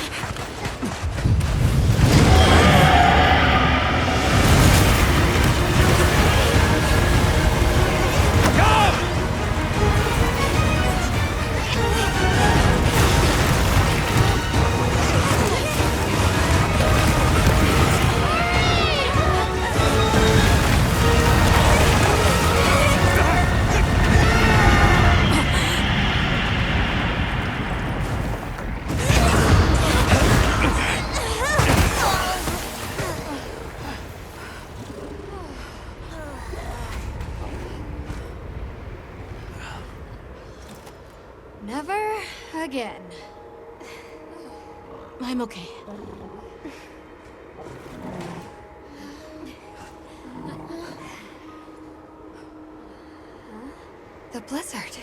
Never again. I'm okay. The blizzard.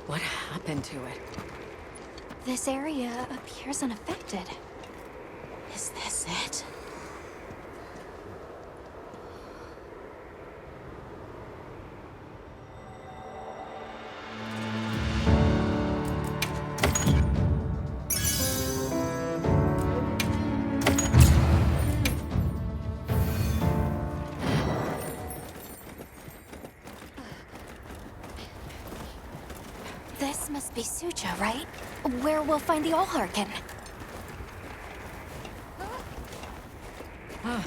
What happened to it? This area appears unaffected. Is this it? This must be Suja, right? Where we'll find the Allharkin. Oh.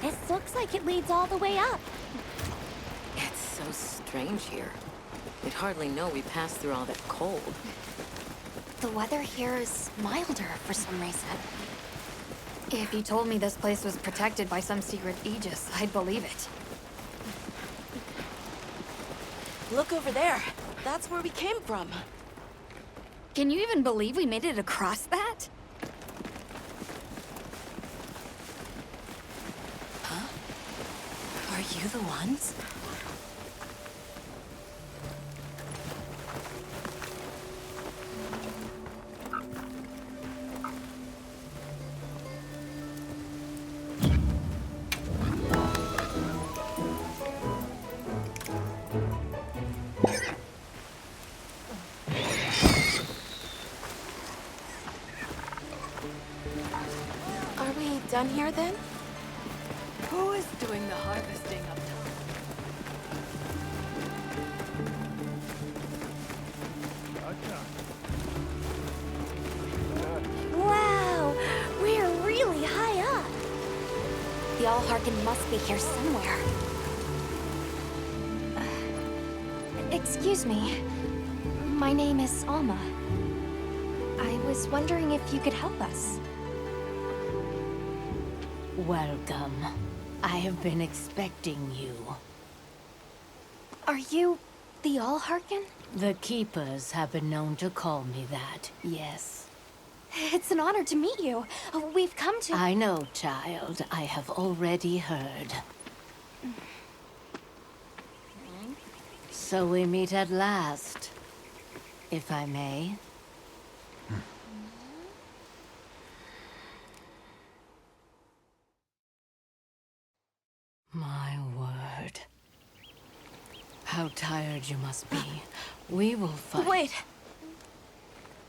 This looks like it leads all the way up. It's so strange here. We'd hardly know we passed through all that cold. The weather here is milder for some reason. If you told me this place was protected by some secret aegis, I'd believe it. Look over there. That's where we came from. Can you even believe we made it across that? Huh? Are you the ones? Done here then? Who is doing the harvesting up top? Wow, we're really high up. The Allharkin must be here somewhere. Excuse me. My name is Alma. I was wondering if you could help us. Welcome. I have been expecting you. Are you the Allharkin? The Keepers have been known to call me that, yes. It's an honor to meet you. We've come to... I know, child. I have already heard. So we meet at last, if I may. My word. How tired you must be. We will fight. Wait!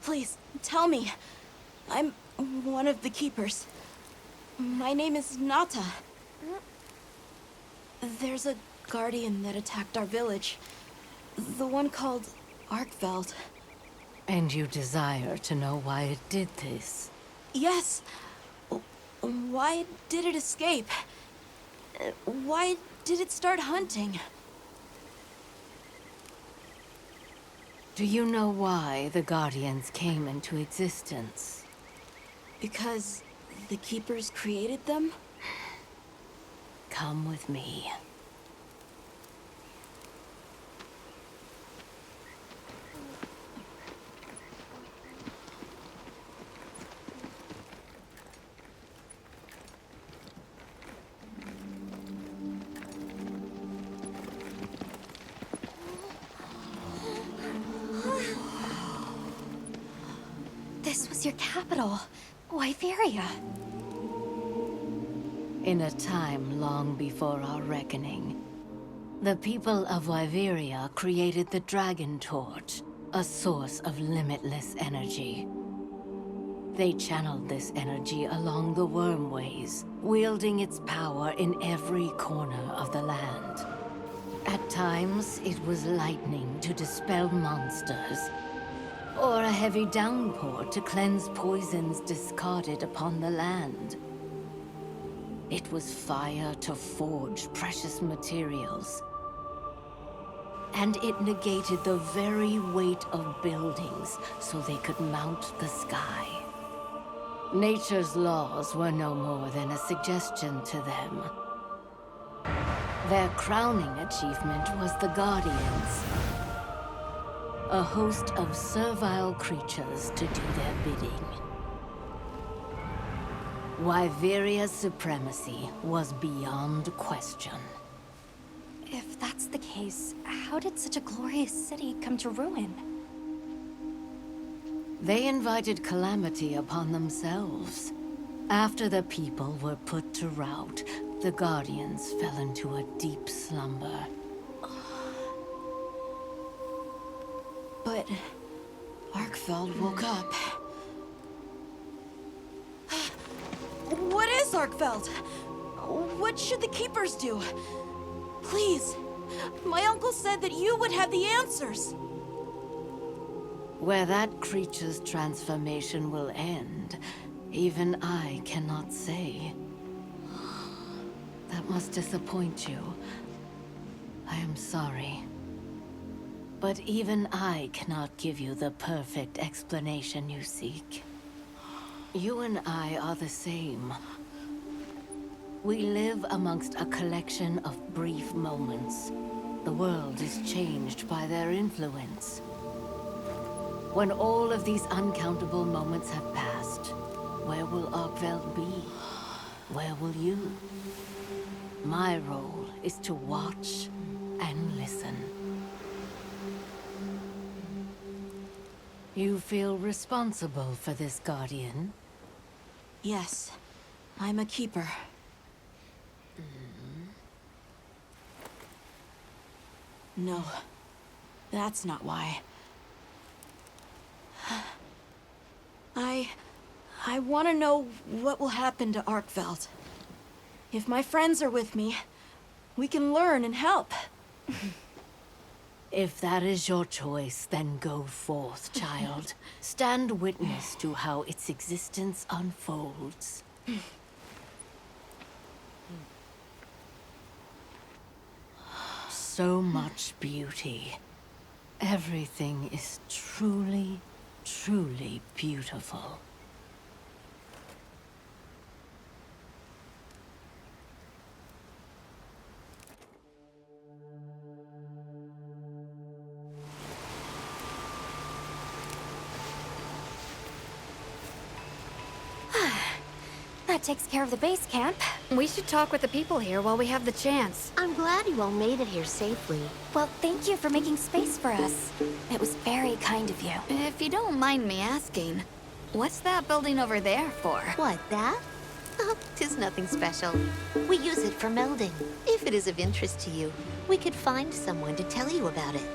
Please, tell me. I'm one of the Keepers. My name is Nata. There's a guardian that attacked our village. The one called Arkveld. And you desire to know why it did this? Yes. Why did it escape? Why did it start hunting? Do you know why the Guardians came into existence? Because the Keepers created them? Come with me. This was your capital, Wyveria. In a time long before our reckoning, the people of Wyveria created the Dragon Torch, a source of limitless energy. They channeled this energy along the wormways, wielding its power in every corner of the land. At times, it was lightning to dispel monsters, or a heavy downpour to cleanse poisons discarded upon the land. It was fire to forge precious materials. And it negated the very weight of buildings so they could mount the sky. Nature's laws were no more than a suggestion to them. Their crowning achievement was the Guardians. A host of servile creatures to do their bidding. Wyveria's supremacy was beyond question. If that's the case, how did such a glorious city come to ruin? They invited calamity upon themselves. After the people were put to rout, the Guardians fell into a deep slumber. But Arkfeld woke up. What is Arkfeld? What should the Keepers do? Please, my uncle said that you would have the answers. Where that creature's transformation will end, even I cannot say. That must disappoint you. I am sorry. But even I cannot give you the perfect explanation you seek. You and I are the same. We live amongst a collection of brief moments. The world is changed by their influence. When all of these uncountable moments have passed, where will Arkveld be? Where will you? My role is to watch and listen. You feel responsible for this Guardian? Yes, I'm a Keeper. No, that's not why. I want to know what will happen to Arkveld. If my friends are with me, we can learn and help. If that is your choice, then go forth, child. Stand witness to how its existence unfolds. So much beauty. Everything is truly, truly beautiful. That takes care of the base camp. We should talk with the people here while we have the chance. I'm glad you all made it here safely. Well, thank you for making space for us. It was very kind of you. If you don't mind me asking, what's that building over there for? What, that? Oh, 'tis nothing special. We use it for melding. If it is of interest to you, we could find someone to tell you about it.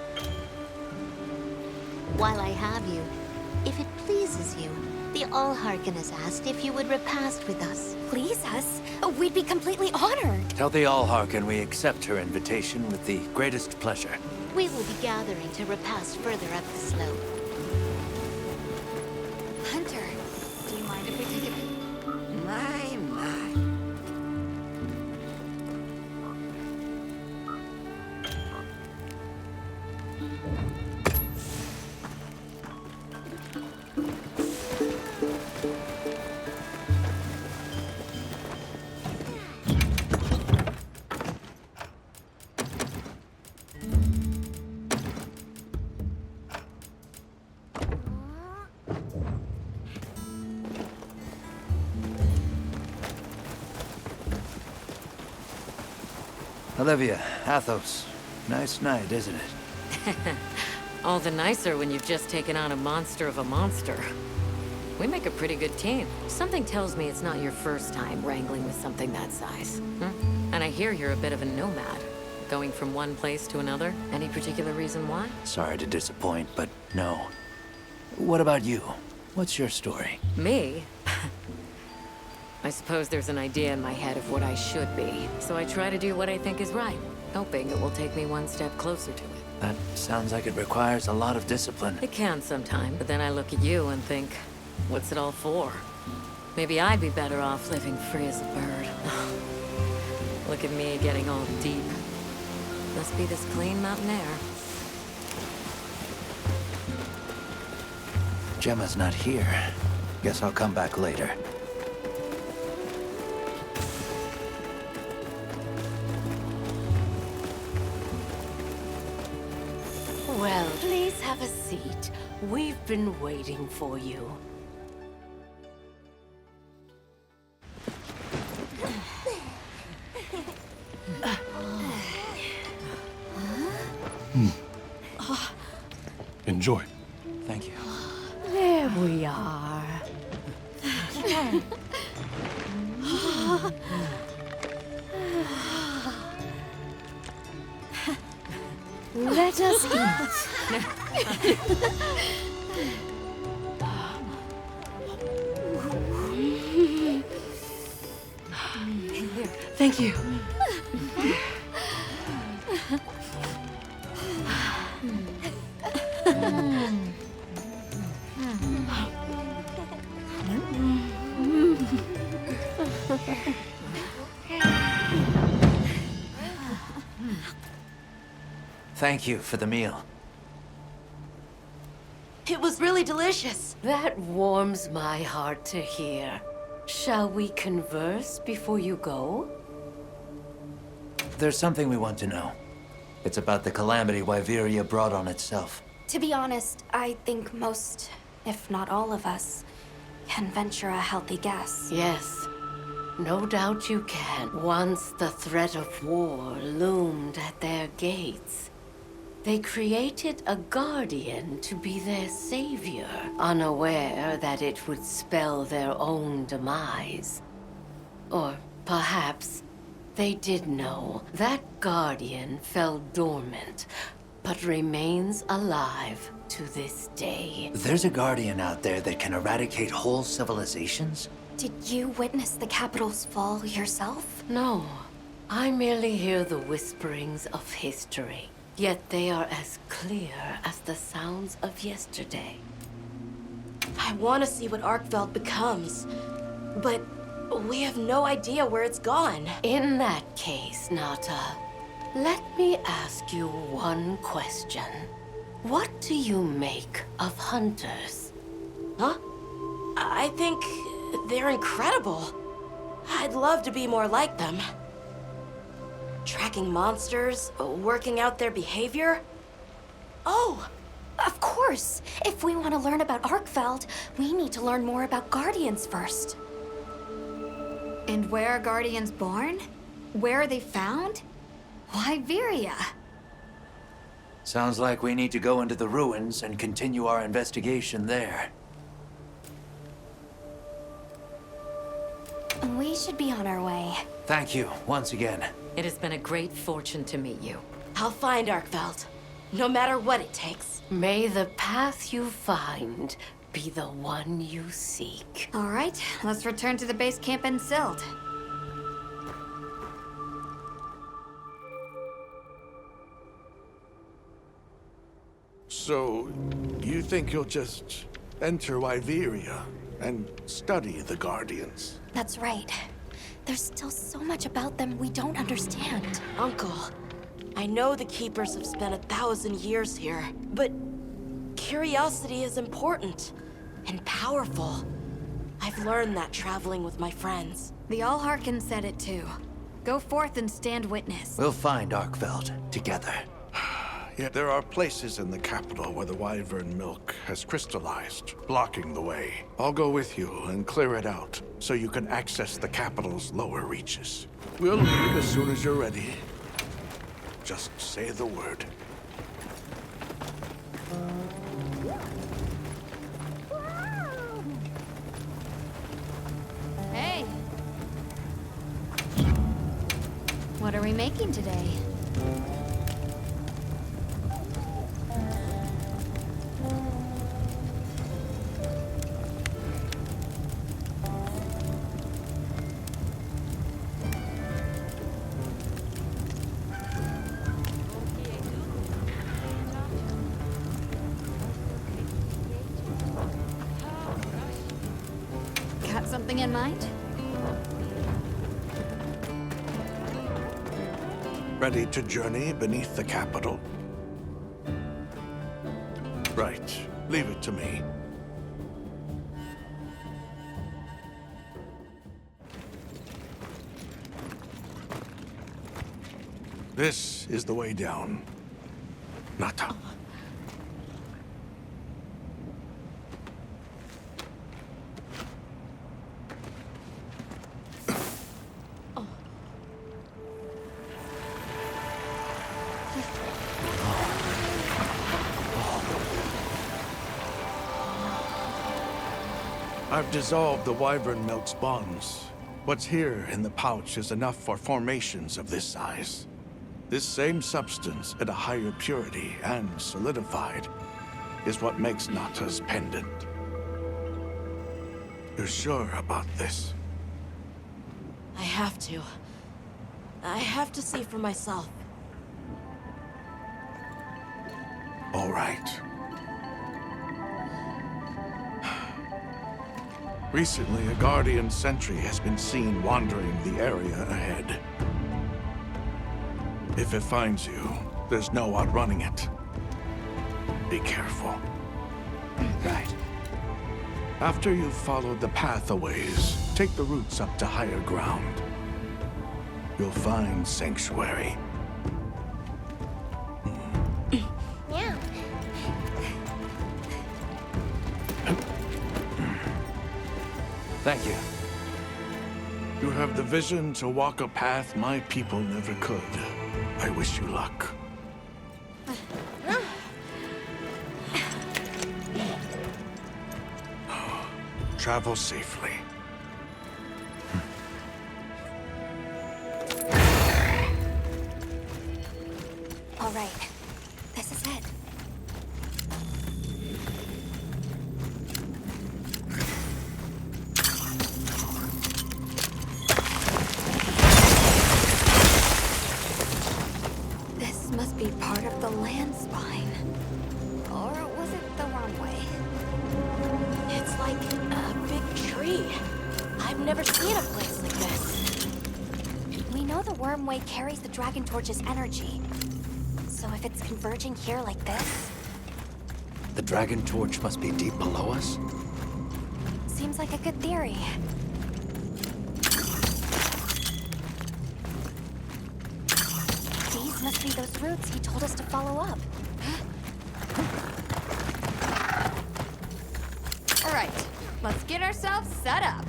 While I have you, if it pleases you, the Allharken has asked if you would repast with us. Please us? We'd be completely honored. Tell the Allharken we accept her invitation with the greatest pleasure. We will be gathering to repast further up the slope. Hunter, do you mind if we take a... My. Olivia, Athos. Nice night, isn't it? All the nicer when you've just taken on a monster of a monster. We make a pretty good team. Something tells me it's not your first time wrangling with something that size. And I hear you're a bit of a nomad. Going from one place to another? Any particular reason why? Sorry to disappoint, but no. What about you? What's your story? Me? I suppose there's an idea in my head of what I should be, so I try to do what I think is right, hoping it will take me one step closer to it. That sounds like it requires a lot of discipline. It can sometime, but then I look at you and think, what's it all for? Maybe I'd be better off living free as a bird. Look at me getting all deep. Must be this clean mountain air. Gemma's not here. Guess I'll come back later. Well, please have a seat. We've been waiting for you. Enjoy. Thank you. There we are. Let us eat. Thank you. Thank you for the meal. It was really delicious. That warms my heart to hear. Shall we converse before you go? There's something we want to know. It's about the calamity Wyveria brought on itself. To be honest, I think most, if not all of us, can venture a healthy guess. Yes. No doubt you can. Once the threat of war loomed at their gates, they created a guardian to be their savior, unaware that it would spell their own demise. Or perhaps they did know. That guardian fell dormant, but remains alive to this day. There's a guardian out there that can eradicate whole civilizations? Did you witness the capital's fall yourself? No. I merely hear the whisperings of history. Yet they are as clear as the sounds of yesterday. I want to see what Arkveld becomes, but we have no idea where it's gone. In that case, Nata, let me ask you one question. What do you make of hunters? Huh? I think they're incredible. I'd love to be more like them. Tracking monsters, working out their behavior. Oh, of course. If we want to learn about Arkveld, we need to learn more about Guardians first. And where are Guardians born? Where are they found? Wyveria. Sounds like we need to go into the ruins and continue our investigation there. We should be on our way. Thank you, once again. It has been a great fortune to meet you. I'll find Arkveld, no matter what it takes. May the path you find be the one you seek. All right, let's return to the base camp in Silt. So, you think you'll just enter Wyveria and study the Guardians? That's right. There's still so much about them we don't understand. Uncle, I know the Keepers have spent 1,000 years here, but curiosity is important and powerful. I've learned that traveling with my friends. The Allharkin said it too. Go forth and stand witness. We'll find Arkveld together. Yet there are places in the capital where the wyvern milk has crystallized, blocking the way. I'll go with you and clear it out, so you can access the capital's lower reaches. We'll leave as soon as you're ready. Just say the word. Hey. What are we making today? Got something in mind? Ready to journey beneath the capital? Right. Leave it to me. This is the way down. Not up. I've dissolved the wyvern milk's bonds. What's here in the pouch is enough for formations of this size. This same substance at a higher purity and solidified is what makes Nata's pendant. You're sure about this? I have to. I have to see for myself. All right. Recently, a Guardian sentry has been seen wandering the area ahead. If it finds you, there's no outrunning it. Be careful. Right. After you've followed the path a ways, take the routes up to higher ground. You'll find sanctuary. Yeah. Thank you. You have the vision to walk a path my people never could. I wish you luck. Travel safely. All right. This is it. This must be part of the land spine. Or was it the wrong way? It's like a big tree. I've never seen a place like this. We know the Wormway carries the Dragon Torch's energy. So if it's converging here like this, The Dragon Torch must be deep below us? seems like a good theory. These must be those routes he told us to follow up. All right, let's get ourselves set up.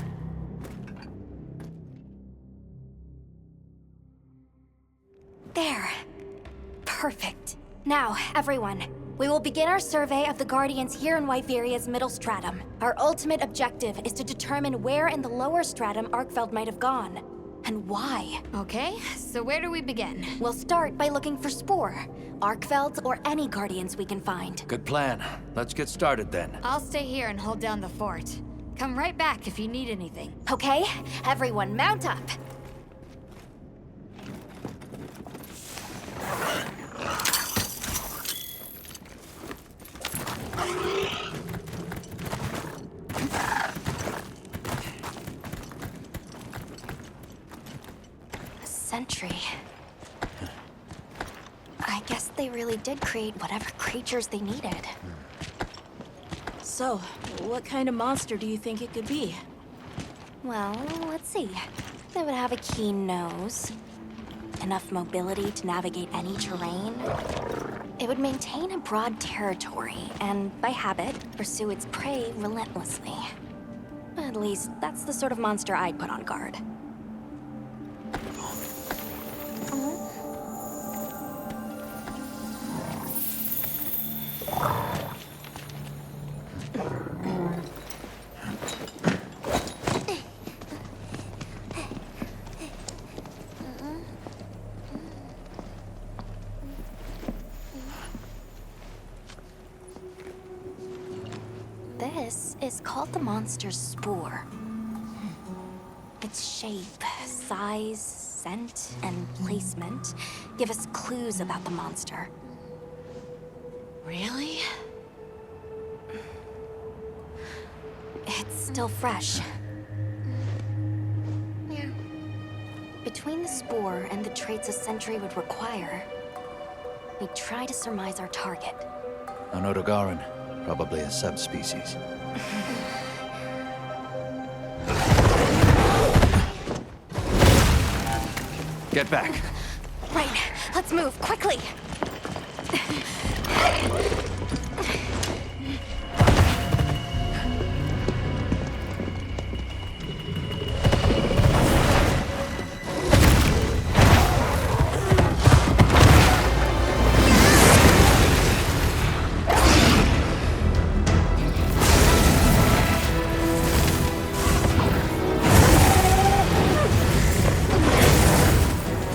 There. Perfect. Now, everyone, we will begin our survey of the Guardians here in Wyveria's middle stratum. Our ultimate objective is to determine where in the lower stratum Arkfeld might have gone, and why. Okay, so where do we begin? We'll start by looking for Spore, Arkfeld, or any Guardians we can find. Good plan. Let's get started then. I'll stay here and hold down the fort. Come right back if you need anything. Okay, everyone mount up. A sentry. I guess they really did create whatever creatures they needed. So, what kind of monster do you think it could be? Well, let's see. They would have a keen nose, enough mobility to navigate any terrain. It would maintain a broad territory, and by habit, pursue its prey relentlessly. At least, that's the sort of monster I'd put on guard. This is called the monster's spore. Its shape, size, scent, and placement give us clues about the monster. Really? It's still fresh. Between the spore and the traits a sentry would require, we try to surmise our target. An Odogaran, probably a subspecies. Get back. Right, let's move, quickly!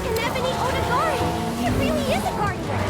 An ebony Odogaran! It really is a gardener!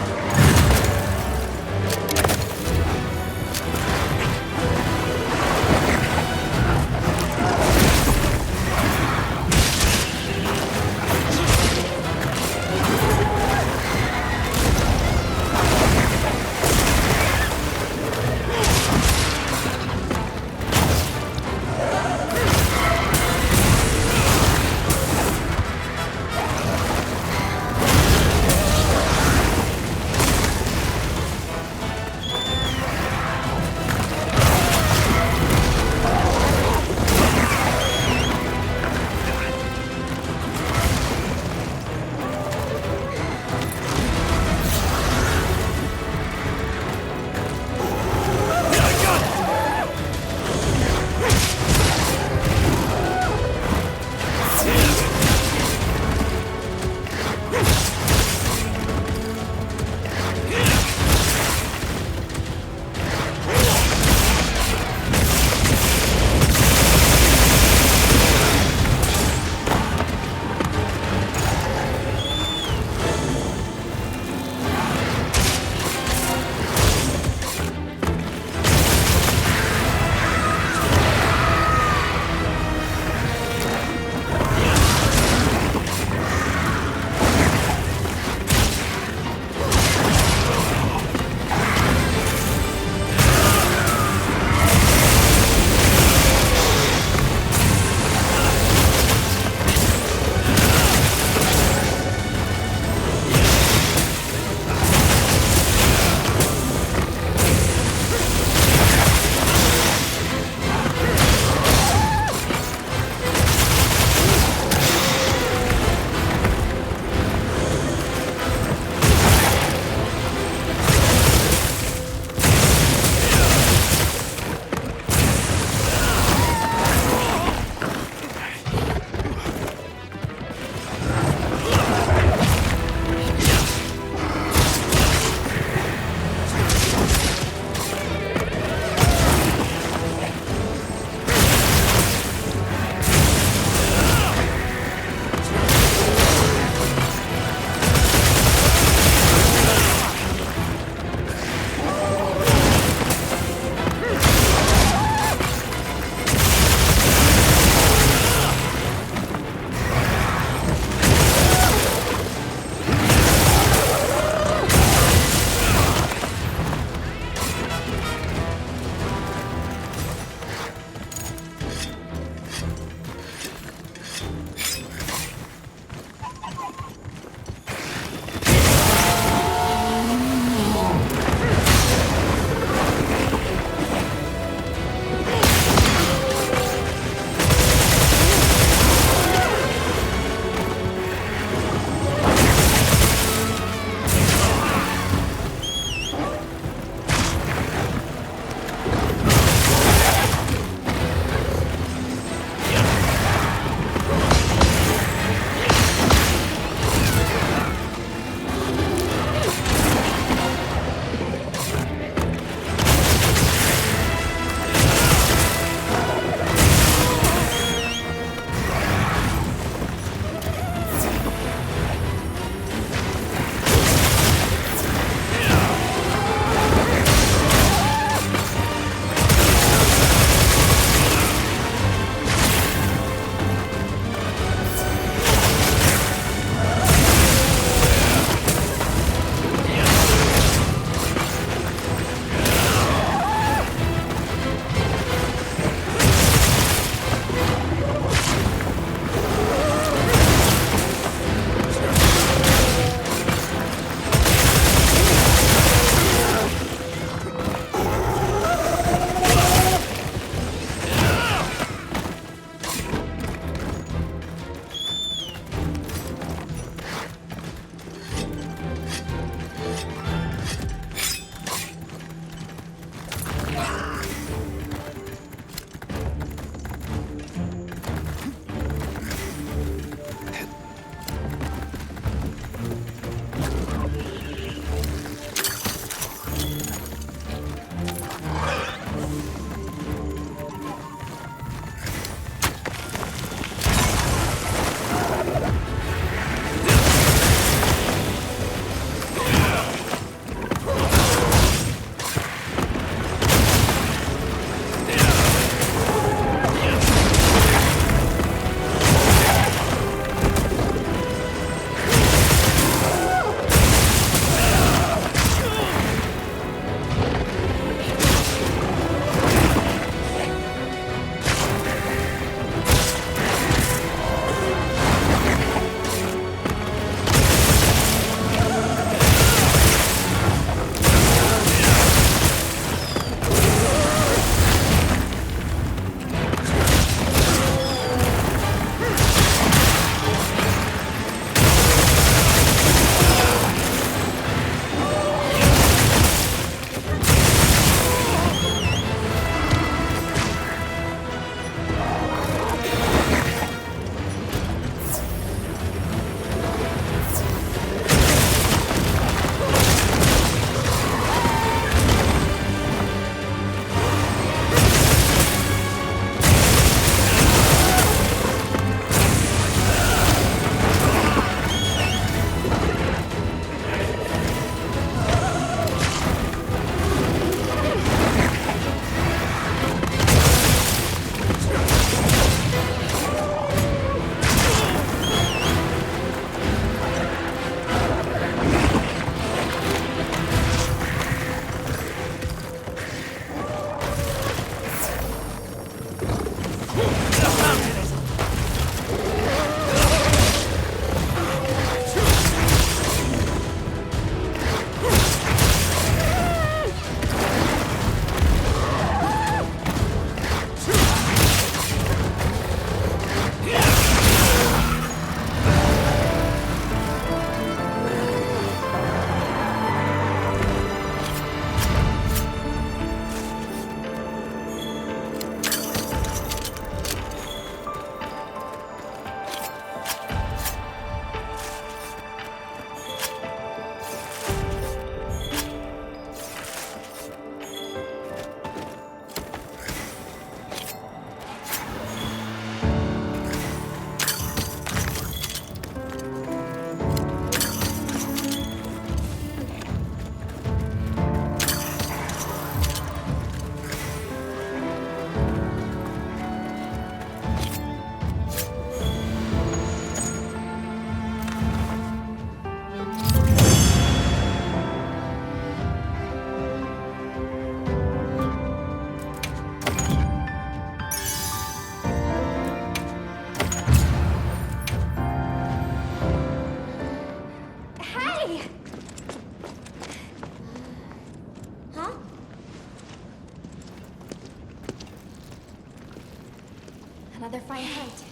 Another fine hunt.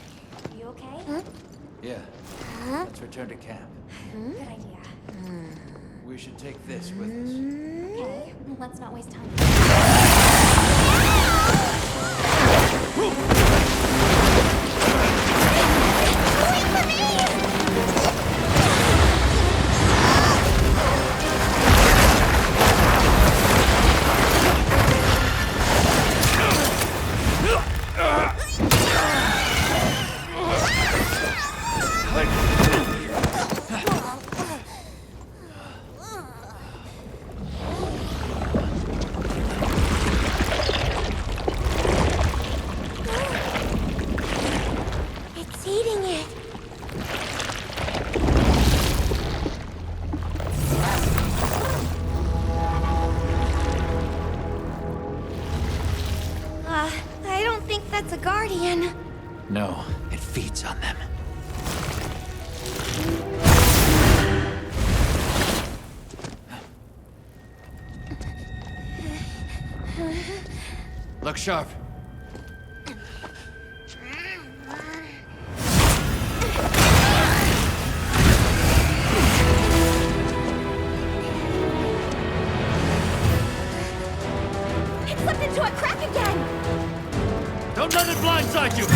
You okay? Yeah. Let's return to camp. Good idea. We should take this with us. Okay, well, let's not waste time. It's eating it. I don't think that's a guardian. No, it feeds on them. Look sharp. It slipped into a crack again. Don't let it blindside you!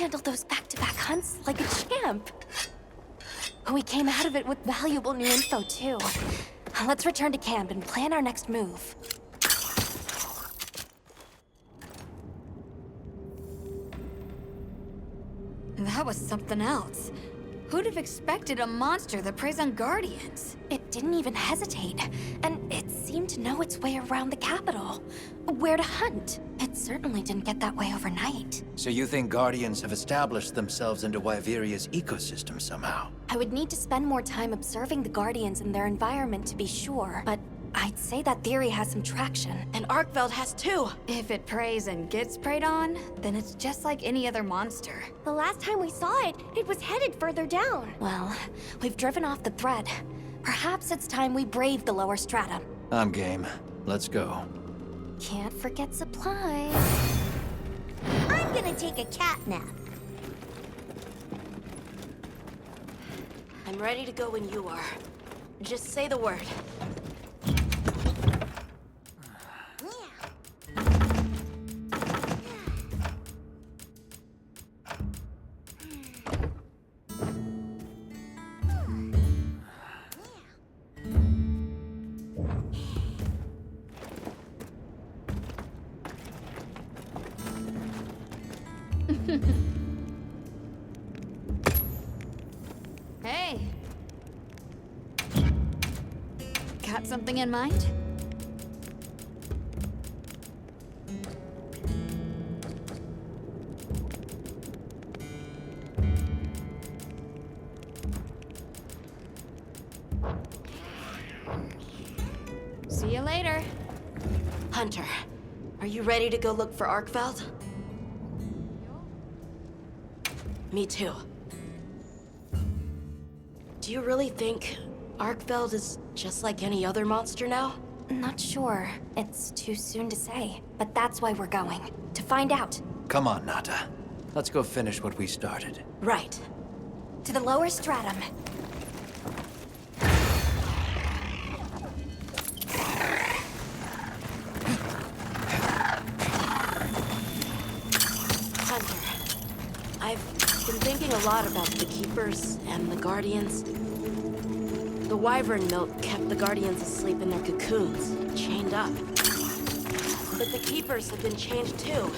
handled those back-to-back hunts like a champ. We came out of it with valuable new info, too. Let's return to camp and plan our next move. That was something else. Who'd have expected a monster that preys on guardians? It didn't even hesitate, and it seemed to know its way around the capital. Where to hunt. It certainly didn't get that way overnight. So you think Guardians have established themselves into Wyveria's ecosystem somehow? I would need to spend more time observing the Guardians and their environment to be sure, but I'd say that theory has some traction. And Arkveld has too. If it preys and gets preyed on, then it's just like any other monster. The last time we saw it, it was headed further down. Well, we've driven off the threat. Perhaps it's time we brave the lower stratum. I'm game. Let's go. Can't forget supplies. I'm gonna take a cat nap. I'm ready to go when you are. Just say the word. Hey. Got something in mind? See you later. Hunter, are you ready to go look for Arkveld? Me too. Do you really think Arkveld is just like any other monster now? Not sure. It's too soon to say. But that's why we're going. To find out. Come on, Nata. Let's go finish what we started. Right. To the lower stratum. Hunter, I've been thinking a lot about the Keepers and the Guardians. The wyvern milk kept the Guardians asleep in their cocoons, chained up. But the Keepers have been changed too,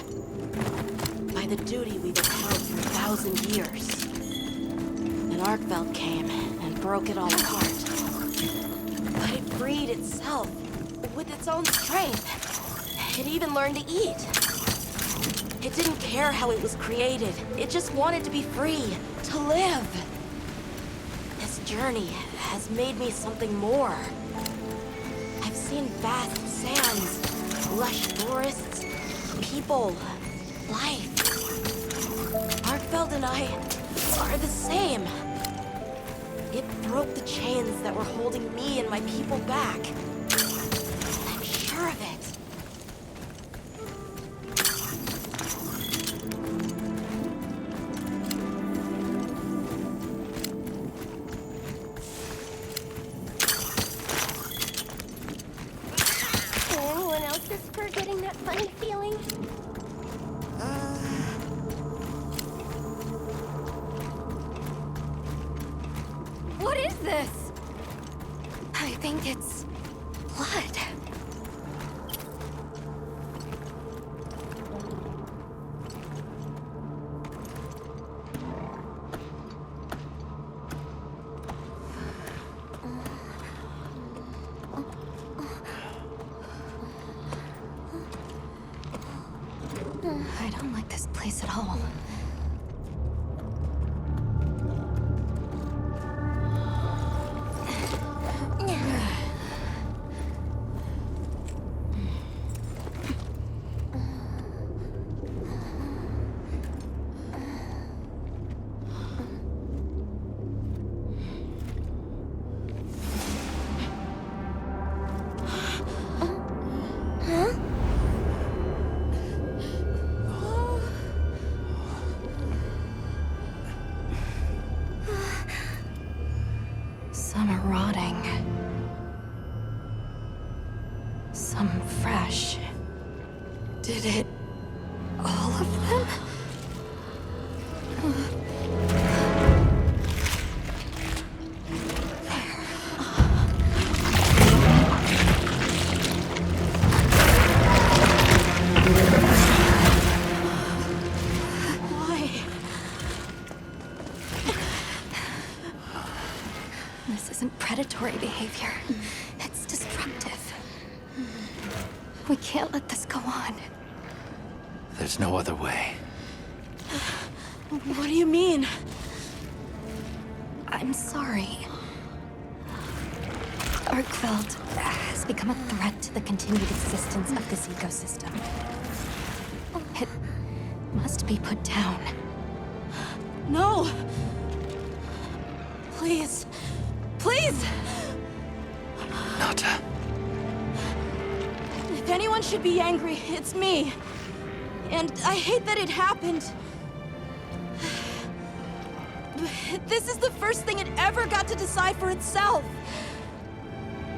by the duty we've upheld for 1,000 years. And Arkveld came and broke it all apart. But it freed itself with its own strength. It even learned to eat. It didn't care how it was created. It just wanted to be free, to live. This journey has made me something more. I've seen vast sands, lush forests, people, life. Arkveld and I are the same. It broke the chains that were holding me and my people back. I'm sure of it. Anyone else is getting that funny feeling? What is this? I think it's blood. I don't like this place at all. Some are rotting. Some fresh. Did it... all of them? We can't let this go on. There's no other way. What do you mean? I'm sorry. Arkveld has become a threat to the continued existence of this ecosystem. It must be put down. No! Please. Please! Nata. If anyone should be angry, it's me. And I hate that it happened. This is the first thing it ever got to decide for itself.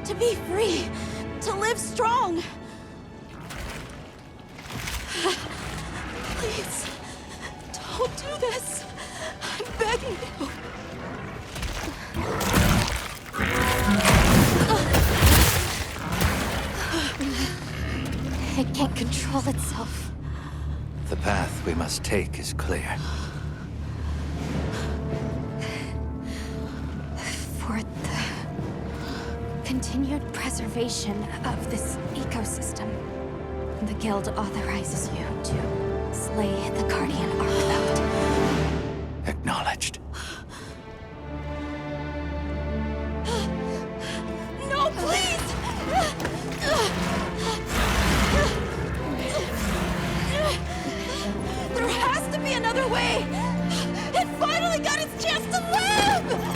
To be free. To live strong. Please. Don't do this. I'm begging you. It can't control itself. The path we must take is clear. For the continued preservation of this ecosystem, the Guild authorizes you to slay the Guardian Arkveld. Acknowledged. No, please! There has to be another way! It finally got its chance to live!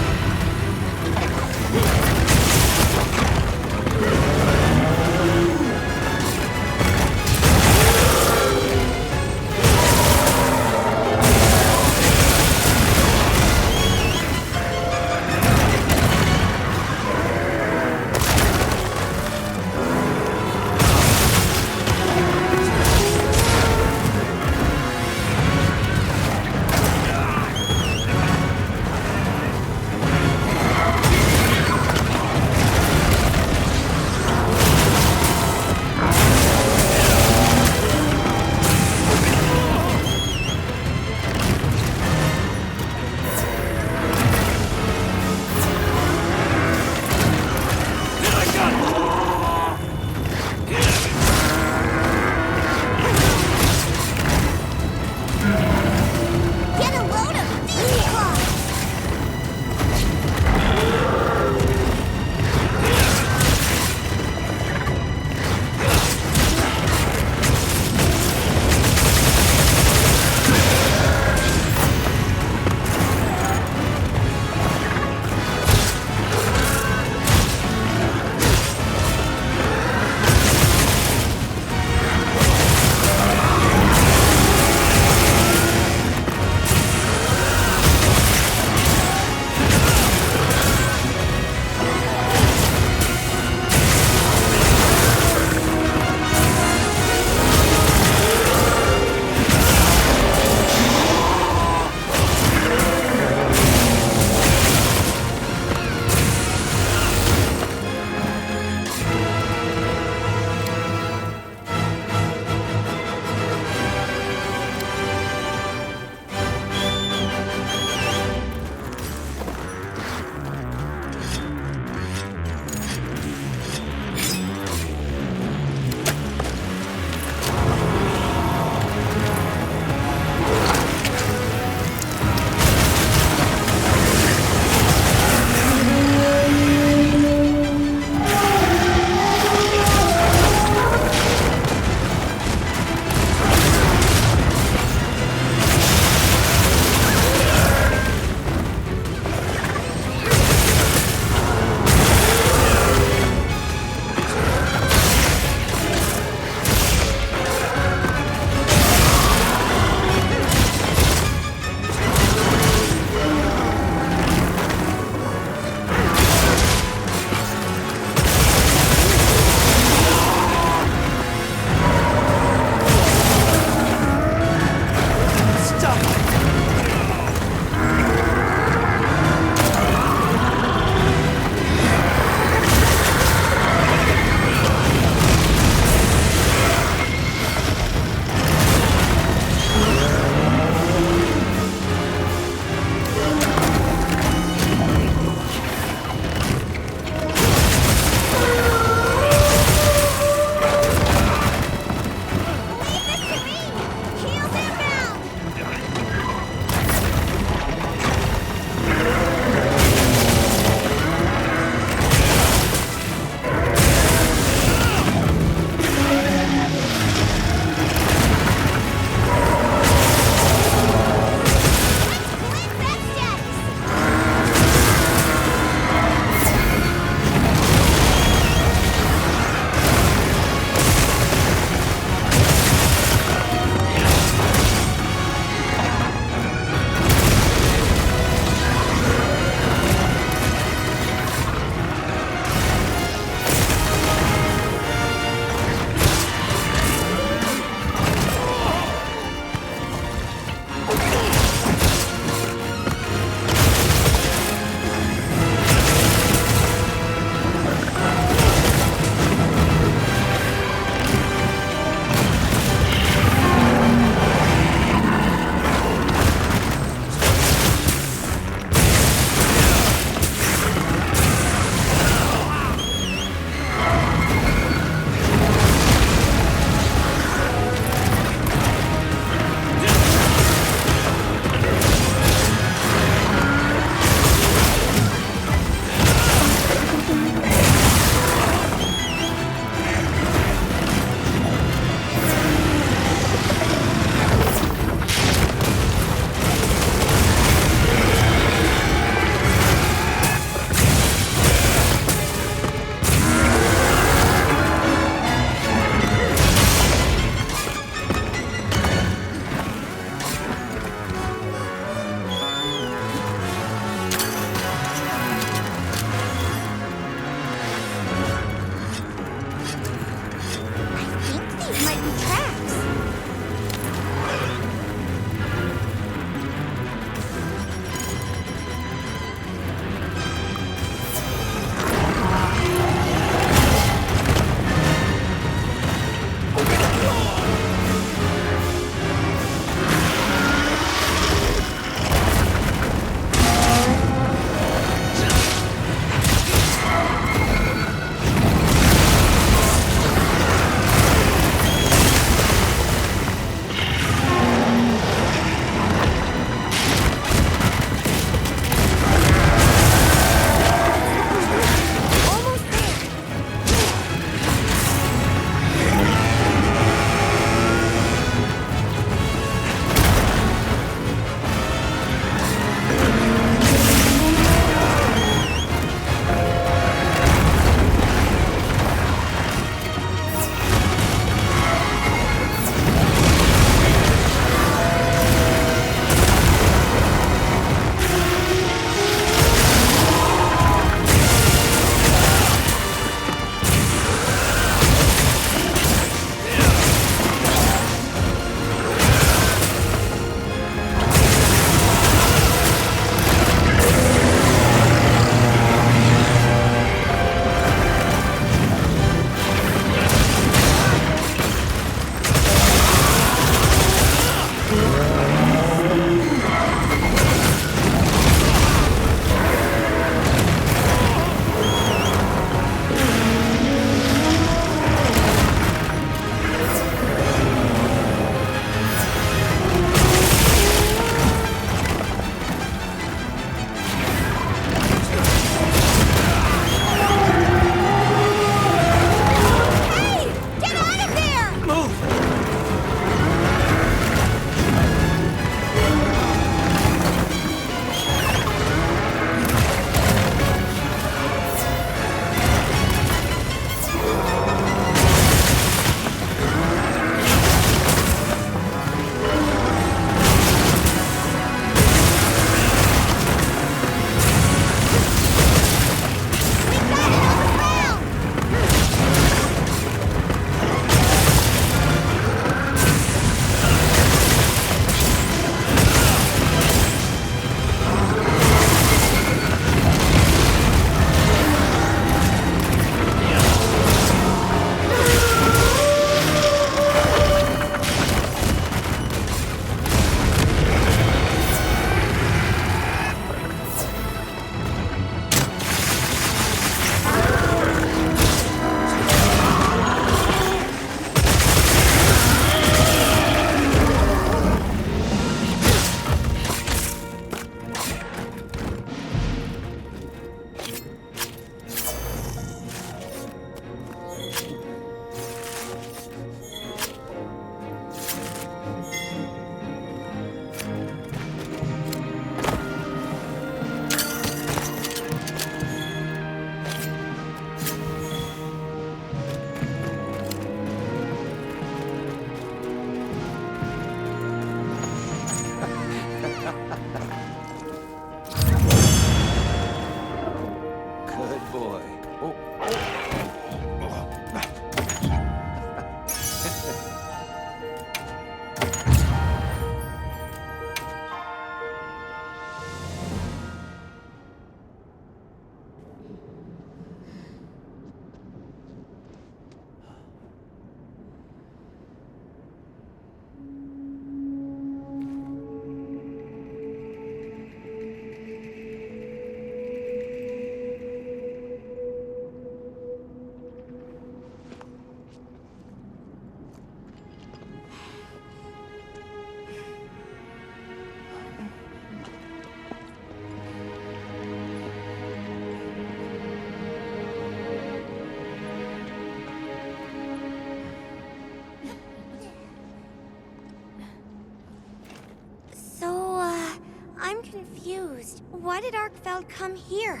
Why did Arkfeld come here?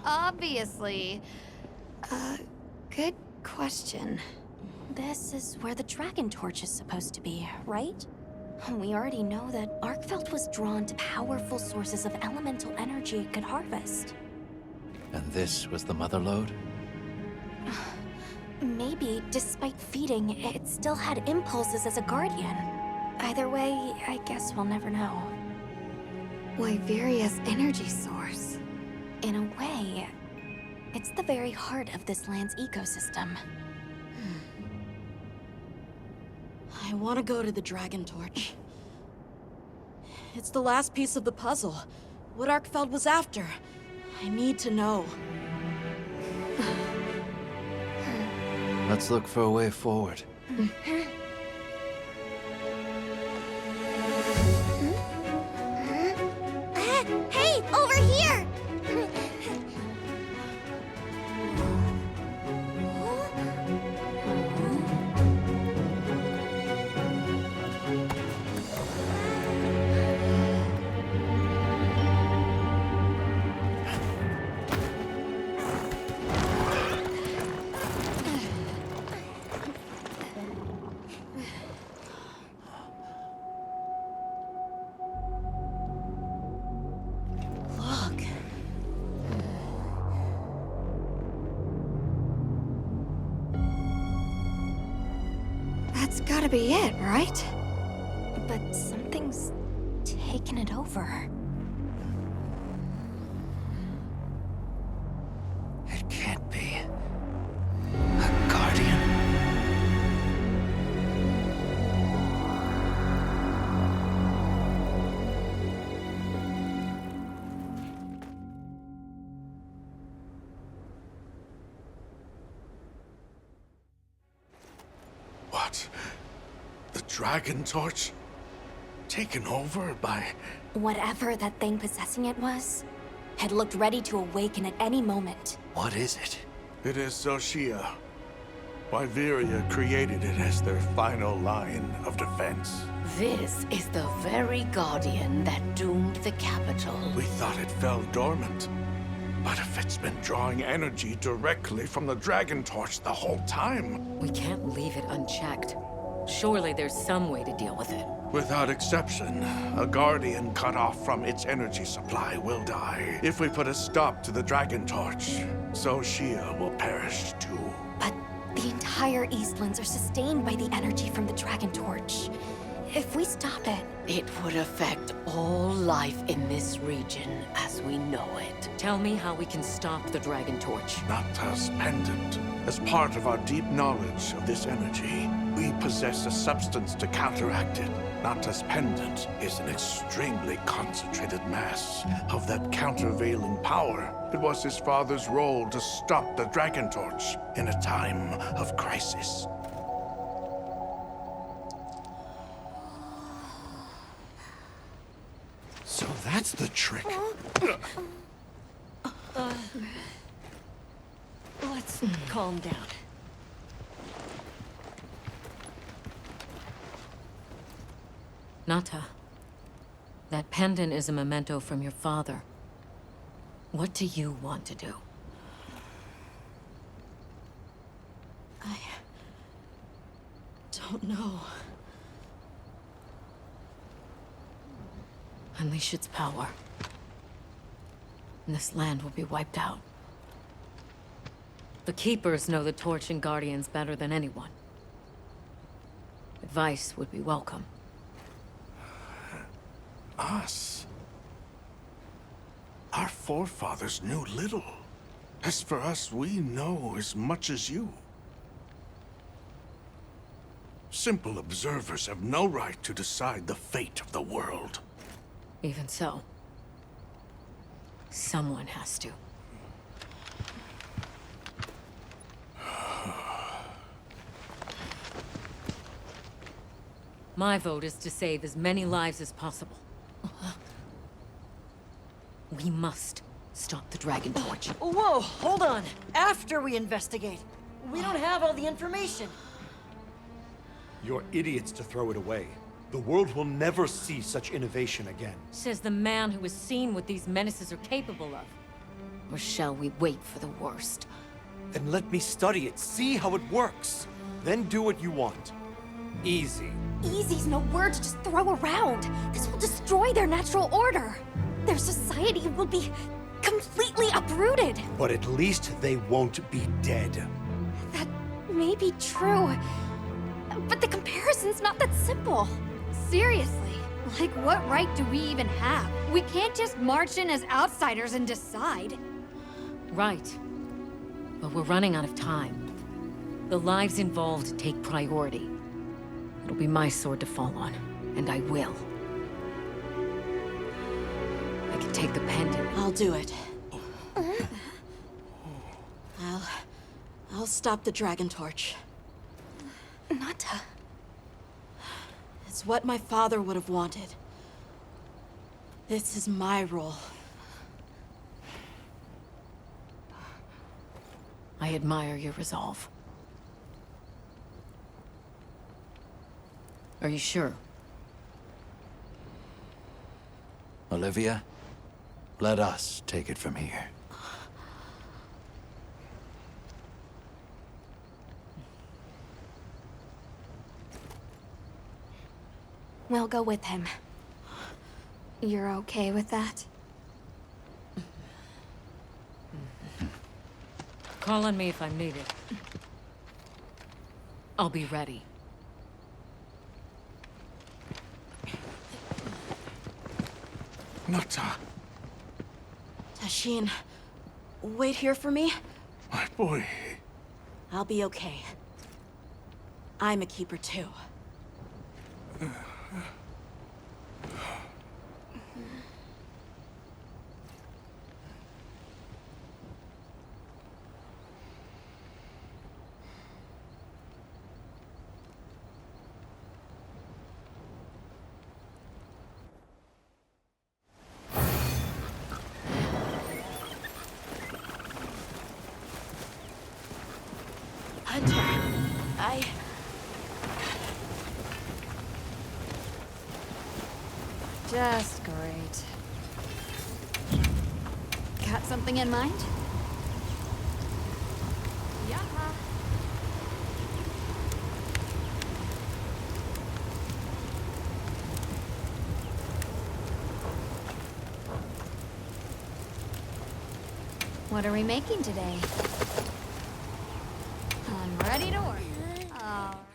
Obviously. Good question. This is where the Dragon Torch is supposed to be, right? We already know that Arkfeld was drawn to powerful sources of elemental energy it could harvest. And this was the mother lode? Maybe, despite feeding, it still had impulses as a guardian. Either way, I guess we'll never know. Wyveria's energy source. In a way, it's the very heart of this land's ecosystem. I want to go to the Dragon Torch. It's the last piece of the puzzle. What Arkfeld was after. I need to know. Let's look for a way forward. Hey, over here! That's gotta be it, right? But something's taken it over. It can't be. A guardian. What? The Dragon Torch? Taken over by... Whatever that thing possessing it was, had looked ready to awaken at any moment. What is it? It is Xochitl. Wyveria created it as their final line of defense. This is the very guardian that doomed the capital. We thought it fell dormant. But if it's been drawing energy directly from the Dragon Torch the whole time... We can't leave it unchecked. Surely there's some way to deal with it. Without exception, a Guardian cut off from its energy supply will die. If we put a stop to the Dragon Torch, Xochitl will perish too. But the entire Eastlands are sustained by the energy from the Dragon Torch. If we stop it... It would affect all life in this region as we know it. Tell me how we can stop the Dragon Torch. Not as pendant. As part of our deep knowledge of this energy, we possess a substance to counteract it. Natas pendant is an extremely concentrated mass of that countervailing power. It was his father's role to stop the Dragon Torch in a time of crisis. So that's the trick. Let's calm down. Nata, that pendant is a memento from your father. What do you want to do? I don't know. Unleash its power. And this land will be wiped out. The Keepers know the Torch and Guardians better than anyone. Advice would be welcome. Us? Our forefathers knew little. As for us, we know as much as you. Simple observers have no right to decide the fate of the world. Even so, someone has to. My vote is to save as many lives as possible. We must stop the Dragon Torch. Whoa, hold on. After we investigate. We don't have all the information. You're idiots to throw it away. The world will never see such innovation again. Says the man who has seen what these menaces are capable of. Or shall we wait for the worst? Then let me study it, see how it works. Then do what you want. Easy. Easy's no word to just throw around. This will destroy their natural order. Their society will be completely uprooted. But at least they won't be dead. That may be true, but the comparison's not that simple. Seriously, like what right do we even have? We can't just march in as outsiders and decide. Right. But we're running out of time. The lives involved take priority. It'll be my sword to fall on, and I will. I can take the pendant. I'll do it. I'll stop the Dragon Torch. Nata. It's what my father would have wanted. This is my role. I admire your resolve. Are you sure? Olivia, let us take it from here. We'll go with him. You're okay with that? Call on me if I'm needed. I'll be ready. Nata, Tashin, wait here for me. my boy. I'll be okay. I'm a keeper too. Just great. Got something in mind? Yeah. What are we making today? I'm ready to work.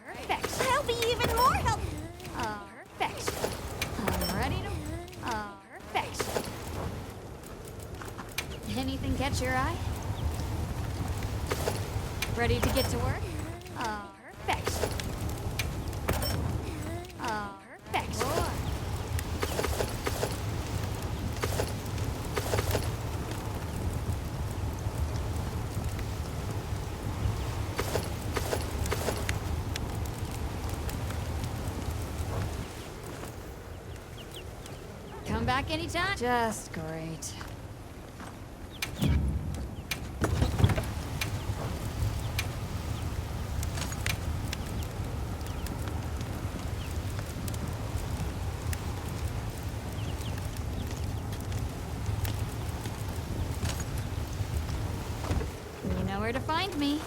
Perfect. I'll be even more helpful. Perfect. I'm ready to work. Perfect. Anything catch your eye? Ready to get to work? Perfect. Perfect. Come back anytime. Just great. You know where to find me.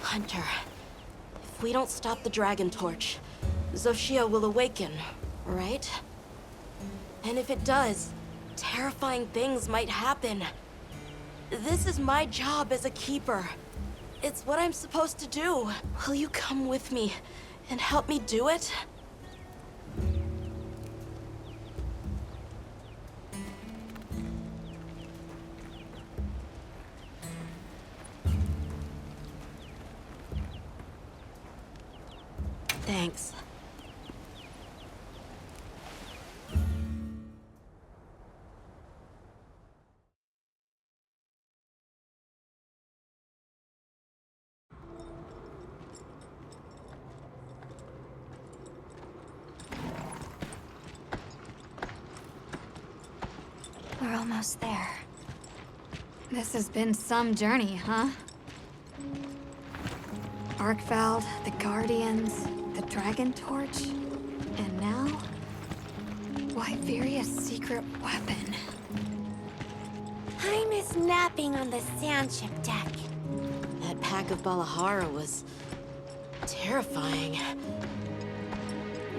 Hunter, if we don't stop the Dragon Torch, Xochitl will awaken, right? And if it does, terrifying things might happen. This is my job as a keeper. It's what I'm supposed to do. Will you come with me and help me do it? Thanks. We're almost there. This has been some journey, huh? Arkveld, the Guardians, the Dragon Torch, and now... Wyveria's secret weapon. I miss napping on the sandship deck. That pack of Balahara was... terrifying.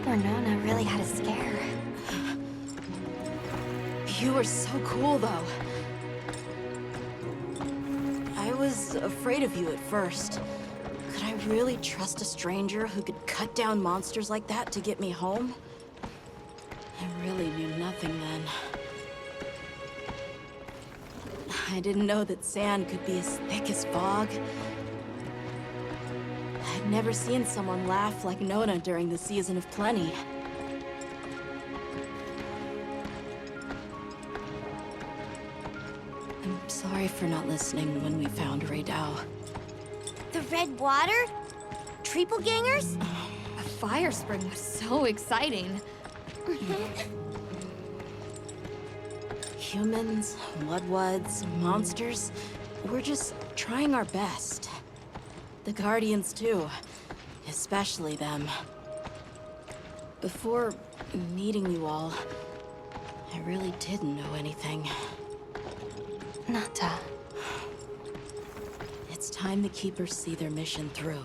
Nona really had a scare. You were so cool, though. I was afraid of you at first. Could I really trust a stranger who could cut down monsters like that to get me home? I really knew nothing then. I didn't know that sand could be as thick as fog. I'd never seen someone laugh like Nona during the season of plenty. I'm sorry for not listening when we found Raydao. The red water? Triple-gangers? The fire spring was so exciting. Humans, Mudwoods, monsters, we're just trying our best. The Guardians, too. Especially them. Before meeting you all, I really didn't know anything. Nata. It's time the Keepers see their mission through.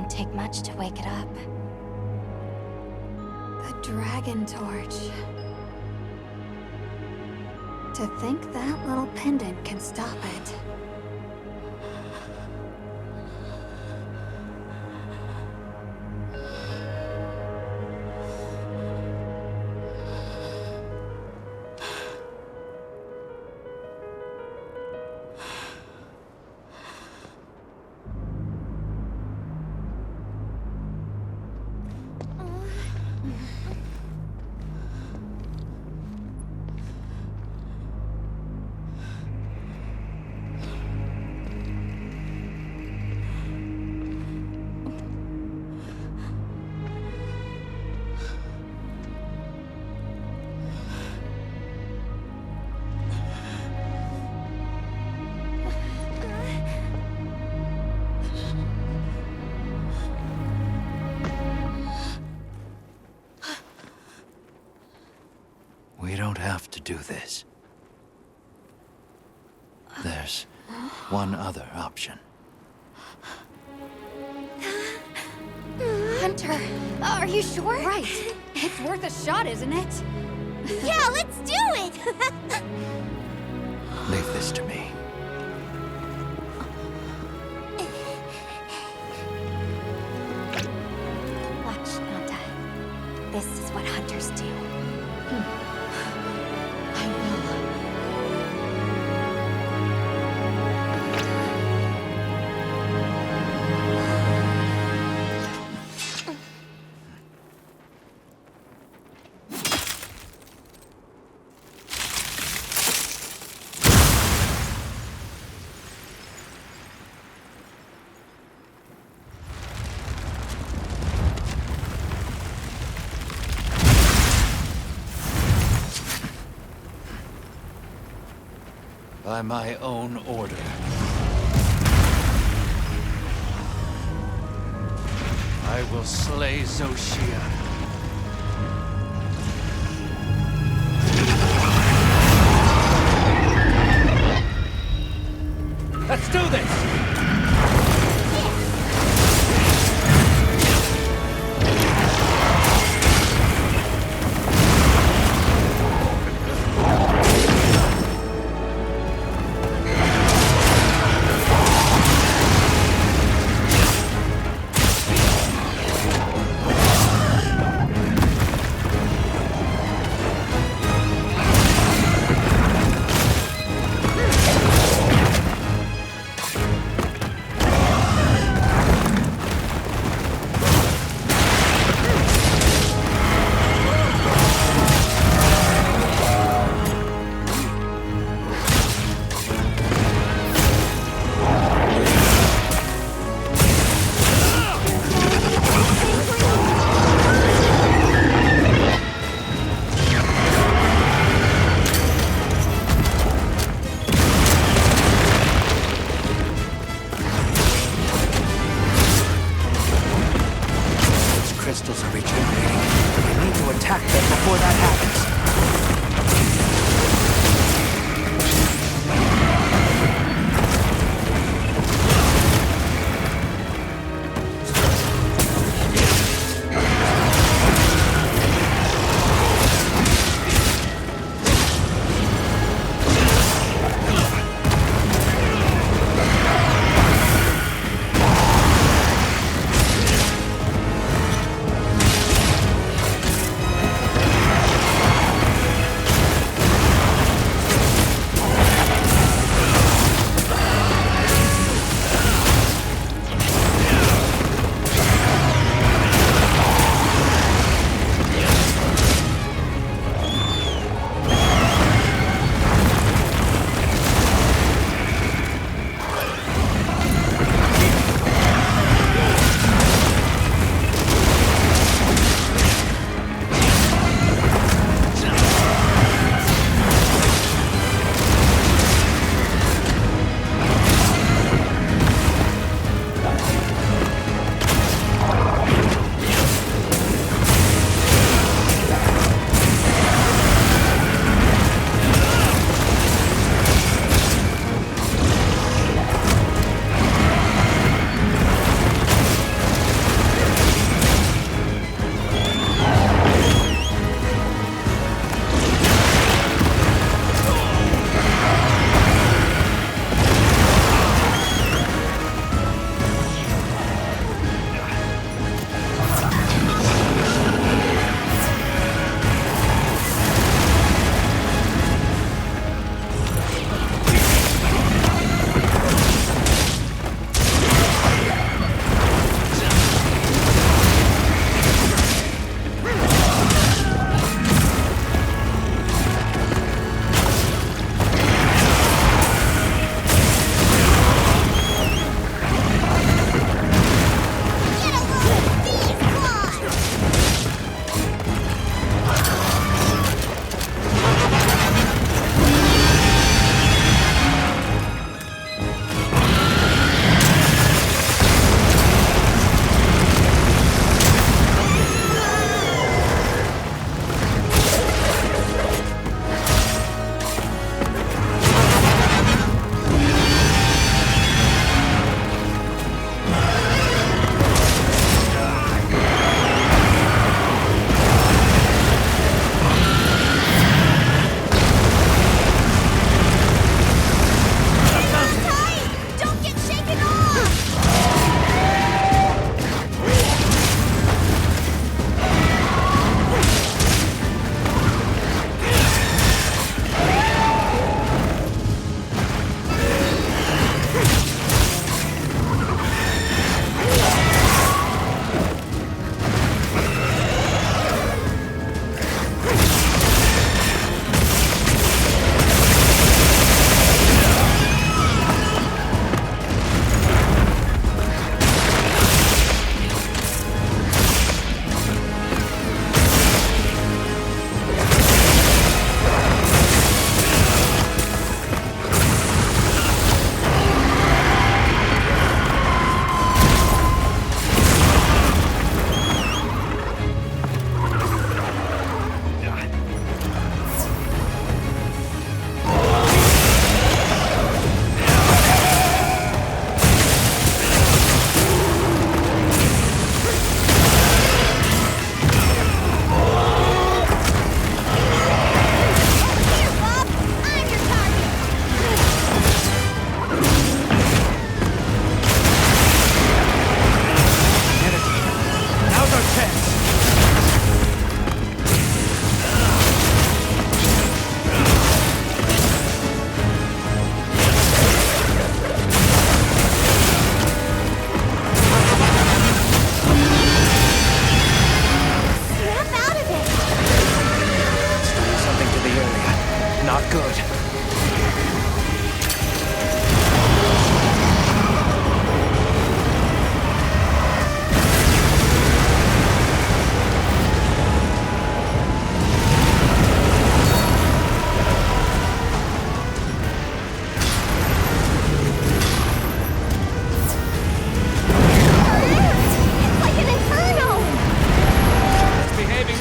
Take much to wake it up. The Dragon Torch. To think that little pendant can stop it. We don't have to do this. There's one other option. Hunter, are you sure? Right. It's worth a shot, isn't it? Yeah, let's do it! Leave this to me. Watch, Nata. This is what hunters do. By my own order. I will slay Zoshia. Let's do this! attack them before that happens.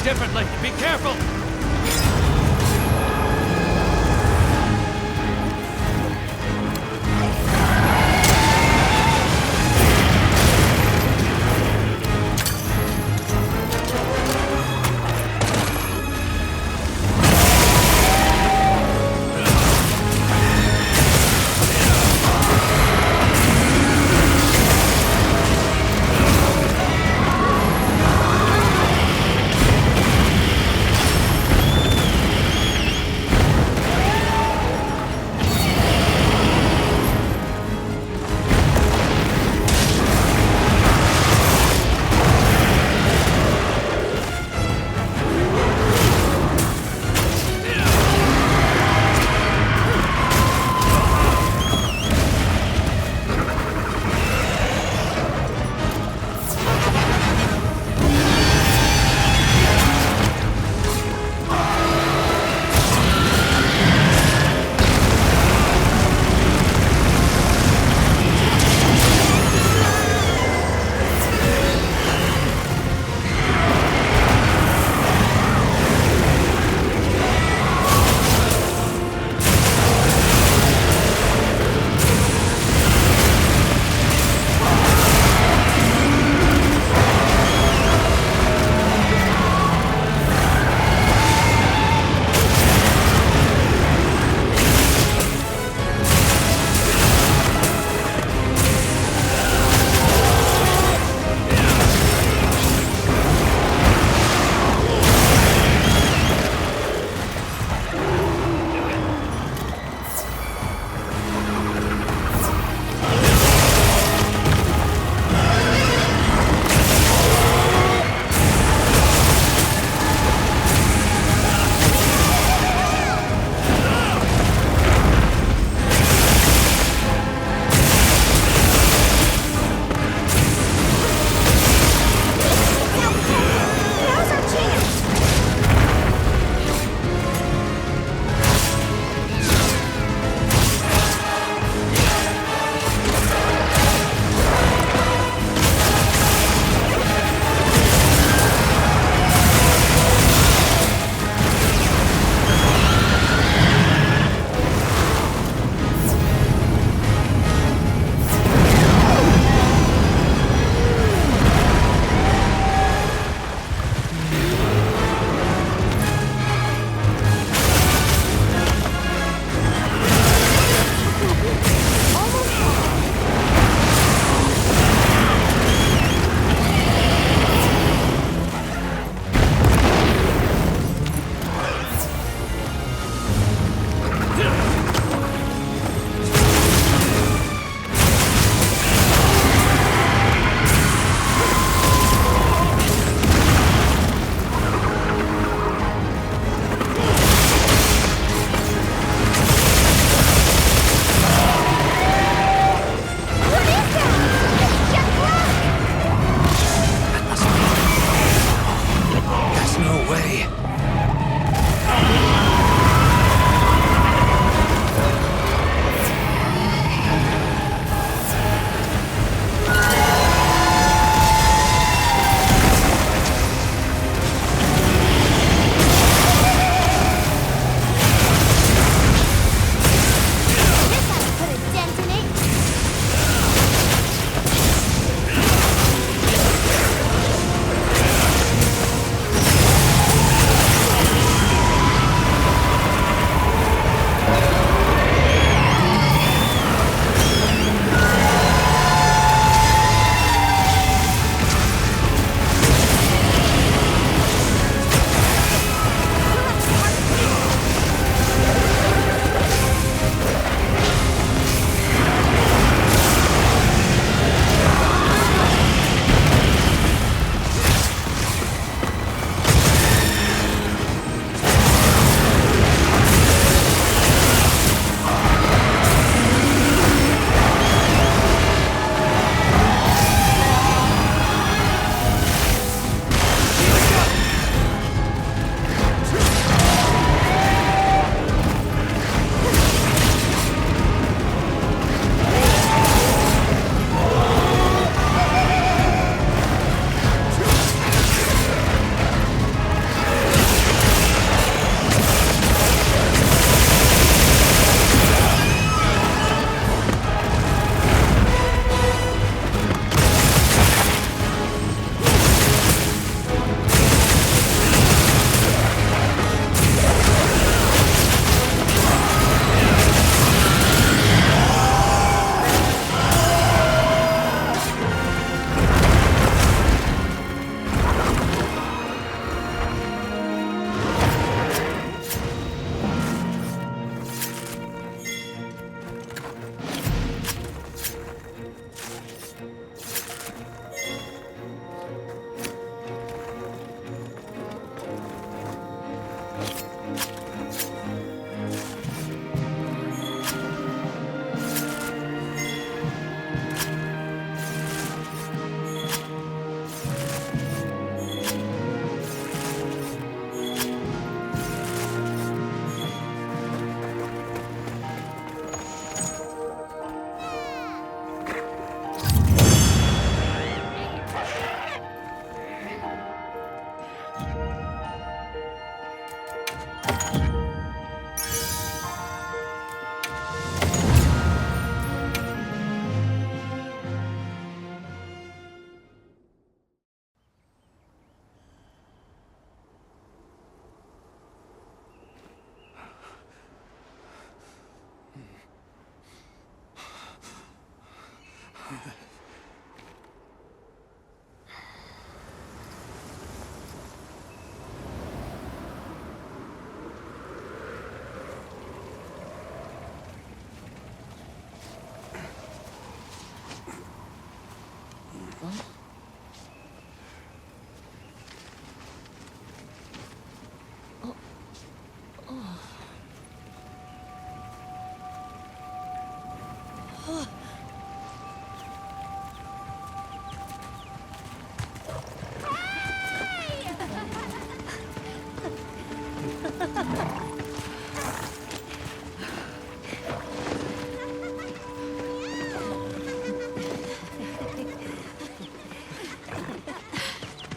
differently. Be careful!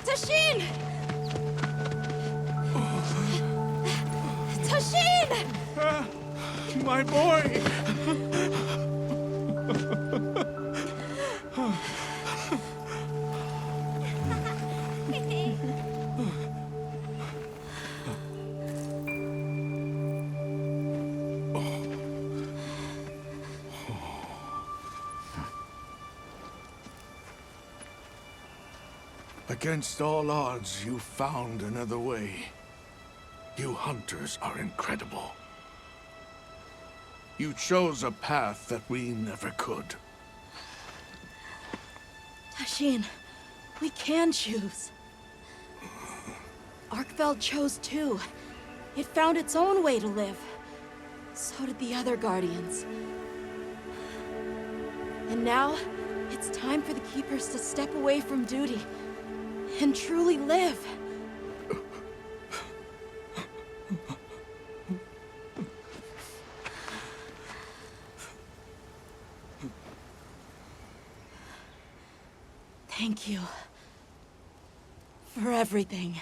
Tashin! Tashin! My boy! Against all odds, you found another way. You hunters are incredible. You chose a path that we never could. Tashin, we can choose. Arkfeld chose too. It found its own way to live. So did the other Guardians. And now, it's time for the Keepers to step away from duty and truly live. Thank you for everything.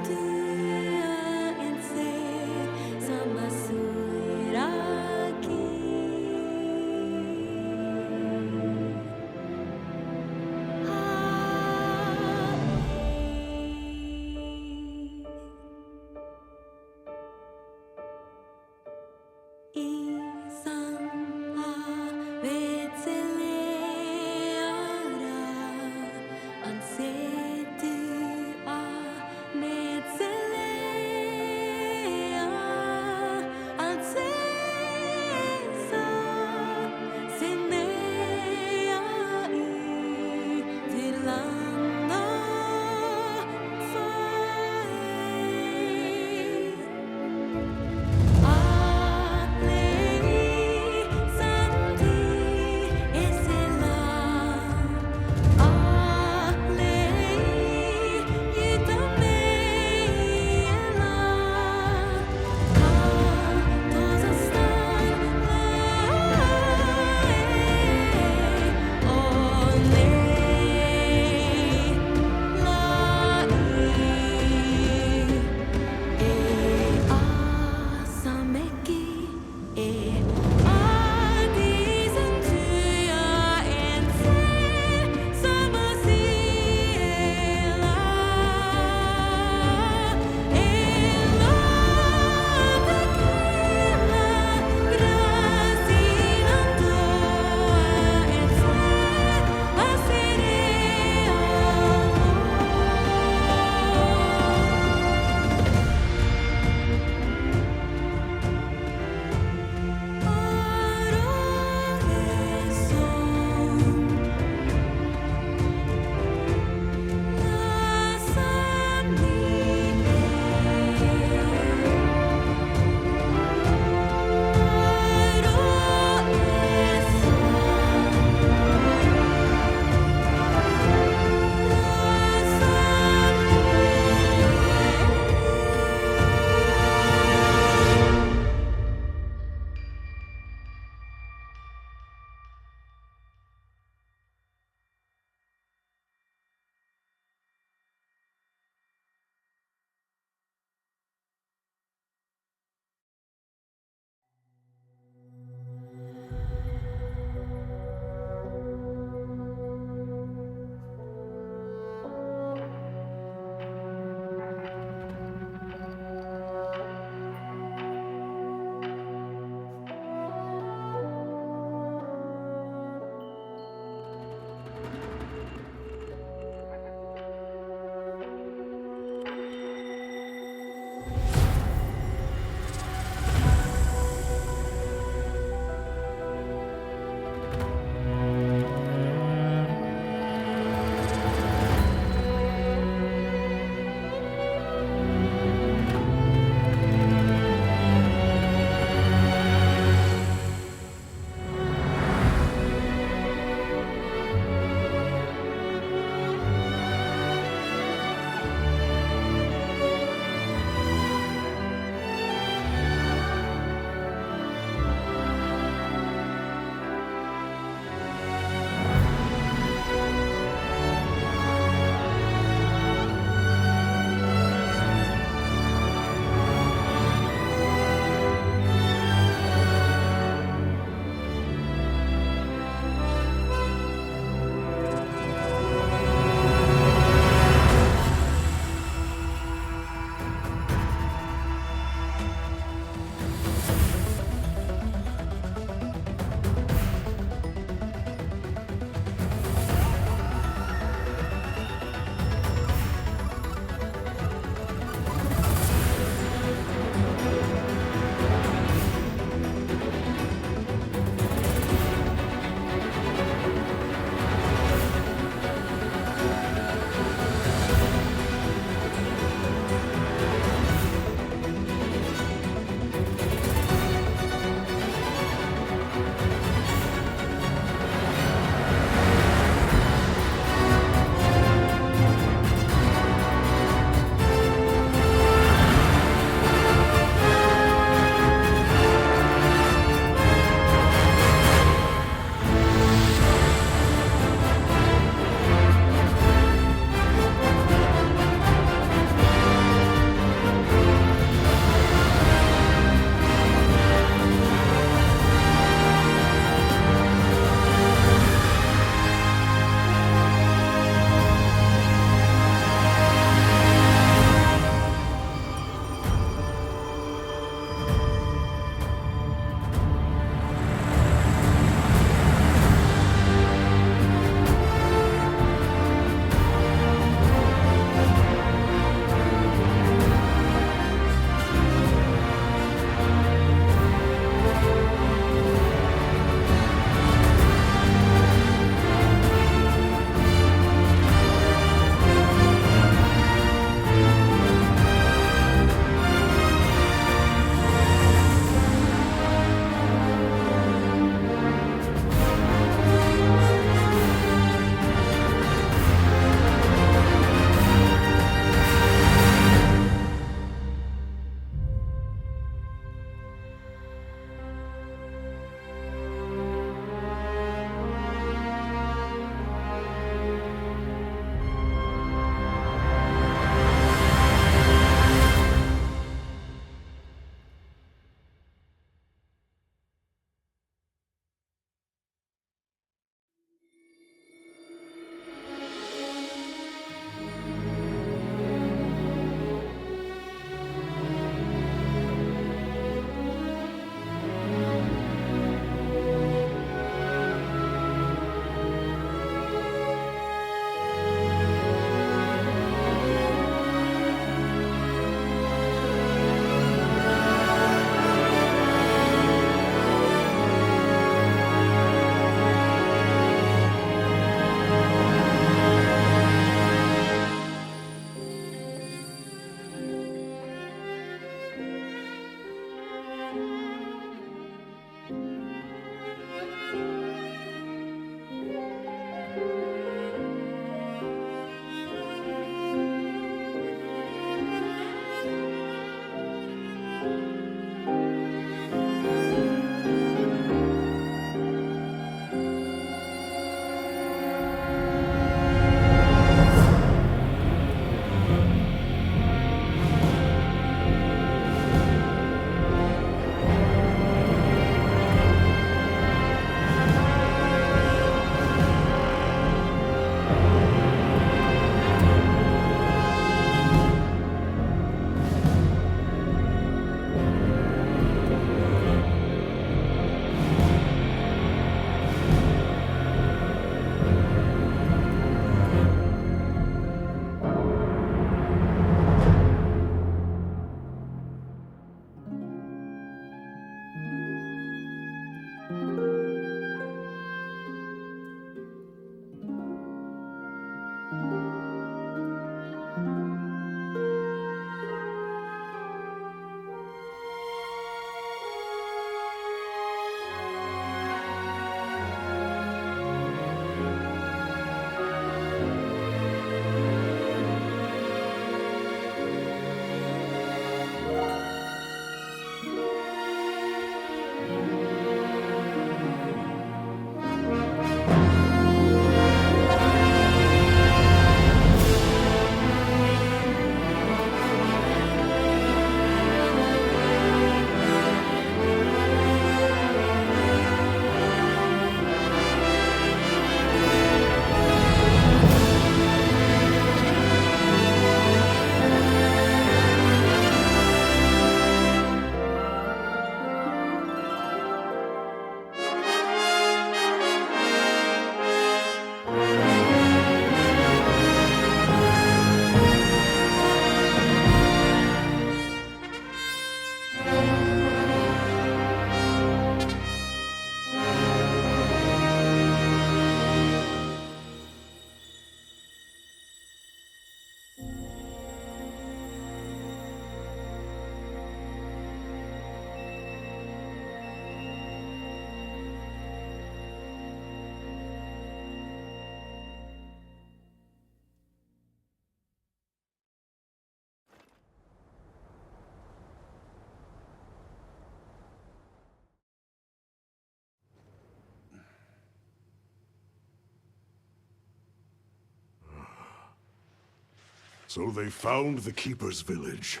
So they found the Keeper's village.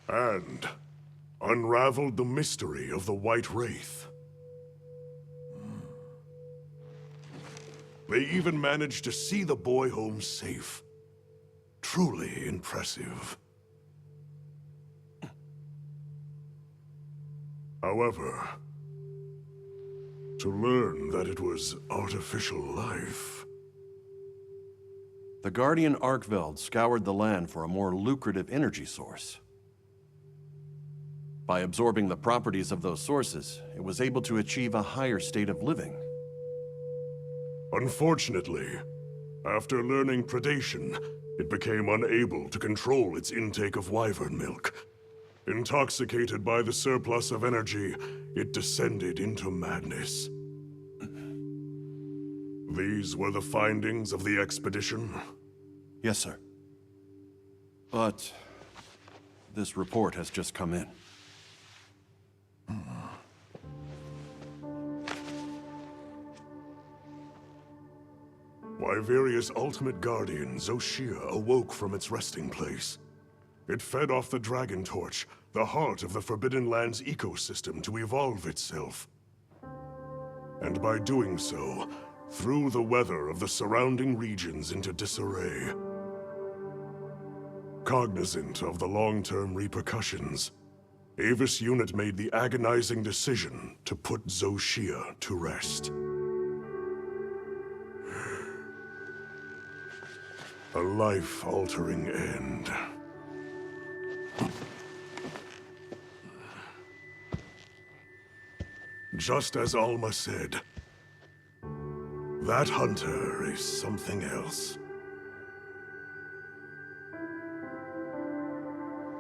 And unraveled the mystery of the White Wraith. They even managed to see the boy home safe. Truly impressive. However, to learn that it was artificial life... The Guardian Arkveld scoured the land for a more lucrative energy source. By absorbing the properties of those sources, it was able to achieve a higher state of living. Unfortunately, after learning predation, it became unable to control its intake of wyvern milk. Intoxicated by the surplus of energy, it descended into madness. These were the findings of the expedition? Yes, sir. But this report has just come in. Wyveria's ultimate guardian, Zoshia, awoke from its resting place. It fed off the Dragon Torch, the heart of the Forbidden Lands ecosystem, to evolve itself. And by doing so, threw the weather of the surrounding regions into disarray. Cognizant of the long-term repercussions, Avis Unit made the agonizing decision to put Zoshia to rest. A life-altering end. Just as Alma said, that hunter is something else.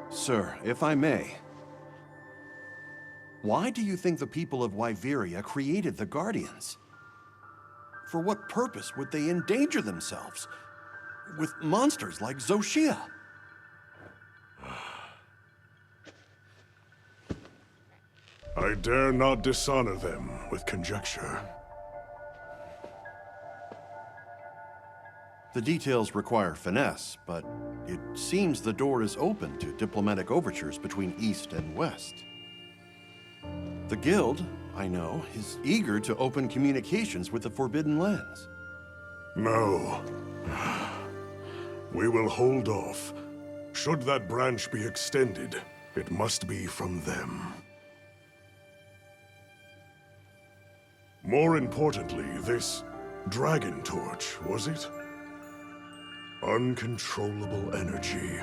Sir, if I may, why do you think the people of Wyveria created the Guardians? For what purpose would they endanger themselves with monsters like Zoshia? I dare not dishonor them with conjecture. The details require finesse, but it seems the door is open to diplomatic overtures between East and West. The Guild, I know, is eager to open communications with the Forbidden Lands. No. We will hold off. Should that branch be extended, it must be from them. More importantly, this Dragon Torch, was it? Uncontrollable energy,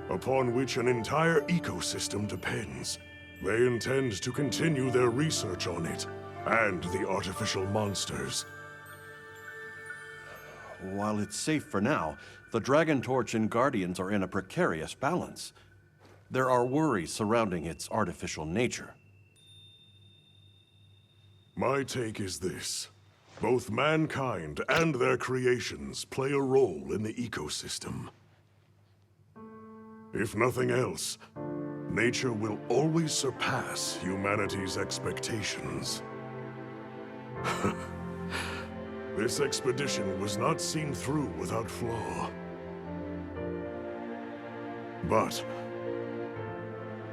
upon which an entire ecosystem depends. They intend to continue their research on it, and the artificial monsters. While it's safe for now, the Dragon Torch and Guardians are in a precarious balance. There are worries surrounding its artificial nature. My take is this. Both mankind and their creations play a role in the ecosystem. If nothing else, nature will always surpass humanity's expectations. This expedition was not seen through without flaw. But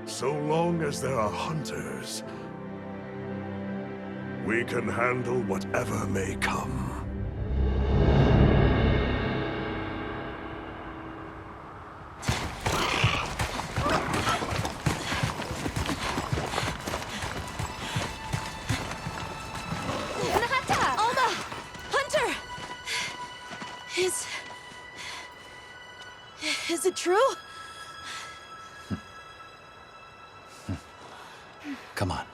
so long as there are hunters, we can handle whatever may come. Alma! Hunter! Is it true? Come on.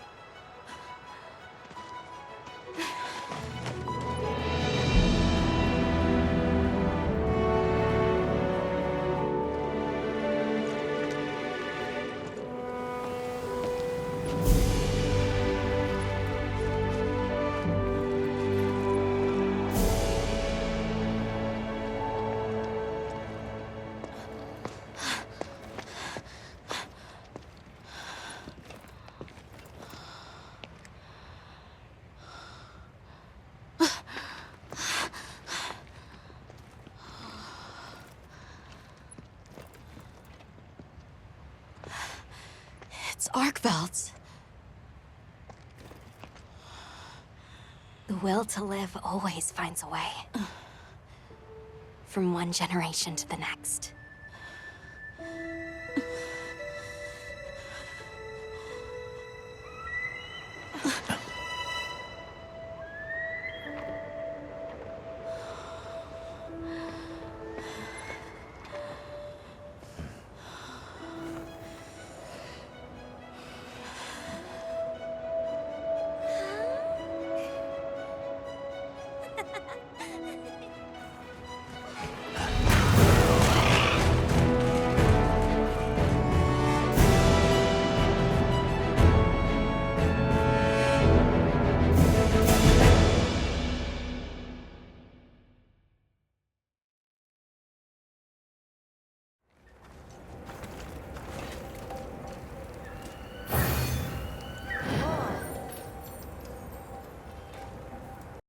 arc belts. The will to live always finds a way. From one generation to the next.